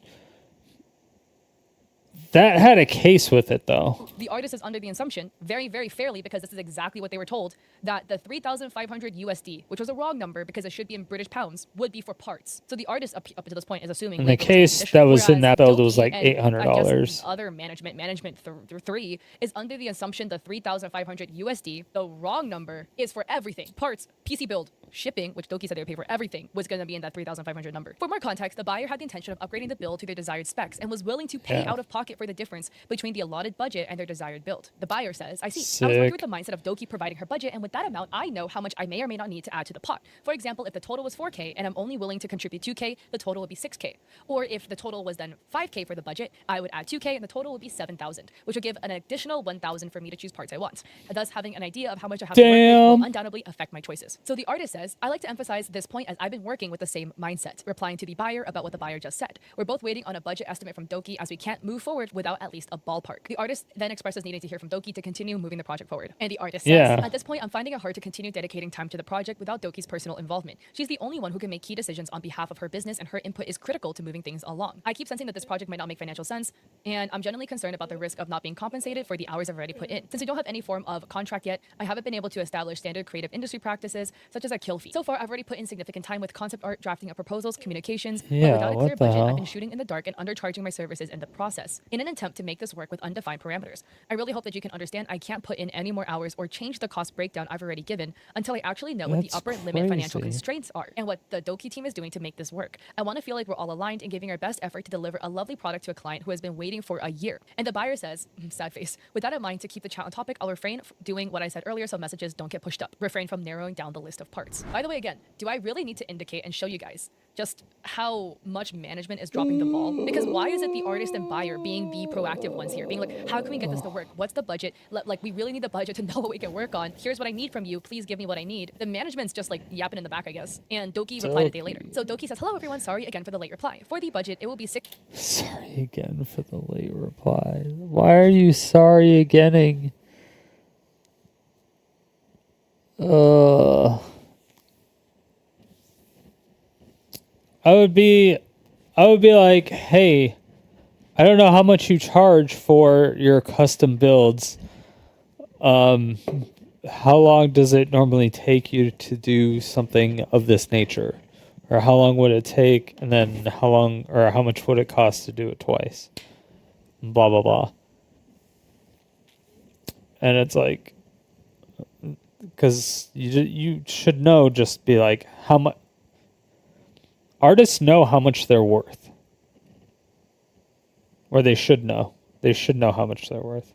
Speaker 1: That had a case with it, though.
Speaker 3: the artist is under the assumption, very, very fairly, because this is exactly what they were told, that the 3,500 USD, which was a wrong number because it should be in British pounds, would be for parts. So the artist up to this point is assuming.
Speaker 1: In the
Speaker 3: like, it was
Speaker 1: case
Speaker 3: conditional,
Speaker 1: that was in
Speaker 3: whereas
Speaker 1: that build, it was
Speaker 3: Doki
Speaker 1: like
Speaker 3: and, I guess,
Speaker 1: $800.
Speaker 3: other management 3 is under the assumption the 3,500 USD, the wrong number, is for everything. Parts, PC build, shipping, which Doki said they would pay for everything, was going to be in that 3,500 number. For more context, the buyer had the intention of upgrading the build to their desired specs and was willing to pay
Speaker 1: Yeah.
Speaker 3: out of pocket for the difference between the allotted budget and their desired build. The buyer says, I see. I was working
Speaker 1: Sick.
Speaker 3: with the mindset of Doki providing her budget, and with that amount, I know how much I may or may not need to add to the pot. For example, if the total was 4K and I'm only willing to contribute 2K, the total would be 6K. Or if the total was then 5K for the budget, I would add 2K and the total would be 7,000, which would give an additional 1,000 for me to choose parts I want. Thus, having an idea of how much I have to work with
Speaker 1: Damn.
Speaker 3: will undoubtedly affect my choices. So the artist says, I like to emphasize this point as I've been working with the same mindset, replying to the buyer about what the buyer just said. We're both waiting on a budget estimate from Doki as we can't move forward without at least a ballpark. The artist then expresses needing to hear from Doki to continue moving the project forward. And the artist says,
Speaker 1: Yeah.
Speaker 3: at this point, I'm finding it hard to continue dedicating time to the project without Doki's personal involvement. She's the only one who can make key decisions on behalf of her business, and her input is critical to moving things along. I keep sensing that this project might not make financial sense, and I'm generally concerned about the risk of not being compensated for the hours I've already put in. Since we don't have any form of contract yet, I haven't been able to establish standard creative industry practices, such as a kill fee. So far, I've already put in significant time with concept art, drafting up proposals, communications, but
Speaker 1: Yeah,
Speaker 3: without a
Speaker 1: what
Speaker 3: clear
Speaker 1: the
Speaker 3: budget, I've
Speaker 1: hell?
Speaker 3: been shooting in the dark and undercharging my services in the process, in an attempt to make this work with undefined parameters. I really hope that you can understand I can't put in any more hours or change the cost breakdown I've already given until I actually know what the
Speaker 1: That's
Speaker 3: upper limit financial
Speaker 1: crazy.
Speaker 3: constraints are and what the Doki team is doing to make this work. I want to feel like we're all aligned and giving our best effort to deliver a lovely product to a client who has been waiting for a year. And the buyer says, sad face, with that in mind, to keep the chat on topic, I'll refrain from doing what I said earlier so messages don't get pushed up. Refrain from narrowing down the list of parts. By the way, again, do I really need to indicate and show you guys just how much management is dropping the ball? Because why is it the artist and buyer being the proactive ones here, being like, how can we get this to work? What's the budget? Like, we really need the budget to know what we can work on. Here's what I need from you. Please give me what I need. The management's just like yapping in the back, I guess. And Doki replied a day later. So Doki says, hello everyone, sorry again for the late reply. For the budget, it will be
Speaker 1: Sorry again for the late reply. Why are you sorry again? I would be like, hey, I don't know how much you charge for your custom builds. How long does it normally take you to do something of this nature? Or how long would it take? And then how long or how much would it cost to do it twice? Blah, blah, blah. And it's like, because you should know, just be like, how much. Artists know how much they're worth. Or they should know. They should know how much they're worth.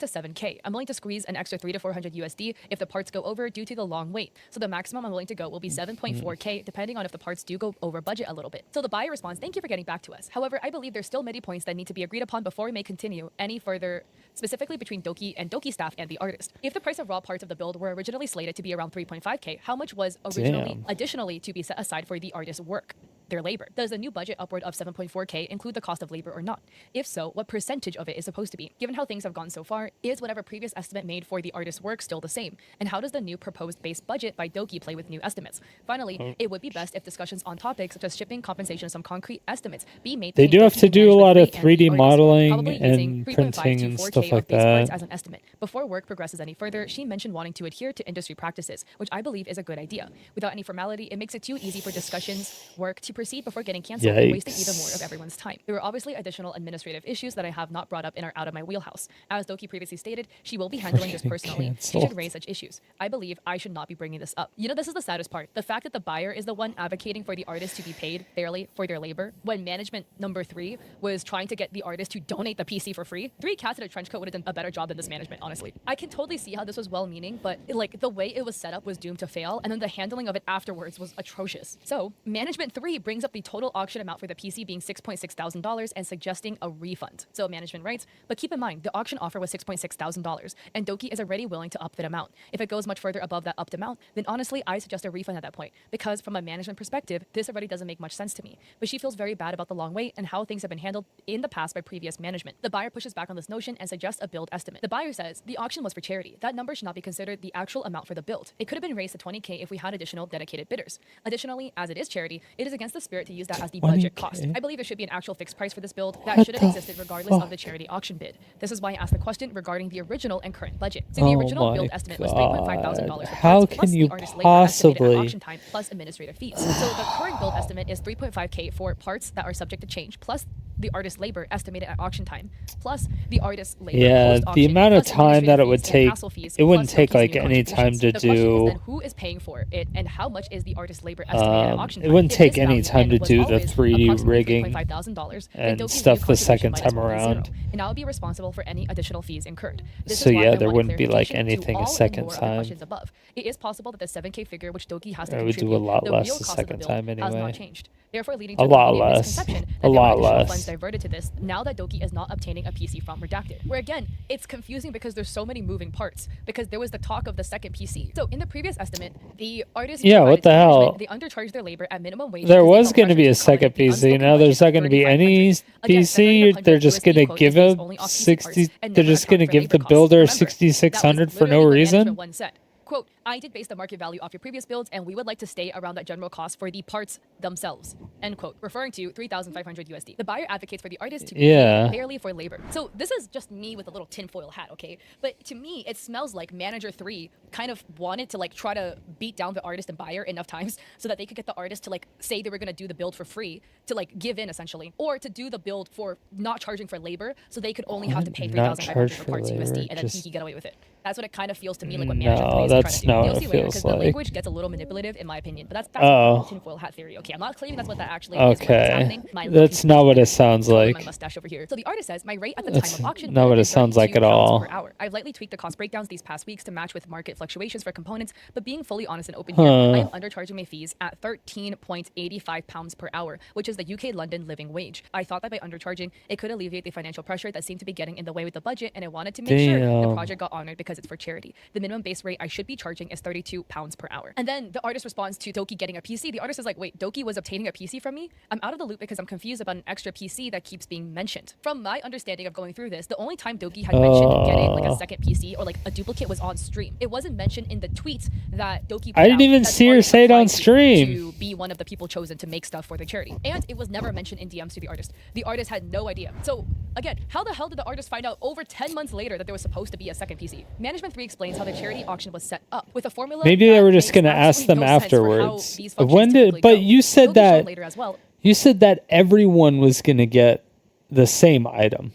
Speaker 3: to 7K. I'm willing to squeeze an extra 300 to 400 USD if the parts go over due to the long wait. So the maximum I'm willing to go will be 7.4K, depending on if the parts do go over budget a little bit. So the buyer responds, thank you for getting back to us. However, I believe there's still many points that need to be agreed upon before we may continue any further, specifically between Doki and Doki staff and the artist. If the price of raw parts of the build were originally slated to be around 3.5K, how much was originally additionally to be set aside for the artist's work? their labor. Does the new budget upward of 7.4K include the cost of labor or not? If so, what percentage of it is supposed to be? Given how things have gone so far, is whatever previous estimate made for the artist's work still the same? And how does the new proposed base budget by Doki play with new estimates? Finally, it would be best if discussions on topics such as shipping, compensation, and some concrete estimates be made.
Speaker 1: They do have
Speaker 3: between
Speaker 1: to
Speaker 3: Doki,
Speaker 1: do a lot of
Speaker 3: management 3,
Speaker 1: 3D
Speaker 3: and the artist,
Speaker 1: modeling
Speaker 3: probably using
Speaker 1: and
Speaker 3: 3.5
Speaker 1: printing
Speaker 3: to
Speaker 1: and
Speaker 3: 4K
Speaker 1: stuff
Speaker 3: of
Speaker 1: like
Speaker 3: base parts
Speaker 1: that.
Speaker 3: as an estimate. Before work progresses any further, she mentioned wanting to adhere to industry practices, which I believe is a good idea. Without any formality, it makes it too easy for discussions, work to proceed before getting canceled and wasting even more of everyone's time. There were obviously additional administrative issues that I have not brought up and are out of my wheelhouse. As Doki previously stated, she will be handling this personally. She should raise such issues. I believe I should not be bringing this up. You know, this is the saddest part. The fact that the buyer is the one advocating for the artist to be paid fairly for their labor, when management number 3 was trying to get the artist to donate the PC for free. 3 cats in a trench coat would have done a better job than this management, honestly. I can totally see how this was well-meaning, but like the way it was set up was doomed to fail, and then the handling of it afterwards was atrocious. So, management 3 brings up the total auction amount for the PC being $6,600 and suggesting a refund. So management writes, but keep in mind, the auction offer was $6,600, and Doki is already willing to up that amount. If it goes much further above that upped amount, then honestly, I suggest a refund at that point, because from a management perspective, this already doesn't make much sense to me. But she feels very bad about the long wait and how things have been handled in the past by previous management. The buyer pushes back on this notion and suggests a build estimate. The buyer says, the auction was for charity. That number should not be considered the actual amount for the build. It could have been raised to 20K if we had additional dedicated bidders. Additionally, as it is charity, it is against the spirit to use that as the budget cost. I believe there should be an actual fixed price for this build that should have existed regardless of the charity auction bid. This is why I asked the question regarding the original and current budget. So the original build estimate was $3,500 for
Speaker 1: How
Speaker 3: parts,
Speaker 1: can
Speaker 3: plus
Speaker 1: you
Speaker 3: the artist's labor estimated at
Speaker 1: possibly-
Speaker 3: auction time plus administrative fees. So the current build estimate is 3.5K for parts that are subject to change, plus the artist's labor estimated at auction time, plus the artist's labor
Speaker 1: Yeah,
Speaker 3: post-auction,
Speaker 1: the amount of
Speaker 3: plus
Speaker 1: time that it
Speaker 3: administrative
Speaker 1: would
Speaker 3: fees and
Speaker 1: take,
Speaker 3: hassle fees,
Speaker 1: it wouldn't
Speaker 3: plus
Speaker 1: take
Speaker 3: Doki's
Speaker 1: like
Speaker 3: new
Speaker 1: any time
Speaker 3: contributions.
Speaker 1: to
Speaker 3: The question is
Speaker 1: do.
Speaker 3: then who is paying for it, and how much is the artist's labor estimated at auction
Speaker 1: It
Speaker 3: time?
Speaker 1: wouldn't
Speaker 3: If
Speaker 1: take
Speaker 3: this
Speaker 1: any
Speaker 3: value
Speaker 1: time to
Speaker 3: was
Speaker 1: do the
Speaker 3: always
Speaker 1: 3D
Speaker 3: approximately
Speaker 1: rigging
Speaker 3: $3,500, then
Speaker 1: and
Speaker 3: Doki's
Speaker 1: stuff
Speaker 3: new
Speaker 1: the second
Speaker 3: contribution
Speaker 1: time
Speaker 3: might as well be
Speaker 1: around.
Speaker 3: zero, and I will be responsible for any additional fees incurred. This
Speaker 1: So
Speaker 3: is why
Speaker 1: yeah,
Speaker 3: I
Speaker 1: there
Speaker 3: wanted
Speaker 1: wouldn't be like
Speaker 3: clarification to
Speaker 1: anything a
Speaker 3: all and
Speaker 1: second
Speaker 3: more of the
Speaker 1: time.
Speaker 3: questions above. It is possible that the 7K figure which Doki has to
Speaker 1: It would do
Speaker 3: contribute,
Speaker 1: a lot
Speaker 3: the
Speaker 1: less
Speaker 3: real
Speaker 1: the
Speaker 3: cost of the
Speaker 1: second
Speaker 3: build
Speaker 1: time
Speaker 3: has
Speaker 1: anyway.
Speaker 3: not changed, therefore leading
Speaker 1: A
Speaker 3: to
Speaker 1: lot
Speaker 3: immediate
Speaker 1: less.
Speaker 3: misconception that
Speaker 1: A
Speaker 3: there were
Speaker 1: lot
Speaker 3: additional
Speaker 1: less.
Speaker 3: funds diverted to this now that Doki is not obtaining a PC from Redacted. Where again, it's confusing because there's so many moving parts, because there was the talk of the second PC. So in the previous estimate, the artist
Speaker 1: Yeah, what
Speaker 3: provided
Speaker 1: the
Speaker 3: to
Speaker 1: hell?
Speaker 3: management, they undercharged their labor at minimum wage.
Speaker 1: There
Speaker 3: because they
Speaker 1: was
Speaker 3: felt
Speaker 1: going to be a
Speaker 3: pressured to
Speaker 1: second
Speaker 3: accommodate the
Speaker 1: PC. Now
Speaker 3: unspoken
Speaker 1: there's
Speaker 3: budget
Speaker 1: not going to be
Speaker 3: of
Speaker 1: any
Speaker 3: $3,500. Again,
Speaker 1: PC. They're just going to
Speaker 3: quote,
Speaker 1: give
Speaker 3: is based
Speaker 1: a
Speaker 3: only off PC
Speaker 1: 60.
Speaker 3: parts and
Speaker 1: They're
Speaker 3: never
Speaker 1: just going to
Speaker 3: account for
Speaker 1: give the
Speaker 3: labor costs.
Speaker 1: builder
Speaker 3: Remember,
Speaker 1: 6,600
Speaker 3: that was
Speaker 1: for no
Speaker 3: literally what
Speaker 1: reason.
Speaker 3: management once said. Quote, I did base the market value off your previous builds, and we would like to stay around that general cost for the parts themselves. End quote. Referring to 3,500 USD. The buyer advocates for the artist to be
Speaker 1: Yeah.
Speaker 3: paid fairly for labor. So this is just me with a little tinfoil hat, okay? But to me, it smells like manager 3 kind of wanted to like try to beat down the artist and buyer enough times so that they could get the artist to like say they were gonna do the build for free, to like give in essentially, or to do the build for not charging for labor, so they could only have to pay
Speaker 1: Not
Speaker 3: 3,500
Speaker 1: charge
Speaker 3: for
Speaker 1: for
Speaker 3: parts
Speaker 1: labor,
Speaker 3: USD, and then
Speaker 1: just-
Speaker 3: he could get away with it. That's what it kind of feels to me like what manager 3
Speaker 1: No,
Speaker 3: is trying
Speaker 1: that's
Speaker 3: to do.
Speaker 1: not
Speaker 3: You'll
Speaker 1: what
Speaker 3: see
Speaker 1: it
Speaker 3: later,
Speaker 1: feels
Speaker 3: because the
Speaker 1: like.
Speaker 3: language gets a little manipulative in my opinion, but that's
Speaker 1: Oh.
Speaker 3: tinfoil hat theory. Okay, I'm not claiming that's what that actually is. But it's
Speaker 1: Okay,
Speaker 3: happening. My
Speaker 1: that's not what it sounds
Speaker 3: my
Speaker 1: like.
Speaker 3: mustache over here. So the artist says, my rate at the
Speaker 1: That's
Speaker 3: time of auction
Speaker 1: not
Speaker 3: would
Speaker 1: what
Speaker 3: have
Speaker 1: it sounds
Speaker 3: been
Speaker 1: like at
Speaker 3: £32
Speaker 1: all.
Speaker 3: per hour. I've lightly tweaked the cost breakdowns these past weeks to match with market fluctuations for components, but being fully honest and open here, I am undercharging my fees at £13.85 per hour, which is the UK London living wage. I thought that by undercharging, it could alleviate the financial pressure that seemed to be getting in the way with the budget, and I wanted to make sure the
Speaker 1: Damn.
Speaker 3: project got honored because it's for charity. The minimum base rate I should be charging is £32 per hour. And then the artist responds to Doki getting a PC. The artist is like, wait, Doki was obtaining a PC from me? I'm out of the loop because I'm confused about an extra PC that keeps being mentioned. From my understanding of going through this, the only time Doki had mentioned getting like a second PC or like a duplicate was on stream. It wasn't mentioned in the tweets that Doki put
Speaker 1: I didn't
Speaker 3: out
Speaker 1: even
Speaker 3: that
Speaker 1: see
Speaker 3: the
Speaker 1: her
Speaker 3: artist
Speaker 1: say it on
Speaker 3: applied
Speaker 1: stream.
Speaker 3: to be one of the people chosen to make stuff for the charity. And it was never mentioned in DMs to the artist. The artist had no idea. So again, how the hell did the artist find out over 10 months later that there was supposed to be a second PC? Management 3 explains how the charity auction was set up with a formula.
Speaker 1: Maybe they
Speaker 3: that
Speaker 1: were just
Speaker 3: makes
Speaker 1: going to ask
Speaker 3: absolutely
Speaker 1: them
Speaker 3: no sense for how
Speaker 1: afterwards.
Speaker 3: these functions
Speaker 1: When did?
Speaker 3: typically
Speaker 1: But
Speaker 3: go.
Speaker 1: you
Speaker 3: It
Speaker 1: said
Speaker 3: will be shown
Speaker 1: that.
Speaker 3: later as well.
Speaker 1: You said that everyone was going to get the same item.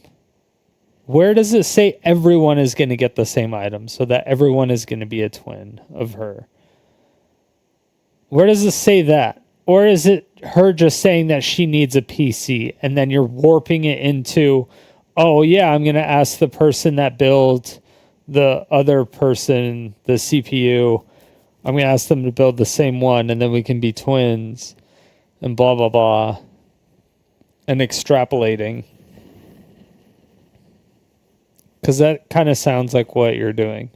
Speaker 1: Where does it say everyone is going to get the same item so that everyone is going to be a twin of her? Where does it say that? Or is it her just saying that she needs a PC and then you're warping it into, oh yeah, I'm going to ask the person that built the other person, the CPU, I'm going to ask them to build the same one and then we can be twins and blah, blah, blah. And extrapolating. Because that kind of sounds like what you're doing.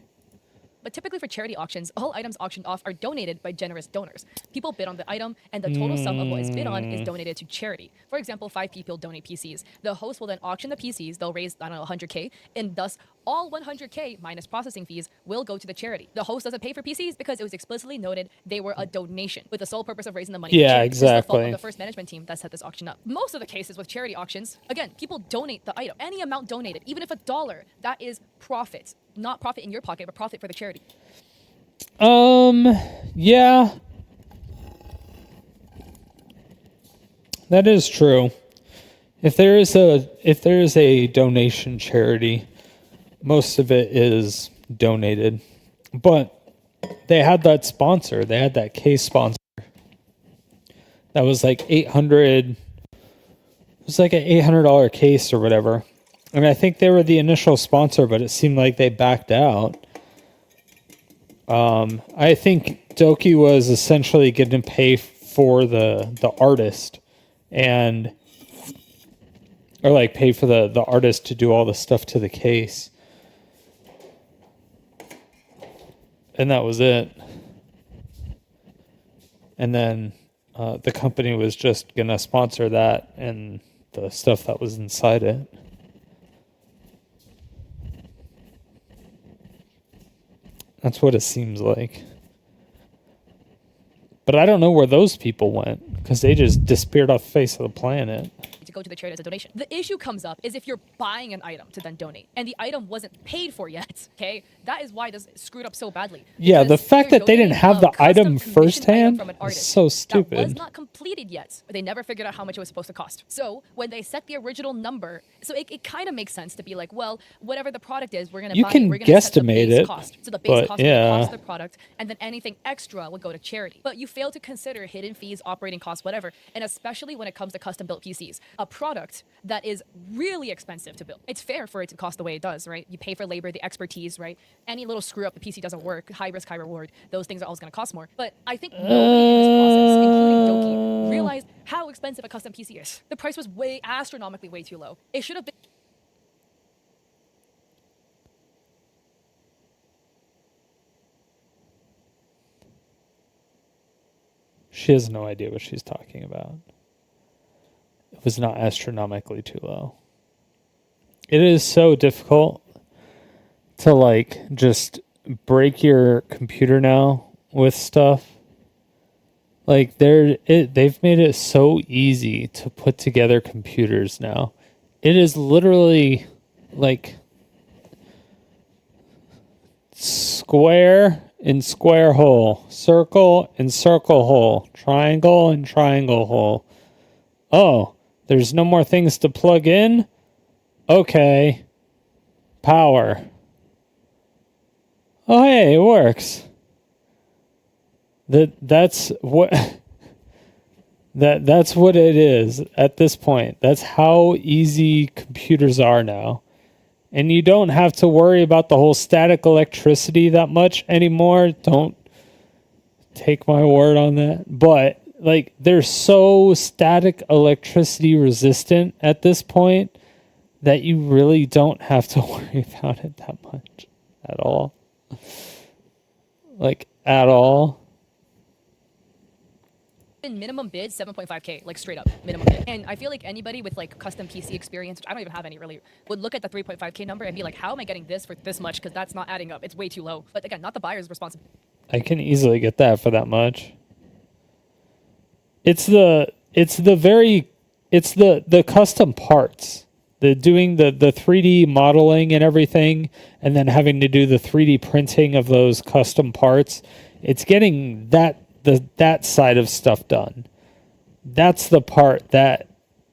Speaker 3: But typically for charity auctions, all items auctioned off are donated by generous donors. People bid on the item, and the total sum of what is bid on is donated to charity. For example, 5 people donate PCs. The host will then auction the PCs. They'll raise, I don't know, 100K, and thus all 100K minus processing fees will go to the charity. The host doesn't pay for PCs because it was explicitly noted they were a donation with the sole purpose of raising the money.
Speaker 1: Yeah,
Speaker 3: This is the fault
Speaker 1: exactly.
Speaker 3: of the first management team that set this auction up. Most of the cases with charity auctions, again, people donate the item. Any amount donated, even if $1, that is profit. Not profit in your pocket, but profit for the charity.
Speaker 1: Yeah. That is true. If there is a donation charity, most of it is donated. But they had that sponsor. They had that case sponsor. That was like $800. It was like an $800 case or whatever. I mean, I think they were the initial sponsor, but it seemed like they backed out. I think Doki was essentially going to pay for the artist or like pay for the artist to do all the stuff to the case. And that was it. And then the company was just going to sponsor that and the stuff that was inside it. That's what it seems like. But I don't know where those people went because they just disappeared off the face of the planet.
Speaker 3: To go to the charity as a donation. The issue comes up is if you're buying an item to then donate and the item wasn't paid for yet, okay? That is why this screwed up so badly.
Speaker 1: Yeah, the
Speaker 3: Because
Speaker 1: fact
Speaker 3: you're
Speaker 1: that they didn't
Speaker 3: donating
Speaker 1: have
Speaker 3: a
Speaker 1: the
Speaker 3: custom
Speaker 1: item
Speaker 3: commissioned
Speaker 1: firsthand
Speaker 3: from an
Speaker 1: is
Speaker 3: artist
Speaker 1: so
Speaker 3: that was
Speaker 1: stupid.
Speaker 3: not completed yet. They never figured out how much it was supposed to cost. So when they set the original number, so it kind of makes sense to be like, well, whatever the product is, we're gonna
Speaker 1: You
Speaker 3: buy
Speaker 1: can
Speaker 3: it. We're gonna set the
Speaker 1: guesstimate
Speaker 3: base
Speaker 1: it,
Speaker 3: cost. So the base
Speaker 1: but
Speaker 3: cost will
Speaker 1: yeah.
Speaker 3: cost the product, and then anything extra will go to charity. But you fail to consider hidden fees, operating costs, whatever, and especially when it comes to custom built PCs. A product that is really expensive to build. It's fair for it to cost the way it does, right? You pay for labor, the expertise, right? Any little screw up, the PC doesn't work, high risk, high reward. Those things are always going to cost more. But I think nobody in this process, including Doki, realized how expensive a custom PC is. The price was astronomically way too low. It should have been.
Speaker 1: She has no idea what she's talking about. It was not astronomically too low. It is so difficult to like just break your computer now with stuff. Like they've made it so easy to put together computers now. It is literally like square and square hole, circle and circle hole, triangle and triangle hole. Oh, there's no more things to plug in? Okay. Power. Oh, hey, it works. That's what that's what it is at this point. That's how easy computers are now. And you don't have to worry about the whole static electricity that much anymore. Don't take my word on that. But like they're so static electricity resistant at this point that you really don't have to worry about it that much at all. Like at all.
Speaker 3: Minimum bid 7.5K, like straight up minimum bid. And I feel like anybody with like custom PC experience, which I don't even have any really, would look at the 3.5K number and be like, how am I getting this for this much? Because that's not adding up. It's way too low. But again, not the buyer's responsibility.
Speaker 1: I can easily get that for that much. It's the custom parts. The doing the 3D modeling and everything, and then having to do the 3D printing of those custom parts. It's getting that side of stuff done. That's the part that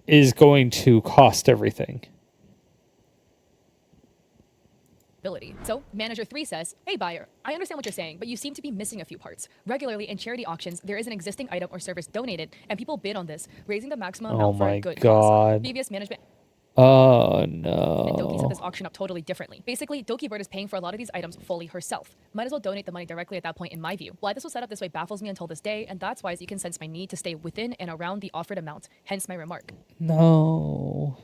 Speaker 1: is going to cost everything.
Speaker 3: So manager 3 says, hey buyer, I understand what you're saying, but you seem to be missing a few parts. Regularly in charity auctions, there is an existing item or service donated, and people bid on this, raising the maximum amount for a good cause. Previous management.
Speaker 1: Oh
Speaker 3: And Doki set
Speaker 1: no.
Speaker 3: this auction up totally differently. Basically, Dokibird is paying for a lot of these items fully herself. Might as well donate the money directly at that point, in my view. Why this was set up this way baffles me until this day, and that's why you can sense my need to stay within and around the offered amount, hence my remark.
Speaker 1: No.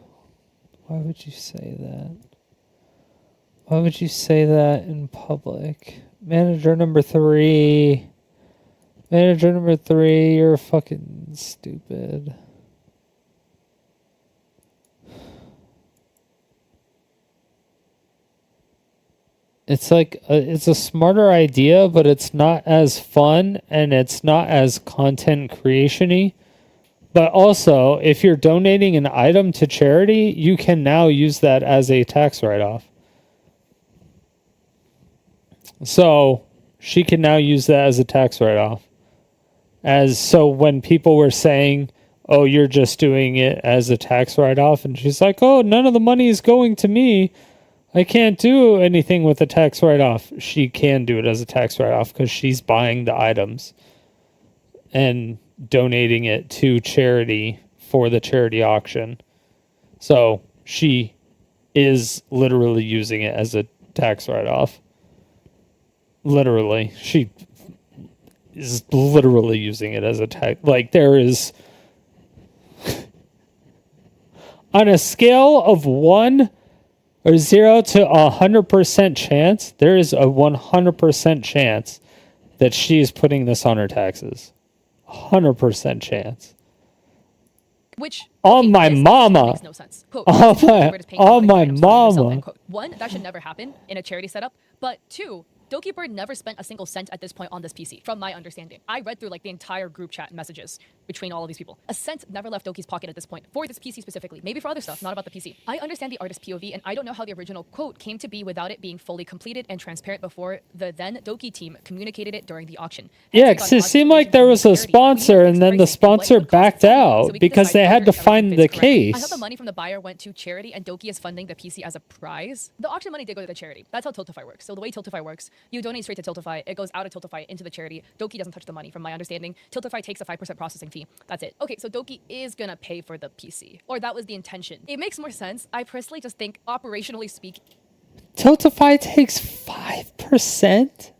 Speaker 1: Why would you say that? Why would you say that in public? Manager number 3. Manager number 3, you're fucking stupid. It's like, it's a smarter idea, but it's not as fun and it's not as content creation-y. But also, if you're donating an item to charity, you can now use that as a tax write-off. So she can now use that as a tax write-off. So when people were saying, oh, you're just doing it as a tax write-off, and she's like, oh, none of the money is going to me, I can't do anything with a tax write-off. She can do it as a tax write-off because she's buying the items and donating it to charity for the charity auction. So she is literally using it as a tax write-off. Literally. She is literally using it as a tax. Like, there is... on a scale of 1 or 0 to 100% chance, there is a 100% chance that she is putting this on her taxes. 100% chance.
Speaker 3: Which
Speaker 1: on my mama.
Speaker 3: Makes no sense. Quote,
Speaker 1: on my mama.
Speaker 3: Quote. 1, that should never happen in a charity setup. But 2, Dokibird never spent a single cent at this point on this PC, from my understanding. I read through like the entire group chat messages between all of these people. A cent never left Doki's pocket at this point, for this PC specifically. Maybe for other stuff, not about the PC. I understand the artist POV, and I don't know how the original quote came to be without it being fully completed and transparent before the then Doki team communicated it during the auction.
Speaker 1: Yeah, because it seemed like there was a sponsor, and then the sponsor backed out because they had to find the case.
Speaker 3: I thought the money from the buyer went to charity, and Doki is funding the PC as a prize. The auction money did go to the charity. That's how Tiltify works. So the way Tiltify works, you donate straight to Tiltify, it goes out of Tiltify into the charity. Doki doesn't touch the money, from my understanding. Tiltify takes a 5% processing fee. That's it. Okay, so Doki is gonna pay for the PC, or that was the intention. It makes more sense. I personally just think, operationally speaking,
Speaker 1: Tiltify takes 5%?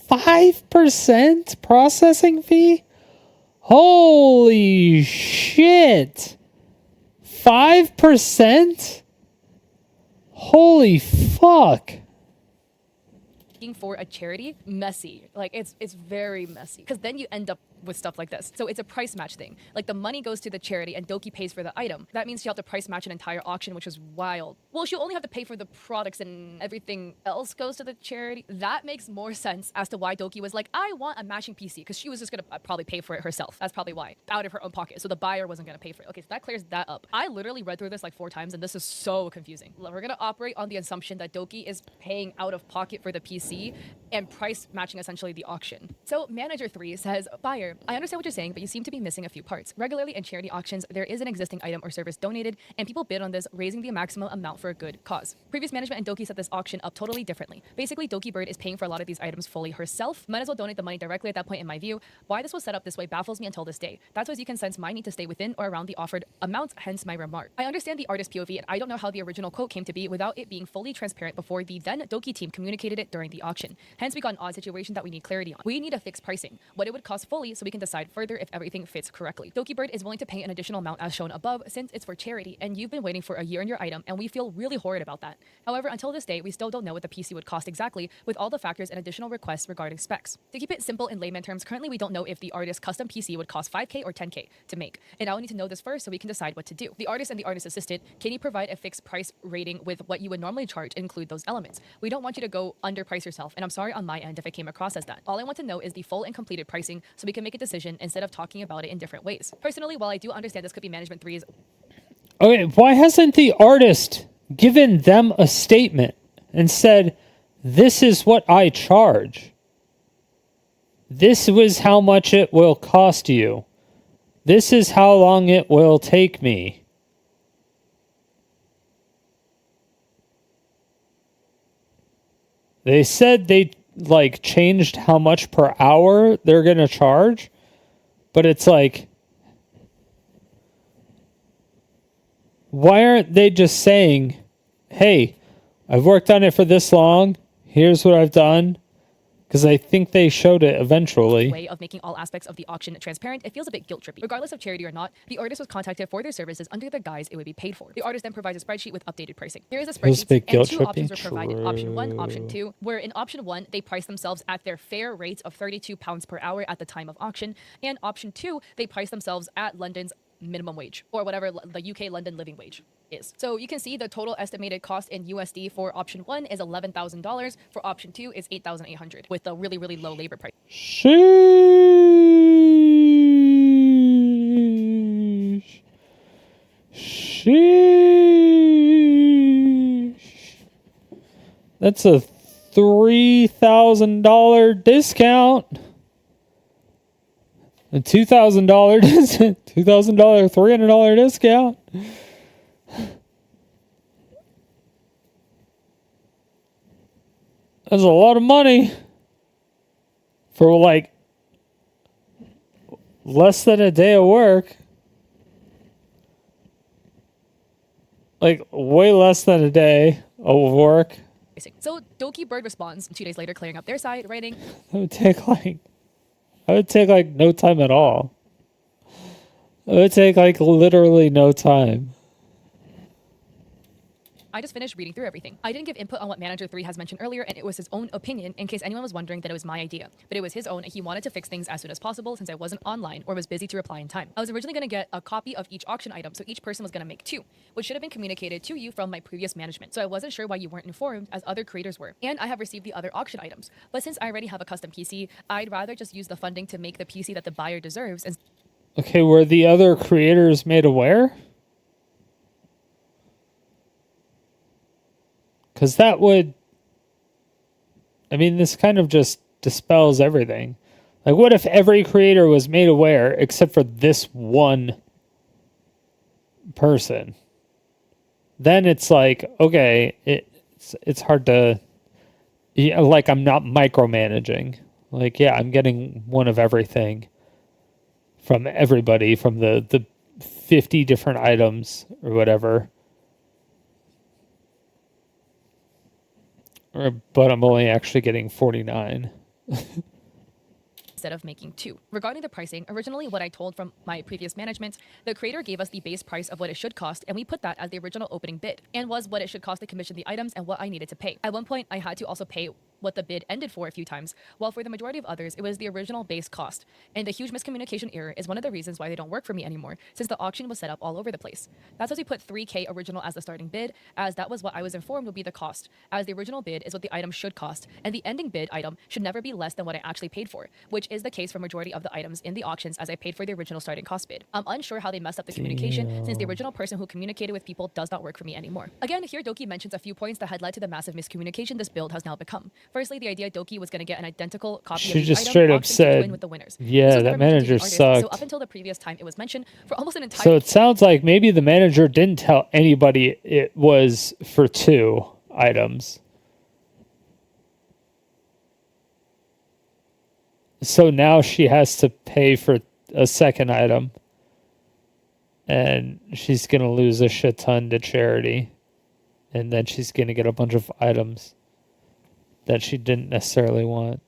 Speaker 1: 5% processing fee? Holy shit. 5%? Holy fuck.
Speaker 3: for a charity, messy. Like it's very messy, because then you end up with stuff like this. So it's a price match thing. Like the money goes to the charity and Doki pays for the item. That means she'll have to price match an entire auction, which is wild. Well, she'll only have to pay for the products and everything else goes to the charity. That makes more sense as to why Doki was like, I want a matching PC, because she was just gonna probably pay for it herself. That's probably why, out of her own pocket. So the buyer wasn't gonna pay for it. Okay, so that clears that up. I literally read through this like 4 times and this is so confusing. We're gonna operate on the assumption that Doki is paying out of pocket for the PC and price matching essentially the auction. So manager 3 says, buyer, I understand what you're saying, but you seem to be missing a few parts. Regularly in charity auctions, there is an existing item or service donated and people bid on this, raising the maximum amount for a good cause. Previous management and Doki set this auction up totally differently. Basically, Dokibird is paying for a lot of these items fully herself. Might as well donate the money directly at that point in my view. Why this was set up this way baffles me until this day. That's why you can sense my need to stay within or around the offered amount, hence my remark. I understand the artist POV and I don't know how the original quote came to be without it being fully transparent before the then Doki team communicated it during the auction. Hence we got an odd situation that we need clarity on. We need a fixed pricing, what it would cost fully, so we can decide further if everything fits correctly. Dokibird is willing to pay an additional amount as shown above since it's for charity and you've been waiting for a year on your item and we feel really horrid about that. However, until this day, we still don't know what the PC would cost exactly with all the factors and additional requests regarding specs. To keep it simple in layman terms, currently we don't know if the artist's custom PC would cost 5K or 10K to make. And I will need to know this first so we can decide what to do. The artist and the artist assistant, can you provide a fixed price rating with what you would normally charge and include those elements? We don't want you to go underprice yourself, and I'm sorry on my end if it came across as that. All I want to know is the full and completed pricing so we can make a decision instead of talking about it in different ways. Personally, while I do understand this could be management 3's...
Speaker 1: Okay, why hasn't the artist given them a statement and said, this is what I charge? This was how much it will cost you. This is how long it will take me. They said they like changed how much per hour they're going to charge, but it's like, why aren't they just saying, hey, I've worked on it for this long. Here's what I've done. Because I think they showed it eventually.
Speaker 3: way of making all aspects of the auction transparent, it feels a bit guilt trippy. Regardless of charity or not, the artist was contacted for their services under the guise it would be paid for. The artist then provides a spreadsheet with updated pricing. Here is a
Speaker 1: Feels a
Speaker 3: spreadsheet,
Speaker 1: bit
Speaker 3: and
Speaker 1: guilt
Speaker 3: two
Speaker 1: trippy.
Speaker 3: options were provided: option 1, option 2, where in option 1 they price themselves at their fair rates of £32 per hour at the time of auction, and option 2 they price themselves at London's minimum wage, or whatever the UK London living wage is. So you can see the total estimated cost in USD for option 1 is $11,000, for option 2 is $8,800, with a really, really low labor price.
Speaker 1: Sheesh. Sheesh. That's a $3,000 discount. A $2,000 $2,000 $300 discount. That's a lot of money for like less than a day of work. Like way less than a day of work.
Speaker 3: So Dokibird responds 2 days later, clearing up their side, writing,
Speaker 1: It would take like no time at all. It would take like literally no time.
Speaker 3: I just finished reading through everything. I didn't give input on what Manager 3 has mentioned earlier, and it was his own opinion, in case anyone was wondering that it was my idea. But it was his own, and he wanted to fix things as soon as possible since I wasn't online or was busy to reply in time. I was originally going to get a copy of each auction item, so each person was going to make 2, which should have been communicated to you from my previous management. So I wasn't sure why you weren't informed, as other creators were. And I have received the other auction items. But since I already have a custom PC, I'd rather just use the funding to make the PC that the buyer deserves. And
Speaker 1: Okay, were the other creators made aware? Because that would... I mean, this kind of just dispels everything. Like, what if every creator was made aware except for this one person? Then it's like, okay, it's hard to... Yeah, like, I'm not micromanaging. Like, yeah, I'm getting one of everything from everybody, from the 50 different items or whatever. But I'm only actually getting 49.
Speaker 3: instead of making 2. Regarding the pricing, originally what I told from my previous management, the creator gave us the base price of what it should cost, and we put that as the original opening bid, and was what it should cost to commission the items and what I needed to pay. At one point, I had to also pay what the bid ended for a few times, while for the majority of others, it was the original base cost. And the huge miscommunication error is one of the reasons why they don't work for me anymore, since the auction was set up all over the place. That's why we put 3K original as the starting bid, as that was what I was informed would be the cost, as the original bid is what the item should cost, and the ending bid item should never be less than what I actually paid for, which is the case for majority of the items in the auctions, as I paid for the original starting cost bid. I'm unsure how they messed up the communication, since the original person who communicated with people does not work for me anymore. Again, here Doki mentions a few points that had led to the massive miscommunication this build has now become. Firstly, the idea Doki was going to get an identical copy
Speaker 1: She
Speaker 3: of the
Speaker 1: just
Speaker 3: item
Speaker 1: straight up
Speaker 3: auctioned to
Speaker 1: said,
Speaker 3: win with the winners.
Speaker 1: yeah,
Speaker 3: This was
Speaker 1: that
Speaker 3: never mentioned to the
Speaker 1: manager
Speaker 3: artist,
Speaker 1: sucked.
Speaker 3: So up until the previous time it was mentioned, for almost an entire
Speaker 1: So it sounds like maybe the manager didn't tell anybody it was for 2 items. So now she has to pay for a second item. And she's going to lose a shit ton to charity. And then she's going to get a bunch of items that she didn't necessarily want.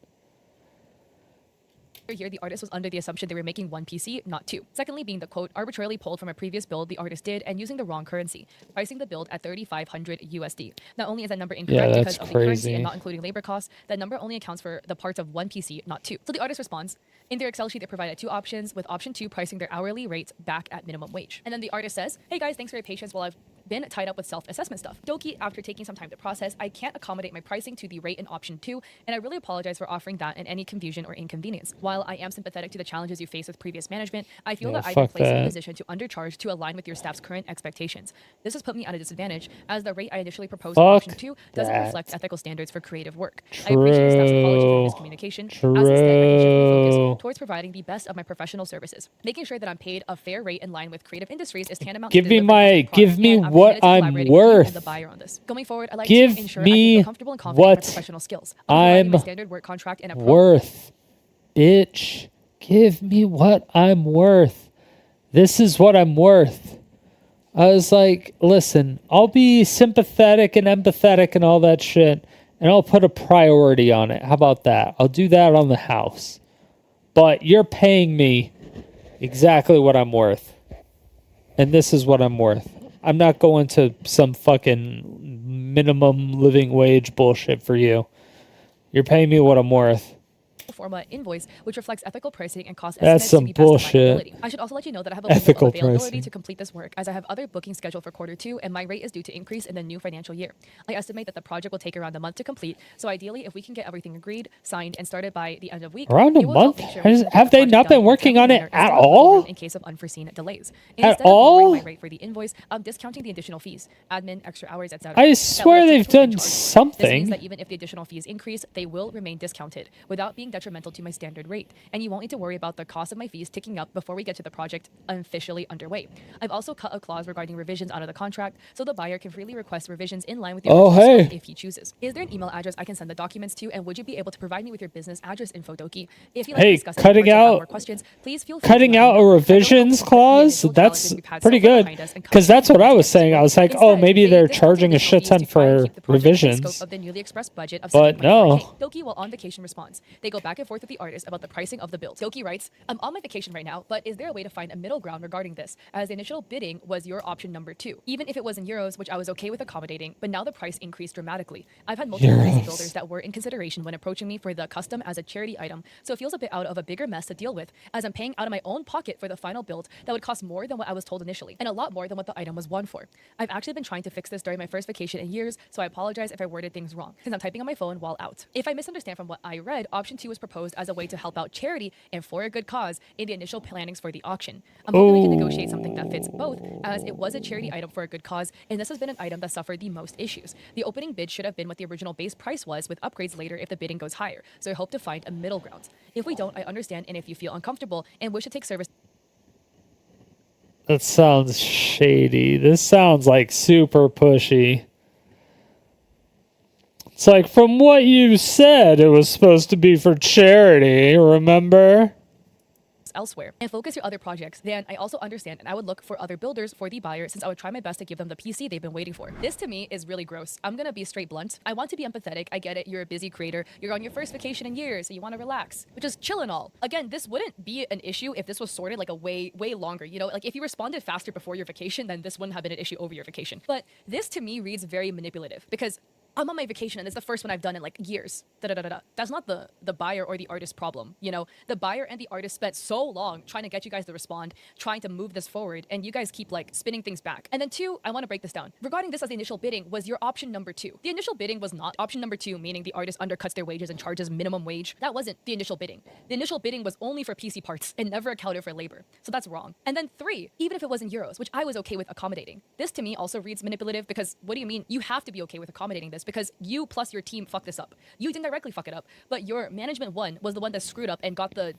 Speaker 3: Here, the artist was under the assumption they were making 1 PC, not 2. Secondly, being the quote arbitrarily pulled from a previous build the artist did and using the wrong currency, pricing the build at 3,500 USD. Not only is that number incorrect
Speaker 1: that's
Speaker 3: because of the currency
Speaker 1: crazy.
Speaker 3: and not including labor costs, that number only accounts for the parts of 1 PC, not 2. So the artist responds, in their Excel sheet they provided 2 options, with option 2 pricing their hourly rates back at minimum wage. And then the artist says, hey guys, thanks for your patience while I've been tied up with self-assessment stuff. Doki, after taking some time to process, I can't accommodate my pricing to the rate in option 2, and I really apologize for offering that and any confusion or inconvenience. While I am sympathetic to the challenges you face with previous management, I feel
Speaker 1: Yeah,
Speaker 3: that I've been
Speaker 1: fuck
Speaker 3: placed in a
Speaker 1: that.
Speaker 3: position to undercharge to align with your staff's current expectations. This has put me at a disadvantage, as the rate I initially proposed in
Speaker 1: Fuck
Speaker 3: option 2 doesn't
Speaker 1: that.
Speaker 3: reflect ethical standards for creative work. I appreciate your staff's apology for this communication, as instead I can shift my
Speaker 1: True.
Speaker 3: focus towards providing the best of my professional services. Making sure that I'm paid a fair rate in line with creative industries is tantamount
Speaker 1: Give
Speaker 3: to
Speaker 1: me
Speaker 3: delivering
Speaker 1: my-
Speaker 3: a
Speaker 1: give
Speaker 3: product,
Speaker 1: me
Speaker 3: and I'm
Speaker 1: what
Speaker 3: committed to
Speaker 1: I'm
Speaker 3: collaborating with you
Speaker 1: worth.
Speaker 3: and the buyer on this. Going forward, I'd like
Speaker 1: Give
Speaker 3: to ensure I
Speaker 1: me
Speaker 3: can feel comfortable and confident in my
Speaker 1: what
Speaker 3: professional skills. I'm providing my
Speaker 1: I'm
Speaker 3: standard work contract and a
Speaker 1: worth. Bitch, give me what I'm worth. This is what I'm worth. I was like, listen, I'll be sympathetic and empathetic and all that shit and I'll put a priority on it. How about that? I'll do that on the house. But you're paying me exactly what I'm worth. And this is what I'm worth. I'm not going to some fucking minimum living wage bullshit for you. You're paying me what I'm worth.
Speaker 3: Forma invoice, which reflects ethical pricing and cost
Speaker 1: That's
Speaker 3: estimates
Speaker 1: some
Speaker 3: to be best of my
Speaker 1: bullshit.
Speaker 3: ability. I should also let you know that I have a window
Speaker 1: Ethical
Speaker 3: of availability
Speaker 1: pricing.
Speaker 3: to complete this work, as I have other bookings scheduled for Q2, and my rate is due to increase in the new financial year. I estimate that the project will take around a month to complete, so ideally, if we can get everything agreed, signed, and started by the end of the week,
Speaker 1: Around a
Speaker 3: it will help
Speaker 1: month?
Speaker 3: make sure we can get
Speaker 1: Have
Speaker 3: the
Speaker 1: they
Speaker 3: project
Speaker 1: not
Speaker 3: done
Speaker 1: been
Speaker 3: in a
Speaker 1: working
Speaker 3: timely
Speaker 1: on it
Speaker 3: manner and
Speaker 1: at
Speaker 3: still have wiggle
Speaker 1: all?
Speaker 3: room in case of unforeseen delays.
Speaker 1: At
Speaker 3: Instead of lowering
Speaker 1: all?
Speaker 3: my rate for the invoice, I'm discounting the additional fees, admin, extra hours, etc.
Speaker 1: I
Speaker 3: that
Speaker 1: swear
Speaker 3: would
Speaker 1: they've
Speaker 3: typically been
Speaker 1: done
Speaker 3: charged for. This
Speaker 1: something.
Speaker 3: means that even if the additional fees increase, they will remain discounted without being detrimental to my standard rate. And you won't need to worry about the cost of my fees ticking up before we get to the project officially underway. I've also cut a clause regarding revisions out of the contract, so the buyer can freely request revisions in line with the
Speaker 1: Oh,
Speaker 3: original scope
Speaker 1: hey.
Speaker 3: if he chooses. Is there an email address I can send the documents to, and would you be able to provide me with your business address info, Doki? If you'd like
Speaker 1: Hey,
Speaker 3: to discuss
Speaker 1: cutting
Speaker 3: any or have
Speaker 1: out-
Speaker 3: more questions, please feel free
Speaker 1: Cutting
Speaker 3: to let me
Speaker 1: out a
Speaker 3: know. I don't know
Speaker 1: revisions
Speaker 3: if the
Speaker 1: clause?
Speaker 3: initial
Speaker 1: That's
Speaker 3: challenges we've had
Speaker 1: pretty
Speaker 3: so far
Speaker 1: good.
Speaker 3: behind us and
Speaker 1: Because
Speaker 3: coming
Speaker 1: that's what I
Speaker 3: into
Speaker 1: was
Speaker 3: this
Speaker 1: saying. I
Speaker 3: world.
Speaker 1: was like, oh,
Speaker 3: Instead,
Speaker 1: maybe
Speaker 3: they
Speaker 1: they're
Speaker 3: discounted
Speaker 1: charging a
Speaker 3: additional
Speaker 1: shit
Speaker 3: fees
Speaker 1: ton
Speaker 3: to try and
Speaker 1: for
Speaker 3: keep the project within the
Speaker 1: revisions.
Speaker 3: scope of the newly expressed budget of
Speaker 1: But
Speaker 3: 7.4K.
Speaker 1: no.
Speaker 3: Doki, while on vacation, responds. They go back and forth with the artist about the pricing of the build. Doki writes, I'm on my vacation right now, but is there a way to find a middle ground regarding this? As the initial bidding was your option number 2. Even if it was in euros, which I was okay with accommodating, but now the price increased dramatically. I've had multiple crazy
Speaker 1: Euros.
Speaker 3: builders that were in consideration when approaching me for the custom as a charity item, so it feels a bit out of a bigger mess to deal with, as I'm paying out of my own pocket for the final build that would cost more than what I was told initially, and a lot more than what the item was won for. I've actually been trying to fix this during my first vacation in years, so I apologize if I worded things wrong, since I'm typing on my phone while out. If I misunderstand from what I read, option 2 was proposed as a way to help out charity and for a good cause in the initial plannings for the auction. I'm hoping we can negotiate something that fits both, as it was a charity item for a good cause, and this has been an item that suffered the most issues. The opening bid should have been what the original base price was, with upgrades later if the bidding goes higher, so I hope to find a middle ground. If we don't, I understand, and if you feel uncomfortable and wish to take service.
Speaker 1: That sounds shady. This sounds like super pushy. It's like, from what you said, it was supposed to be for charity, remember?
Speaker 3: Elsewhere and focus your other projects, then I also understand, and I would look for other builders for the buyer, since I would try my best to give them the PC they've been waiting for. This to me is really gross. I'm gonna be straight blunt. I want to be empathetic. I get it. You're a busy creator. You're on your first vacation in years, so you want to relax, which is chill and all. Again, this wouldn't be an issue if this was sorted like a way longer. You know, like if you responded faster before your vacation, then this wouldn't have been an issue over your vacation. But this to me reads very manipulative, because I'm on my vacation and it's the first one I've done in like years. That's not the buyer or the artist problem. You know, the buyer and the artist spent so long trying to get you guys to respond, trying to move this forward, and you guys keep like spinning things back. And then 2, I want to break this down. Regarding this as the initial bidding was your option number 2. The initial bidding was not option number 2, meaning the artist undercuts their wages and charges minimum wage. That wasn't the initial bidding. The initial bidding was only for PC parts and never accounted for labor. So that's wrong. And then 3, even if it was in euros, which I was okay with accommodating. This to me also reads manipulative, because what do you mean? You have to be okay with accommodating this because you plus your team fucked this up. You didn't directly fuck it up, but your management one was the one that screwed up and got the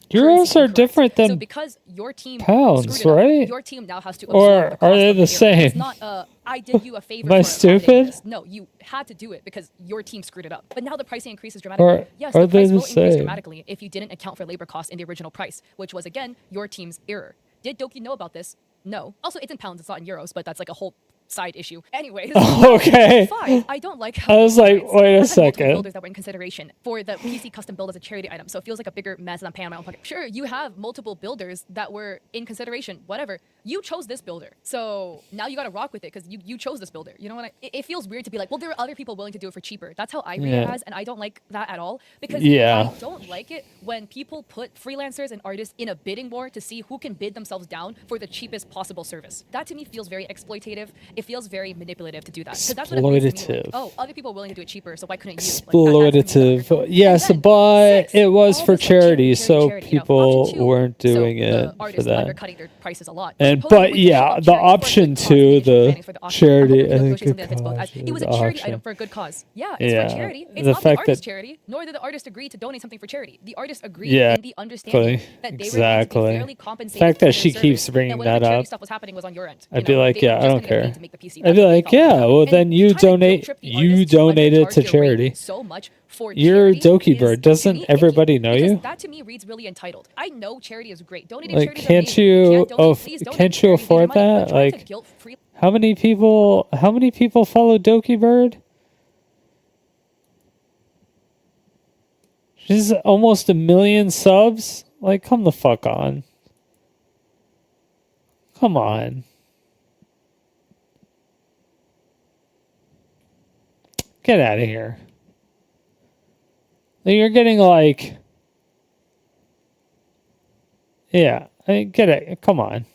Speaker 1: Euros
Speaker 3: currency
Speaker 1: are
Speaker 3: incorrect.
Speaker 1: different than
Speaker 3: so because your team
Speaker 1: pounds,
Speaker 3: screwed it up,
Speaker 1: right?
Speaker 3: your team now has to
Speaker 1: Or
Speaker 3: absorb the
Speaker 1: are
Speaker 3: cost
Speaker 1: they
Speaker 3: of
Speaker 1: the
Speaker 3: error.
Speaker 1: same?
Speaker 3: It's not I did you a favor.
Speaker 1: Am I
Speaker 3: for accommodating
Speaker 1: stupid?
Speaker 3: this. No, you had to do it because your team screwed it up. But now the pricing increases dramatically.
Speaker 1: Or
Speaker 3: Yes,
Speaker 1: are
Speaker 3: the
Speaker 1: they
Speaker 3: price
Speaker 1: the
Speaker 3: will increase
Speaker 1: same?
Speaker 3: dramatically if you didn't account for labor costs in the original price, which was again your team's error. Did Doki know about this? No. Also, it's in pounds, it's not in euros, but that's like a whole side issue. Anyways,
Speaker 1: Okay.
Speaker 3: 5, I don't like how
Speaker 1: I was
Speaker 3: Doki
Speaker 1: like,
Speaker 3: writes,
Speaker 1: wait a
Speaker 3: "I've had multiple
Speaker 1: second.
Speaker 3: builders that were in consideration for the PC custom build as a charity item, so it feels like a bigger mess than I'm paying on my own pocket." Sure, you have multiple builders that were in consideration, whatever. You chose this builder, so now you gotta rock with it because you chose this builder. You know what? It feels weird to be like, well, there are other people willing to do it for cheaper. That's how I read it
Speaker 1: Yeah.
Speaker 3: as, and I don't like that at all, because
Speaker 1: Yeah.
Speaker 3: I don't like it when people put freelancers and artists in a bidding war to see who can bid themselves down for the cheapest possible service. That to me feels very exploitative. It feels very manipulative to do that. 'Cause that's what it makes to me, like,
Speaker 1: Exploitative.
Speaker 3: oh, other people are willing to do it cheaper, so why couldn't you? Like, that's to me the
Speaker 1: Exploitative.
Speaker 3: undertone.
Speaker 1: Yes,
Speaker 3: And then,
Speaker 1: but
Speaker 3: 6,
Speaker 1: it was
Speaker 3: all
Speaker 1: for
Speaker 3: this, like,
Speaker 1: charity, so
Speaker 3: charity, you know.
Speaker 1: people
Speaker 3: Option 2,
Speaker 1: weren't doing
Speaker 3: so
Speaker 1: it
Speaker 3: the
Speaker 1: for
Speaker 3: artists
Speaker 1: that.
Speaker 3: undercutting their prices a lot.
Speaker 1: And
Speaker 3: Supposedly
Speaker 1: but
Speaker 3: with
Speaker 1: yeah,
Speaker 3: initial
Speaker 1: the
Speaker 3: charity for a
Speaker 1: option
Speaker 3: good cause,
Speaker 1: 2,
Speaker 3: initial
Speaker 1: the
Speaker 3: plannings for the auction. I'm
Speaker 1: charity,
Speaker 3: hoping we
Speaker 1: I
Speaker 3: can
Speaker 1: think
Speaker 3: negotiate something that fits both. As it was a charity
Speaker 1: auction.
Speaker 3: item for a good cause. Yeah, it's
Speaker 1: Yeah,
Speaker 3: for charity. It's
Speaker 1: the
Speaker 3: not the
Speaker 1: fact
Speaker 3: artist's
Speaker 1: that-
Speaker 3: charity, nor did the artist agree to donate something for charity. The artist agreed
Speaker 1: Yeah,
Speaker 3: in the understanding that they were going to be
Speaker 1: exactly.
Speaker 3: fairly compensated.
Speaker 1: The fact
Speaker 3: for
Speaker 1: that
Speaker 3: their
Speaker 1: she
Speaker 3: service,
Speaker 1: keeps bringing
Speaker 3: and whatever
Speaker 1: that
Speaker 3: charity
Speaker 1: up,
Speaker 3: stuff was happening was on your end.
Speaker 1: I'd
Speaker 3: You
Speaker 1: be
Speaker 3: know,
Speaker 1: like,
Speaker 3: they were
Speaker 1: yeah, I
Speaker 3: just
Speaker 1: don't
Speaker 3: gonna get paid
Speaker 1: care.
Speaker 3: to make the PC.
Speaker 1: I'd be
Speaker 3: That's what they
Speaker 1: like,
Speaker 3: thought was
Speaker 1: yeah,
Speaker 3: gonna
Speaker 1: well
Speaker 3: happen.
Speaker 1: then
Speaker 3: And
Speaker 1: you
Speaker 3: trying to guilt
Speaker 1: donate,
Speaker 3: trip the
Speaker 1: you
Speaker 3: artist to let them
Speaker 1: donated
Speaker 3: charge
Speaker 1: to
Speaker 3: their rate
Speaker 1: charity.
Speaker 3: so much for
Speaker 1: You're
Speaker 3: charity
Speaker 1: Dokibird.
Speaker 3: is, to
Speaker 1: Doesn't
Speaker 3: me, icky,
Speaker 1: everybody know
Speaker 3: because
Speaker 1: you?
Speaker 3: that to me reads really entitled. I know charity is great. Donating
Speaker 1: Like,
Speaker 3: charity is
Speaker 1: can't
Speaker 3: amazing.
Speaker 1: you
Speaker 3: Can't donate,
Speaker 1: aff-
Speaker 3: please donate.
Speaker 1: can't you
Speaker 3: Charity, give your
Speaker 1: afford
Speaker 3: money. But
Speaker 1: that?
Speaker 3: trying to
Speaker 1: Like,
Speaker 3: guilt free
Speaker 1: how many people follow Dokibird? She's almost 1 million subs. Like, come the fuck on. Come on. Get out of here. You're getting like... Yeah, get it. Come on.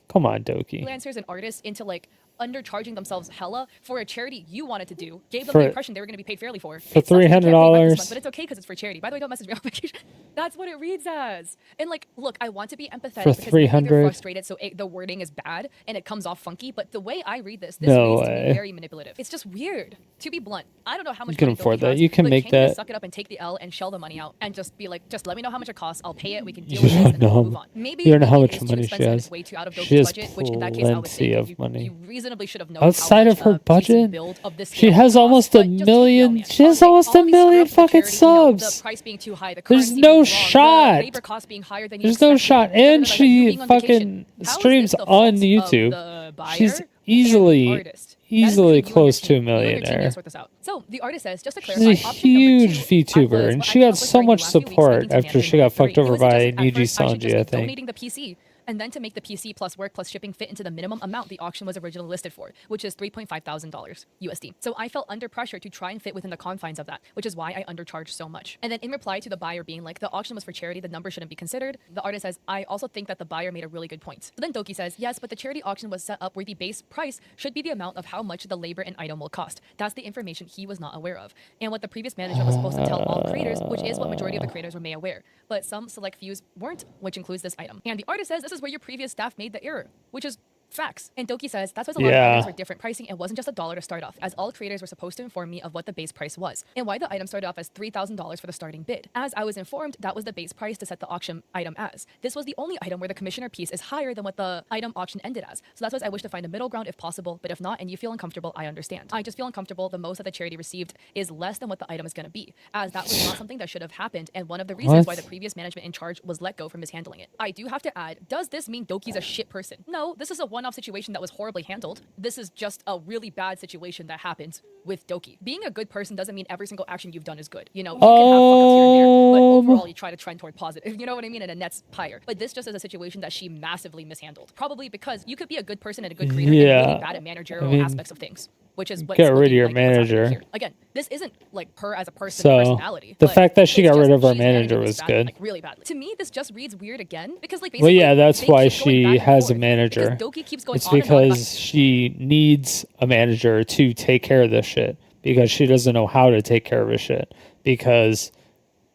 Speaker 1: Come on, Doki.
Speaker 3: Freelancers and artists into like undercharging themselves hella for a charity you wanted to do, gave them
Speaker 1: For-
Speaker 3: the impression they were going to be paid fairly for.
Speaker 1: For
Speaker 3: It sucks that you can't pay rent
Speaker 1: $300.
Speaker 3: this month, but it's okay because it's for charity. By the way, don't message me on vacation. That's what it reads as. And like, look, I want to be empathetic
Speaker 1: For
Speaker 3: because maybe you're
Speaker 1: $300.
Speaker 3: frustrated, so the wording is bad and it comes off funky. But the way I read this
Speaker 1: No
Speaker 3: reads to
Speaker 1: way.
Speaker 3: me very manipulative. It's just weird. To be blunt, I don't know how much
Speaker 1: You can
Speaker 3: money Doki
Speaker 1: afford that.
Speaker 3: has,
Speaker 1: You can
Speaker 3: but
Speaker 1: make
Speaker 3: you
Speaker 1: that.
Speaker 3: just suck it up and take the L and shell the money out and just be like, just let me know how much it costs. I'll pay it. We can deal
Speaker 1: You
Speaker 3: with this
Speaker 1: don't
Speaker 3: and then we'll
Speaker 1: know.
Speaker 3: move on. Maybe
Speaker 1: You don't know how
Speaker 3: maybe
Speaker 1: much
Speaker 3: it is too
Speaker 1: money she
Speaker 3: expensive and
Speaker 1: has.
Speaker 3: it's way too out of
Speaker 1: She
Speaker 3: Doki's
Speaker 1: has
Speaker 3: budget, which in that case I would say
Speaker 1: plenty of
Speaker 3: you,
Speaker 1: money.
Speaker 3: you reasonably should have known
Speaker 1: Outside
Speaker 3: how
Speaker 1: of
Speaker 3: much
Speaker 1: her
Speaker 3: a PC
Speaker 1: budget,
Speaker 3: build of this
Speaker 1: she
Speaker 3: scale
Speaker 1: has
Speaker 3: would
Speaker 1: almost
Speaker 3: cost,
Speaker 1: a
Speaker 3: but just
Speaker 1: million.
Speaker 3: keep going,
Speaker 1: She has
Speaker 3: man.
Speaker 1: almost
Speaker 3: All
Speaker 1: a
Speaker 3: these
Speaker 1: million
Speaker 3: scrubs for
Speaker 1: fucking
Speaker 3: charity, you know,
Speaker 1: subs.
Speaker 3: the price being too high, the
Speaker 1: There's
Speaker 3: currency
Speaker 1: no
Speaker 3: being wrong,
Speaker 1: shot.
Speaker 3: the labor cost being higher than you
Speaker 1: There's no
Speaker 3: expected,
Speaker 1: shot.
Speaker 3: da, da, da,
Speaker 1: And
Speaker 3: da, da,
Speaker 1: she
Speaker 3: you being on vacation.
Speaker 1: fucking
Speaker 3: How is this
Speaker 1: streams
Speaker 3: the fault
Speaker 1: on
Speaker 3: of
Speaker 1: YouTube.
Speaker 3: the buyer
Speaker 1: She's
Speaker 3: and the
Speaker 1: easily,
Speaker 3: artist? That is
Speaker 1: easily
Speaker 3: between you and your
Speaker 1: close to a
Speaker 3: team. You and your team need to
Speaker 1: millionaire.
Speaker 3: sort this out. So the artist says, just to
Speaker 1: She's
Speaker 3: clarify,
Speaker 1: a
Speaker 3: option number
Speaker 1: huge
Speaker 3: 2, I
Speaker 1: VTuber,
Speaker 3: was
Speaker 1: and
Speaker 3: what
Speaker 1: she
Speaker 3: I
Speaker 1: got
Speaker 3: accomplished
Speaker 1: so
Speaker 3: during the
Speaker 1: much
Speaker 3: last few weeks
Speaker 1: support
Speaker 3: leading to
Speaker 1: after she
Speaker 3: managing
Speaker 1: got fucked
Speaker 3: 3.
Speaker 1: over
Speaker 3: It wasn't
Speaker 1: by
Speaker 3: just at
Speaker 1: Niji
Speaker 3: first I should just
Speaker 1: Sanji, I
Speaker 3: be
Speaker 1: think.
Speaker 3: donating the PC. And then to make the PC plus work plus shipping fit into the minimum amount the auction was originally listed for, which is $3,500 USD. So I felt under pressure to try and fit within the confines of that, which is why I undercharged so much. And then in reply to the buyer being like, the auction was for charity, the number shouldn't be considered, the artist says, I also think that the buyer made a really good point. So then Doki says, yes, but the charity auction was set up where the base price should be the amount of how much the labor and item will cost. That's the information he was not aware of. And what the previous management was supposed to tell all creators, which is what majority of the creators were made aware. But some select fews weren't, which includes this item. And the artist says, this is where your previous staff made the error, which is facts. And Doki says that's why a lot of items were different pricing and wasn't just $1 to start off, as all creators were supposed to inform me of what the base price was and why the item started off as $3,000 for the starting bid. As I was informed, that was the base price to set the auction item as. This was the only item where the commissioner piece is higher than what the item auction ended as. So that's why I wish to find a middle ground if possible, but if not and you feel uncomfortable, I understand. I just feel uncomfortable the most that the charity received is less than what the item is going to be, as that was not something that should have happened and one of the reasons why the previous management in charge was let go for mishandling it. I do have to add, does this mean Doki's a shit person? No, this is a one-off situation that was horribly handled. This is just a really bad situation that happened with Doki. Being a good person doesn't mean every single action you've done is good. You know, you can have fuck-ups here and there, but overall you try to trend toward positive. You know what I mean? And a net's higher. But this just is a situation that she massively mishandled. Probably because you could be a good person and a good creator and really bad at managerial aspects of things. Which is what
Speaker 1: get rid of your manager.
Speaker 3: Again, this isn't like her as a person
Speaker 1: So
Speaker 3: personality.
Speaker 1: the fact that she got rid of her
Speaker 3: she's managing
Speaker 1: manager
Speaker 3: this
Speaker 1: was
Speaker 3: bad,
Speaker 1: good.
Speaker 3: like really badly. To me, this just reads weird again because like
Speaker 1: Well,
Speaker 3: basically,
Speaker 1: yeah, that's
Speaker 3: they
Speaker 1: why
Speaker 3: keep going
Speaker 1: she
Speaker 3: back and
Speaker 1: has a
Speaker 3: forth
Speaker 1: manager.
Speaker 3: because Doki keeps going
Speaker 1: It's
Speaker 3: on and on about
Speaker 1: because she needs a manager to take care of this shit because she doesn't know how to take care of this shit because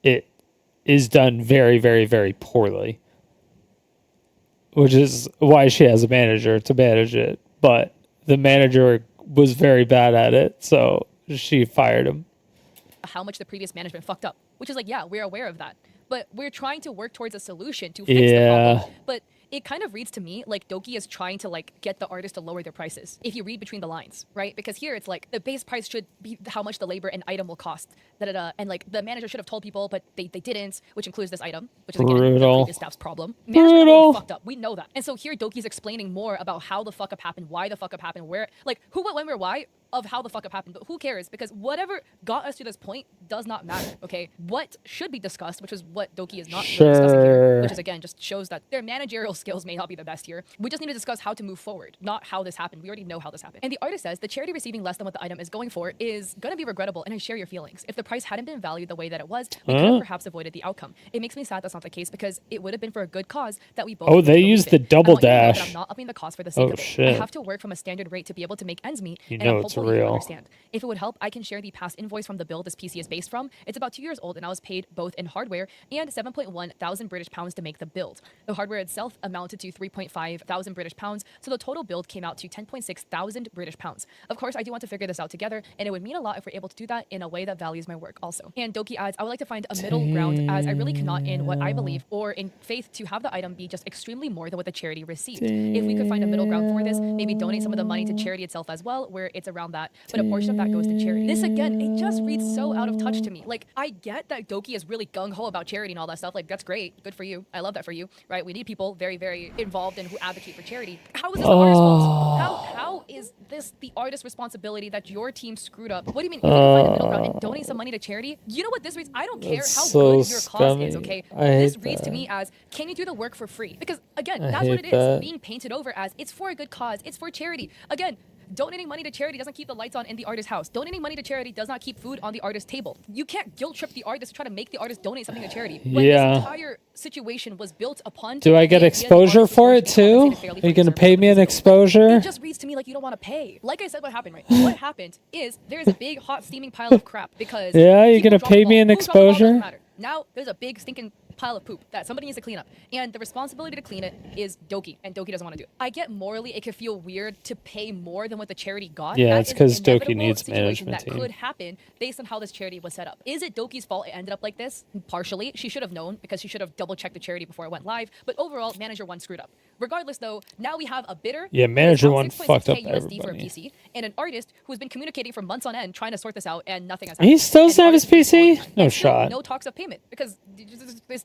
Speaker 1: it is done very, very, very poorly. Which is why she has a manager to manage it. But the manager was very bad at it, so she fired him.
Speaker 3: how much the previous management fucked up, which is like, yeah, we're aware of that. But we're trying to work towards a solution to fix the problem. But it kind of reads to me like Doki is trying to like get the artist to lower their prices. If you read between the lines, right? Because here it's like the base price should be how much the labor and item will cost. And like the manager should have told people, but they didn't, which includes this item, which is again the previous staff's problem. Management really fucked up. We know that. And so here Doki's explaining more about how the fuck up happened, why the fuck up happened, where, like who, what, when, where, why of how the fuck up happened. But who cares? Because whatever got us to this point does not matter. Okay, what should be discussed, which is what Doki is not really discussing here, which is again just shows that their managerial skills may not be the best here. We just need to discuss how to move forward, not how this happened. We already know how this happened. And the artist says the charity receiving less than what the item is going for is going to be regrettable, and I share your feelings. If the price hadn't been valued the way that it was, we could have perhaps avoided the outcome. It makes me sad that's not the case because it would have been for a good cause that we both.
Speaker 1: Oh, they used the double dash.
Speaker 3: I'm not upping the cost for the sake of it.
Speaker 1: Shit.
Speaker 3: I have to work from a standard rate to be able to make ends meet.
Speaker 1: You
Speaker 3: and
Speaker 1: know
Speaker 3: I'm
Speaker 1: it's
Speaker 3: hopeful you
Speaker 1: real.
Speaker 3: understand. If it would help, I can share the past invoice from the bill this PC is based from. It's about 2 years old, and I was paid both in hardware and 7.1 thousand British pounds to make the build. The hardware itself amounted to 3.5 thousand British pounds, so the total build came out to 10.6 thousand British pounds. Of course, I do want to figure this out together, and it would mean a lot if we're able to do that in a way that values my work also. And Doki adds, I would like to find a middle ground, as I really cannot in what I believe or in faith to have the item be just extremely more than what the charity received. If we could find a middle ground for this, maybe donate some of the money to charity itself as well, where it's around that, but a portion of that goes to charity. This again, it just reads so out of touch to me. Like, I get that Doki is really gung-ho about charity and all that stuff. Like, that's great. Good for you. I love that for you, right? We need people very, very involved and who advocate for charity. How is this the artist's fault? How is this this the artist's responsibility that your team screwed up? What do you mean? You can find a middle ground and donate some money to charity? You know what this reads? I don't care
Speaker 1: That's
Speaker 3: how
Speaker 1: so
Speaker 3: good your cause is,
Speaker 1: scummy.
Speaker 3: okay?
Speaker 1: I
Speaker 3: This
Speaker 1: hate
Speaker 3: reads to
Speaker 1: that.
Speaker 3: me as, can you do the work for free? Because, again,
Speaker 1: I
Speaker 3: that's what
Speaker 1: hate
Speaker 3: it is.
Speaker 1: that.
Speaker 3: Being painted over as, it's for a good cause. It's for charity. Again, donating money to charity doesn't keep the lights on in the artist's house. Donating money to charity does not keep food on the artist's table. You can't guilt trip the artist to try to make the artist donate something to charity. When
Speaker 1: Yeah.
Speaker 3: this entire situation was built upon...
Speaker 1: Do I get
Speaker 3: the idea the
Speaker 1: exposure
Speaker 3: artist was
Speaker 1: for
Speaker 3: going
Speaker 1: it
Speaker 3: to be compensated
Speaker 1: too?
Speaker 3: fairly
Speaker 1: Are
Speaker 3: for
Speaker 1: you
Speaker 3: the
Speaker 1: gonna
Speaker 3: service
Speaker 1: pay
Speaker 3: of
Speaker 1: me
Speaker 3: the
Speaker 1: an
Speaker 3: video.
Speaker 1: exposure?
Speaker 3: It just reads to me like you don't want to pay. Like I said, what happened, right? What happened is there's a big hot steaming pile of crap because
Speaker 1: Yeah, you're
Speaker 3: people
Speaker 1: gonna
Speaker 3: dropped the
Speaker 1: pay me
Speaker 3: ball.
Speaker 1: an
Speaker 3: Who dropped the ball doesn't
Speaker 1: exposure?
Speaker 3: matter. Now there's a big stinking pile of poop that somebody needs to clean up, and the responsibility to clean it is Doki, and Doki doesn't want to do it. I get morally it could feel weird to pay more than what the charity got.
Speaker 1: Yeah,
Speaker 3: That
Speaker 1: it's
Speaker 3: is an
Speaker 1: 'cause Doki
Speaker 3: inevitable
Speaker 1: needs
Speaker 3: situation
Speaker 1: management
Speaker 3: that
Speaker 1: team.
Speaker 3: could happen based on how this charity was set up. Is it Doki's fault it ended up like this? Partially. She should have known because she should have double checked the charity before it went live. But overall, manager one screwed up. Regardless, though, now we have a bidder.
Speaker 1: Yeah,
Speaker 3: who is
Speaker 1: manager
Speaker 3: out
Speaker 1: one
Speaker 3: 6.6K
Speaker 1: fucked up
Speaker 3: USD for a
Speaker 1: everybody.
Speaker 3: PC, and an artist who has been communicating for months on end trying to sort this out, and nothing has
Speaker 1: He
Speaker 3: happened.
Speaker 1: still
Speaker 3: And
Speaker 1: doesn't
Speaker 3: the
Speaker 1: have his
Speaker 3: artist waits all the
Speaker 1: PC?
Speaker 3: time.
Speaker 1: No
Speaker 3: And still
Speaker 1: shot.
Speaker 3: No talks of payment because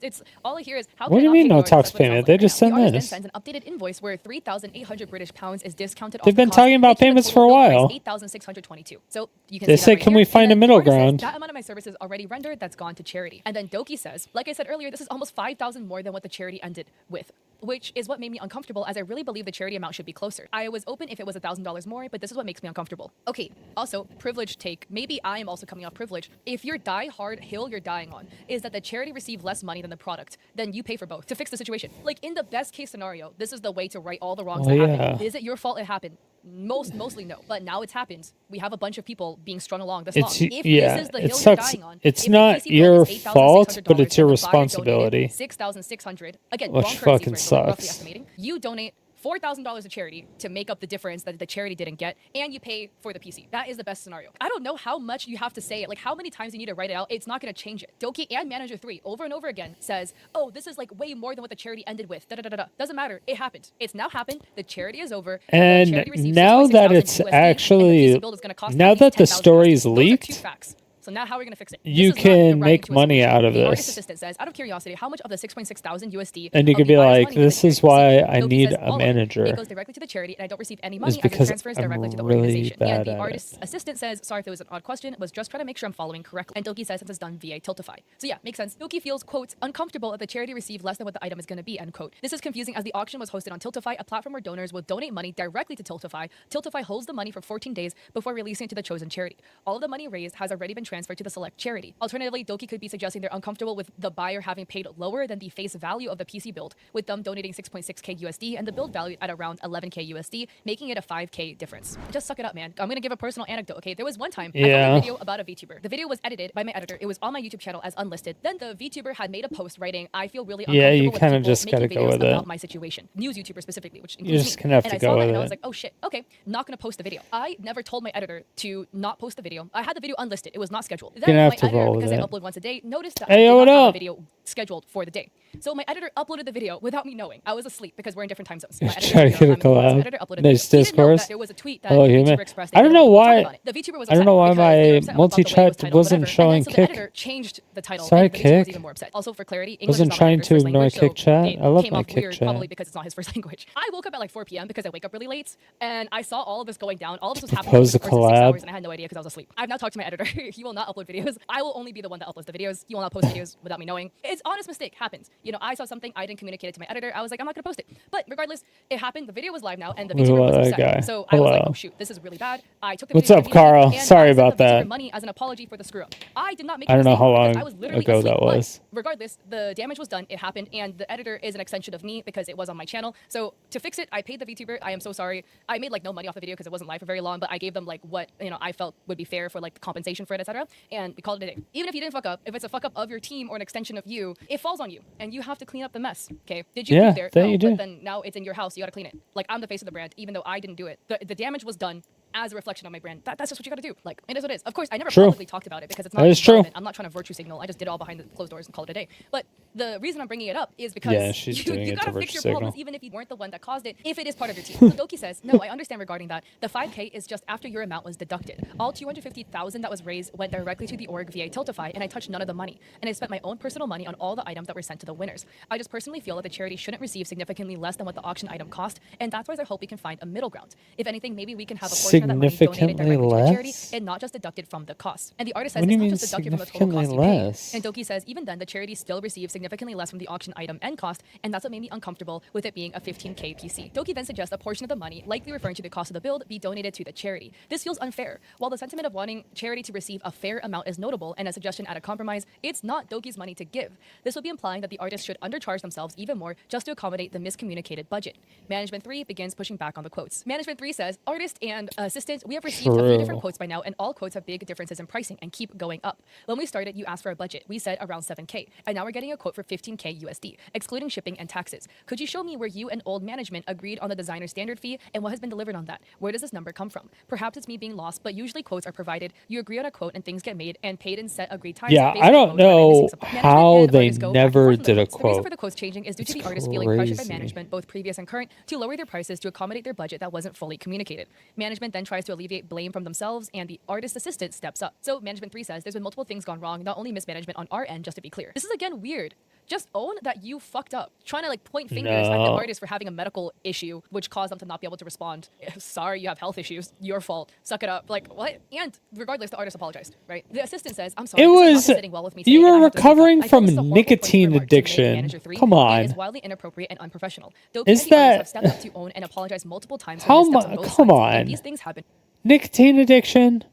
Speaker 3: it's all I hear is how.
Speaker 1: What
Speaker 3: can
Speaker 1: do you
Speaker 3: I not
Speaker 1: mean
Speaker 3: pay
Speaker 1: no
Speaker 3: the artist?
Speaker 1: talks
Speaker 3: That's what it
Speaker 1: payment?
Speaker 3: sounds
Speaker 1: They
Speaker 3: like
Speaker 1: just
Speaker 3: right
Speaker 1: send
Speaker 3: now. The artist
Speaker 1: this.
Speaker 3: then sends an updated invoice where 3,800 British pounds is discounted.
Speaker 1: They've
Speaker 3: off
Speaker 1: been
Speaker 3: the cost,
Speaker 1: talking about
Speaker 3: making the
Speaker 1: payments
Speaker 3: total
Speaker 1: for a
Speaker 3: bill price
Speaker 1: while.
Speaker 3: 8,622. So you can
Speaker 1: They
Speaker 3: see
Speaker 1: say,
Speaker 3: that right
Speaker 1: "Can
Speaker 3: here."
Speaker 1: we
Speaker 3: And
Speaker 1: find
Speaker 3: then
Speaker 1: a middle
Speaker 3: the artist says,
Speaker 1: ground?
Speaker 3: that amount of my services already rendered. That's gone to charity. And then Doki says, like I said earlier, this is almost 5,000 more than what the charity ended with, which is what made me uncomfortable, as I really believe the charity amount should be closer. I was open if it was $1,000 more, but this is what makes me uncomfortable. Okay, also, privilege take. Maybe I am also coming off privilege. If your die-hard hill you're dying on is that the charity received less money than the product, then you pay for both to fix the situation. Like, in the best case scenario, this is the way to right all the wrongs
Speaker 1: Oh,
Speaker 3: that
Speaker 1: yeah.
Speaker 3: happened. Is it your fault it happened? Mostly no. But now it's happened. We have a bunch of people being strung along this
Speaker 1: It's
Speaker 3: long. If
Speaker 1: yeah,
Speaker 3: this is the
Speaker 1: it
Speaker 3: hill you're
Speaker 1: sucks.
Speaker 3: dying on,
Speaker 1: It's
Speaker 3: if the
Speaker 1: not
Speaker 3: PC bill
Speaker 1: your
Speaker 3: is
Speaker 1: fault, but it's your
Speaker 3: $8,600 and the buyer donated
Speaker 1: responsibility.
Speaker 3: $6,600. Again,
Speaker 1: Which
Speaker 3: wrong currency
Speaker 1: fucking
Speaker 3: rate, but we're roughly
Speaker 1: sucks.
Speaker 3: estimating. You donate $4,000 to charity to make up the difference that the charity didn't get, and you pay for the PC. That is the best scenario. I don't know how much you have to say it, like how many times you need to write it out. It's not going to change it. Doki and Manager 3 over and over again says, oh, this is like way more than what the charity ended with. Doesn't matter. It happened. It's now happened. The charity is over. The
Speaker 1: And
Speaker 3: charity received
Speaker 1: now that
Speaker 3: 6,600
Speaker 1: it's
Speaker 3: USD, and the
Speaker 1: actually-
Speaker 3: PC build is gonna cost
Speaker 1: now
Speaker 3: at least
Speaker 1: that the
Speaker 3: 10,000
Speaker 1: story
Speaker 3: USD.
Speaker 1: is
Speaker 3: Those are
Speaker 1: leaked,
Speaker 3: two facts. So now how are we going to fix it?
Speaker 1: you
Speaker 3: This is not
Speaker 1: can
Speaker 3: the right
Speaker 1: make
Speaker 3: to a
Speaker 1: money
Speaker 3: solution.
Speaker 1: out of
Speaker 3: The artist
Speaker 1: this.
Speaker 3: assistant says, out of curiosity, how much of the 6,600 USD
Speaker 1: And you
Speaker 3: of
Speaker 1: could
Speaker 3: the
Speaker 1: be
Speaker 3: buyer's
Speaker 1: like,
Speaker 3: money did the
Speaker 1: this is
Speaker 3: charity
Speaker 1: why
Speaker 3: receive?
Speaker 1: I
Speaker 3: Doki
Speaker 1: need
Speaker 3: says,
Speaker 1: a
Speaker 3: all of it.
Speaker 1: manager.
Speaker 3: It goes directly to the charity, and I don't receive any money as it
Speaker 1: because
Speaker 3: transfers
Speaker 1: I'm
Speaker 3: directly to the
Speaker 1: really
Speaker 3: organization.
Speaker 1: bad
Speaker 3: And the
Speaker 1: at it.
Speaker 3: artist's assistant says, sorry if it was an odd question, was just trying to make sure I'm following correctly. And Doki says it's done via Tiltify. So yeah, makes sense. Doki feels, quote, uncomfortable that the charity received less than what the item is going to be, end quote. This is confusing as the auction was hosted on Tiltify, a platform where donors will donate money directly to Tiltify. Tiltify holds the money for 14 days before releasing it to the chosen charity. All of the money raised has already been transferred to the select charity. Alternatively, Doki could be suggesting they're uncomfortable with the buyer having paid lower than the face value of the PC build, with them donating 6.6K USD and the build valued at around 11K USD, making it a 5K difference. Just suck it up, man. I'm gonna give a personal anecdote, okay? There was one time I filmed
Speaker 1: Yeah.
Speaker 3: a video about a VTuber. The video was edited by my editor. It was on my YouTube channel as unlisted. Then the VTuber had made a post writing, I feel really
Speaker 1: Yeah,
Speaker 3: uncomfortable
Speaker 1: you
Speaker 3: with
Speaker 1: kinda
Speaker 3: people
Speaker 1: just
Speaker 3: making
Speaker 1: gotta go
Speaker 3: videos
Speaker 1: with it.
Speaker 3: about my situation. News YouTuber specifically, which includes
Speaker 1: just
Speaker 3: me.
Speaker 1: gonna have
Speaker 3: And
Speaker 1: to
Speaker 3: I
Speaker 1: go
Speaker 3: saw that
Speaker 1: with
Speaker 3: and I
Speaker 1: it.
Speaker 3: was like, oh shit, okay, not gonna post the video. I never told my editor to not post the video. I had the video unlisted. It was not scheduled. Then
Speaker 1: gonna have
Speaker 3: my
Speaker 1: to
Speaker 3: editor,
Speaker 1: roll with
Speaker 3: because I
Speaker 1: it.
Speaker 3: upload once a day, noticed that
Speaker 1: Hey,
Speaker 3: I
Speaker 1: yo,
Speaker 3: did
Speaker 1: what
Speaker 3: not have
Speaker 1: up?
Speaker 3: the video scheduled for the day. So my editor uploaded the video without me knowing. I was asleep because we're in different time zones. My editor
Speaker 1: Trying
Speaker 3: didn't
Speaker 1: to
Speaker 3: know
Speaker 1: get a
Speaker 3: I'm in the
Speaker 1: collab.
Speaker 3: editor uploaded the
Speaker 1: Nice
Speaker 3: video. He didn't know
Speaker 1: discourse.
Speaker 3: that there was a tweet that
Speaker 1: Hello,
Speaker 3: the
Speaker 1: human.
Speaker 3: VTuber expressed.
Speaker 1: I don't know why-
Speaker 3: On it. The VTuber was
Speaker 1: I don't
Speaker 3: upset
Speaker 1: know why
Speaker 3: because they were
Speaker 1: my
Speaker 3: upset about the way it was
Speaker 1: multi-chat
Speaker 3: titled,
Speaker 1: wasn't
Speaker 3: whatever.
Speaker 1: showing
Speaker 3: And then so
Speaker 1: kick.
Speaker 3: the editor changed the title.
Speaker 1: Sorry,
Speaker 3: and the VTuber was
Speaker 1: kick.
Speaker 3: even more upset. Also for clarity, English
Speaker 1: Wasn't
Speaker 3: is not my
Speaker 1: trying
Speaker 3: editor's
Speaker 1: to
Speaker 3: first
Speaker 1: ignore
Speaker 3: language,
Speaker 1: kick
Speaker 3: so
Speaker 1: chat.
Speaker 3: it
Speaker 1: I love
Speaker 3: came
Speaker 1: my
Speaker 3: off
Speaker 1: kick
Speaker 3: weird,
Speaker 1: chat.
Speaker 3: probably because it's not his first language. I woke up at like 4 p.m. because I wake up really late, and I saw all of this going down. All of this was happening
Speaker 1: Propose
Speaker 3: over
Speaker 1: a
Speaker 3: the course of 6
Speaker 1: collab.
Speaker 3: hours, and I had no idea because I was asleep. I've now talked to my editor. He will not upload videos. I will only be the one that uploads the videos. He will not post videos without me knowing. It's honest mistake. Happens. You know, I saw something, I didn't communicate it to my editor. I was like, I'm not gonna post it. But regardless, it happened. The video was live now, and the
Speaker 1: Who
Speaker 3: VTuber was
Speaker 1: that
Speaker 3: upset.
Speaker 1: guy?
Speaker 3: So I was like,
Speaker 1: Hello.
Speaker 3: oh shoot, this is really bad. I took the
Speaker 1: What's
Speaker 3: video
Speaker 1: up,
Speaker 3: immediately,
Speaker 1: Carl?
Speaker 3: and
Speaker 1: Sorry
Speaker 3: I sent
Speaker 1: about
Speaker 3: the VTuber
Speaker 1: that.
Speaker 3: money as an apology for the screw up. I did not make.
Speaker 1: I don't know
Speaker 3: mistake
Speaker 1: how
Speaker 3: because
Speaker 1: long
Speaker 3: I was literally
Speaker 1: ago
Speaker 3: asleep,
Speaker 1: that
Speaker 3: but
Speaker 1: was.
Speaker 3: regardless, the damage was done. It happened, and the editor is an extension of me because it was on my channel. So to fix it, I paid the VTuber. I am so sorry. I made like no money off the video because it wasn't live for very long, but I gave them like what I felt would be fair for like the compensation for it, etc. And we called it a day. Even if you didn't fuck up, if it's a fuck up of your team or an extension of you, it falls on you, and you have to clean up the mess. Okay? Did you
Speaker 1: Yeah,
Speaker 3: do there?
Speaker 1: that
Speaker 3: No,
Speaker 1: you do.
Speaker 3: but then now it's in your house. You got to clean it. Like I'm the face of the brand, even though I didn't do it. The damage was done as a reflection of my brand. That's just what you got to do. Like it is what it is. Of course, I never
Speaker 1: True.
Speaker 3: publicly talked about it because it's not
Speaker 1: That is true.
Speaker 3: relevant. I'm not trying to virtue signal. I just did it all behind the closed doors and called it a day. But the reason I'm bringing it up is because
Speaker 1: Yeah, she's doing
Speaker 3: you
Speaker 1: it
Speaker 3: gotta
Speaker 1: to
Speaker 3: fix
Speaker 1: virtue
Speaker 3: your problems
Speaker 1: signal.
Speaker 3: even if you weren't the one that caused it, if it is part of your team. So Doki says, no, I understand regarding that. The 5K is just after your amount was deducted. All 250,000 that was raised went directly to the org via Tiltify, and I touched none of the money. And I spent my own personal money on all the items that were sent to the winners. I just personally feel that the charity shouldn't receive significantly less than what the auction item cost, and that's why I hope we can find a middle ground. If anything, maybe we can have a portion of of that money donated
Speaker 1: Significantly
Speaker 3: directly to a charity
Speaker 1: less?
Speaker 3: and not just deducted from the cost. And the artist says
Speaker 1: What do
Speaker 3: it's
Speaker 1: you
Speaker 3: not
Speaker 1: mean
Speaker 3: just deducted from the total cost you
Speaker 1: significantly
Speaker 3: pay.
Speaker 1: less?
Speaker 3: And Doki says even then the charity still receives significantly less from the auction item and cost, and that's what made me uncomfortable with it being a 15K PC. Doki then suggests a portion of the money, likely referring to the cost of the build, be donated to the charity. This feels unfair. While the sentiment of wanting charity to receive a fair amount is notable and a suggestion at a compromise, it's not Doki's money to give. This would be implying that the artist should undercharge themselves even more just to accommodate the miscommunicated budget. Management 3 begins pushing back on the quotes. Management 3 says, artist and assistant, we have received a few different quotes by now, and all quotes have big differences in pricing and keep going up. When we started, you asked for a budget. We said around 7K, and now we're getting a quote for 15K USD, excluding shipping and taxes. Could you show me where you and old management agreed on the designer standard fee and what has been delivered on that? Where does this number come from? Perhaps it's me being lost, but usually quotes are provided. You agree on a quote and things get made and paid in set agreed times.
Speaker 1: Yeah,
Speaker 3: based
Speaker 1: I
Speaker 3: on
Speaker 1: don't
Speaker 3: quotes where they're
Speaker 1: know
Speaker 3: missing some-
Speaker 1: how
Speaker 3: Management and
Speaker 1: they
Speaker 3: artists go back and
Speaker 1: never
Speaker 3: forth on the
Speaker 1: did a
Speaker 3: quotes. The reason
Speaker 1: quote.
Speaker 3: for the quotes changing is due to
Speaker 1: It's
Speaker 3: the artist feeling pressured by
Speaker 1: crazy.
Speaker 3: management, both previous and current, to lower their prices to accommodate their budget that wasn't fully communicated. Management then tries to alleviate blame from themselves, and the artist assistant steps up. So Management 3 says there's been multiple things gone wrong, not only mismanagement on our end, just to be clear. This is again weird. Just own that you fucked up. Trying to like point fingers at the
Speaker 1: No.
Speaker 3: artist for having a medical issue, which caused them to not be able to respond. Sorry, you have health issues. Your fault. Suck it up. Like what? And regardless, the artist apologized. Right? The assistant says, "I'm sorry.
Speaker 1: It
Speaker 3: this is not
Speaker 1: was
Speaker 3: sitting well with me
Speaker 1: you
Speaker 3: today, and
Speaker 1: were
Speaker 3: I have to speak up.
Speaker 1: recovering
Speaker 3: I feel
Speaker 1: from
Speaker 3: this is a horrible point of
Speaker 1: nicotine
Speaker 3: remark to make
Speaker 1: addiction.
Speaker 3: Manager 3,
Speaker 1: Come
Speaker 3: and
Speaker 1: on.
Speaker 3: is wildly inappropriate and unprofessional. Doki
Speaker 1: Is
Speaker 3: and the artist
Speaker 1: that-
Speaker 3: have stepped up to own and apologize multiple times for
Speaker 1: How
Speaker 3: missteps on
Speaker 1: mu-
Speaker 3: both
Speaker 1: come
Speaker 3: sides,
Speaker 1: on.
Speaker 3: and these things happen.
Speaker 1: Nicotine addiction?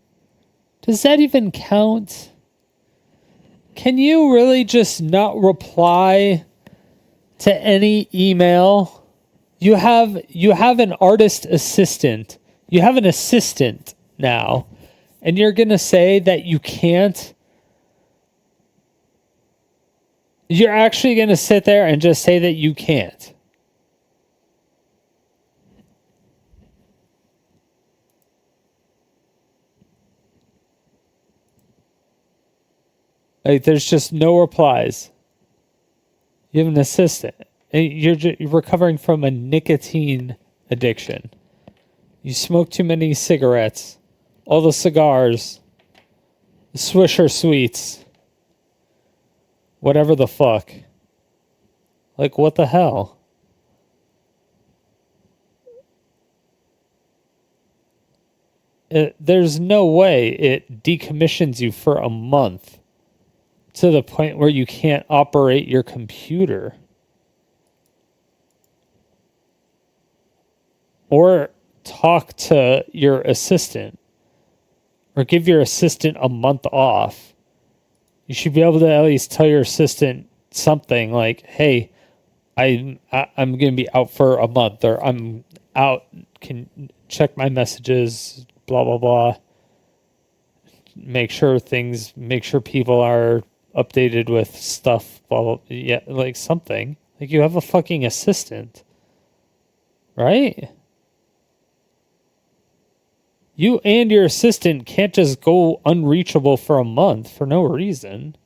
Speaker 1: Does that even count? Can you really just not reply to any email? You have an artist assistant. You have an assistant now, and you're going to say that you can't? You're actually going to sit there and just say that you can't? Like, there's just no replies. You have an assistant. And you're recovering from a nicotine addiction. You smoke too many cigarettes. All the cigars. The Swisher Sweets. Whatever the fuck. Like, what the hell? There's no way it decommissions you for a month to the point where you can't operate your computer. Or talk to your assistant. Or give your assistant a month off. You should be able to at least tell your assistant something like, hey, I'm going to be out for a month, or I'm out, can check my messages, blah, blah, blah. Make sure people are updated with stuff, blah, blah, yeah, like something. Like, you have a fucking assistant. Right? You and your assistant can't just go unreachable for a month for no reason.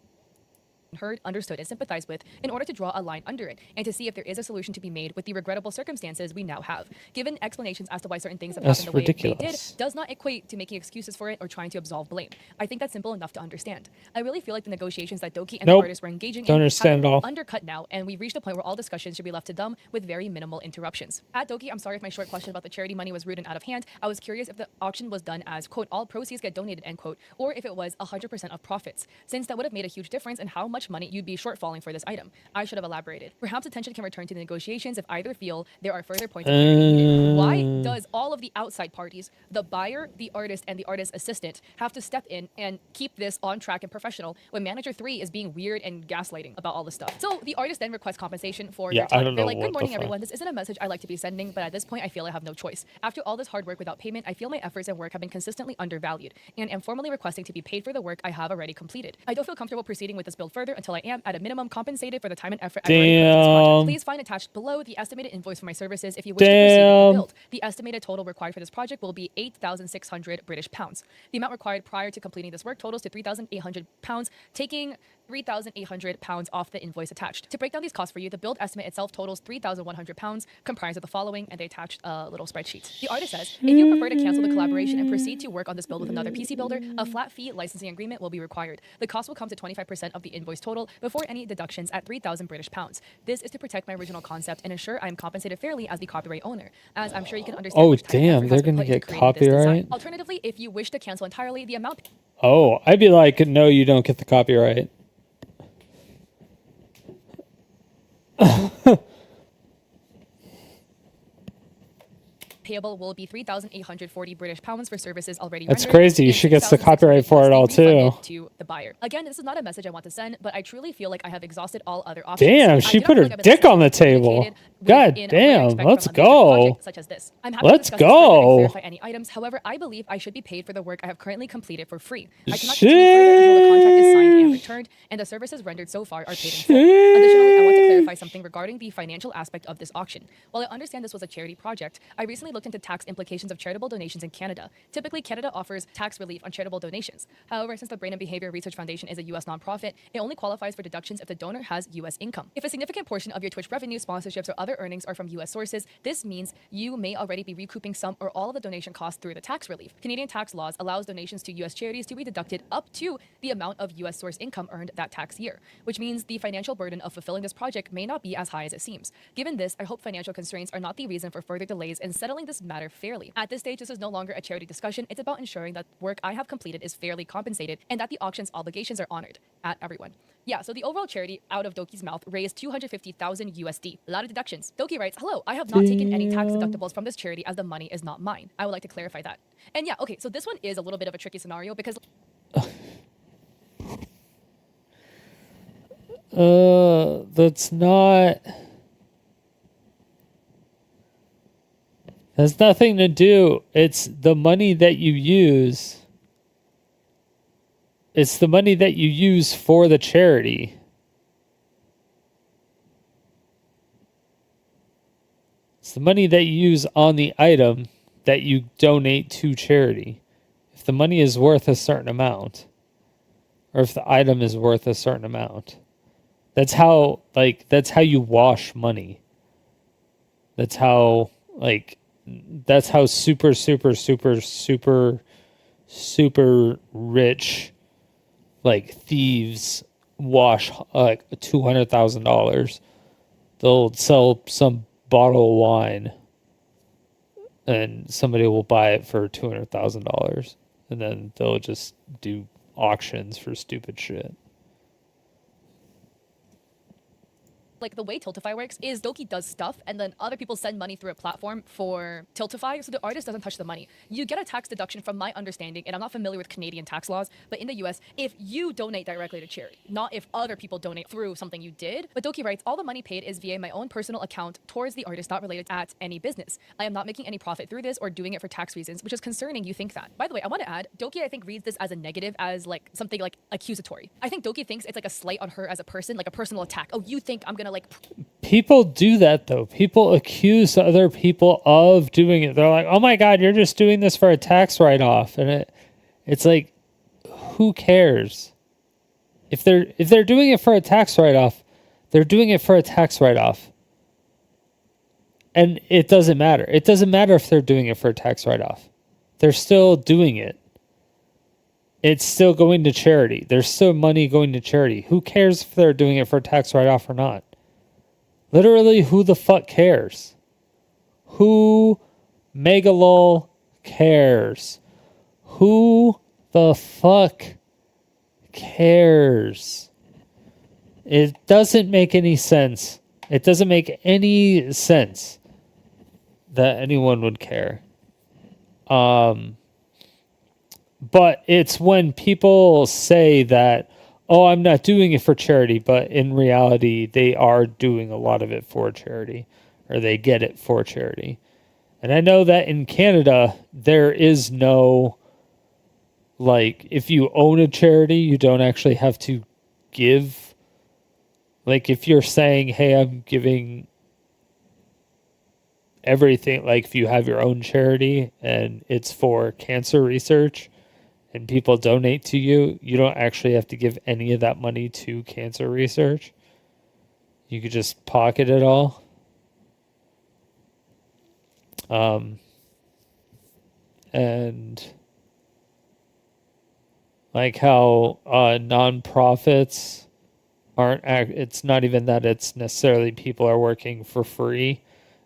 Speaker 3: Heard, understood, and sympathized with in order to draw a line under it and to see if there is a solution to be made with the regrettable circumstances we now have. Given explanations as to why certain things have
Speaker 1: That's
Speaker 3: happened the way they did
Speaker 1: ridiculous.
Speaker 3: does not equate to making excuses for it or trying to absolve blame. I think that's simple enough to understand. I really feel like the negotiations that Doki and
Speaker 1: Nope.
Speaker 3: the artists were engaging
Speaker 1: Don't
Speaker 3: in
Speaker 1: understand
Speaker 3: have
Speaker 1: at all.
Speaker 3: undercut now, and we've reached a point where all discussions should be left to them with very minimal interruptions. At Doki, I'm sorry if my short question about the charity money was rude and out of hand. I was curious if the auction was done as, quote, all proceeds get donated, end quote, or if it was 100% of profits, since that would have made a huge difference in how much money you'd be shortfalling for this item. I should have elaborated. Perhaps attention can return to the negotiations if either feel there are further points of clarity needed. Why does all of the outside parties, the buyer, the artist, and the artist assistant, have to step in and keep this on track and professional when Manager 3 is being weird and gaslighting about all this stuff? So the artist then requests compensation for
Speaker 1: Yeah,
Speaker 3: their time.
Speaker 1: I don't
Speaker 3: They're
Speaker 1: know
Speaker 3: like,
Speaker 1: what
Speaker 3: good
Speaker 1: the
Speaker 3: morning,
Speaker 1: fuck.
Speaker 3: everyone. This isn't a message I like to be sending, but at this point, I feel I have no choice. After all this hard work without payment, I feel my efforts and work have been consistently undervalued and am formally requesting to be paid for the work I have already completed. I don't feel comfortable proceeding with this build further until I am, at a minimum, compensated for the time and effort I've already put into this
Speaker 1: Damn.
Speaker 3: project. Please find attached below the estimated invoice for my services if you wish to proceed with the
Speaker 1: Damn.
Speaker 3: build. The estimated total required for this project will be 8,600 British pounds. The amount required prior to completing this work totals to 3,800 pounds, taking 3,800 pounds off the invoice attached. To break down these costs for you, the build estimate itself totals 3,100 pounds, comprised of the following, and they attached a little spreadsheet. The artist says, if you prefer to cancel the collaboration and proceed to work on this build with another PC builder, a flat fee licensing agreement will be required. The cost will come to 25% of the invoice invoice total before any deductions at 3,000 British pounds. This is to protect my original concept and ensure I am compensated fairly as the copyright owner, as I'm sure you can understand.
Speaker 1: Oh,
Speaker 3: much time and
Speaker 1: damn,
Speaker 3: effort
Speaker 1: they're
Speaker 3: has been
Speaker 1: gonna
Speaker 3: put into
Speaker 1: get
Speaker 3: creating this design.
Speaker 1: copyright?
Speaker 3: Alternatively, if you wish to cancel entirely, the amount
Speaker 1: Oh, I'd be like, no, you don't get the copyright.
Speaker 3: payable will be 3,840 British pounds for services already
Speaker 1: That's
Speaker 3: rendered,
Speaker 1: crazy.
Speaker 3: and
Speaker 1: She gets the
Speaker 3: 6,600
Speaker 1: copyright for it all,
Speaker 3: must be refunded
Speaker 1: too.
Speaker 3: to the buyer. Again, this is not a message I want to send, but I truly feel like I have exhausted all other options.
Speaker 1: Damn,
Speaker 3: I
Speaker 1: she
Speaker 3: do not
Speaker 1: put
Speaker 3: feel
Speaker 1: her
Speaker 3: like I've been
Speaker 1: dick on the
Speaker 3: listened to or
Speaker 1: table.
Speaker 3: communicated
Speaker 1: God
Speaker 3: within a way I
Speaker 1: damn,
Speaker 3: expect
Speaker 1: let's
Speaker 3: from a major
Speaker 1: go.
Speaker 3: project such as this. I'm happy
Speaker 1: Let's
Speaker 3: to discuss this further and
Speaker 1: go.
Speaker 3: clarify any items. However, I believe I should be paid for the work I have currently completed for free. I cannot continue further until the contract is signed and returned, and the services rendered so far are paid in full. Additionally, I want to clarify something regarding the financial aspect of this auction. While I understand this was a charity project, I recently looked into tax implications of charitable donations in Canada. Typically, Canada offers tax relief on charitable donations. However, since the Brain and Behavior Research Foundation is a U.S. nonprofit, it only qualifies for deductions if the donor has U.S. income. If a significant portion of your Twitch revenue, sponsorships, or other earnings are from U.S. sources, this means you may already be recouping some or all of the donation costs through the tax relief. Canadian tax laws allows donations to U.S. charities to be deducted up to the amount of U.S. source income earned that tax year, which means the financial burden of fulfilling this project may not be as high as it seems. Given this, I hope financial constraints are not the reason for further delays in settling this matter fairly. At this stage, this is no longer a charity discussion. It's about ensuring that work I have completed is fairly compensated and that the auction's obligations are honored at everyone. Yeah, so the overall charity out of Doki's mouth raised 250,000 USD. A lot of deductions. Doki writes, "Hello, I have not taken any tax deductibles from this charity as the money is not mine." I would like to clarify that. And yeah, okay, so this one is a little bit of a tricky scenario because
Speaker 1: That's not... Has nothing to do. It's the money that you use. It's the money that you use for the charity. It's the money that you use on the item that you donate to charity. If the money is worth a certain amount, or if the item is worth a certain amount, that's how you wash money. That's how super rich thieves wash $200,000. They'll sell some bottle of wine and somebody will buy it for $200,000, and then they'll just do auctions for stupid shit.
Speaker 3: like the way Tiltify works is Doki does stuff and then other people send money through a platform for Tiltify, so the artist doesn't touch the money. You get a tax deduction from my understanding, and I'm not familiar with Canadian tax laws, but in the US, if you donate directly to charity, not if other people donate through something you did. But Doki writes, all the money paid is via my own personal account towards the artist, not related at any business. I am not making any profit through this or doing it for tax reasons, which is concerning you think that. By the way, I want to add, Doki, I think, reads this as a negative, as like something like accusatory. I think Doki thinks it's like a slight on her as a person, like a personal attack. Oh, you think I'm gonna like...
Speaker 1: People do that though. People accuse other people of doing it. They're like, oh my God, you're just doing this for a tax write-off. And it's like, who cares? If they're doing it for a tax write-off, they're doing it for a tax write-off. And it doesn't matter. It doesn't matter if they're doing it for a tax write-off. They're still doing it. It's still going to charity. There's still money going to charity. Who cares if they're doing it for a tax write-off or not? Literally, who the fuck cares? Who megalol cares? Who the fuck cares? It doesn't make any sense. It doesn't make any sense that anyone would care. But it's when people say that, oh, I'm not doing it for charity, but in reality, they are doing a lot of it for charity, or they get it for charity. And I know that in Canada, there is no, like, if you own a charity, you don't actually have to give. Like, if you're saying, hey, I'm giving everything, like if you have your own charity and it's for cancer research, and people donate to you, you don't actually have to give any of that money to cancer research. You could just pocket it all. And like how nonprofits it's not even that it's necessarily people are working for free.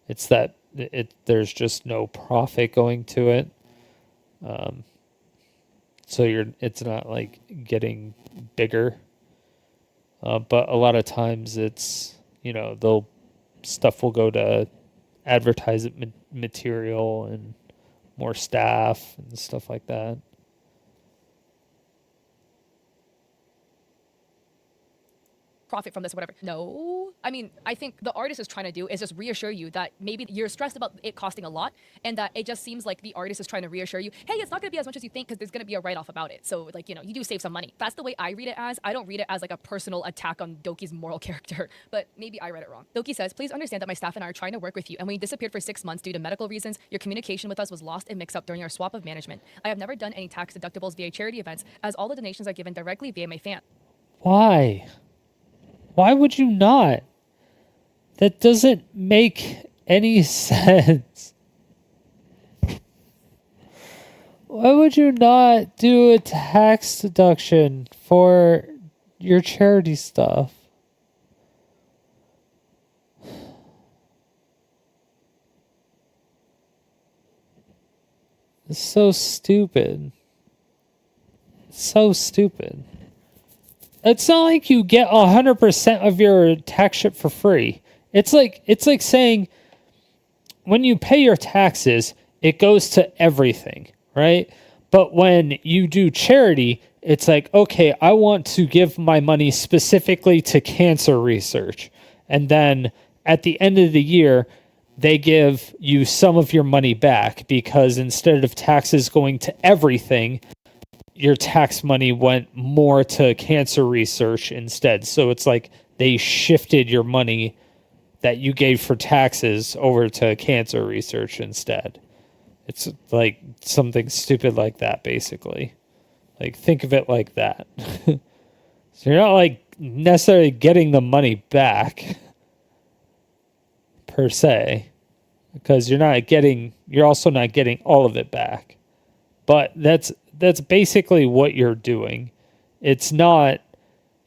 Speaker 1: It's that there's just no profit going to it. So it's not like getting bigger. But a lot of times it's, stuff will go to advertisement material and more staff and stuff like that.
Speaker 3: Profit from this, whatever. No. I mean, I think the artist is trying to do is just reassure you that maybe you're stressed about it costing a lot, and that it just seems like the artist is trying to reassure you, hey, it's not going to be as much as you think because there's going to be a write-off about it. So, like, you do save some money. That's the way I read it as. I don't read it as like a personal attack on Doki's moral character, but maybe I read it wrong. Doki says, please understand that my staff and I are trying to work with you, and when you disappeared for 6 months due to medical reasons, your communication with us was lost and mixed up during our swap of management. I have never done any tax deductibles via charity events, as all the donations are given directly via my fan.
Speaker 1: Why? Why would you not? That doesn't make any sense. Why would you not do a tax deduction for your charity stuff? It's so stupid. So stupid. It's not like you get 100% of your tax shit for free. It's like saying when you pay your taxes, it goes to everything, right? But when you do charity, it's like, okay, I want to give my money specifically to cancer research. And then at the end of the year, they give you some of your money back because instead of taxes going to everything, your tax money went more to cancer research instead. So it's like they shifted your money that you gave for taxes over to cancer research instead. It's like something stupid like that, basically. Like, think of it like that. So you're not like necessarily getting the money back per se, because you're also not getting all of it back. But that's basically what you're doing. You're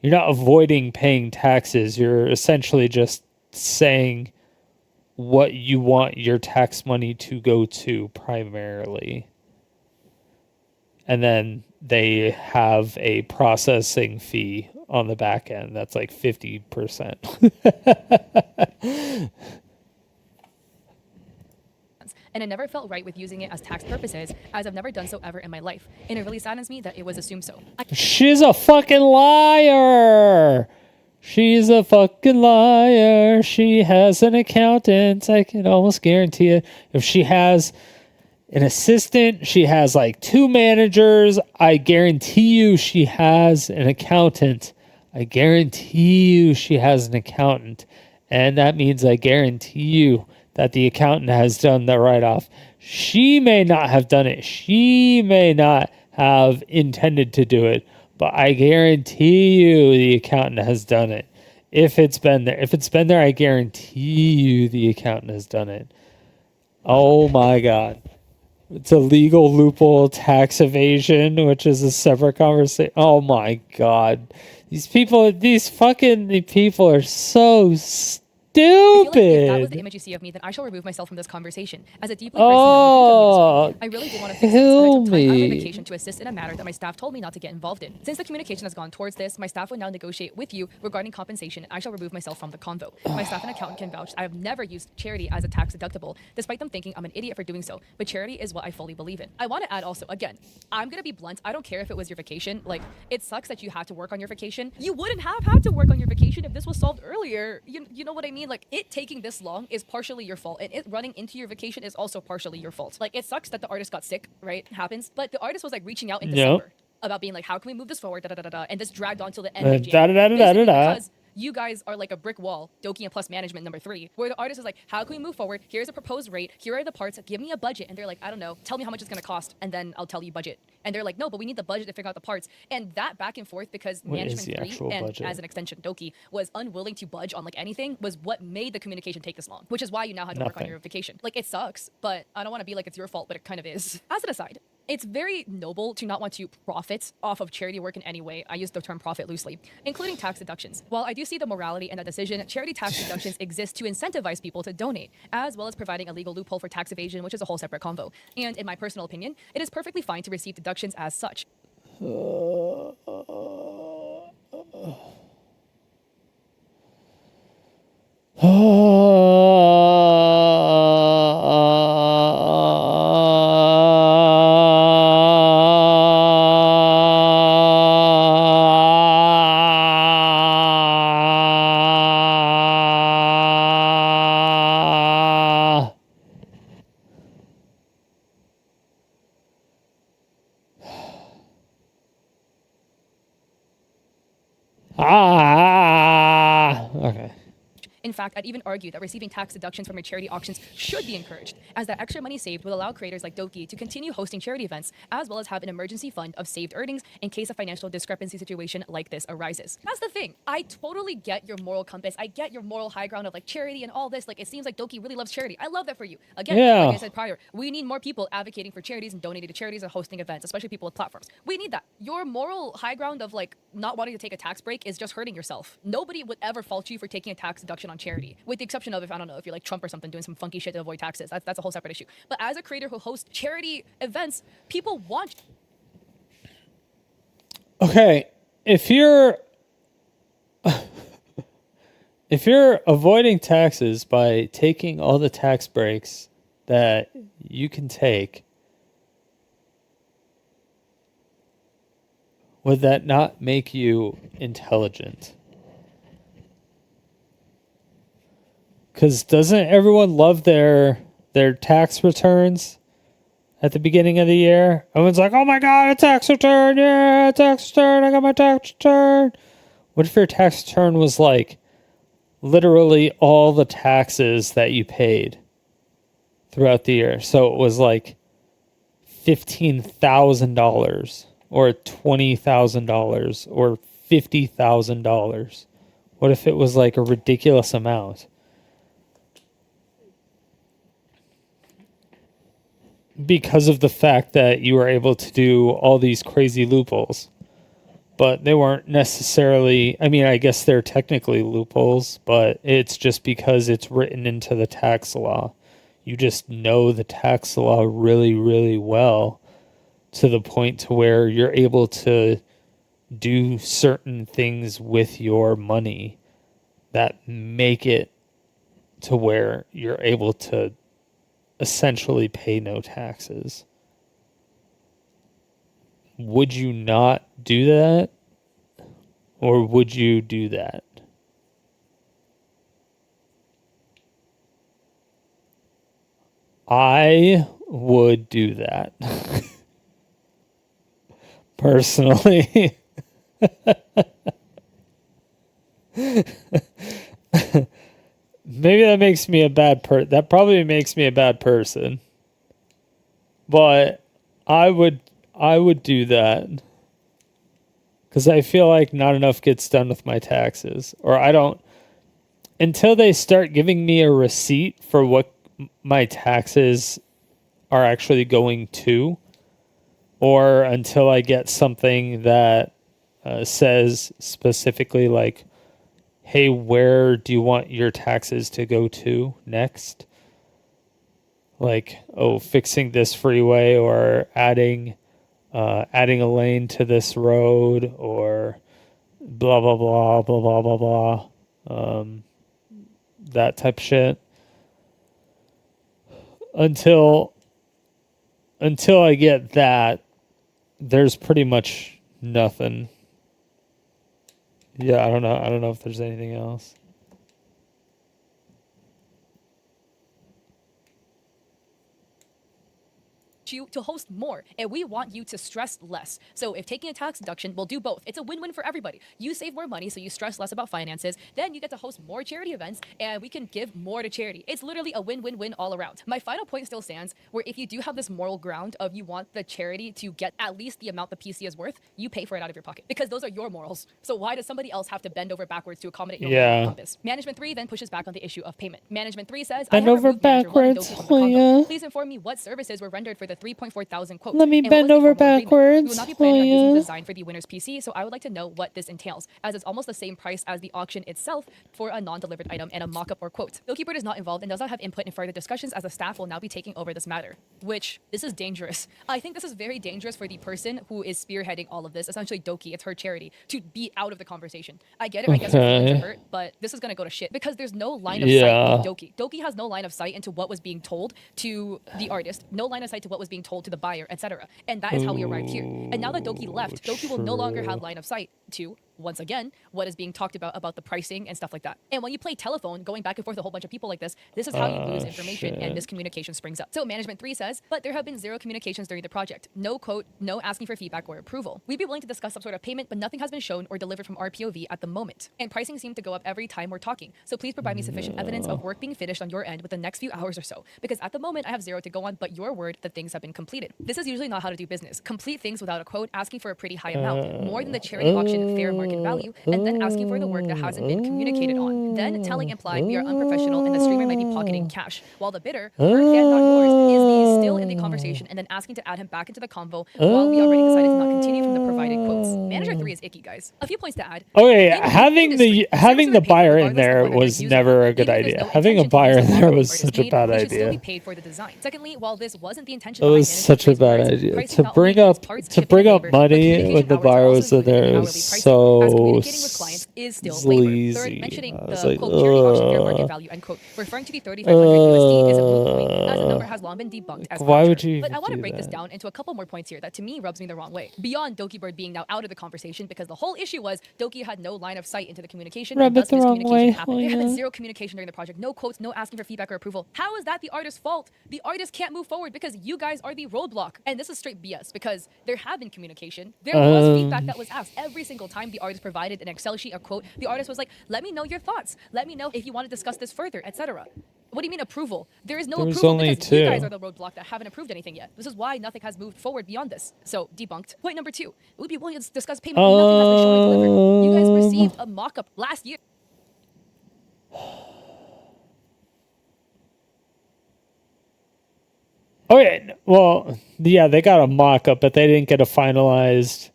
Speaker 1: not avoiding paying taxes. You're essentially just saying what you want your tax money to go to primarily. And then they have a processing fee on the back end that's like 50%.
Speaker 3: And it never felt right with using it as tax purposes, as I've never done so ever in my life. And it really saddens me that it was assumed so.
Speaker 1: She's a fucking liar. She's a fucking liar. She has an accountant. I can almost guarantee it. If she has an assistant, she has like 2 managers. I guarantee you she has an accountant. I guarantee you she has an accountant. And that means I guarantee you that the accountant has done the write-off. She may not have done it. She may not have intended to do it, but I guarantee you the accountant has done it. If it's been there, I guarantee you the accountant has done it. Oh my God. It's a legal loophole, tax evasion, which is a separate conversation. Oh my God. These people are so stupid.
Speaker 3: I feel like if that was the image you see of me, then I shall remove myself from this conversation. As a deeply personal I really do want to fix this, and I took time out of vacation to assist in a matter that my staff told me not to get involved in. Since the communication has gone towards this, my staff would now negotiate with you regarding compensation, and I shall remove myself from the convo. My staff and accountant can vouch I have never used charity as a tax deductible, despite them thinking I'm an idiot for doing so, but charity is what I fully believe in. I want to add also, again, I'm going to be blunt. I don't care if it was your vacation. Like, it sucks that you had to work on your vacation. You wouldn't have had to work on your vacation if this was solved earlier. You know what I mean? Like, it taking this long is partially your fault, and it running into your vacation is also partially your fault. Like, it sucks that the artist got sick, right? Happens. But the artist was like reaching out in December about being like, how can we move this forward? And this dragged on till the end of January. Because you guys are like a brick wall, Doki and Plus Management number 3, where the artist is like, how can we move forward? Here's a proposed rate. Here are the parts. Give me a budget. And they're like, I don't know. Tell me how much it's going to cost, and then I'll tell you budget. And they're like, no, but we need the budget to figure out the parts. And that back and forth, because Management 3 and budget? As an extension Doki was unwilling to budge on like anything, was what made the communication take this long, which is why you now had to work on your vacation. Like, it sucks, but I don't want to be like it's your fault, but it kind of is. As an aside, It's very noble to not want to profit off of charity work in any way. I use the term profit loosely, including tax deductions. While I do see the morality in that decision, charity tax deductions exist to incentivize people to donate, as well as providing a legal loophole for tax evasion, which is a whole separate convo. And in my personal opinion, it is perfectly fine to receive deductions as such.
Speaker 1: Okay.
Speaker 3: In fact, I'd even argue that receiving tax deductions from your charity auctions should be encouraged, as that extra money saved will allow creators like Doki to continue hosting charity events, as well as have an emergency fund of saved earnings in case a financial discrepancy situation like this arises. That's the thing. I totally get your moral compass. I get your moral high ground of like charity and all this. Like, it seems like Doki really loves charity. I love that for you. Again,
Speaker 1: Yeah.
Speaker 3: like I said prior, we need more people advocating for charities and donating to charities and hosting events, especially people with platforms. We need that. Your moral high ground of like not wanting to take a tax break is just hurting yourself. Nobody would ever fault you for taking a tax deduction on charity, with the exception of if, I don't know, if you're like Trump or something doing some funky shit to avoid taxes. That's a whole separate issue. But as a creator who hosts charity events, people want.
Speaker 1: Okay, if you're avoiding taxes by taking all the tax breaks that you can take, would that not make you intelligent? Because doesn't everyone love their tax returns at the beginning of the year? Everyone's like, oh my God, a tax return. Yeah, a tax return. I got my tax return. What if your tax return was like literally all the taxes that you paid throughout the year? So it was like $15,000 or $20,000 or $50,000. What if it was like a ridiculous amount? Because of the fact that you were able to do all these crazy loopholes. But they weren't necessarily, I mean, I guess they're technically loopholes, but it's just because it's written into the tax law. You just know the tax law really, really well, to the point to where you're able to do certain things with your money that make it to where you're able to essentially pay no taxes. Would you not do that? Or would you do that? I would do that. Personally. Maybe that makes me a bad that probably makes me a bad person. But I would do that. Because I feel like not enough gets done with my taxes. Or I don't, until they start giving me a receipt for what my taxes are actually going to, or until I get something that says specifically like, hey, where do you want your taxes to go to next? Like, oh, fixing this freeway, or adding a lane to this road, or blah, blah, blah, blah, blah, blah, blah. That type of shit. Until I get that, there's pretty much nothing. Yeah, I don't know if there's anything else.
Speaker 3: You to host more, and we want you to stress less. So if taking a tax deduction, we'll do both. It's a win-win for everybody. You save more money, so you stress less about finances. Then you get to host more charity events, and we can give more to charity. It's literally a win-win-win all around. My final point still stands, where if you do have this moral ground of you want the charity to get at least the amount the PC is worth, you pay for it out of your pocket, because those are your morals. So why does somebody else have to bend over backwards to accommodate your moral compass? Management 3 then pushes back on the issue of payment. Management 3 says,
Speaker 1: Bend over backwards.
Speaker 3: Please inform me what services were rendered for the 3.4 thousand quote.
Speaker 1: Let me
Speaker 3: And what
Speaker 1: bend
Speaker 3: was the
Speaker 1: over
Speaker 3: formal agreement?
Speaker 1: backwards.
Speaker 3: We will not be planning
Speaker 1: Oh,
Speaker 3: on using the
Speaker 1: yeah.
Speaker 3: design for the winner's PC, so I would like to know what this entails, as it's almost the same price as the auction itself for a non-delivered item and a mock-up or quote. Dokibird is not involved and does not have input in further discussions, as the staff will now be taking over this matter. Which, this is dangerous. I think this is very dangerous for the person who is spearheading all of this, essentially Doki, it's her charity, to be out of the conversation. I get it, I guess her feelings are
Speaker 1: Okay.
Speaker 3: hurt, but this is gonna go to shit because there's no line of sight
Speaker 1: Yeah.
Speaker 3: with Doki. Doki has no line of sight into what was being told to the artist, no line of sight to what was being told to the buyer, etc. And that is how we arrived here. And now that Doki left, Doki will no longer have
Speaker 1: True.
Speaker 3: line of sight to, once again, what is being talked about the pricing and stuff like that. And when you play telephone, going back and forth with a whole bunch of people like this is how you lose information and
Speaker 1: Shit.
Speaker 3: miscommunication springs up. So management 3 says, but there have been zero communications during the project. No quote, no asking for feedback or approval. We'd be willing to discuss some sort of payment, but nothing has been shown or delivered from our POV at the moment. And pricing seemed to go up every time we're talking. So please provide me sufficient evidence of work being finished on your end with the next few hours or so. Because at the moment I have zero to go on, but your word that things have been completed. This is usually not how to do business. Complete things without a quote, asking for a pretty high amount, more than the charity auction fair market value, and then asking for the work that hasn't been communicated on. Then telling implied we are unprofessional and the streamer might be pocketing cash. While the bidder, her fan not yours, is the still in the conversation and then asking to add him back into the convo while we already decided to not continue from the provided quotes. Manager 3 is icky, guys. A few points to add.
Speaker 1: Okay,
Speaker 3: In the
Speaker 1: having
Speaker 3: industry,
Speaker 1: having
Speaker 3: services
Speaker 1: the
Speaker 3: are paid for
Speaker 1: buyer in
Speaker 3: regardless of
Speaker 1: there
Speaker 3: whether they're
Speaker 1: was
Speaker 3: using
Speaker 1: never
Speaker 3: it.
Speaker 1: a good
Speaker 3: Even if there's
Speaker 1: idea.
Speaker 3: no
Speaker 1: Having a
Speaker 3: intention to
Speaker 1: buyer
Speaker 3: use
Speaker 1: in
Speaker 3: the
Speaker 1: there
Speaker 3: model
Speaker 1: was
Speaker 3: artist
Speaker 1: such a
Speaker 3: made,
Speaker 1: bad
Speaker 3: they should still
Speaker 1: idea.
Speaker 3: be paid for the design. Secondly, while this wasn't the intention
Speaker 1: It
Speaker 3: behind
Speaker 1: was
Speaker 3: Management
Speaker 1: such a
Speaker 3: 3's
Speaker 1: bad
Speaker 3: words,
Speaker 1: idea
Speaker 3: pricing
Speaker 1: to
Speaker 3: not only
Speaker 1: bring
Speaker 3: includes
Speaker 1: up
Speaker 3: parts,
Speaker 1: to
Speaker 3: shipping,
Speaker 1: bring
Speaker 3: and
Speaker 1: up
Speaker 3: labor, but
Speaker 1: money
Speaker 3: communication
Speaker 1: when the
Speaker 3: hours are
Speaker 1: buyer
Speaker 3: also
Speaker 1: was in
Speaker 3: included
Speaker 1: there.
Speaker 3: in
Speaker 1: It
Speaker 3: hourly
Speaker 1: was
Speaker 3: pricing, as
Speaker 1: so
Speaker 3: communicating with clients is still labor. Third,
Speaker 1: sleazy.
Speaker 3: mentioning
Speaker 1: I was
Speaker 3: the
Speaker 1: like,
Speaker 3: quote charity auction fair market value end quote, referring to the 3,500 USD is a moot point, as the number has long been debunked as
Speaker 1: why would
Speaker 3: arbitrary.
Speaker 1: you
Speaker 3: But
Speaker 1: even
Speaker 3: I want to
Speaker 1: do
Speaker 3: break this
Speaker 1: that?
Speaker 3: down into a couple more points here that to me rubs me the wrong way. Beyond Dokibird being now out of the conversation because the whole issue was Doki had no line of sight into the communication
Speaker 1: Rub
Speaker 3: and
Speaker 1: it
Speaker 3: thus
Speaker 1: the wrong
Speaker 3: miscommunication
Speaker 1: way.
Speaker 3: happened.
Speaker 1: Oh,
Speaker 3: There have been
Speaker 1: yeah.
Speaker 3: zero communication during the project, no quotes, no asking for feedback or approval. How is that the artist's fault? The artist can't move forward because you guys are the roadblock. And this is straight BS because there have been communication. There was feedback that was asked every single time the artist provided an Excel sheet, a quote. The artist was like, let me know your thoughts. Let me know if you want to discuss this further, etc. What do you mean approval? There is no
Speaker 1: There was
Speaker 3: approval
Speaker 1: only
Speaker 3: because you guys
Speaker 1: two.
Speaker 3: are the roadblock that haven't approved anything yet. This is why nothing has moved forward beyond this. So debunked. Point number 2. We'd be willing to discuss payment, but nothing has been shown or delivered. You guys received a mock-up last year.
Speaker 1: Okay, well, yeah, they got a mock-up, but they didn't get a finalized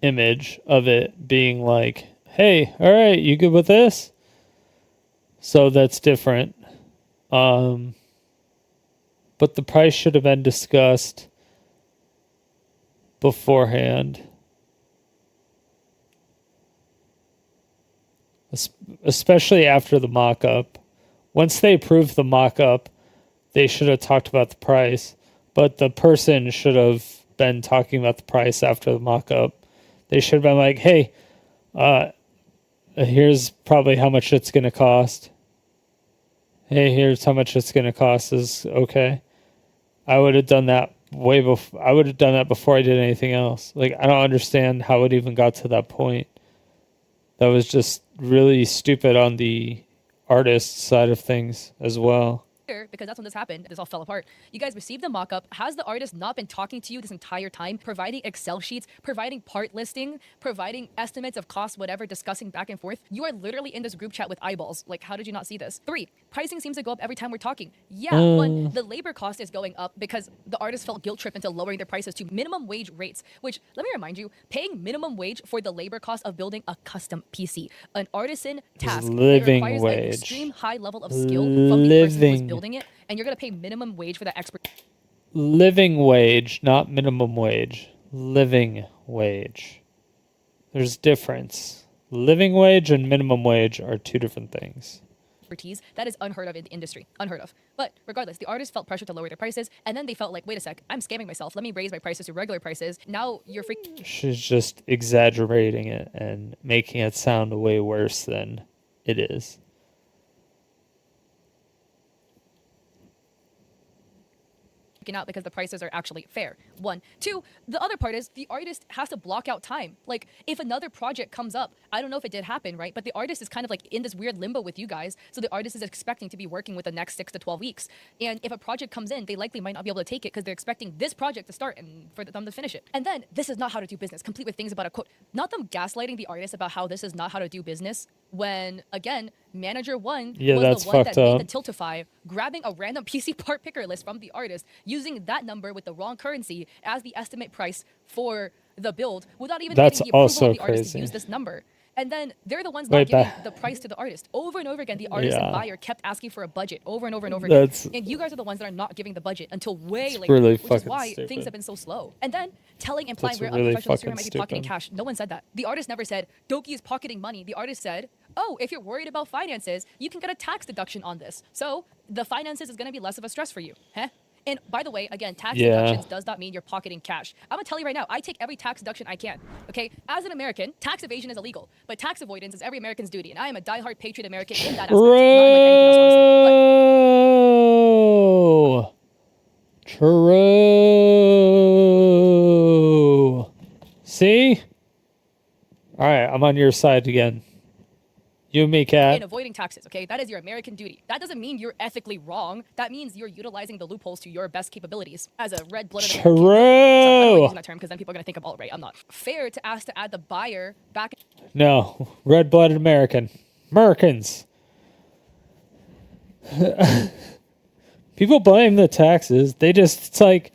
Speaker 1: image of it being like, hey, all right, you good with this? So that's different. But the price should have been discussed beforehand. Especially after the mock-up. Once they approved the mock-up, they should have talked about the price, but the person should have been talking about the price after the mock-up. They should have been like, hey, here's probably how much it's going to cost. Hey, here's how much it's going to cost is okay. I would have done that way before. I would have done that before I did anything else. Like, I don't understand how it even got to that point. That was just really stupid on the artist side of things as well.
Speaker 3: Because that's when this happened. This all fell apart. You guys received the mock-up. Has the artist not been talking to you this entire time, providing Excel sheets, providing part listing, providing estimates of cost, whatever, discussing back and forth? You are literally in this group chat with eyeballs. Like, how did you not see this? 3, pricing seems to go up every time we're talking. Yeah, one, the labor cost is going up because the artist felt guilt tripped into lowering their prices to minimum wage rates, which, let me remind you, paying minimum wage for the labor cost of building a custom PC, an artisan task that
Speaker 1: living
Speaker 3: requires
Speaker 1: wage.
Speaker 3: an extreme high level of skill from the person who is
Speaker 1: Living.
Speaker 3: building it, and you're going to pay minimum wage for that expert.
Speaker 1: Living wage, not minimum wage. Living wage. There's difference. Living wage and minimum wage are two different things.
Speaker 3: Expertise that is unheard of in the industry. Unheard of. But regardless, the artists felt pressure to lower their prices, and then they felt like, wait a sec, I'm scamming myself. Let me raise my prices to regular prices. Now you're freaking
Speaker 1: She's just exaggerating it and making it sound way worse than it is.
Speaker 3: out because the prices are actually fair. 1. 2, the other part is the artist has to block out time. Like, if another project comes up, I don't know if it did happen, right? But the artist is kind of like in this weird limbo with you guys. So the artist is expecting to be working with the next 6 to 12 weeks. And if a project comes in, they likely might not be able to take it because they're expecting this project to start and for them to finish it. And then this is not how to do business, complete with things about a quote. Not them gaslighting the artist about how this is not how to do business. when, again, Manager 1
Speaker 1: Yeah,
Speaker 3: was
Speaker 1: that's
Speaker 3: the one that
Speaker 1: fucked
Speaker 3: made
Speaker 1: up.
Speaker 3: the Tiltify, grabbing a random PC part picker list from the artist, using that number with the wrong currency as the estimate price for the build, without even
Speaker 1: That's
Speaker 3: getting the approval
Speaker 1: also
Speaker 3: of the artist to
Speaker 1: crazy.
Speaker 3: use this number. And then they're the ones
Speaker 1: Wait,
Speaker 3: not giving
Speaker 1: that-
Speaker 3: the price to the artist. Over and over again, the artist and
Speaker 1: Yeah.
Speaker 3: buyer kept asking for a budget over and over and over
Speaker 1: That's-
Speaker 3: again. And you guys are the ones that are not giving the budget until way
Speaker 1: It's
Speaker 3: later,
Speaker 1: really
Speaker 3: which is
Speaker 1: fucking
Speaker 3: why
Speaker 1: stupid.
Speaker 3: things have been so slow. And then implying
Speaker 1: That's
Speaker 3: we're
Speaker 1: really
Speaker 3: unprofessional
Speaker 1: fucking
Speaker 3: streamer might be pocketing
Speaker 1: stupid.
Speaker 3: cash. No one said that. The artist never said, Doki is pocketing money. The artist said, oh, if you're worried about finances, you can get a tax deduction on this. So the finances is going to be less of a stress for you. Huh? And by the way, again, tax
Speaker 1: Yeah.
Speaker 3: deductions does not mean you're pocketing cash. I'm gonna tell you right now, I take every tax deduction I can. Okay, as an American, tax evasion is illegal, but tax avoidance is every American's duty, and I am a diehard patriot American in that aspect. Not like anything else, honestly.
Speaker 1: True. See? All right, I'm on your side again. You and me,
Speaker 3: But
Speaker 1: Cat.
Speaker 3: in avoiding taxes, okay, that is your American duty. That doesn't mean you're ethically wrong. That means you're utilizing the loopholes to your best capabilities as a red-blooded American. Sorry, I don't like using that term because then people are gonna think I'm alt-right. I'm not. Fair to ask to add the buyer back.
Speaker 1: No, red-blooded American. Americans. People blame the taxes. It's like,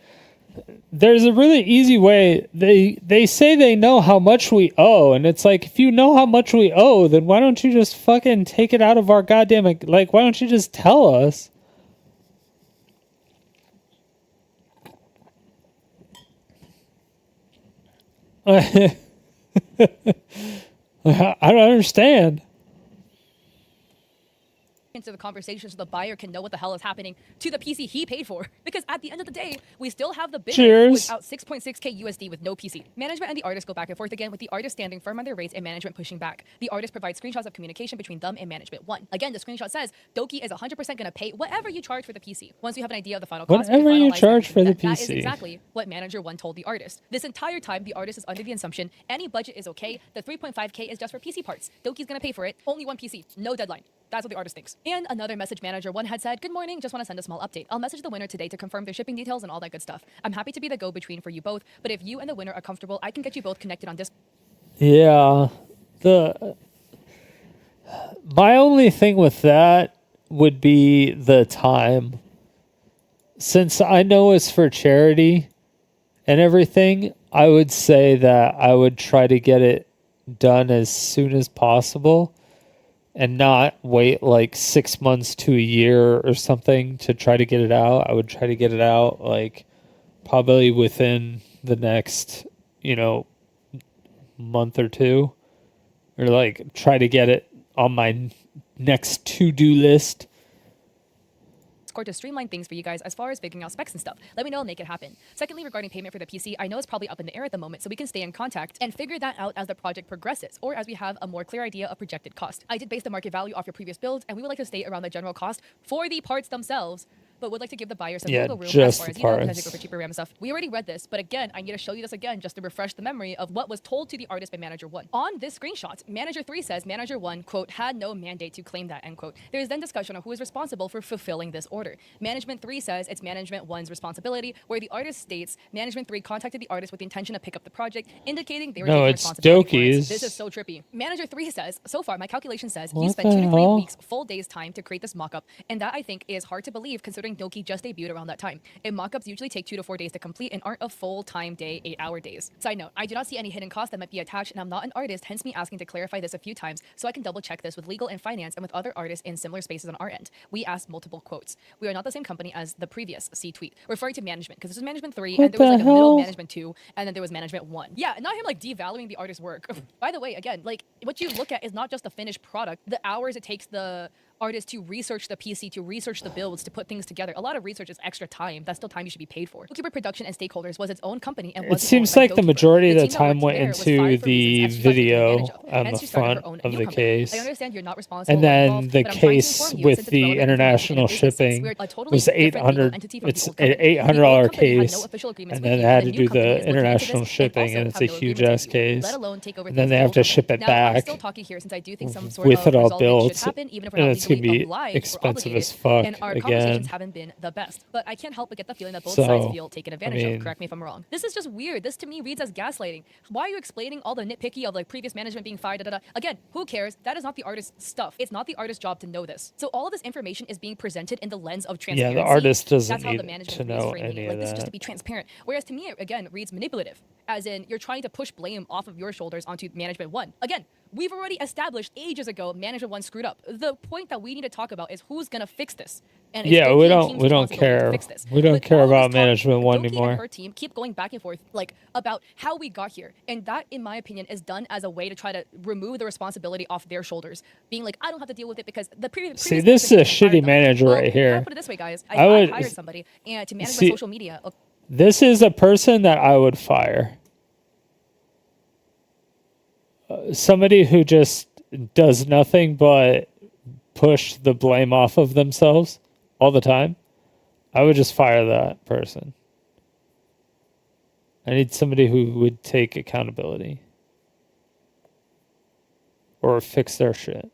Speaker 1: there's a really easy way. They say they know how much we owe, and it's like, if you know how much we owe, then why don't you just fucking take it out of our goddamn, like, why don't you just tell us? I don't understand.
Speaker 3: Into the conversation so the buyer can know what the hell is happening to the PC he paid for. Because at the end of the day, we still have the bidder
Speaker 1: Cheers.
Speaker 3: who's out 6.6k USD with no PC. Management and the artist go back and forth again, with the artist standing firm on their rates and management pushing back. The artist provides screenshots of communication between them and management. One, again, the screenshot says Doki is 100% going to pay whatever you charge for the PC. Once you have an idea of the final cost,
Speaker 1: Whatever you
Speaker 3: finalize
Speaker 1: charge for the
Speaker 3: everything. That is
Speaker 1: PC.
Speaker 3: exactly what Manager 1 told the artist. This entire time, the artist is under the assumption any budget is okay. The 3.5k is just for PC parts. Doki's going to pay for it. Only one PC. No deadline. That's what the artist thinks. And another message Manager 1 had said, good morning, just want to send a small update. I'll message the winner today to confirm their shipping details and all that good stuff. I'm happy to be the go-between for you both, but if you and the winner are comfortable, I can get you both connected on Discord.
Speaker 1: Yeah. My only thing with that would be the time. Since I know it's for charity and everything, I would say that I would try to get it done as soon as possible and not wait like 6 months to a year or something to try to get it out. I would try to get it out like probably within the next, month or two, or like try to get it on my next to-do list.
Speaker 3: To streamline things for you guys as far as figuring out specs and stuff. Let me know, I'll make it happen. Secondly, regarding payment for the PC, I know it's probably up in the air at the moment, so we can stay in contact and figure that out as the project progresses, or as we have a more clear idea of projected cost. I did base the market value off your previous builds, and we would like to stay around the general cost for the parts themselves, but would like to give the buyer some wiggle room as
Speaker 1: just
Speaker 3: far
Speaker 1: the
Speaker 3: as, potentially
Speaker 1: parts.
Speaker 3: go for cheaper RAM stuff. We already read this, but again, I need to show you this again just to refresh the memory of what was told to the artist by Manager 1. On this screenshot, Manager 3 says Manager 1, quote, had no mandate to claim that, end quote. There is then discussion on who is responsible for fulfilling this order. Management 3 says it's Management 1's responsibility, where the artist states Management 3 contacted the artist with the intention to pick up the project, indicating they were taking
Speaker 1: it's
Speaker 3: responsibility for it.
Speaker 1: Doki's.
Speaker 3: This is so trippy. Manager 3 says, so far, my calculation says you
Speaker 1: What
Speaker 3: spent
Speaker 1: the
Speaker 3: 2 to 3
Speaker 1: hell?
Speaker 3: weeks, full days time to create this mockup, and that I think is hard to believe considering Doki just debuted around that time. And mockups usually take 2 to 4 days to complete and aren't a full-time day, 8-hour days. Side note, I do not see any hidden costs that might be attached, and I'm not an artist, hence me asking to clarify this a few times so I can double check this with legal and finance and with other artists in similar spaces on our end. We asked multiple quotes. We are not the same company as the previous C tweet, referring to management, because this was Management 3,
Speaker 1: What
Speaker 3: and there was like
Speaker 1: the
Speaker 3: a middle
Speaker 1: hell?
Speaker 3: Management 2, and then there was Management 1. Yeah, not him like devaluing the artist's work. By the way, again, like what you look at is not just the finished product, the hours it takes the artist to research the PC, to research the builds, to put things together. A lot of research is extra time. That's still time you should be paid for. Dokibird Production and Stakeholders was its own company and was
Speaker 1: It seems
Speaker 3: owned by
Speaker 1: like the
Speaker 3: Dokibird.
Speaker 1: majority of the
Speaker 3: team that
Speaker 1: time
Speaker 3: worked
Speaker 1: went
Speaker 3: there was
Speaker 1: into
Speaker 3: fired for
Speaker 1: the
Speaker 3: reasons exercising
Speaker 1: video
Speaker 3: advantage of.
Speaker 1: on
Speaker 3: Hence,
Speaker 1: the
Speaker 3: she started her
Speaker 1: front
Speaker 3: own
Speaker 1: of
Speaker 3: new
Speaker 1: the
Speaker 3: company.
Speaker 1: case.
Speaker 3: I understand you're not responsible
Speaker 1: And
Speaker 3: or
Speaker 1: then
Speaker 3: involved,
Speaker 1: the
Speaker 3: but I'm trying to
Speaker 1: case
Speaker 3: inform you,
Speaker 1: with
Speaker 3: since it's
Speaker 1: the
Speaker 3: relevant information
Speaker 1: international
Speaker 3: in business sense,
Speaker 1: shipping
Speaker 3: we're a totally
Speaker 1: was
Speaker 3: different legal
Speaker 1: $800.
Speaker 3: entity from
Speaker 1: It's
Speaker 3: the old
Speaker 1: an
Speaker 3: company. The
Speaker 1: $800
Speaker 3: old company had
Speaker 1: case,
Speaker 3: no official agreements
Speaker 1: and
Speaker 3: with
Speaker 1: then
Speaker 3: you,
Speaker 1: they had
Speaker 3: the
Speaker 1: to
Speaker 3: new
Speaker 1: do
Speaker 3: company
Speaker 1: the
Speaker 3: is looking into
Speaker 1: international
Speaker 3: this
Speaker 1: shipping,
Speaker 3: also
Speaker 1: and it's
Speaker 3: have
Speaker 1: a
Speaker 3: no
Speaker 1: huge
Speaker 3: agreements
Speaker 1: ass
Speaker 3: with you,
Speaker 1: case.
Speaker 3: let alone take over
Speaker 1: And then
Speaker 3: things
Speaker 1: they
Speaker 3: the
Speaker 1: have
Speaker 3: old
Speaker 1: to
Speaker 3: company.
Speaker 1: ship it
Speaker 3: Now, I'm
Speaker 1: back
Speaker 3: still talking here since I do think some sort
Speaker 1: with
Speaker 3: of
Speaker 1: it all
Speaker 3: resolving
Speaker 1: built,
Speaker 3: should happen, even if we're
Speaker 1: and
Speaker 3: not
Speaker 1: it's gonna be
Speaker 3: obliged or
Speaker 1: expensive
Speaker 3: obligated,
Speaker 1: as fuck
Speaker 3: and our
Speaker 1: again.
Speaker 3: conversations haven't been the best. But I can't help but get the feeling that both
Speaker 1: So,
Speaker 3: sides feel taken advantage
Speaker 1: mean-
Speaker 3: of. Correct me if I'm wrong. This is just weird. This to me reads as gaslighting. Why are you explaining all the nitpicky of like previous management being fired? Da, da, da? Again, who cares? That is not the artist's stuff. It's not the artist's job to know this. So all of this information is being presented in the lens of
Speaker 1: Yeah,
Speaker 3: transparency.
Speaker 1: the artist doesn't
Speaker 3: That's how the
Speaker 1: need
Speaker 3: management
Speaker 1: to
Speaker 3: is
Speaker 1: know
Speaker 3: framing
Speaker 1: any
Speaker 3: it. Like
Speaker 1: of
Speaker 3: this is just to
Speaker 1: that.
Speaker 3: be transparent. Whereas to me, it, again, reads manipulative, as in you're trying to push blame off of your shoulders onto management one. Again, we've already established ages ago management one screwed up. The point that we need to talk about is who's gonna fix this. And it's
Speaker 1: Yeah,
Speaker 3: Doki
Speaker 1: we
Speaker 3: and
Speaker 1: don't
Speaker 3: team's
Speaker 1: we don't
Speaker 3: responsibility to
Speaker 1: care.
Speaker 3: fix this.
Speaker 1: We don't
Speaker 3: But
Speaker 1: care
Speaker 3: all of this
Speaker 1: about
Speaker 3: talk,
Speaker 1: management one
Speaker 3: Doki
Speaker 1: anymore.
Speaker 3: and her team keep going back and forth like about how we got here, and that, in my opinion, is done as a way to try to remove the responsibility off their shoulders, being like, I don't have to deal with it because the previous.
Speaker 1: See, this is a shitty manager right
Speaker 3: Well,
Speaker 1: here.
Speaker 3: put it this way, guys.
Speaker 1: I would-
Speaker 3: hired somebody and to manage
Speaker 1: see-
Speaker 3: my social media.
Speaker 1: This is a person that I would fire. Somebody who just does nothing but push the blame off of themselves all the time. I would just fire that person. I need somebody who would take accountability or fix their shit.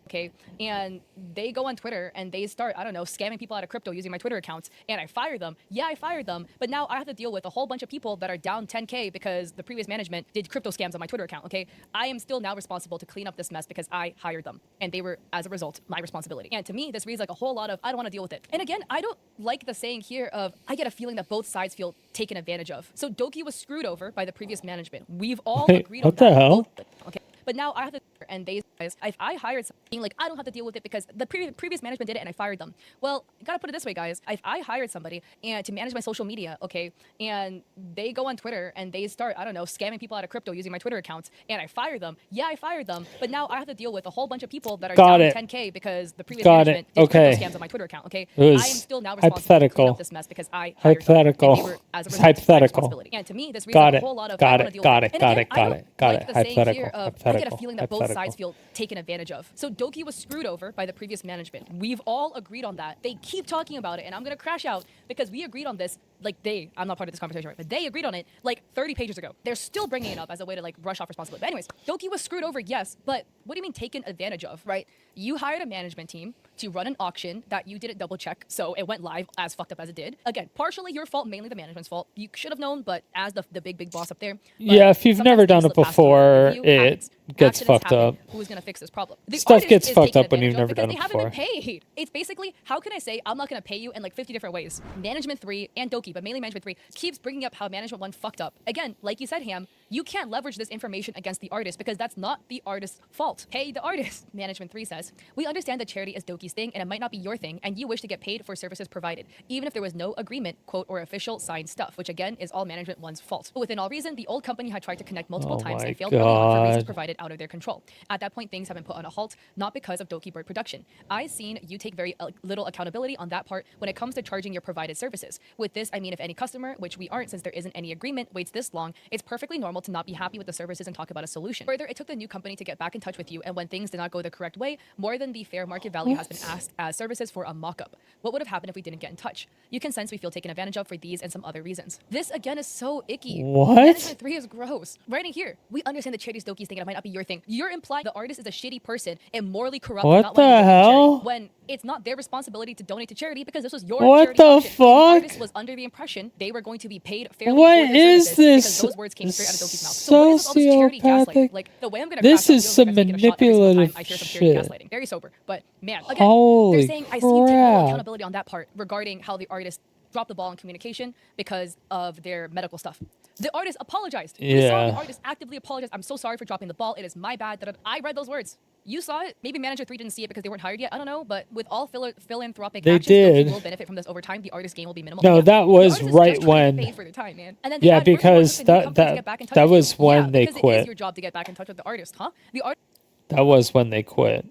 Speaker 3: Okay, and they go on Twitter and they start, I don't know, scamming people out of crypto using my Twitter accounts, and I fire them. Yeah, I fired them, but now I have to deal with a whole bunch of people that are down 10K because the previous management did crypto scams on my Twitter account, okay? I am still now responsible to clean up this mess because I hired them, and they were, as a result, my responsibility. And to me, this reads like a whole lot of, I don't want to deal with it. And again, I don't like the saying here of, I get a feeling that both sides feel taken advantage of. So Doki was screwed over by the previous management. We've all
Speaker 1: Wait,
Speaker 3: agreed on
Speaker 1: what the
Speaker 3: that.
Speaker 1: hell?
Speaker 3: Okay. But now I have to, and they, if I hired someone, being like, I don't have to deal with it because the previous management did it and I fired them. Well, gotta put it this way, guys. If I hired somebody and to manage my social media, okay, and they go on Twitter and they start, I don't know, scamming people out of crypto using my Twitter accounts, and I fire them. Yeah, I fired them, but now I have to deal with a whole bunch of people that are
Speaker 1: Got
Speaker 3: down
Speaker 1: it.
Speaker 3: 10K because the previous
Speaker 1: Got
Speaker 3: management
Speaker 1: it.
Speaker 3: did
Speaker 1: Okay.
Speaker 3: crypto scams on my Twitter account, okay?
Speaker 1: It was
Speaker 3: I am still now responsible to clean
Speaker 1: hypothetical.
Speaker 3: up this mess because I hired
Speaker 1: Hypothetical.
Speaker 3: them. And they were, as a
Speaker 1: It's
Speaker 3: result, my
Speaker 1: hypothetical.
Speaker 3: responsibility. And to me, this reads
Speaker 1: Got
Speaker 3: like
Speaker 1: it.
Speaker 3: a whole lot of,
Speaker 1: Got
Speaker 3: I don't
Speaker 1: it.
Speaker 3: wanna deal
Speaker 1: Got
Speaker 3: with
Speaker 1: it.
Speaker 3: And
Speaker 1: Got
Speaker 3: again,
Speaker 1: it.
Speaker 3: I
Speaker 1: Got
Speaker 3: don't
Speaker 1: it. Got
Speaker 3: like
Speaker 1: it.
Speaker 3: the saying here
Speaker 1: Hypothetical.
Speaker 3: of, I get a
Speaker 1: Hypothetical.
Speaker 3: feeling that both
Speaker 1: Hypothetical.
Speaker 3: sides feel taken advantage of. So Doki was screwed over by the previous management. We've all agreed on that. They keep talking about it, and I'm gonna crash out because we agreed on this. Like I'm not part of this conversation, right? But they agreed on it like 30 pages ago. They're still bringing it up as a way to like brush off responsibility. But anyways, Doki was screwed over, yes. But what do you mean taken advantage of, right? You hired a management team to run an auction that you didn't double check, so it went live as fucked up as it did. Again, partially your fault, mainly the management's fault. You should have known, but as the big boss up there. But
Speaker 1: Yeah, if you've
Speaker 3: sometimes
Speaker 1: never
Speaker 3: things
Speaker 1: done it
Speaker 3: slip past you.
Speaker 1: before,
Speaker 3: Review
Speaker 1: it
Speaker 3: happens.
Speaker 1: gets
Speaker 3: Accidents
Speaker 1: fucked
Speaker 3: happen.
Speaker 1: up.
Speaker 3: Who's gonna fix this problem? The
Speaker 1: Stuff
Speaker 3: artist
Speaker 1: gets
Speaker 3: is
Speaker 1: fucked
Speaker 3: taken
Speaker 1: up when you've
Speaker 3: advantage of
Speaker 1: never done
Speaker 3: because
Speaker 1: it
Speaker 3: they haven't
Speaker 1: before.
Speaker 3: been paid. It's basically, how can I say I'm not gonna pay you in like 50 different ways? Management 3 and Doki, but mainly Management 3, keeps bringing up how Management 1 fucked up. Again, like you said, Ham, you can't leverage this information against the artist because that's not the artist's fault. Pay the artist. Management 3 says, we understand that charity is Doki's thing and it might not be your thing, and you wish to get paid for services provided, even if there was no agreement, quote, or official signed stuff, which again is all Management 1's fault. But within all reason, the old company had tried to connect multiple
Speaker 1: Oh
Speaker 3: times
Speaker 1: my
Speaker 3: and failed early on for reasons
Speaker 1: God.
Speaker 3: provided out of their control. At that point, things have been put on a halt, not because of Dokibird production. I've seen you take very little accountability on that part when it comes to charging your provided services. With this, I mean if any customer, which we aren't since there isn't any agreement, waits this long, it's perfectly normal to not be happy with the services and talk about a solution. Further, it took the new company to get back in touch with you, and when things did not go the correct way, more than the fair market value has been asked as services for a mock-up. What would have happened if we didn't get in touch? You can sense we feel taken advantage of for these and some other reasons. This again is so icky.
Speaker 1: What?
Speaker 3: Management 3 is gross. Writing here, we understand that charity's Doki's thing and it might not be your thing. You're implying the artist is a shitty person and morally corrupt
Speaker 1: What
Speaker 3: and not wanting
Speaker 1: the
Speaker 3: to donate to charity,
Speaker 1: hell?
Speaker 3: when it's not their responsibility to donate to charity because this was your
Speaker 1: What
Speaker 3: charity
Speaker 1: the
Speaker 3: auction.
Speaker 1: fuck?
Speaker 3: The artist was under the impression they were going to be paid fairly
Speaker 1: What
Speaker 3: for their
Speaker 1: is
Speaker 3: services
Speaker 1: this
Speaker 3: because those words came straight out of Doki's mouth. So what is all this charity gaslighting?
Speaker 1: sociopathic-
Speaker 3: Like the way I'm gonna
Speaker 1: This
Speaker 3: crash out
Speaker 1: is
Speaker 3: feels
Speaker 1: some
Speaker 3: like I'm taking a shot every single
Speaker 1: manipulative
Speaker 3: time I hear some charity
Speaker 1: shit.
Speaker 3: gaslighting. Very sober, but man, again,
Speaker 1: Holy
Speaker 3: they're saying I see you take no
Speaker 1: crap.
Speaker 3: accountability on that part regarding how the artist dropped the ball in communication because of their medical stuff. The artist apologized. We saw the
Speaker 1: Yeah.
Speaker 3: artist actively apologize. I'm so sorry for dropping the ball. It is my bad. I read those words. You saw it. Maybe Manager 3 didn't see it because they weren't hired yet. I don't know. But with all philanthropic
Speaker 1: They
Speaker 3: actions,
Speaker 1: did.
Speaker 3: Doki will benefit from this over time. The artist gain will be minimal.
Speaker 1: No,
Speaker 3: Yeah.
Speaker 1: that
Speaker 3: The
Speaker 1: was
Speaker 3: artist is
Speaker 1: right
Speaker 3: just trying to
Speaker 1: when-
Speaker 3: pay for their time, man. And then
Speaker 1: Yeah,
Speaker 3: add further
Speaker 1: because
Speaker 3: work with the new
Speaker 1: that-
Speaker 3: company to
Speaker 1: that-
Speaker 3: get back in touch
Speaker 1: that
Speaker 3: with
Speaker 1: was
Speaker 3: you.
Speaker 1: when
Speaker 3: Yeah,
Speaker 1: they
Speaker 3: because it
Speaker 1: quit.
Speaker 3: is your job to get back in touch with the artist, huh? The artist.
Speaker 1: That was when they quit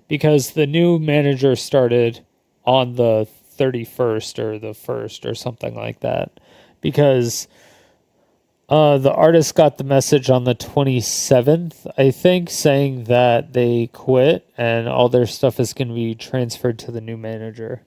Speaker 1: because the new manager started on the 31st or the 1st or something like that because the artist got the message on the 27th, I think, saying that they quit and all their stuff is going to be transferred to the new manager.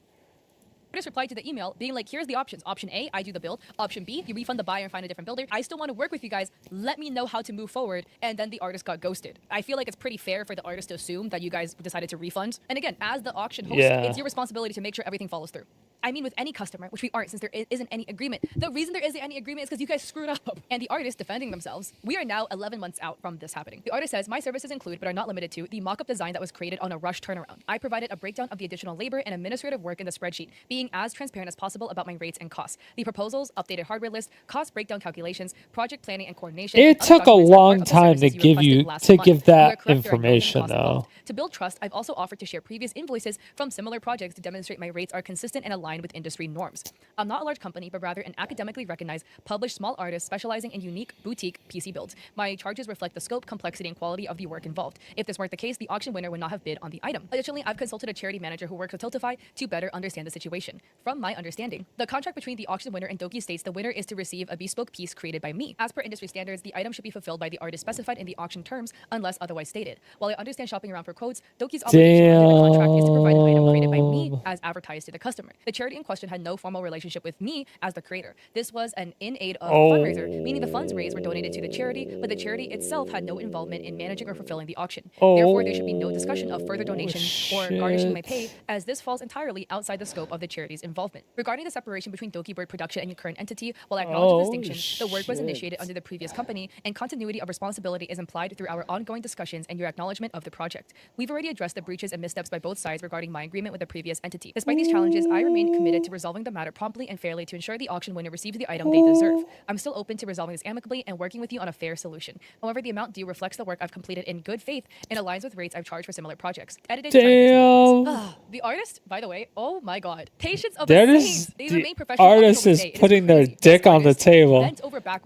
Speaker 3: artist replied to the email being like, here's the options. Option A, I do the build. Option B, you refund the buyer and find a different builder. I still want to work with you guys. Let me know how to move forward. And then the artist got ghosted. I feel like it's pretty fair for the artist to assume that you guys decided to refund. And again, as the auction host, it's your responsibility to make sure everything follows through. I mean, with any customer, which we aren't, since there isn't any agreement. The reason there isn't any agreement is because you guys screwed up. And the artist defending themselves. We are now 11 months out from this happening. The artist says, my services include, but are not limited to, the mock-up design that was created on a rush turnaround. I provided a breakdown of the additional labor and administrative work in the spreadsheet, being as transparent as possible about my rates and costs. The proposals, updated hardware list, cost breakdown calculations, project planning and coordination.
Speaker 1: It took a long time to give that information, though.
Speaker 3: To build trust, I've also offered to share previous invoices from similar projects to demonstrate my rates are consistent and aligned with industry norms. I'm not a large company, but rather an academically recognized, published small artist specializing in unique boutique PC builds. My charges reflect the scope, complexity, and quality of the work involved. If this weren't the case, the auction winner would not have bid on the item. Additionally, I've consulted a charity manager who works with Tiltify to better understand the situation. From my understanding, the contract between the auction winner and Doki states the winner is to receive a bespoke piece created by me. As per industry standards, the item should be fulfilled by the artist specified in the auction terms, unless otherwise stated. While I understand shopping around for quotes, Doki's obligation under the contract is to provide an item created by me as advertised to the customer. The charity in question had no formal relationship with me as the creator. This was an in aid of fundraiser, meaning the funds raised were donated to the charity, but the charity itself had no involvement in managing or fulfilling the auction. Therefore, there should be no discussion of further donation or garnishing my pay, as this falls entirely outside the scope of the charity's involvement. Regarding the separation between Dokibird production and your current entity, while I acknowledge the distinction, the work was initiated under the previous company, and continuity of responsibility is implied through our ongoing discussions and your acknowledgement of the project. We've already addressed the breaches and missteps by both sides regarding my agreement with the previous entity. Despite these challenges, I remain committed to resolving the matter promptly and fairly to ensure the auction winner receives the item they deserve. I'm still open to resolving this amicably and working with you on a fair solution. However, the amount due reflects the work I've completed in good faith and aligns with rates I've charged for similar projects. Edited the artist, by the way, oh my god. Patience of a saint. They remain professional.
Speaker 1: Artist is putting their dick on the table.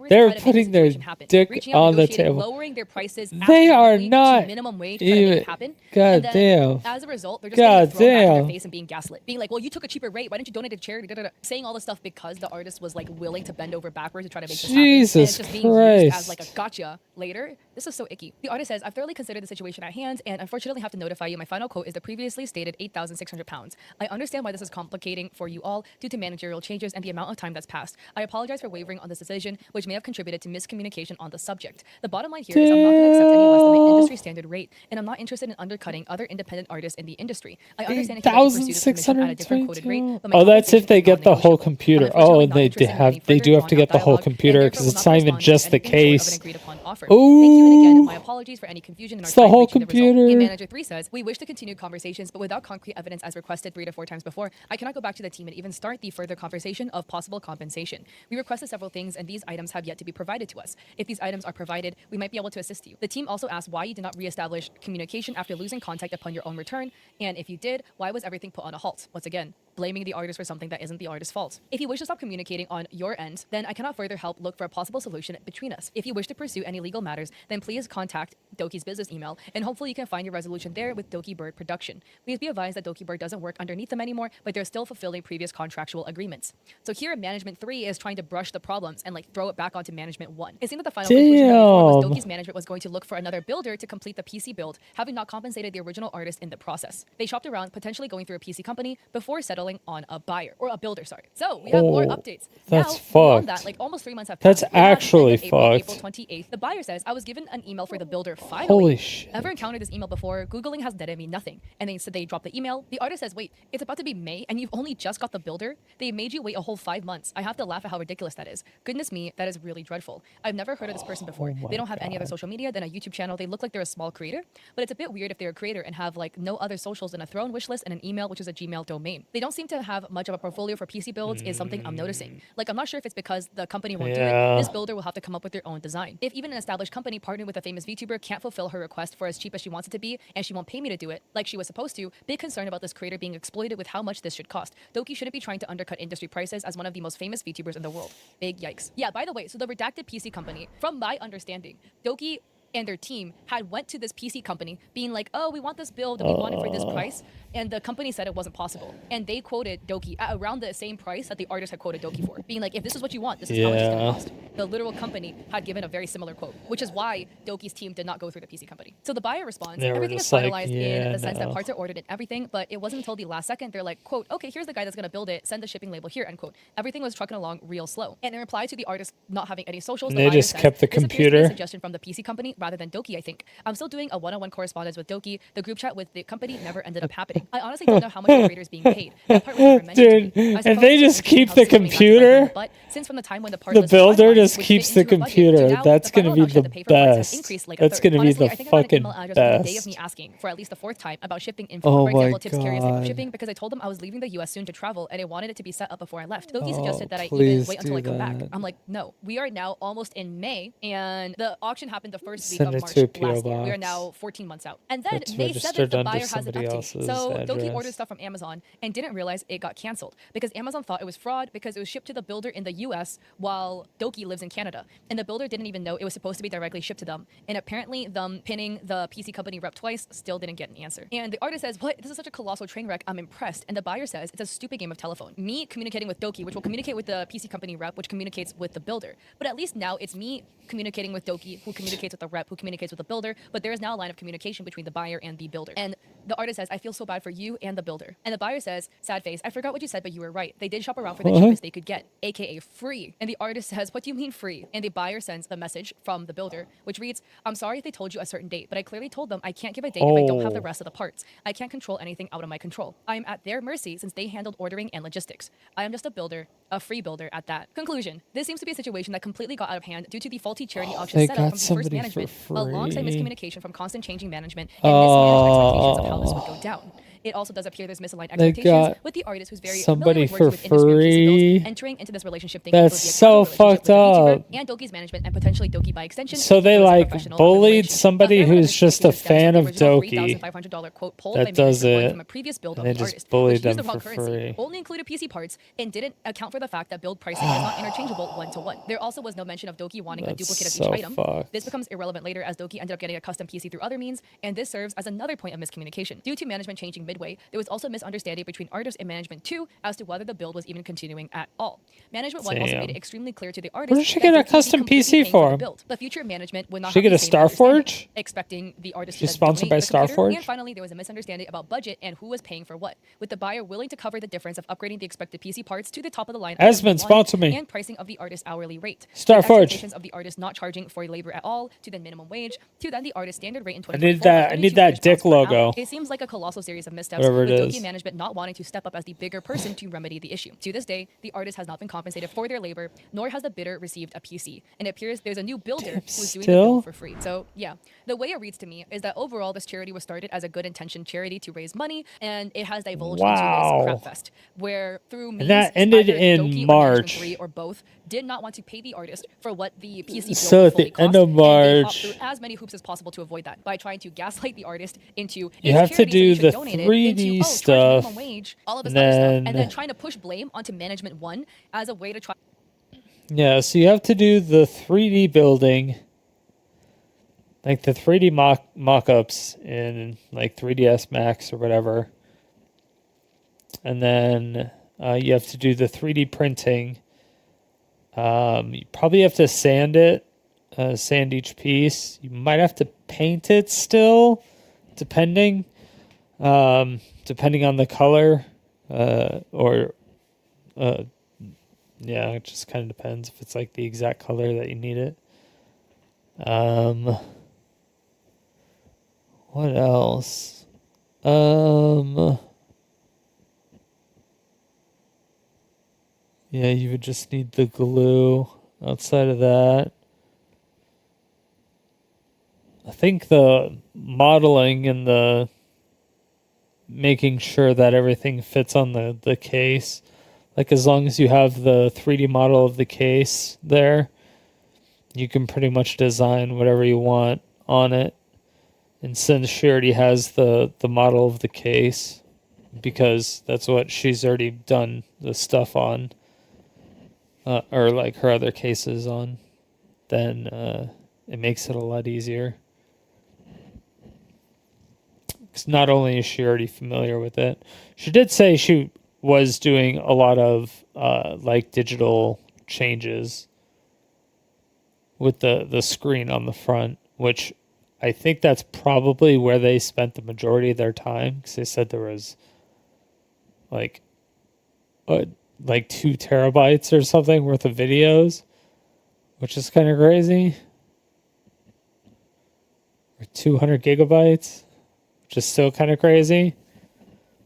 Speaker 1: They're putting their dick on the table.
Speaker 3: Lowering their prices.
Speaker 1: They are not
Speaker 3: minimum wage
Speaker 1: even. God damn.
Speaker 3: As a result, they're just getting thrown back in their face and being gaslit. Being like, well, you took a cheaper rate. Why didn't you donate to charity? Da, da, da. Saying all this stuff because the artist was like willing to bend over backwards to try to make this happen. And it's just being used as like a gotcha later. This is so icky. The artist says, I've thoroughly considered the situation at hand and unfortunately have to notify you my final quote is the previously stated £8,600. I understand why this is complicating for you all due to managerial changes and the amount of time that's passed. I apologize for wavering on this decision, which may have contributed to miscommunication on the subject. The bottom line here is I'm not going to accept any less than the industry standard rate, and I'm not interested in undercutting other independent artists in the industry. I understand if you like to pursue this commission at a different quoted rate, but my
Speaker 1: that's if they get the whole computer.
Speaker 3: I'm
Speaker 1: They do have to get the whole computer because it's not even just the case.
Speaker 3: Thank you, and again, my apologies for any confusion in our
Speaker 1: the whole computer.
Speaker 3: And Manager 3 says, we wish to continue conversations, but without concrete evidence as requested 3 to 4 times before, I cannot go back to the team and even start the further conversation of possible compensation. We requested several things, and these items have yet to be provided to us. If these items are provided, we might be able to assist you. The team also asked why you did not reestablish communication after losing contact upon your own return, and if you did, why was everything put on a halt? Once again, blaming the artist for something that isn't the artist's fault. If you wish to stop communicating on your end, then I cannot further help look for a possible solution between us. If you wish to pursue any legal matters, then please contact Doki's business email, and hopefully you can find your resolution there with Dokibird Production. Please be advised that Dokibird doesn't work underneath them anymore, but they're still fulfilling previous contractual agreements. So here, Management 3 is trying to brush the problems and like throw it back onto Management 1. It seemed that the final conclusion was Doki's management was going to look for another builder to complete the PC build, having not compensated the original artist in the process. They shopped around, potentially going through a PC company before settling on a buyer or a builder. Sorry. So we have more updates.
Speaker 1: That's
Speaker 3: now,
Speaker 1: fucked.
Speaker 3: That, like almost 3 months have passed.
Speaker 1: That's actually fucked.
Speaker 3: April 28th. The buyer says, I was given an email for the builder finally.
Speaker 1: Holy shit.
Speaker 3: Never encountered this email before. Googling has netted me nothing. And they said they dropped the email. The artist says, wait, it's about to be May and you've only just got the builder? They made you wait a whole 5 months. I have to laugh at how ridiculous that is. Goodness me, that is really dreadful. I've never heard of this person before. They don't have any other social media than a YouTube channel. They look like they're a small creator, but it's a bit weird if they're a creator and have like no other socials than a throne wish list and an email, which is a Gmail domain. They don't seem to have much of a portfolio for PC builds is something I'm noticing. Like, I'm not sure if it's because the company won't do it. This builder will have to come up with their own design. If even an established company partnered with a famous VTuber can't fulfill her request for as cheap as she wants it to be, and she won't pay me to do it like she was supposed to, big concern about this creator being exploited with how much this should cost. Doki shouldn't be trying to undercut industry prices as one of the most famous VTubers in the world. Big yikes. Yeah, by the way, so the redacted PC company, from my understanding, Doki and their team had went to this PC company being like, oh, we want this build and we want it for this price. And the company said it wasn't possible. And they quoted Doki at around the same price that the artist had quoted Doki for. Being like, if this is what you want, this is how much it's going to cost. the literal company had given a very similar quote, which is why Doki's team did not go through the PC company. So the buyer responds,
Speaker 1: They were
Speaker 3: everything is
Speaker 1: just like,
Speaker 3: finalized in
Speaker 1: "Yeah,
Speaker 3: the sense that
Speaker 1: no."
Speaker 3: parts are ordered and everything, but it wasn't until the last second they're like, quote, okay, here's the guy that's going to build it, send the shipping label here, end quote. Everything was trucking along real slow. And in reply to the artist not having any socials,
Speaker 1: And
Speaker 3: the
Speaker 1: they
Speaker 3: buyer
Speaker 1: just
Speaker 3: says,
Speaker 1: kept the
Speaker 3: "This appears to be a
Speaker 1: computer.
Speaker 3: suggestion from the PC company rather than Doki, I think. I'm still doing a one-on-one correspondence with Doki. The group chat with the company never ended up happening. I honestly don't know how much the creator is being paid. That part was never mentioned to me.
Speaker 1: Dude,
Speaker 3: I
Speaker 1: and
Speaker 3: suppose
Speaker 1: they
Speaker 3: it's
Speaker 1: just
Speaker 3: interesting
Speaker 1: keep
Speaker 3: how
Speaker 1: the
Speaker 3: this is coming back to bite
Speaker 1: computer?
Speaker 3: them, but since from the time when the part
Speaker 1: The
Speaker 3: list was
Speaker 1: builder
Speaker 3: finalized,
Speaker 1: just
Speaker 3: which
Speaker 1: keeps
Speaker 3: fit
Speaker 1: the
Speaker 3: into her budget, to
Speaker 1: computer.
Speaker 3: now,
Speaker 1: That's
Speaker 3: the final
Speaker 1: gonna be
Speaker 3: amount she had
Speaker 1: the
Speaker 3: to pay for parts has
Speaker 1: best.
Speaker 3: increased like a
Speaker 1: That's
Speaker 3: third.
Speaker 1: gonna be
Speaker 3: Honestly,
Speaker 1: the
Speaker 3: I think I got an email
Speaker 1: fucking
Speaker 3: address within a day of
Speaker 1: best.
Speaker 3: me asking for at least the fourth time about shipping info.
Speaker 1: Oh
Speaker 3: For example,
Speaker 1: my
Speaker 3: tips curious type of
Speaker 1: God.
Speaker 3: shipping because I told them I was leaving the US soon to travel and I wanted it to be set up before I left. Doki
Speaker 1: Oh,
Speaker 3: suggested that I even
Speaker 1: please
Speaker 3: wait until
Speaker 1: do
Speaker 3: I come back.
Speaker 1: that.
Speaker 3: I'm like, no, we are now almost in May and the auction happened the first week
Speaker 1: Send
Speaker 3: of
Speaker 1: it
Speaker 3: March
Speaker 1: to a PO
Speaker 3: last year. We are
Speaker 1: box.
Speaker 3: now 14 months out. And then
Speaker 1: That's
Speaker 3: May 7th,
Speaker 1: registered
Speaker 3: the
Speaker 1: under
Speaker 3: buyer has it up
Speaker 1: somebody
Speaker 3: to me.
Speaker 1: else's
Speaker 3: So Doki ordered
Speaker 1: address.
Speaker 3: stuff from Amazon and didn't realize it got canceled because Amazon thought it was fraud because it was shipped to the builder in the US while Doki lives in Canada. And the builder didn't even know it was supposed to be directly shipped to them. And apparently them pinning the PC company rep twice still didn't get an answer. And the artist says, what? This is such a colossal train wreck. I'm impressed. And the buyer says, it's a stupid game of telephone. Me communicating with Doki, which will communicate with the PC company rep, which communicates with the builder. But at least now it's me communicating with Doki, who communicates with the rep, who communicates with the builder. But there is now a line of communication between the buyer and the builder. And the artist says, I feel so bad for you and the builder. And the buyer says, sad face, I forgot what you said, but you were right. They did shop around for the cheapest they could get, aka free. And the artist says, what do you mean free? And the buyer sends a message from the builder, which reads, I'm sorry if they told you a certain date, but I clearly told them I can't give a date if I don't have the
Speaker 1: Oh.
Speaker 3: rest of the parts. I can't control anything out of my control. I am at their mercy since they handled ordering and logistics. I am just a builder, a free builder at that. Conclusion. This seems to be a situation that completely got out of hand due to the faulty charity auction
Speaker 1: they
Speaker 3: setup
Speaker 1: got
Speaker 3: from the first
Speaker 1: somebody for
Speaker 3: management, alongside
Speaker 1: free.
Speaker 3: miscommunication from constant changing management and mismanaged expectations of how this would
Speaker 1: Oh.
Speaker 3: go down. It also does appear there's misaligned
Speaker 1: They
Speaker 3: expectations
Speaker 1: got
Speaker 3: with the artist who's very
Speaker 1: somebody
Speaker 3: familiar with
Speaker 1: for
Speaker 3: working with industry and PC
Speaker 1: free.
Speaker 3: builds, entering into this relationship thinking
Speaker 1: That's
Speaker 3: it would be a
Speaker 1: so
Speaker 3: casual relationship
Speaker 1: fucked
Speaker 3: with the VTuber
Speaker 1: up.
Speaker 3: and Doki's management and potentially Doki by extension.
Speaker 1: So
Speaker 3: if
Speaker 1: they
Speaker 3: he was a
Speaker 1: like
Speaker 3: professional
Speaker 1: bullied
Speaker 3: relationship.
Speaker 1: somebody
Speaker 3: A fair amount of
Speaker 1: who's just a
Speaker 3: miscommunication stems
Speaker 1: fan
Speaker 3: from
Speaker 1: of
Speaker 3: the original
Speaker 1: Doki
Speaker 3: $3,500 quote poll
Speaker 1: that
Speaker 3: by
Speaker 1: does
Speaker 3: management
Speaker 1: it,
Speaker 3: from a previous build
Speaker 1: and
Speaker 3: of
Speaker 1: they
Speaker 3: the
Speaker 1: just
Speaker 3: artist,
Speaker 1: bullied
Speaker 3: which used the
Speaker 1: them
Speaker 3: wrong
Speaker 1: for
Speaker 3: currency,
Speaker 1: free.
Speaker 3: only included PC parts, and didn't account for the fact that build pricing is not interchangeable one-to-one. There also was no mention of Doki wanting a
Speaker 1: That's
Speaker 3: duplicate of
Speaker 1: so
Speaker 3: each item.
Speaker 1: fucked.
Speaker 3: This becomes irrelevant later as Doki ended up getting a custom PC through other means, and this serves as another point of miscommunication. Due to management changing midway, there was also misunderstanding between artist and management 2 as to whether the build was even continuing at all. Management 1 also made it
Speaker 1: Damn.
Speaker 3: extremely clear to the
Speaker 1: What
Speaker 3: artist
Speaker 1: did she
Speaker 3: that
Speaker 1: get a
Speaker 3: Doki would be
Speaker 1: custom
Speaker 3: completely
Speaker 1: PC
Speaker 3: paying
Speaker 1: for?
Speaker 3: the build. The future management would not
Speaker 1: She
Speaker 3: have
Speaker 1: get
Speaker 3: the
Speaker 1: a
Speaker 3: same understanding,
Speaker 1: Starforge?
Speaker 3: expecting the artist
Speaker 1: She's
Speaker 3: to
Speaker 1: sponsored
Speaker 3: donate
Speaker 1: by
Speaker 3: the computer.
Speaker 1: Starforge?
Speaker 3: And finally, there was a misunderstanding about budget and who was paying for what, with the buyer willing to cover the difference of upgrading the expected PC parts to the top of the line item
Speaker 1: Esmond,
Speaker 3: one
Speaker 1: sponsor me.
Speaker 3: and pricing of the artist's hourly rate.
Speaker 1: Starforge.
Speaker 3: With expectations of the artist not charging for labor at all, to then minimum wage, to then the artist's standard rate in 2024 of
Speaker 1: I need that
Speaker 3: 32
Speaker 1: dick
Speaker 3: British pounds per hour.
Speaker 1: logo.
Speaker 3: It seems like a colossal series of missteps,
Speaker 1: Whatever it
Speaker 3: with
Speaker 1: is.
Speaker 3: Doki management not wanting to step up as the bigger person to remedy the issue. To this day, the artist has not been compensated for their labor, nor has the bidder received a PC. And it appears there's a new builder who's doing the
Speaker 1: still?
Speaker 3: build for free. So yeah, the way it reads to me is that overall this charity was started as a good intention charity to raise money, and it has divulged
Speaker 1: Wow.
Speaker 3: into this crap fest, where through means
Speaker 1: that ended
Speaker 3: either
Speaker 1: in
Speaker 3: Doki or
Speaker 1: March.
Speaker 3: Management 3 or both did not want to pay the artist for what the PC build
Speaker 1: So
Speaker 3: would
Speaker 1: at the
Speaker 3: fully
Speaker 1: end
Speaker 3: cost,
Speaker 1: of
Speaker 3: and they hopped
Speaker 1: March-
Speaker 3: through as many hoops as possible to avoid that by trying to gaslight the artist into
Speaker 1: You
Speaker 3: it's
Speaker 1: have to
Speaker 3: charity, so
Speaker 1: do
Speaker 3: you should
Speaker 1: the
Speaker 3: donate it,
Speaker 1: 3D
Speaker 3: into, charge
Speaker 1: stuff,
Speaker 3: minimum wage, all of this
Speaker 1: and
Speaker 3: other stuff, and
Speaker 1: then-
Speaker 3: then trying to push blame onto management 1 as a way to try.
Speaker 1: Yeah, so you have to do the 3D building, like the 3D mock-ups in like 3ds Max or whatever. And then you have to do the 3D printing. You probably have to sand it, sand each piece. You might have to paint it still, depending on the color, yeah, it just kind of depends if it's like the exact color that you need it. What else? Yeah, you would just need the glue. Outside of that, I think the modeling and the making sure that everything fits on the case, like as long as you have the 3D model of the case there, you can pretty much design whatever you want on it. And since she already has the model of the case, because that's what she's already done the stuff on, or like her other cases on, then it makes it a lot easier. Because not only is she already familiar with it, she did say she was doing a lot of like digital changes with the screen on the front, which I think that's probably where they spent the majority of their time, because they said there was like 2 terabytes or something worth of videos, which is kind of crazy. Or 200 gigabytes, which is still kind of crazy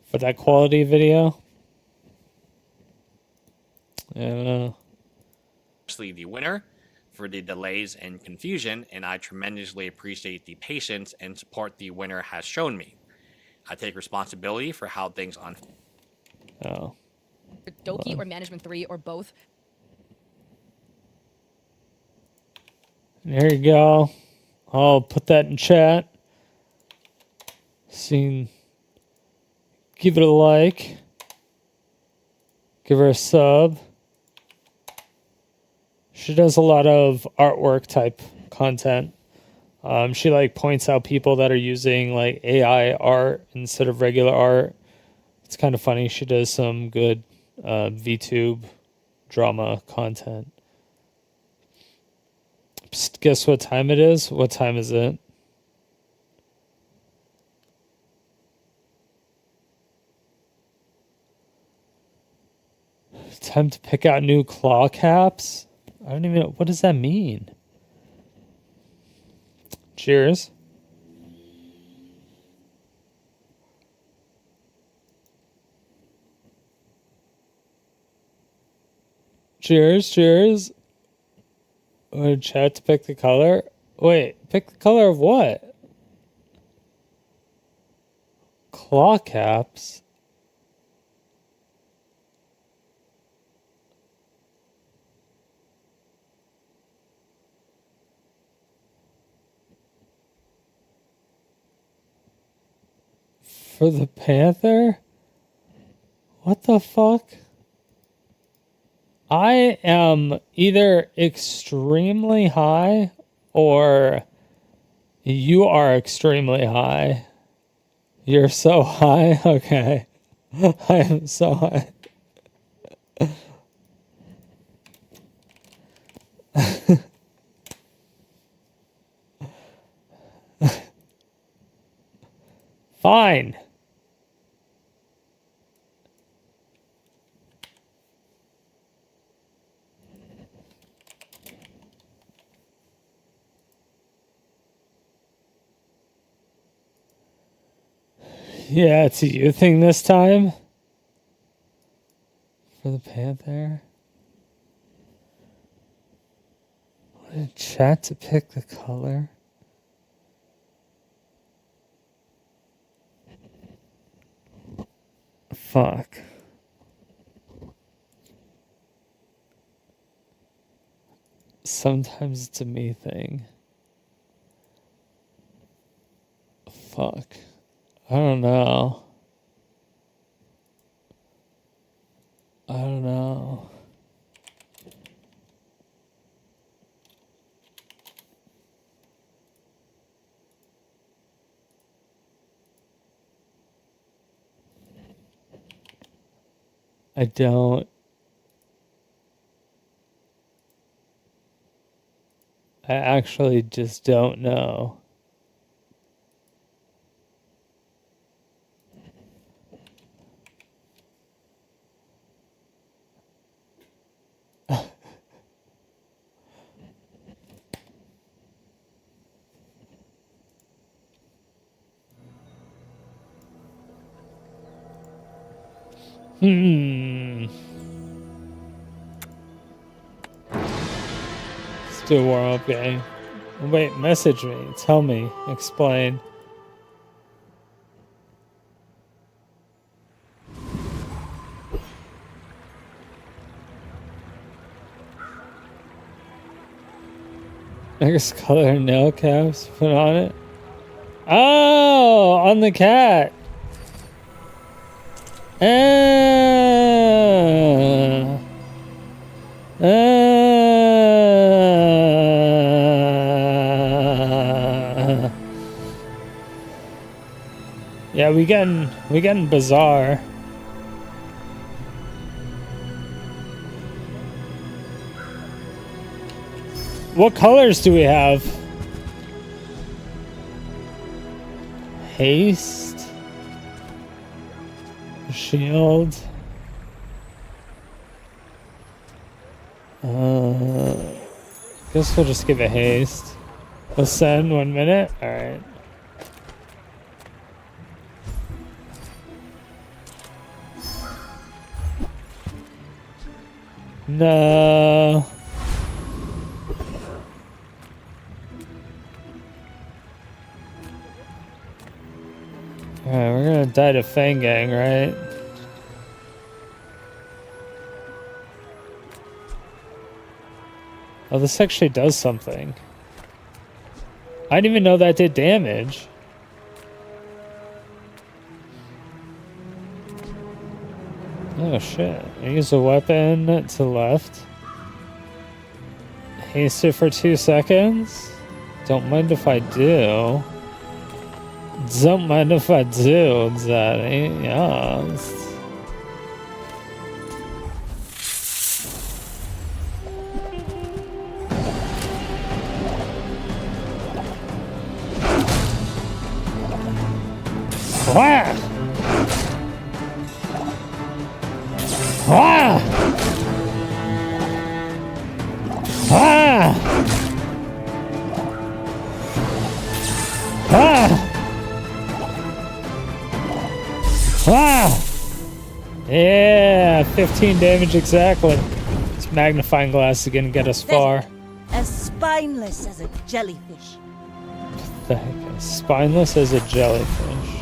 Speaker 1: for that quality video. I don't know.
Speaker 2: Actually, the winner for the delays and confusion, and I tremendously appreciate the patience and support the winner has shown me. I take responsibility for how things unfold.
Speaker 1: Oh.
Speaker 3: Doki or Management 3 or both.
Speaker 1: There you go. I'll put that in chat. See, give it a like. Give her a sub. She does a lot of artwork type content. She like points out people that are using like AI art instead of regular art. It's kind of funny. She does some good VTube drama content. Psst, guess what time it is? What time is it? Time to pick out new claw caps? I don't even know. What does that mean? Cheers. Cheers, cheers. Would chat to pick the color? Wait, pick the color of what? Claw caps? For the panther? What the fuck? I am either extremely high or you are extremely high. You're so high? Okay. I am so high. Fine. Yeah, it's a you thing this time. For the panther. What a chat to pick the color. Fuck. Sometimes it's a me thing. Fuck. I don't know. I don't know. I don't. I actually just don't know. Let's do a warm-up game. Wait, message me. Tell me. Explain. Next color nail caps put on it. Oh, on the cat. Yeah, we getting Bazaar. What colors do we have? Haste. Shield. Guess we'll just give it haste. Ascend 1 minute. Alright. No. Alright, we're gonna die to Fang Gang, right? Oh, this actually does something. I didn't even know that did damage. Oh shit. I use a weapon to the left. Haste it for 2 seconds. Don't mind if I do. Don't mind if I do, Daddy. Yes. Wah! Wah! Ah! Ah! Ah! Yeah, 15 damage exactly. This magnifying glass is gonna get us far.
Speaker 6: As spineless as a jellyfish.
Speaker 1: The heck is spineless as a jellyfish.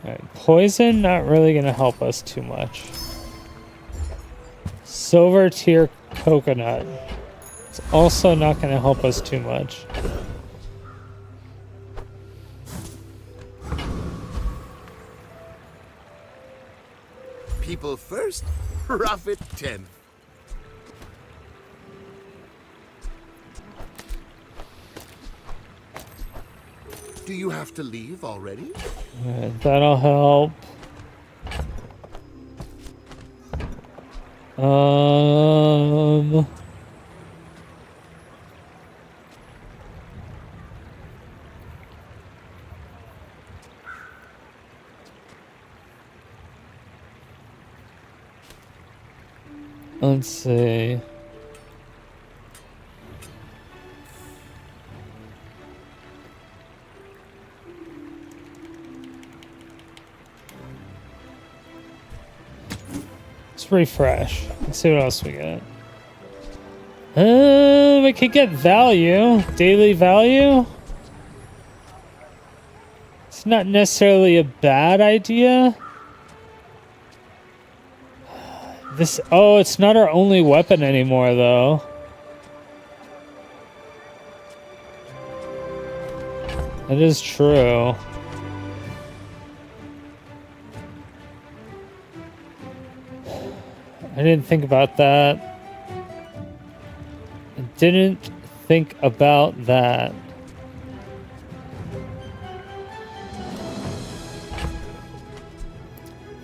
Speaker 1: Alright, poison not really gonna help us too much. Silver tier coconut. It's also not gonna help us too much.
Speaker 7: People first, profit 10th. Do you have to leave already?
Speaker 1: Alright, that'll help. Let's see. Let's refresh. Let's see what else we got. We could get value. Daily value. It's not necessarily a bad idea. Oh, it's not our only weapon anymore, though. That is true. I didn't think about that. I didn't think about that.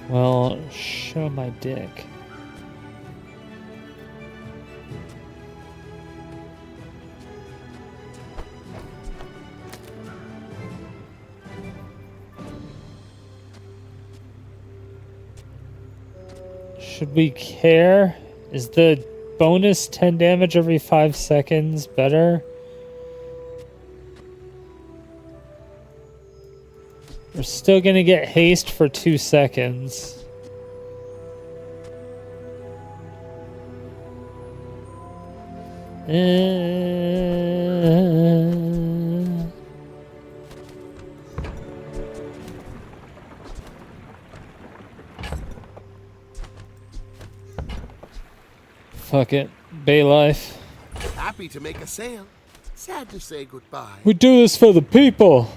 Speaker 1: Well, show my dick. Should we care? Is the bonus 10 damage every 5 seconds better? We're still gonna get haste for 2 seconds. Fuck it. Bay life.
Speaker 7: Happy to make a sale. Sad to say goodbye.
Speaker 1: We do this for the people.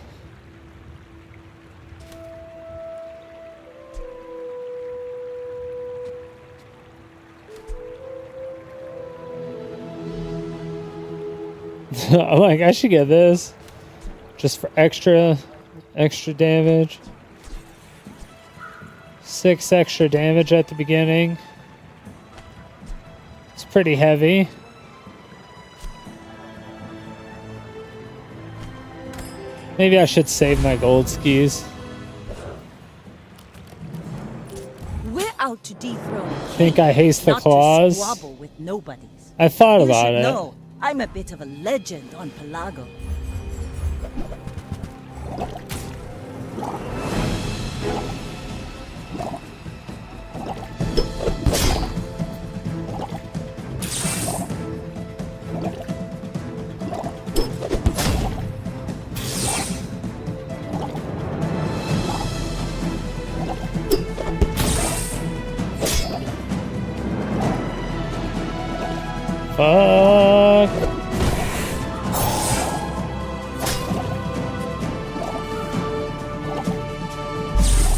Speaker 1: I'm like, I should get this. Just for extra damage. 6 extra damage at the beginning. It's pretty heavy. Maybe I should save my gold skis.
Speaker 6: We're out to dethrone
Speaker 1: Think I haste the
Speaker 6: not
Speaker 1: claws?
Speaker 6: to squabble with nobodies.
Speaker 1: I thought
Speaker 6: You
Speaker 1: about
Speaker 6: should
Speaker 1: it.
Speaker 6: know, I'm a bit of a legend on Pelago.
Speaker 1: Fuck.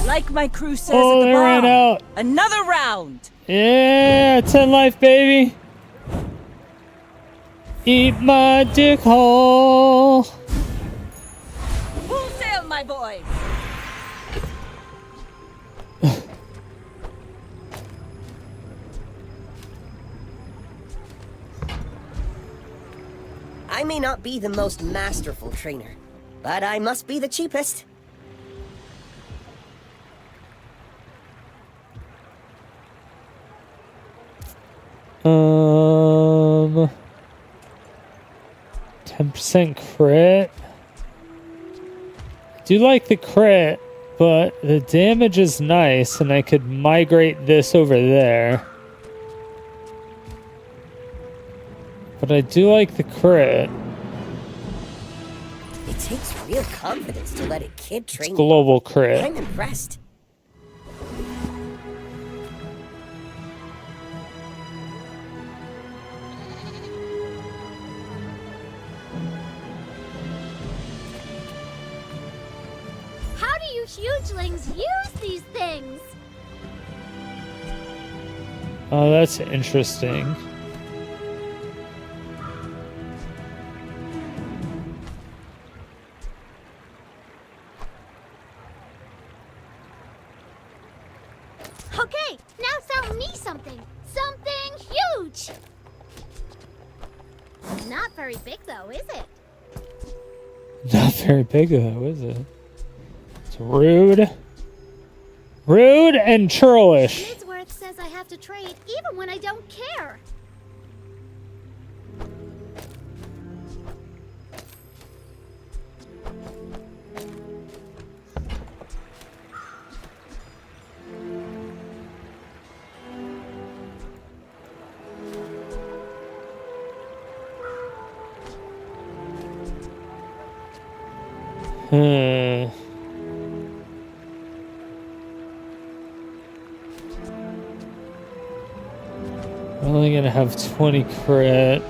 Speaker 6: Like my crew says
Speaker 1: Oh,
Speaker 6: at the
Speaker 1: they
Speaker 6: bar,
Speaker 1: ran out.
Speaker 6: another round.
Speaker 1: Yeah, 10 life, baby. Eat my dick hole.
Speaker 6: Full sail, my boys.
Speaker 8: I may not be the most masterful trainer, but I must be the cheapest.
Speaker 1: Um, 10% crit. I do like the crit, but the damage is nice, and I could migrate this over there. But I do like the crit.
Speaker 8: It takes real confidence to let a kid
Speaker 1: It's
Speaker 8: train you.
Speaker 1: global crit.
Speaker 8: I'm impressed.
Speaker 9: How do you hugelings use these things?
Speaker 1: Oh, that's interesting.
Speaker 9: Okay, now sell me something. Something huge. Not very big though, is it?
Speaker 1: Not very big though, is it? It's rude. Rude and churlish.
Speaker 9: Midsworth says I have to trade even when I don't care.
Speaker 1: Hmm. I'm only gonna have 20 crit.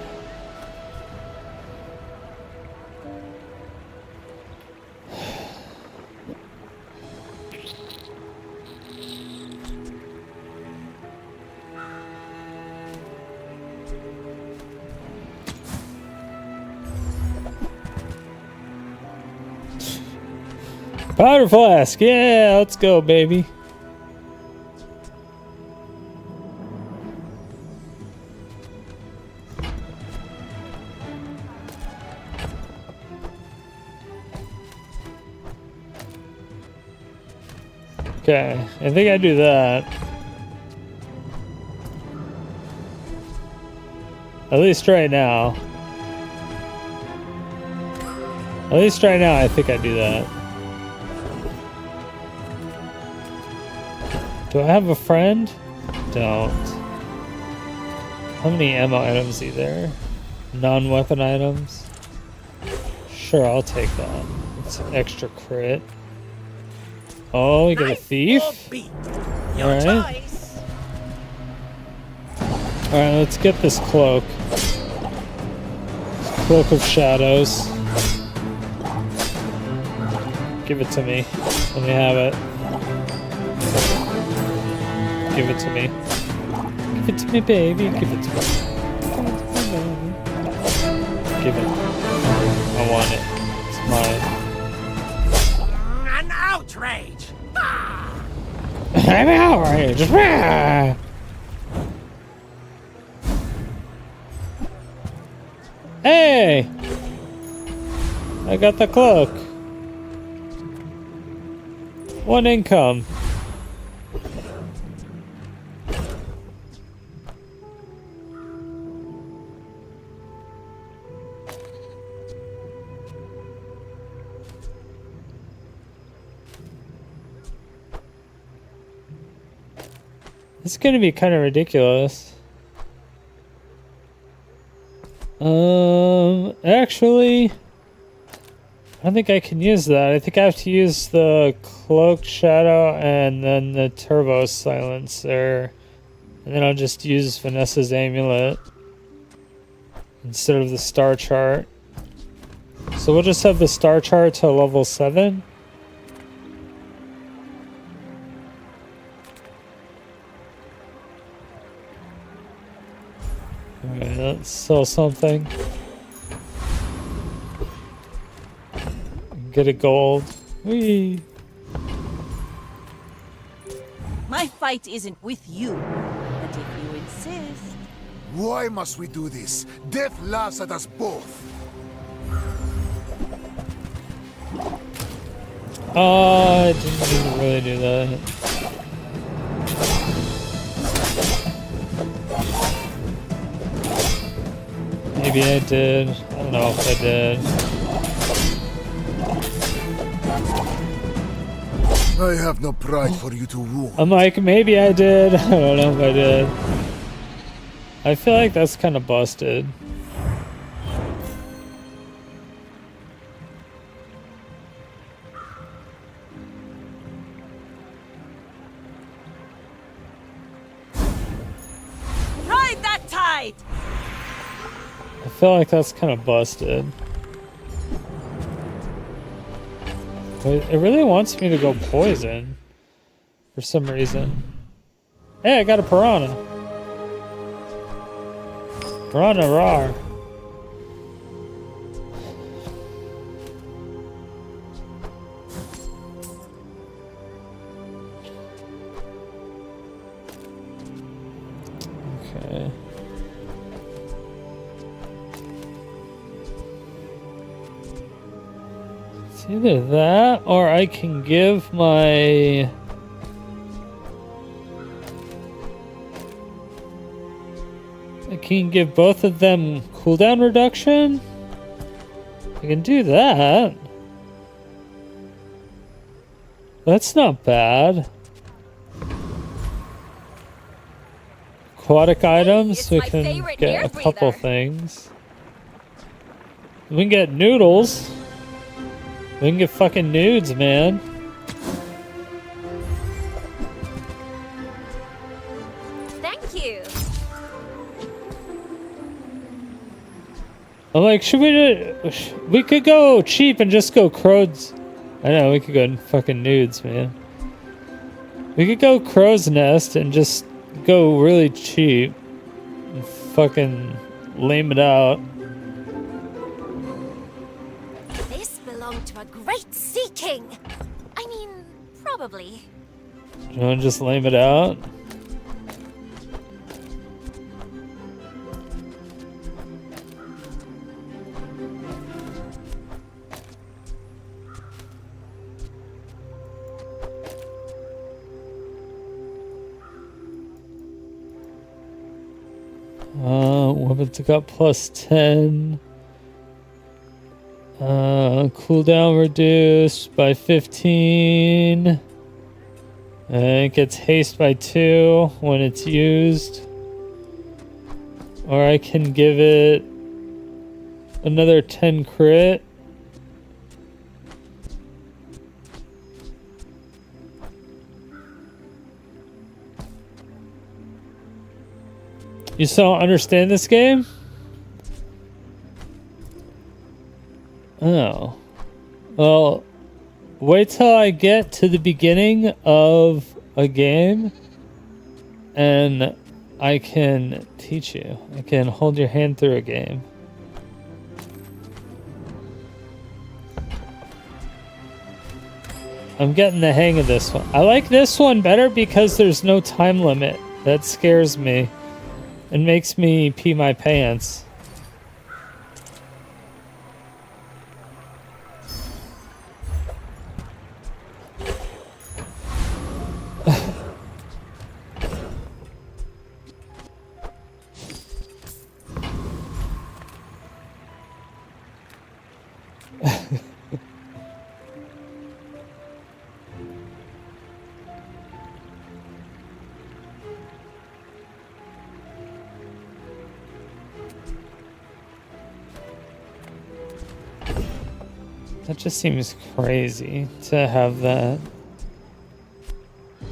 Speaker 1: Powder flask, yeah, let's go, baby. Okay, I think I do that. At least right now. At least right now, I think I do that. Do I have a friend? Don't. How many ammo items are there? Non-weapon items? Sure, I'll take that. It's extra crit. Oh, we got a thief? Alright. Alright, let's get this cloak. Cloak of Shadows. Give it to me. Let me have it. Give it to me. Give it to me, baby. Give it to me. Give it. I want it. It's mine.
Speaker 10: An outrage!
Speaker 1: I'm outraged. Hey! I got the cloak. One income. It's gonna be kind of ridiculous. Actually, I don't think I can use that. I think I have to use the cloak shadow and then the turbo silencer. And then I'll just use Vanessa's amulet instead of the star chart. So we'll just have the star chart to level 7. Alright, let's sell something. Get a gold. Whee!
Speaker 6: My fight isn't with you, but if you insist.
Speaker 7: Why must we do this? Death laughs at us both.
Speaker 1: Oh, I didn't even really do that. Maybe I did. I don't know if I did.
Speaker 7: I have no pride for you to wound.
Speaker 1: I'm like, maybe I did. I don't know if I did. I feel like that's kind of busted.
Speaker 6: Ride that tide!
Speaker 1: I feel like that's kind of busted. But it really wants me to go poison for some reason. Hey, I got a piranha. Piranha rar. Okay. It's either that or I can give my... I can give both of them cooldown reduction. I can do that. That's not bad. Aquatic items,
Speaker 3: it's
Speaker 1: we
Speaker 3: my
Speaker 1: can
Speaker 3: favorite
Speaker 1: get
Speaker 3: air
Speaker 1: a couple
Speaker 3: breather.
Speaker 1: things. We can get noodles. We can get fucking nudes, man.
Speaker 9: Thank you.
Speaker 1: I'm like, should we could go cheap and just go Crow's. I know, we could go fucking nudes, man. We could go Crow's Nest and just go really cheap. And fucking lame it out.
Speaker 9: This belonged to a great sea king. I mean, probably.
Speaker 1: You wanna just lame it out? Weapons got +10. Cooldown reduced by 15. And it gets haste by 2 when it's used. Or I can give it another 10 crit. You still don't understand this game? Oh. Well, wait till I get to the beginning of a game and I can teach you. I can hold your hand through a game. I'm getting the hang of this one. I like this one better because there's no time limit. That scares me. It makes me pee my pants. That just seems crazy to have that.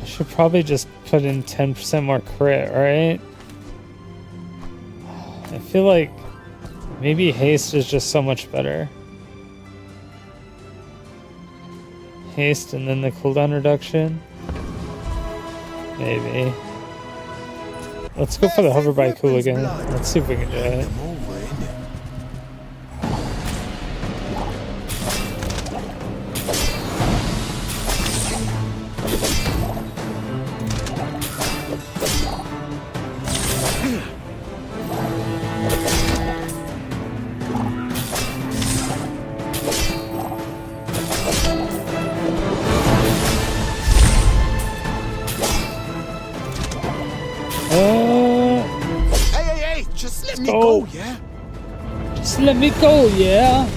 Speaker 1: I should probably just put in 10% more crit, right? I feel like maybe haste is just so much better. Haste and then the cooldown reduction. Maybe. Let's go for the hover bike hooligan. Let's see if we can do it.
Speaker 7: Hey, just let me go, yeah?
Speaker 1: Just let me go, yeah?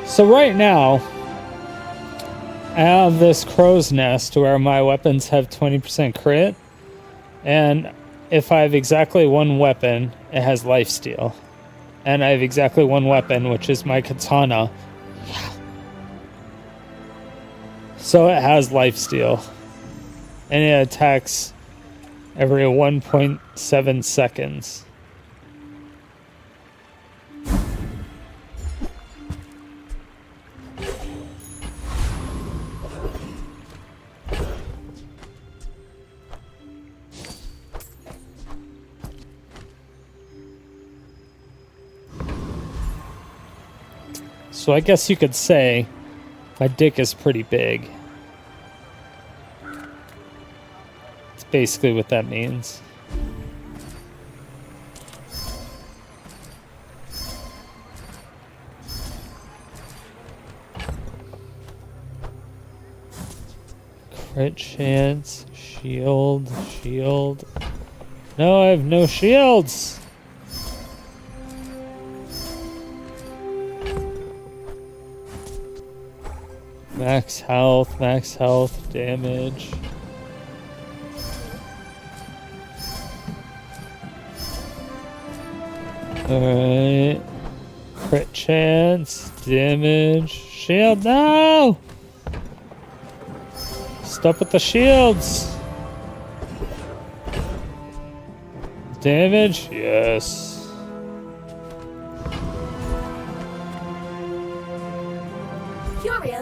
Speaker 1: So right now, I have this crow's nest where my weapons have 20% crit. And if I have exactly one weapon, it has lifesteal. And I have exactly one weapon, which is my katana. So it has lifesteal. And it attacks every 1.7 seconds. So I guess you could say my dick is pretty big. It's basically what that means. Crit chance, shield. No, I have no shields. Max health, damage. Alright. Crit chance, damage, shield, no! Stop with the shields! Damage, yes.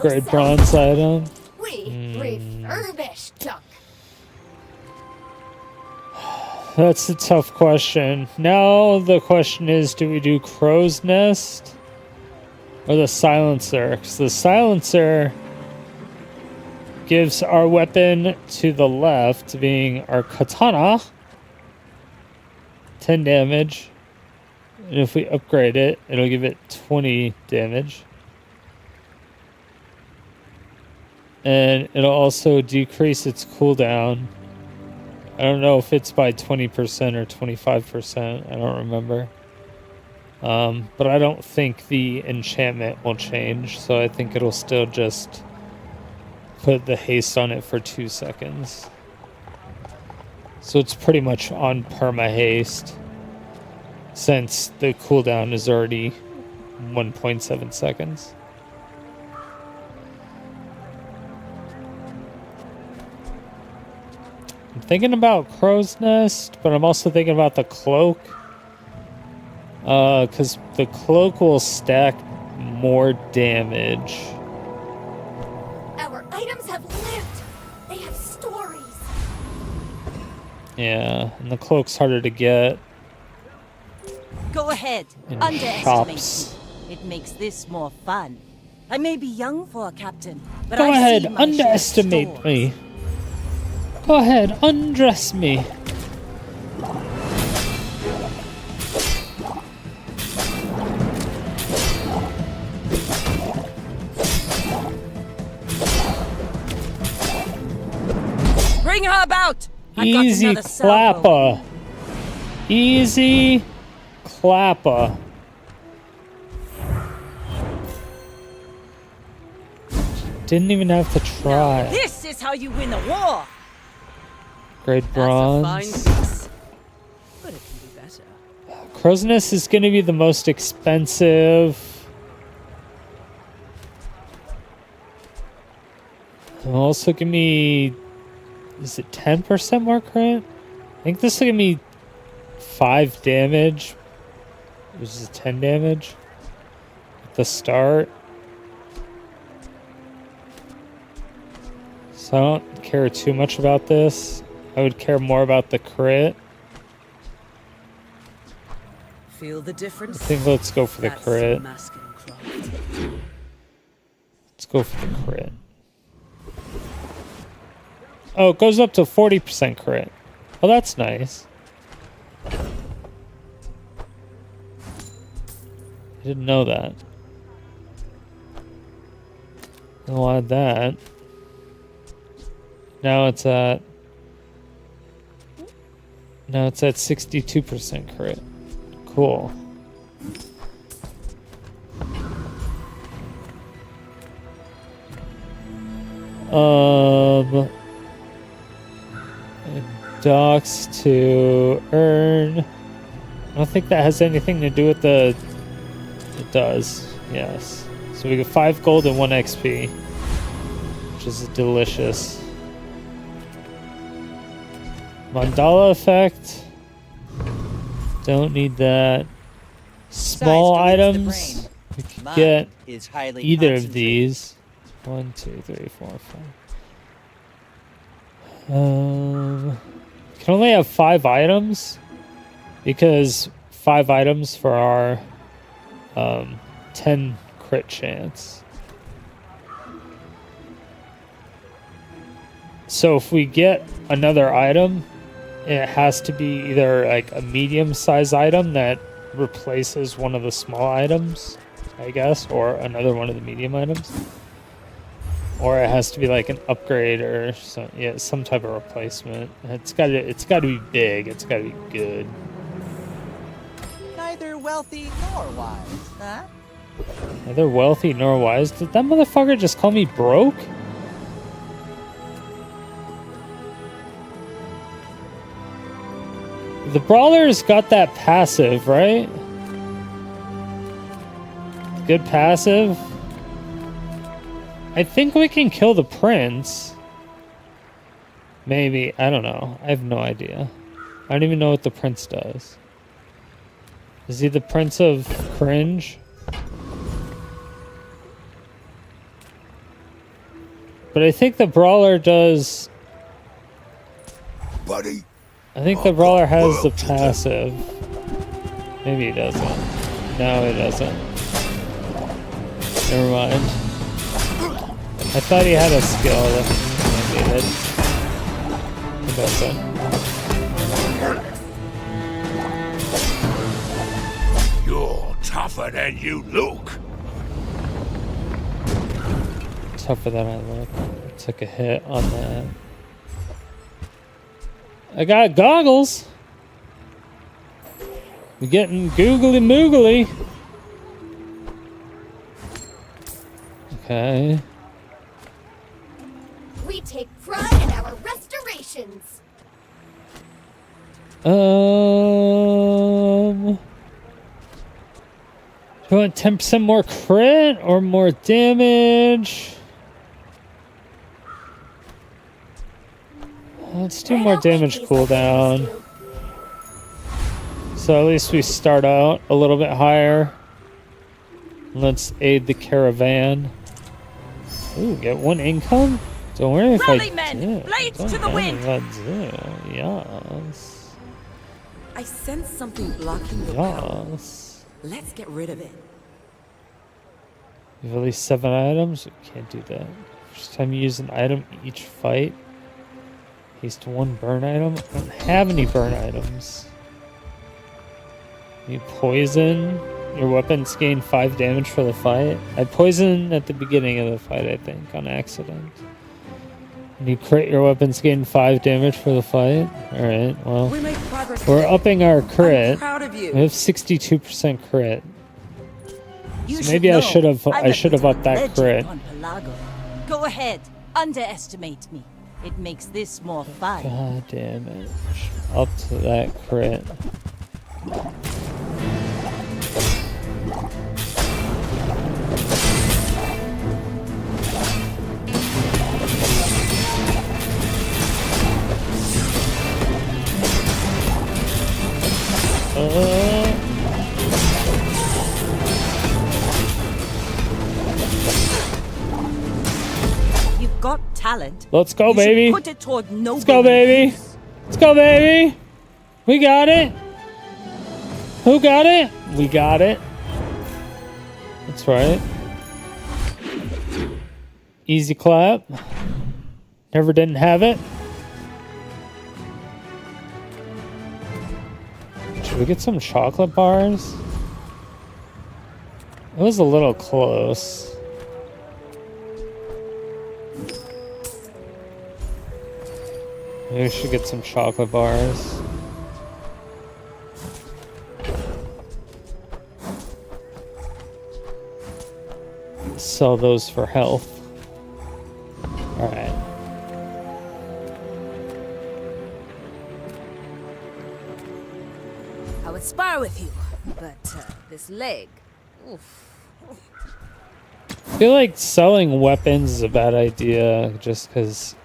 Speaker 1: Great bronze item.
Speaker 9: Refurbish junk.
Speaker 1: That's a tough question. Now the question is, do we do crow's nest or the silencer? Because the silencer gives our weapon to the left, being our katana, 10 damage. And if we upgrade it, it'll give it 20 damage. And it'll also decrease its cooldown. I don't know if it's by 20% or 25%. I don't remember. But I don't think the enchantment will change. So I think it'll still just put the haste on it for 2 seconds. So it's pretty much on perma haste, since the cooldown is already 1.7 seconds. I'm thinking about crow's nest, but I'm also thinking about the cloak. Because the cloak will stack more damage.
Speaker 9: Our items have lived. They have stories.
Speaker 1: Yeah, and the cloak's harder to get.
Speaker 6: Go ahead.
Speaker 1: In
Speaker 6: Underestimate
Speaker 1: shops.
Speaker 6: me. It makes this more fun. I may be young for a captain, but
Speaker 1: Go
Speaker 6: I
Speaker 1: ahead,
Speaker 6: see my share of
Speaker 1: underestimate
Speaker 6: stores.
Speaker 1: me. Go ahead, undress me.
Speaker 6: Bring her about. I've got
Speaker 1: Easy
Speaker 6: another salvo.
Speaker 1: clapper. Easy clapper. didn't even have to try.
Speaker 6: This is how you win a war.
Speaker 1: Grade
Speaker 6: That's a fine
Speaker 1: bronze.
Speaker 6: piece. But it can be better.
Speaker 1: Crow's Nest is going to be the most expensive. It'll also give me, is it 10% more crit? I think this will give me 5 damage, which is 10 damage at the start. So I don't care too much about this. I would care more about the crit.
Speaker 6: Feel the difference?
Speaker 1: I think let's go for the
Speaker 6: That's
Speaker 1: crit.
Speaker 6: masculine craft.
Speaker 1: Let's go for the crit. Oh, it goes up to 40% crit. Oh, that's nice. I didn't know that. I wanted that. Now it's at 62% crit. Cool. Docks to earn. I don't think that has anything to do with the. It does, yes. So we get 5 gold and 1 XP, which is delicious. Mandala effect. Don't need that. Small items. We could get either of these. 1, 2, 3, 4, 5. Can only have 5 items because 5 items for our 10 crit chance. So if we get another item, it has to be either like a medium-sized item that replaces one of the small items, I guess, or another one of the medium items. Or it has to be like an upgrade or some type of replacement. It's got to be big. It's got to be good.
Speaker 10: Neither wealthy nor wise, huh?
Speaker 1: Neither wealthy nor wise. Did that motherfucker just call me broke? The brawler's got that passive, right? Good passive. I think we can kill the prince. Maybe. I don't know. I have no idea. I don't even know what the prince does. Is he the prince of cringe? But I think the brawler does...
Speaker 7: Buddy.
Speaker 1: I think the brawler has the passive. Maybe he doesn't. No, he doesn't. Never mind. I thought he had a skill that he needed. He doesn't.
Speaker 7: You're tougher than you look.
Speaker 1: Tougher than I look. I took a hit on that. I got goggles. We're getting googly moogly. Okay.
Speaker 9: We take pride in our restorations.
Speaker 1: Do you want 10% more crit or more damage? Let's do more damage cooldown. So at least we start out a little bit higher. Let's aid the caravan. Ooh, get 1 income? Don't worry if
Speaker 6: Rally,
Speaker 1: I
Speaker 6: men!
Speaker 1: do.
Speaker 6: Blades
Speaker 1: Don't
Speaker 6: to the
Speaker 1: worry
Speaker 6: wind!
Speaker 1: if I do. Yes.
Speaker 6: I sense something blocking the power.
Speaker 1: Yes.
Speaker 6: Let's get rid of it.
Speaker 1: We have at least 7 items. We can't do that. First time you use an item each fight. Haste 1 burn item. I don't have any burn items. You poison. Your weapons gain 5 damage for the fight. I poisoned at the beginning of the fight, I think, on accident. And you crit, your weapons gain 5 damage for the fight. Alright, well.
Speaker 6: We make progress.
Speaker 1: We're upping our crit.
Speaker 6: I'm proud of you.
Speaker 1: We have 62% crit.
Speaker 6: You
Speaker 1: So maybe I
Speaker 6: know
Speaker 1: should have
Speaker 6: I'm
Speaker 1: upped that
Speaker 6: legend
Speaker 1: crit.
Speaker 6: on Pelago. Go ahead. Underestimate me. It makes this more fun.
Speaker 1: God damn it. Up to that crit.
Speaker 6: You've got talent.
Speaker 1: Let's go,
Speaker 6: You should
Speaker 1: baby.
Speaker 6: Put it toward noble
Speaker 1: Let's go, baby.
Speaker 6: use.
Speaker 1: Let's go, baby. We got it. Who got it? We got it. That's right. Easy clap. Never didn't have it. Should we get some chocolate bars? It was a little close. Maybe we should get some chocolate bars. Sell those for health. Alright.
Speaker 6: I would spar with you, but this leg. Oof.
Speaker 1: I feel like selling weapons is a bad idea just because.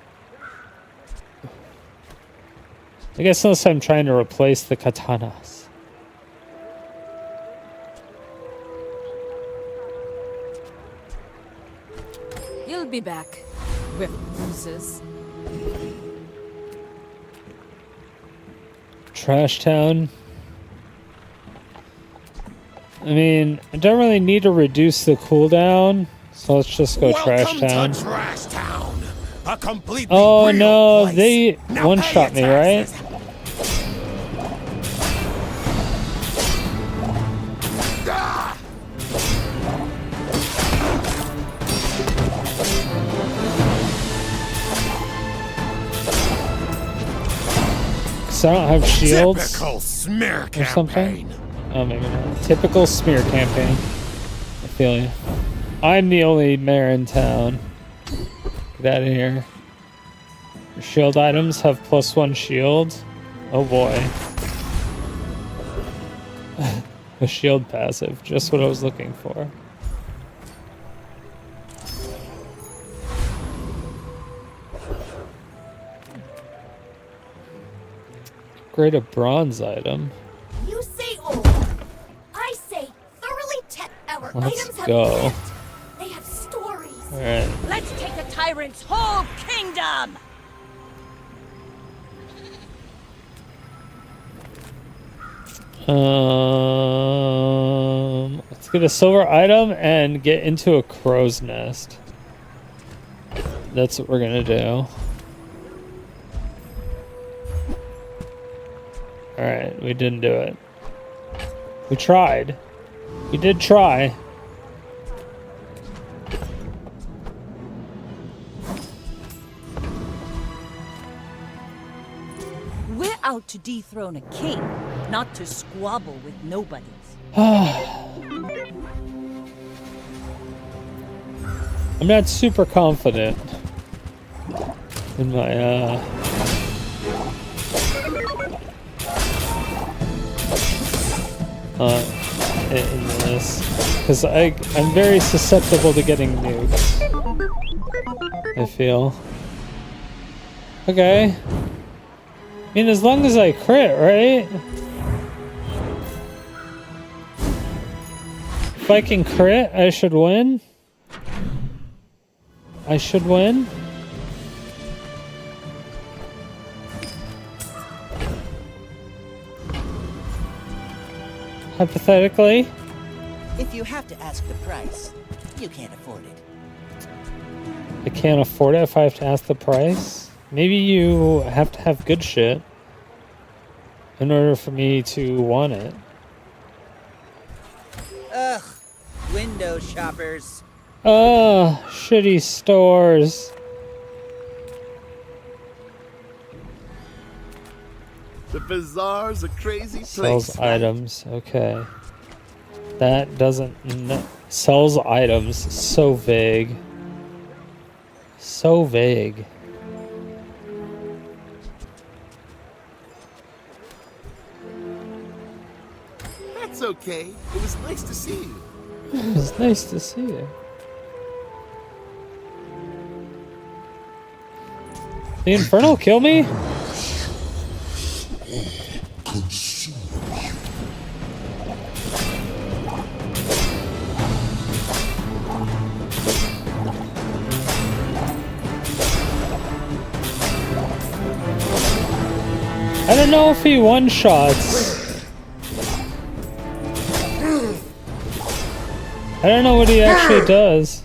Speaker 1: I guess unless I'm trying to replace the katanas.
Speaker 6: You'll be back, rip losers.
Speaker 1: Trash Town. I mean, I don't really need to reduce the cooldown, so let's just go Trash Town.
Speaker 7: To Trash Town, a completely
Speaker 1: Oh
Speaker 7: real
Speaker 1: no,
Speaker 7: place.
Speaker 1: they
Speaker 7: Now
Speaker 1: one-shot
Speaker 7: pay
Speaker 1: me,
Speaker 7: your
Speaker 1: right?
Speaker 7: taxes. Ah!
Speaker 1: Because I don't have shields
Speaker 7: Typical smear
Speaker 1: or something.
Speaker 7: campaign.
Speaker 1: Oh, maybe not. Typical smear campaign. I feel you. I'm the only mayor in town. Get out of here. Your shield items have +1 shield. Oh boy. A shield passive. Just what I was looking for. Upgrade a bronze item.
Speaker 9: You say old. I say thoroughly tech. Our
Speaker 1: Let's
Speaker 9: items have
Speaker 1: go.
Speaker 9: depth. They have stories.
Speaker 1: Alright.
Speaker 6: Let's take the tyrant's whole kingdom!
Speaker 1: Let's get a silver item and get into a crow's nest. That's what we're gonna do. Alright, we didn't do it. We tried. We did try.
Speaker 6: We're out to dethrone a king, not to squabble with nobodies.
Speaker 1: I'm not super confident in my in this, because I'm very susceptible to getting nuked. I feel. Okay. I mean, as long as I crit, right? If I can crit, I should win. I should win. Hypothetically.
Speaker 10: If you have to ask the price, you can't afford it.
Speaker 1: I can't afford it if I have to ask the price. Maybe you have to have good shit in order for me to want it.
Speaker 10: Ugh, window shoppers.
Speaker 1: Ugh, shitty stores.
Speaker 7: The Bazaar's a crazy place.
Speaker 1: Sells
Speaker 7: right?
Speaker 1: items. Okay. That doesn't... sells items. So vague. So vague.
Speaker 7: That's okay. It was nice to see you.
Speaker 1: It was nice to see you. The Infernal kill me? I don't know if he one-shots. I don't know what he actually does.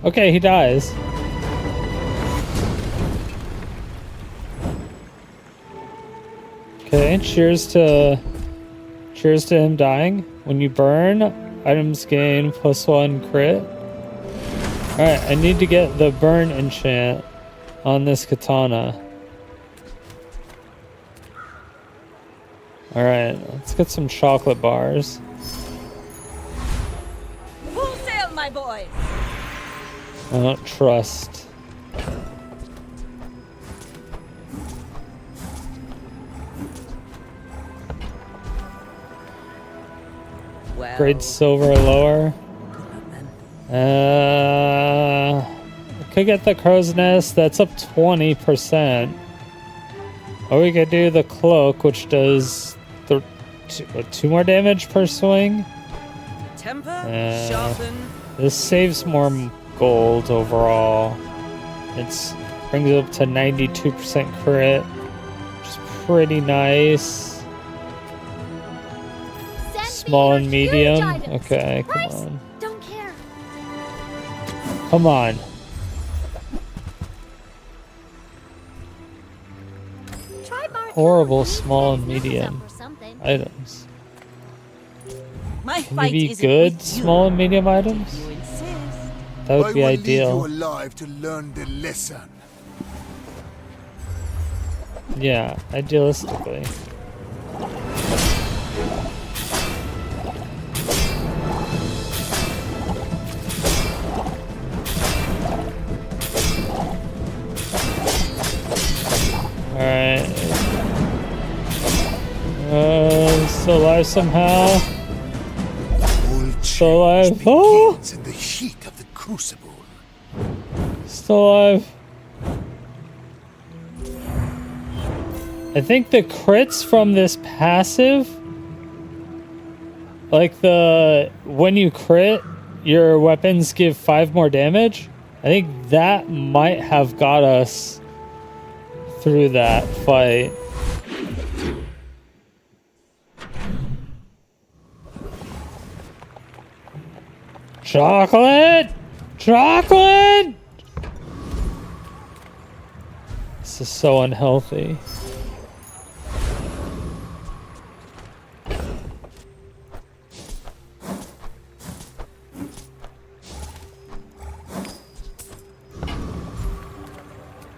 Speaker 1: Okay, he dies. Okay, cheers to him dying. When you burn, items gain +1 crit. Alright, I need to get the burn enchant on this katana. Alright, let's get some chocolate bars.
Speaker 6: Full sail, my boys!
Speaker 1: I don't trust.
Speaker 10: Well,
Speaker 1: Grade silver or lower. I could get the crow's nest. That's up 20%. Or we could do the cloak, which does two more damage per swing.
Speaker 6: Temper, sharpen.
Speaker 1: This saves more gold overall. It brings it up to 92% crit, which is pretty nice. Small and medium. Okay, come on.
Speaker 9: Don't care.
Speaker 1: Come on. Horrible small and medium items.
Speaker 6: My
Speaker 1: Can
Speaker 6: fight
Speaker 1: you be
Speaker 6: isn't
Speaker 1: good
Speaker 6: with you,
Speaker 1: small and medium items?
Speaker 6: if you insist.
Speaker 1: That would be ideal.
Speaker 7: alive to learn the lesson.
Speaker 1: Yeah, idealistically. Alright. Still alive somehow. Still alive. Oh!
Speaker 7: In the heat of the crucible.
Speaker 1: Still alive. I think the crits from this passive, like when you crit, your weapons give 5 more damage. I think that might have got us through that fight. Chocolate! Chocolate! This is so unhealthy.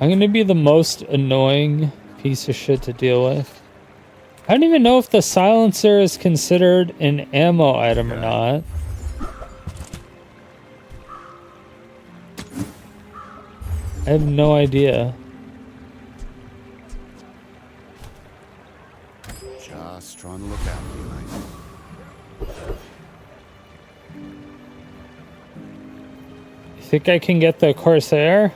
Speaker 1: I'm gonna be the most annoying piece of shit to deal with. I don't even know if the silencer is considered an ammo item or not. I have no idea.
Speaker 7: Just trying to look out for you, mate.
Speaker 1: You think I can get the Corsair?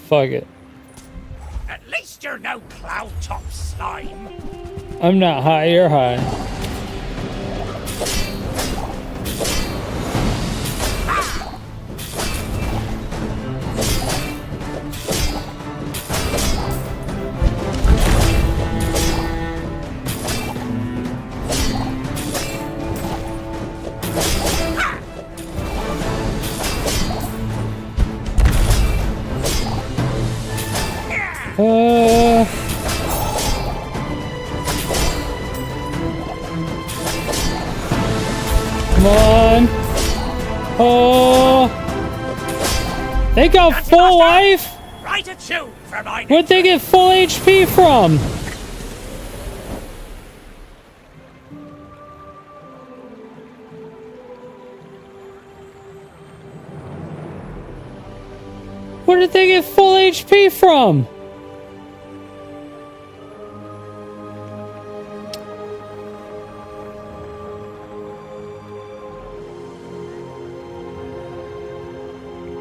Speaker 1: Fuck it.
Speaker 10: at least you're no cloud top slime.
Speaker 1: I'm not high, you're high. Come on. Oh. They got full life?
Speaker 10: Write a tune for my
Speaker 1: Where'd they get full HP from? Where'd they get full HP from?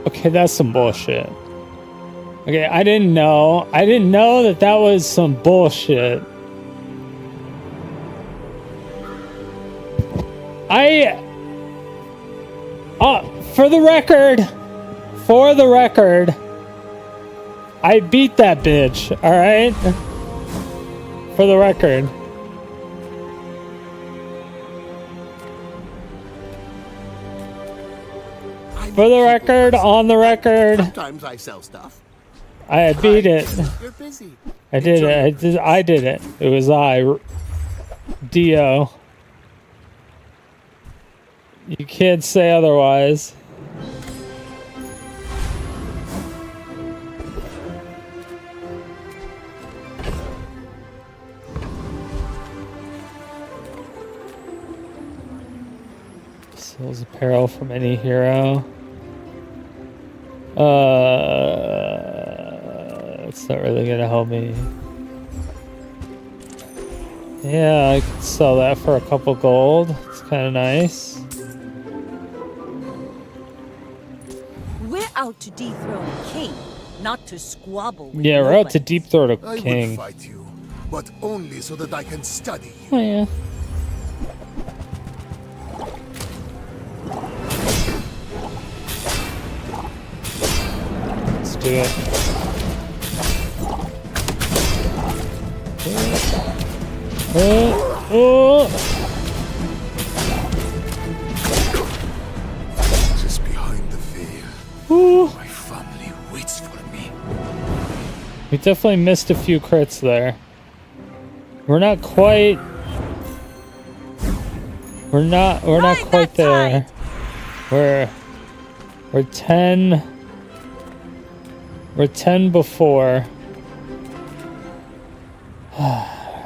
Speaker 1: Okay, that's some bullshit. Okay, I didn't know. I didn't know that that was some bullshit. For the record, I beat that bitch, alright? For the record. For the record, on the record.
Speaker 7: Sometimes I sell stuff.
Speaker 1: I beat it.
Speaker 7: You're busy.
Speaker 1: I did it. I did it. It was Dio. You can't say otherwise. Sells apparel from any hero. It's not really gonna help me. Yeah, I could sell that for a couple gold. It's kind of nice.
Speaker 6: We're out to dethrone a king, not to squabble with
Speaker 1: Yeah, we're out to
Speaker 6: nobodies.
Speaker 1: deep throat a
Speaker 7: I
Speaker 1: king.
Speaker 7: would fight you, but only so that I can study you.
Speaker 1: Oh yeah. Let's do it.
Speaker 7: Just behind the veil,
Speaker 1: Ooh.
Speaker 7: my family waits for me.
Speaker 1: We definitely missed a few crits there. We're not quite. We're not quite there. We're 10. We're 10 before.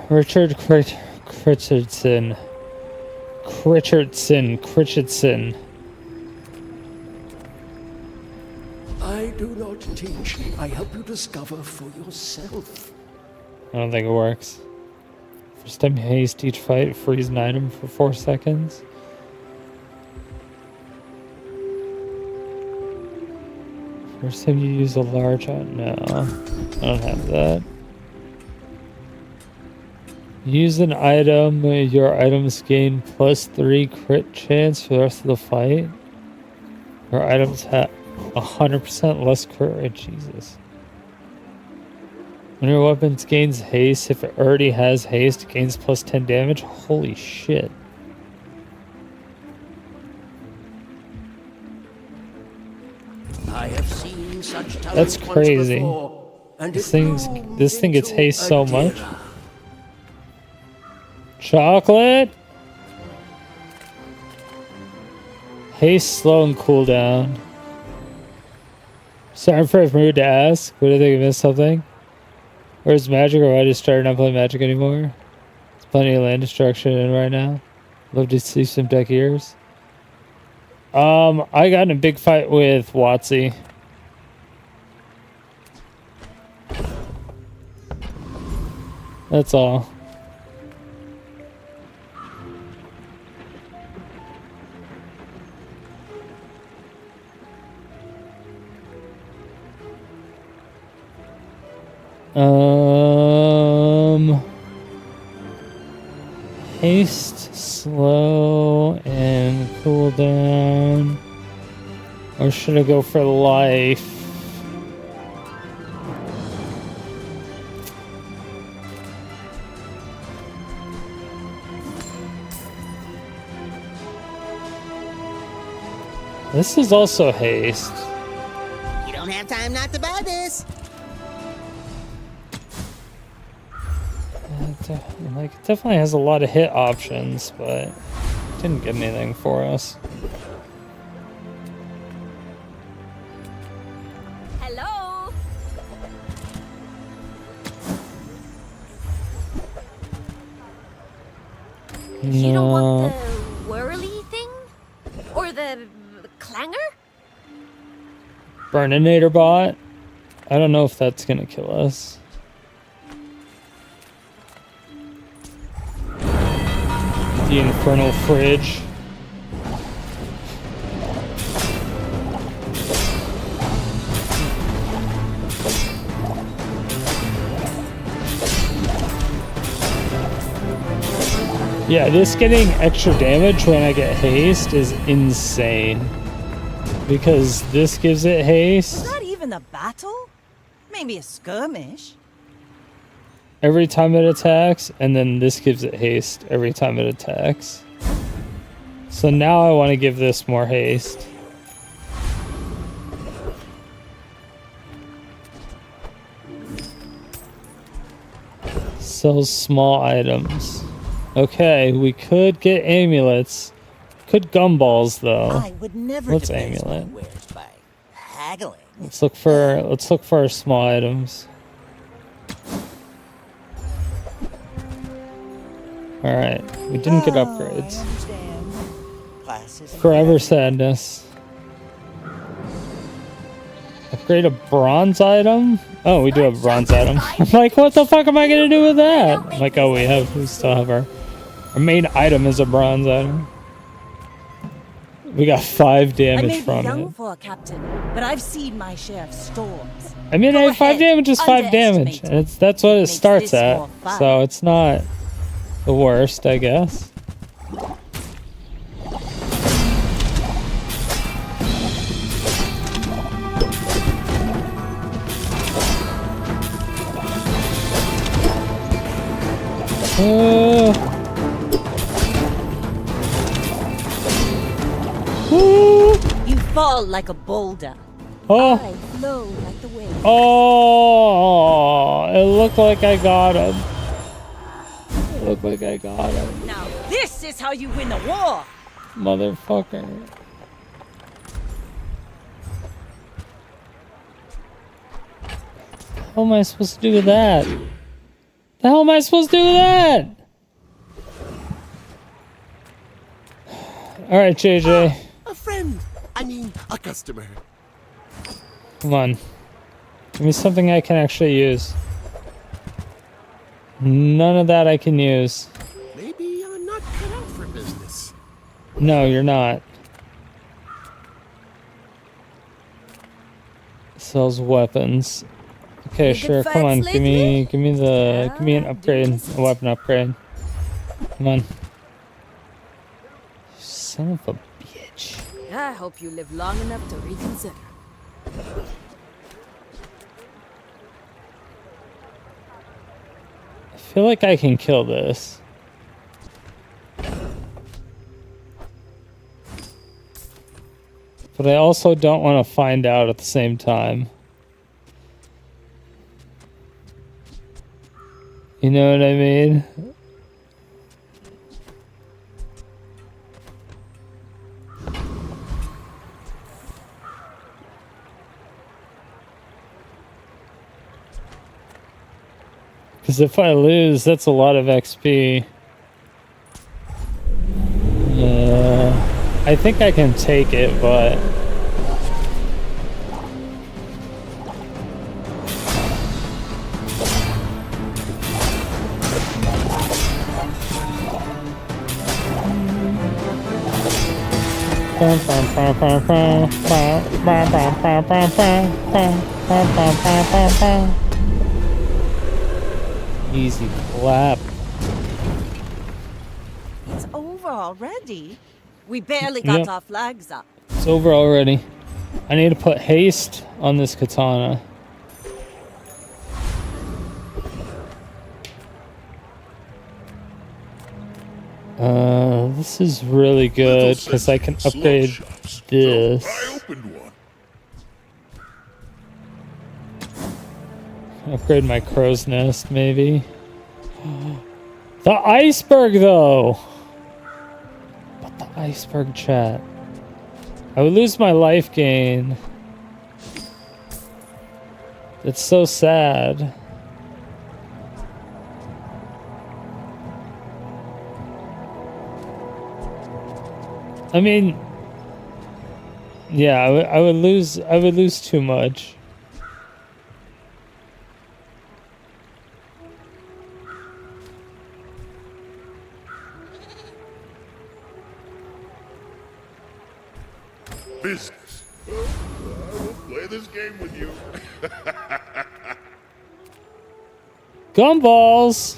Speaker 1: Richard Richardson.
Speaker 11: I do not teach. I help you discover for yourself.
Speaker 1: I don't think it works. First time you haste each fight, freeze an item for 4 seconds. First time you use a large item. No, I don't have that. Use an item, your items gain +3 crit chance for the rest of the fight. Your items have 100% less crit rate. Jesus. When your weapons gains haste, if it already has haste, it gains +10 damage. Holy shit.
Speaker 11: I have seen such talent
Speaker 1: That's
Speaker 11: once
Speaker 1: crazy.
Speaker 11: before, and
Speaker 1: This
Speaker 11: it
Speaker 1: thing gets
Speaker 11: into
Speaker 1: haste
Speaker 11: a
Speaker 1: so much.
Speaker 11: dealer.
Speaker 1: Chocolate. Haste, slow, and cooldown. Sorry for I've moved to ask. What did I miss something? Where's magic, or why just started not playing magic anymore? There's plenty of land destruction in right now. Love to see some deck ears. I got in a big fight with Watsy. That's all. Haste, slow, and cooldown. Or should I go for life? This is also haste.
Speaker 10: You don't have time not to buy this.
Speaker 1: Like, it definitely has a lot of hit options, but it didn't get anything for us.
Speaker 9: Hello? You don't want the whirly thing? Or the clanger?
Speaker 1: Burninator bot. I don't know if that's gonna kill us. The infernal fridge. Yeah, this getting extra damage when I get haste is insane. Because this gives it haste.
Speaker 6: Is that even a battle? Maybe a skirmish.
Speaker 1: Every time it attacks, and then this gives it haste every time it attacks. So now I want to give this more haste. Sells small items. Okay, we could get amulets. Could gumballs though.
Speaker 10: I would never
Speaker 1: What's
Speaker 10: debase my
Speaker 1: amulet?
Speaker 10: wares by haggling.
Speaker 1: Let's look for our small items. All right, we didn't get upgrades. Forever sadness. Upgrade a bronze item? Oh, we do have a bronze item. I'm like, what the fuck am I gonna do with that? I'm like, oh, we still have our main item is a bronze item. We got 5 damage from
Speaker 6: I may be young
Speaker 1: it.
Speaker 6: for a captain, but I've seen my share of storms.
Speaker 1: I mean,
Speaker 6: Go
Speaker 1: 5
Speaker 6: ahead,
Speaker 1: damage is 5 damage.
Speaker 6: underestimate
Speaker 1: And that's what it
Speaker 6: Makes
Speaker 1: starts
Speaker 6: this
Speaker 1: at.
Speaker 6: more fun.
Speaker 1: So it's not the worst, I guess.
Speaker 6: You fall like a boulder.
Speaker 1: Oh.
Speaker 6: I flow like the wind.
Speaker 1: Oh, it looked like I got him. It looked like I got him.
Speaker 6: Now this is how you win a war.
Speaker 1: Motherfucker. What am I supposed to do with that? The hell am I supposed to do with that? Alright, JJ.
Speaker 7: A friend. I mean, a customer.
Speaker 1: Come on. Give me something I can actually use. None of that I can use.
Speaker 7: Maybe I'm not cut out for business.
Speaker 1: No, you're not. Sells weapons. Okay,
Speaker 6: Any
Speaker 1: sure.
Speaker 6: good
Speaker 1: Come on,
Speaker 6: fights
Speaker 1: give me an upgrade, a weapon upgrade. Come on. Son of a bitch.
Speaker 12: I hope you live long enough to reconsider.
Speaker 1: I feel like I can kill this. But I also don't want to find out at the same time. You know what I mean? Because if I lose, that's a lot of XP. I think I can take it, but... Easy clap.
Speaker 6: It's over already. We barely got
Speaker 1: Yep.
Speaker 6: our flags up.
Speaker 1: It's over already. I need to put haste on this katana. This is really good because I can upgrade this. Upgrade my crow's nest, maybe. The iceberg, though. But the iceberg, chat. I would lose my life gain. It's so sad. I mean, yeah, I would lose too much.
Speaker 13: business. I will play this game with you.
Speaker 1: Gumballs.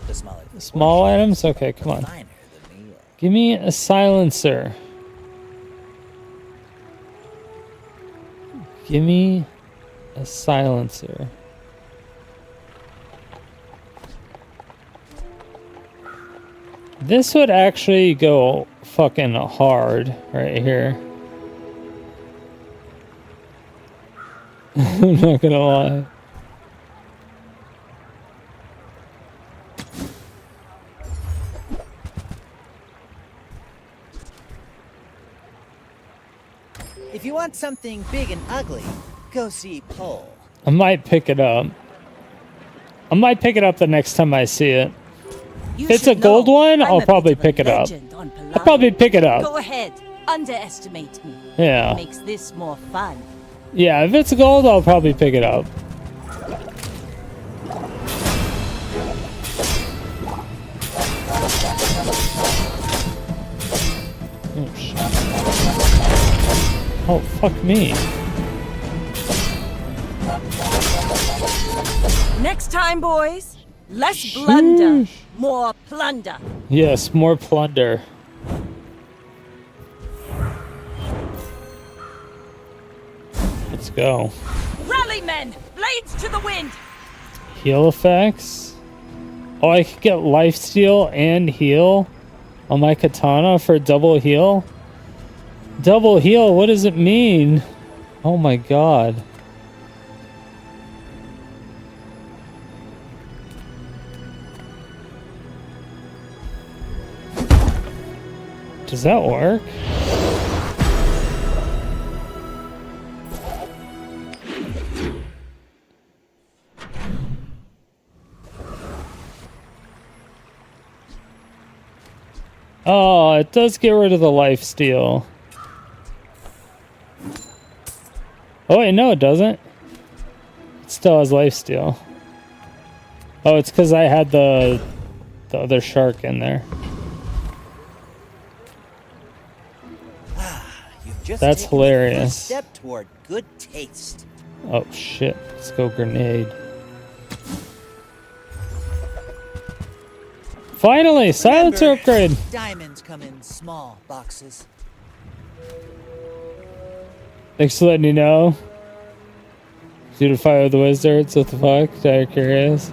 Speaker 10: The smaller the
Speaker 1: Small items? Okay, come on.
Speaker 10: finer the meal.
Speaker 1: Give me a silencer. Give me a silencer. This would actually go fucking hard right here. I'm not gonna lie.
Speaker 10: If you want something big and ugly, go see Paul.
Speaker 1: I might pick it up. I might pick it up the next time I see it.
Speaker 6: You
Speaker 1: If it's a
Speaker 6: should
Speaker 1: gold
Speaker 6: know,
Speaker 1: one,
Speaker 6: I'm
Speaker 1: I'll
Speaker 6: a
Speaker 1: probably
Speaker 6: bit of a
Speaker 1: pick it up.
Speaker 6: legend on
Speaker 1: I'll
Speaker 6: Palawan.
Speaker 1: probably pick it up.
Speaker 6: Go ahead, underestimate me.
Speaker 1: Yeah.
Speaker 6: Makes this more fun.
Speaker 1: Yeah, if it's gold, I'll probably pick it up. Oh, shit. Oh, fuck me.
Speaker 6: Next time, boys, less blunder, more plunder.
Speaker 1: Yes, more plunder. Let's go.
Speaker 6: Rally, men! Blades to the wind!
Speaker 1: Heal effects. Oh, I could get lifesteal and heal on my katana for double heal. Double heal, what does it mean? Oh my god. Does that work? Oh, it does get rid of the lifesteal. Oh wait, no it doesn't. It still has lifesteal. Oh, it's because I had the other shark in there.
Speaker 10: Just
Speaker 1: That's
Speaker 10: taken the
Speaker 1: hilarious.
Speaker 10: first step toward good taste.
Speaker 1: Oh shit, let's go grenade. Finally, silencer
Speaker 10: Remember,
Speaker 1: upgrade.
Speaker 10: Diamonds come in small boxes.
Speaker 1: Thanks for letting me know. Due to fire the wizards, what the fuck? They're curious.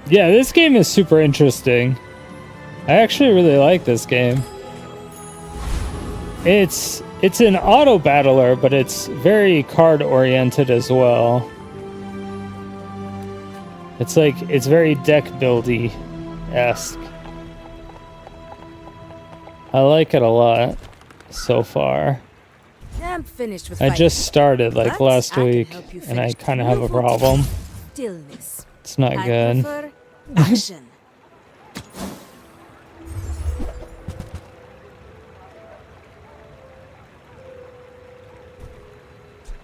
Speaker 1: Yeah, this game is super interesting. I actually really like this game. It's an auto battler, but it's very card oriented as well. It's like, it's very deck buildy-esque. I like it a lot so far.
Speaker 12: I'm finished with
Speaker 1: I
Speaker 12: fighting.
Speaker 1: just started like
Speaker 12: But
Speaker 1: last
Speaker 12: I can
Speaker 1: week
Speaker 12: help you
Speaker 1: and I
Speaker 12: finish
Speaker 1: kind of have a
Speaker 12: beautiful
Speaker 1: problem.
Speaker 12: Stillness.
Speaker 1: It's not
Speaker 12: I
Speaker 1: good.
Speaker 12: prefer action.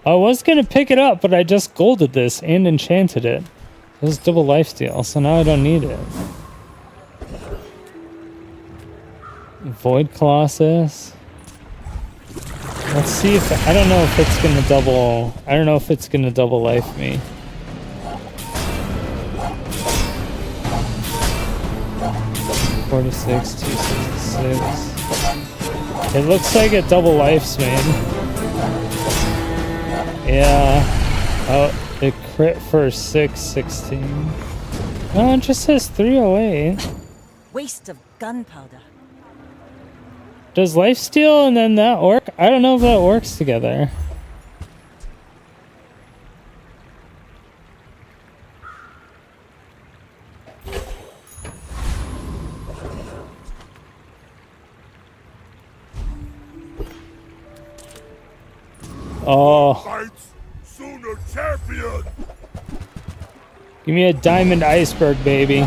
Speaker 1: I was gonna pick it up, but I just golded this and enchanted it. It was double lifesteal, so now I don't need it. Void Colossus. Let's see if I don't know if it's gonna double. I don't know if it's gonna double life me. $46, $266. It looks like it double lifes me. Yeah. Oh, it crit for 616. Oh, it just says 308.
Speaker 6: Waste of gunpowder.
Speaker 1: Does lifesteal and then that work? I don't know if that works together. Oh.
Speaker 13: Fights sooner, champion.
Speaker 1: Give me a diamond iceberg, baby.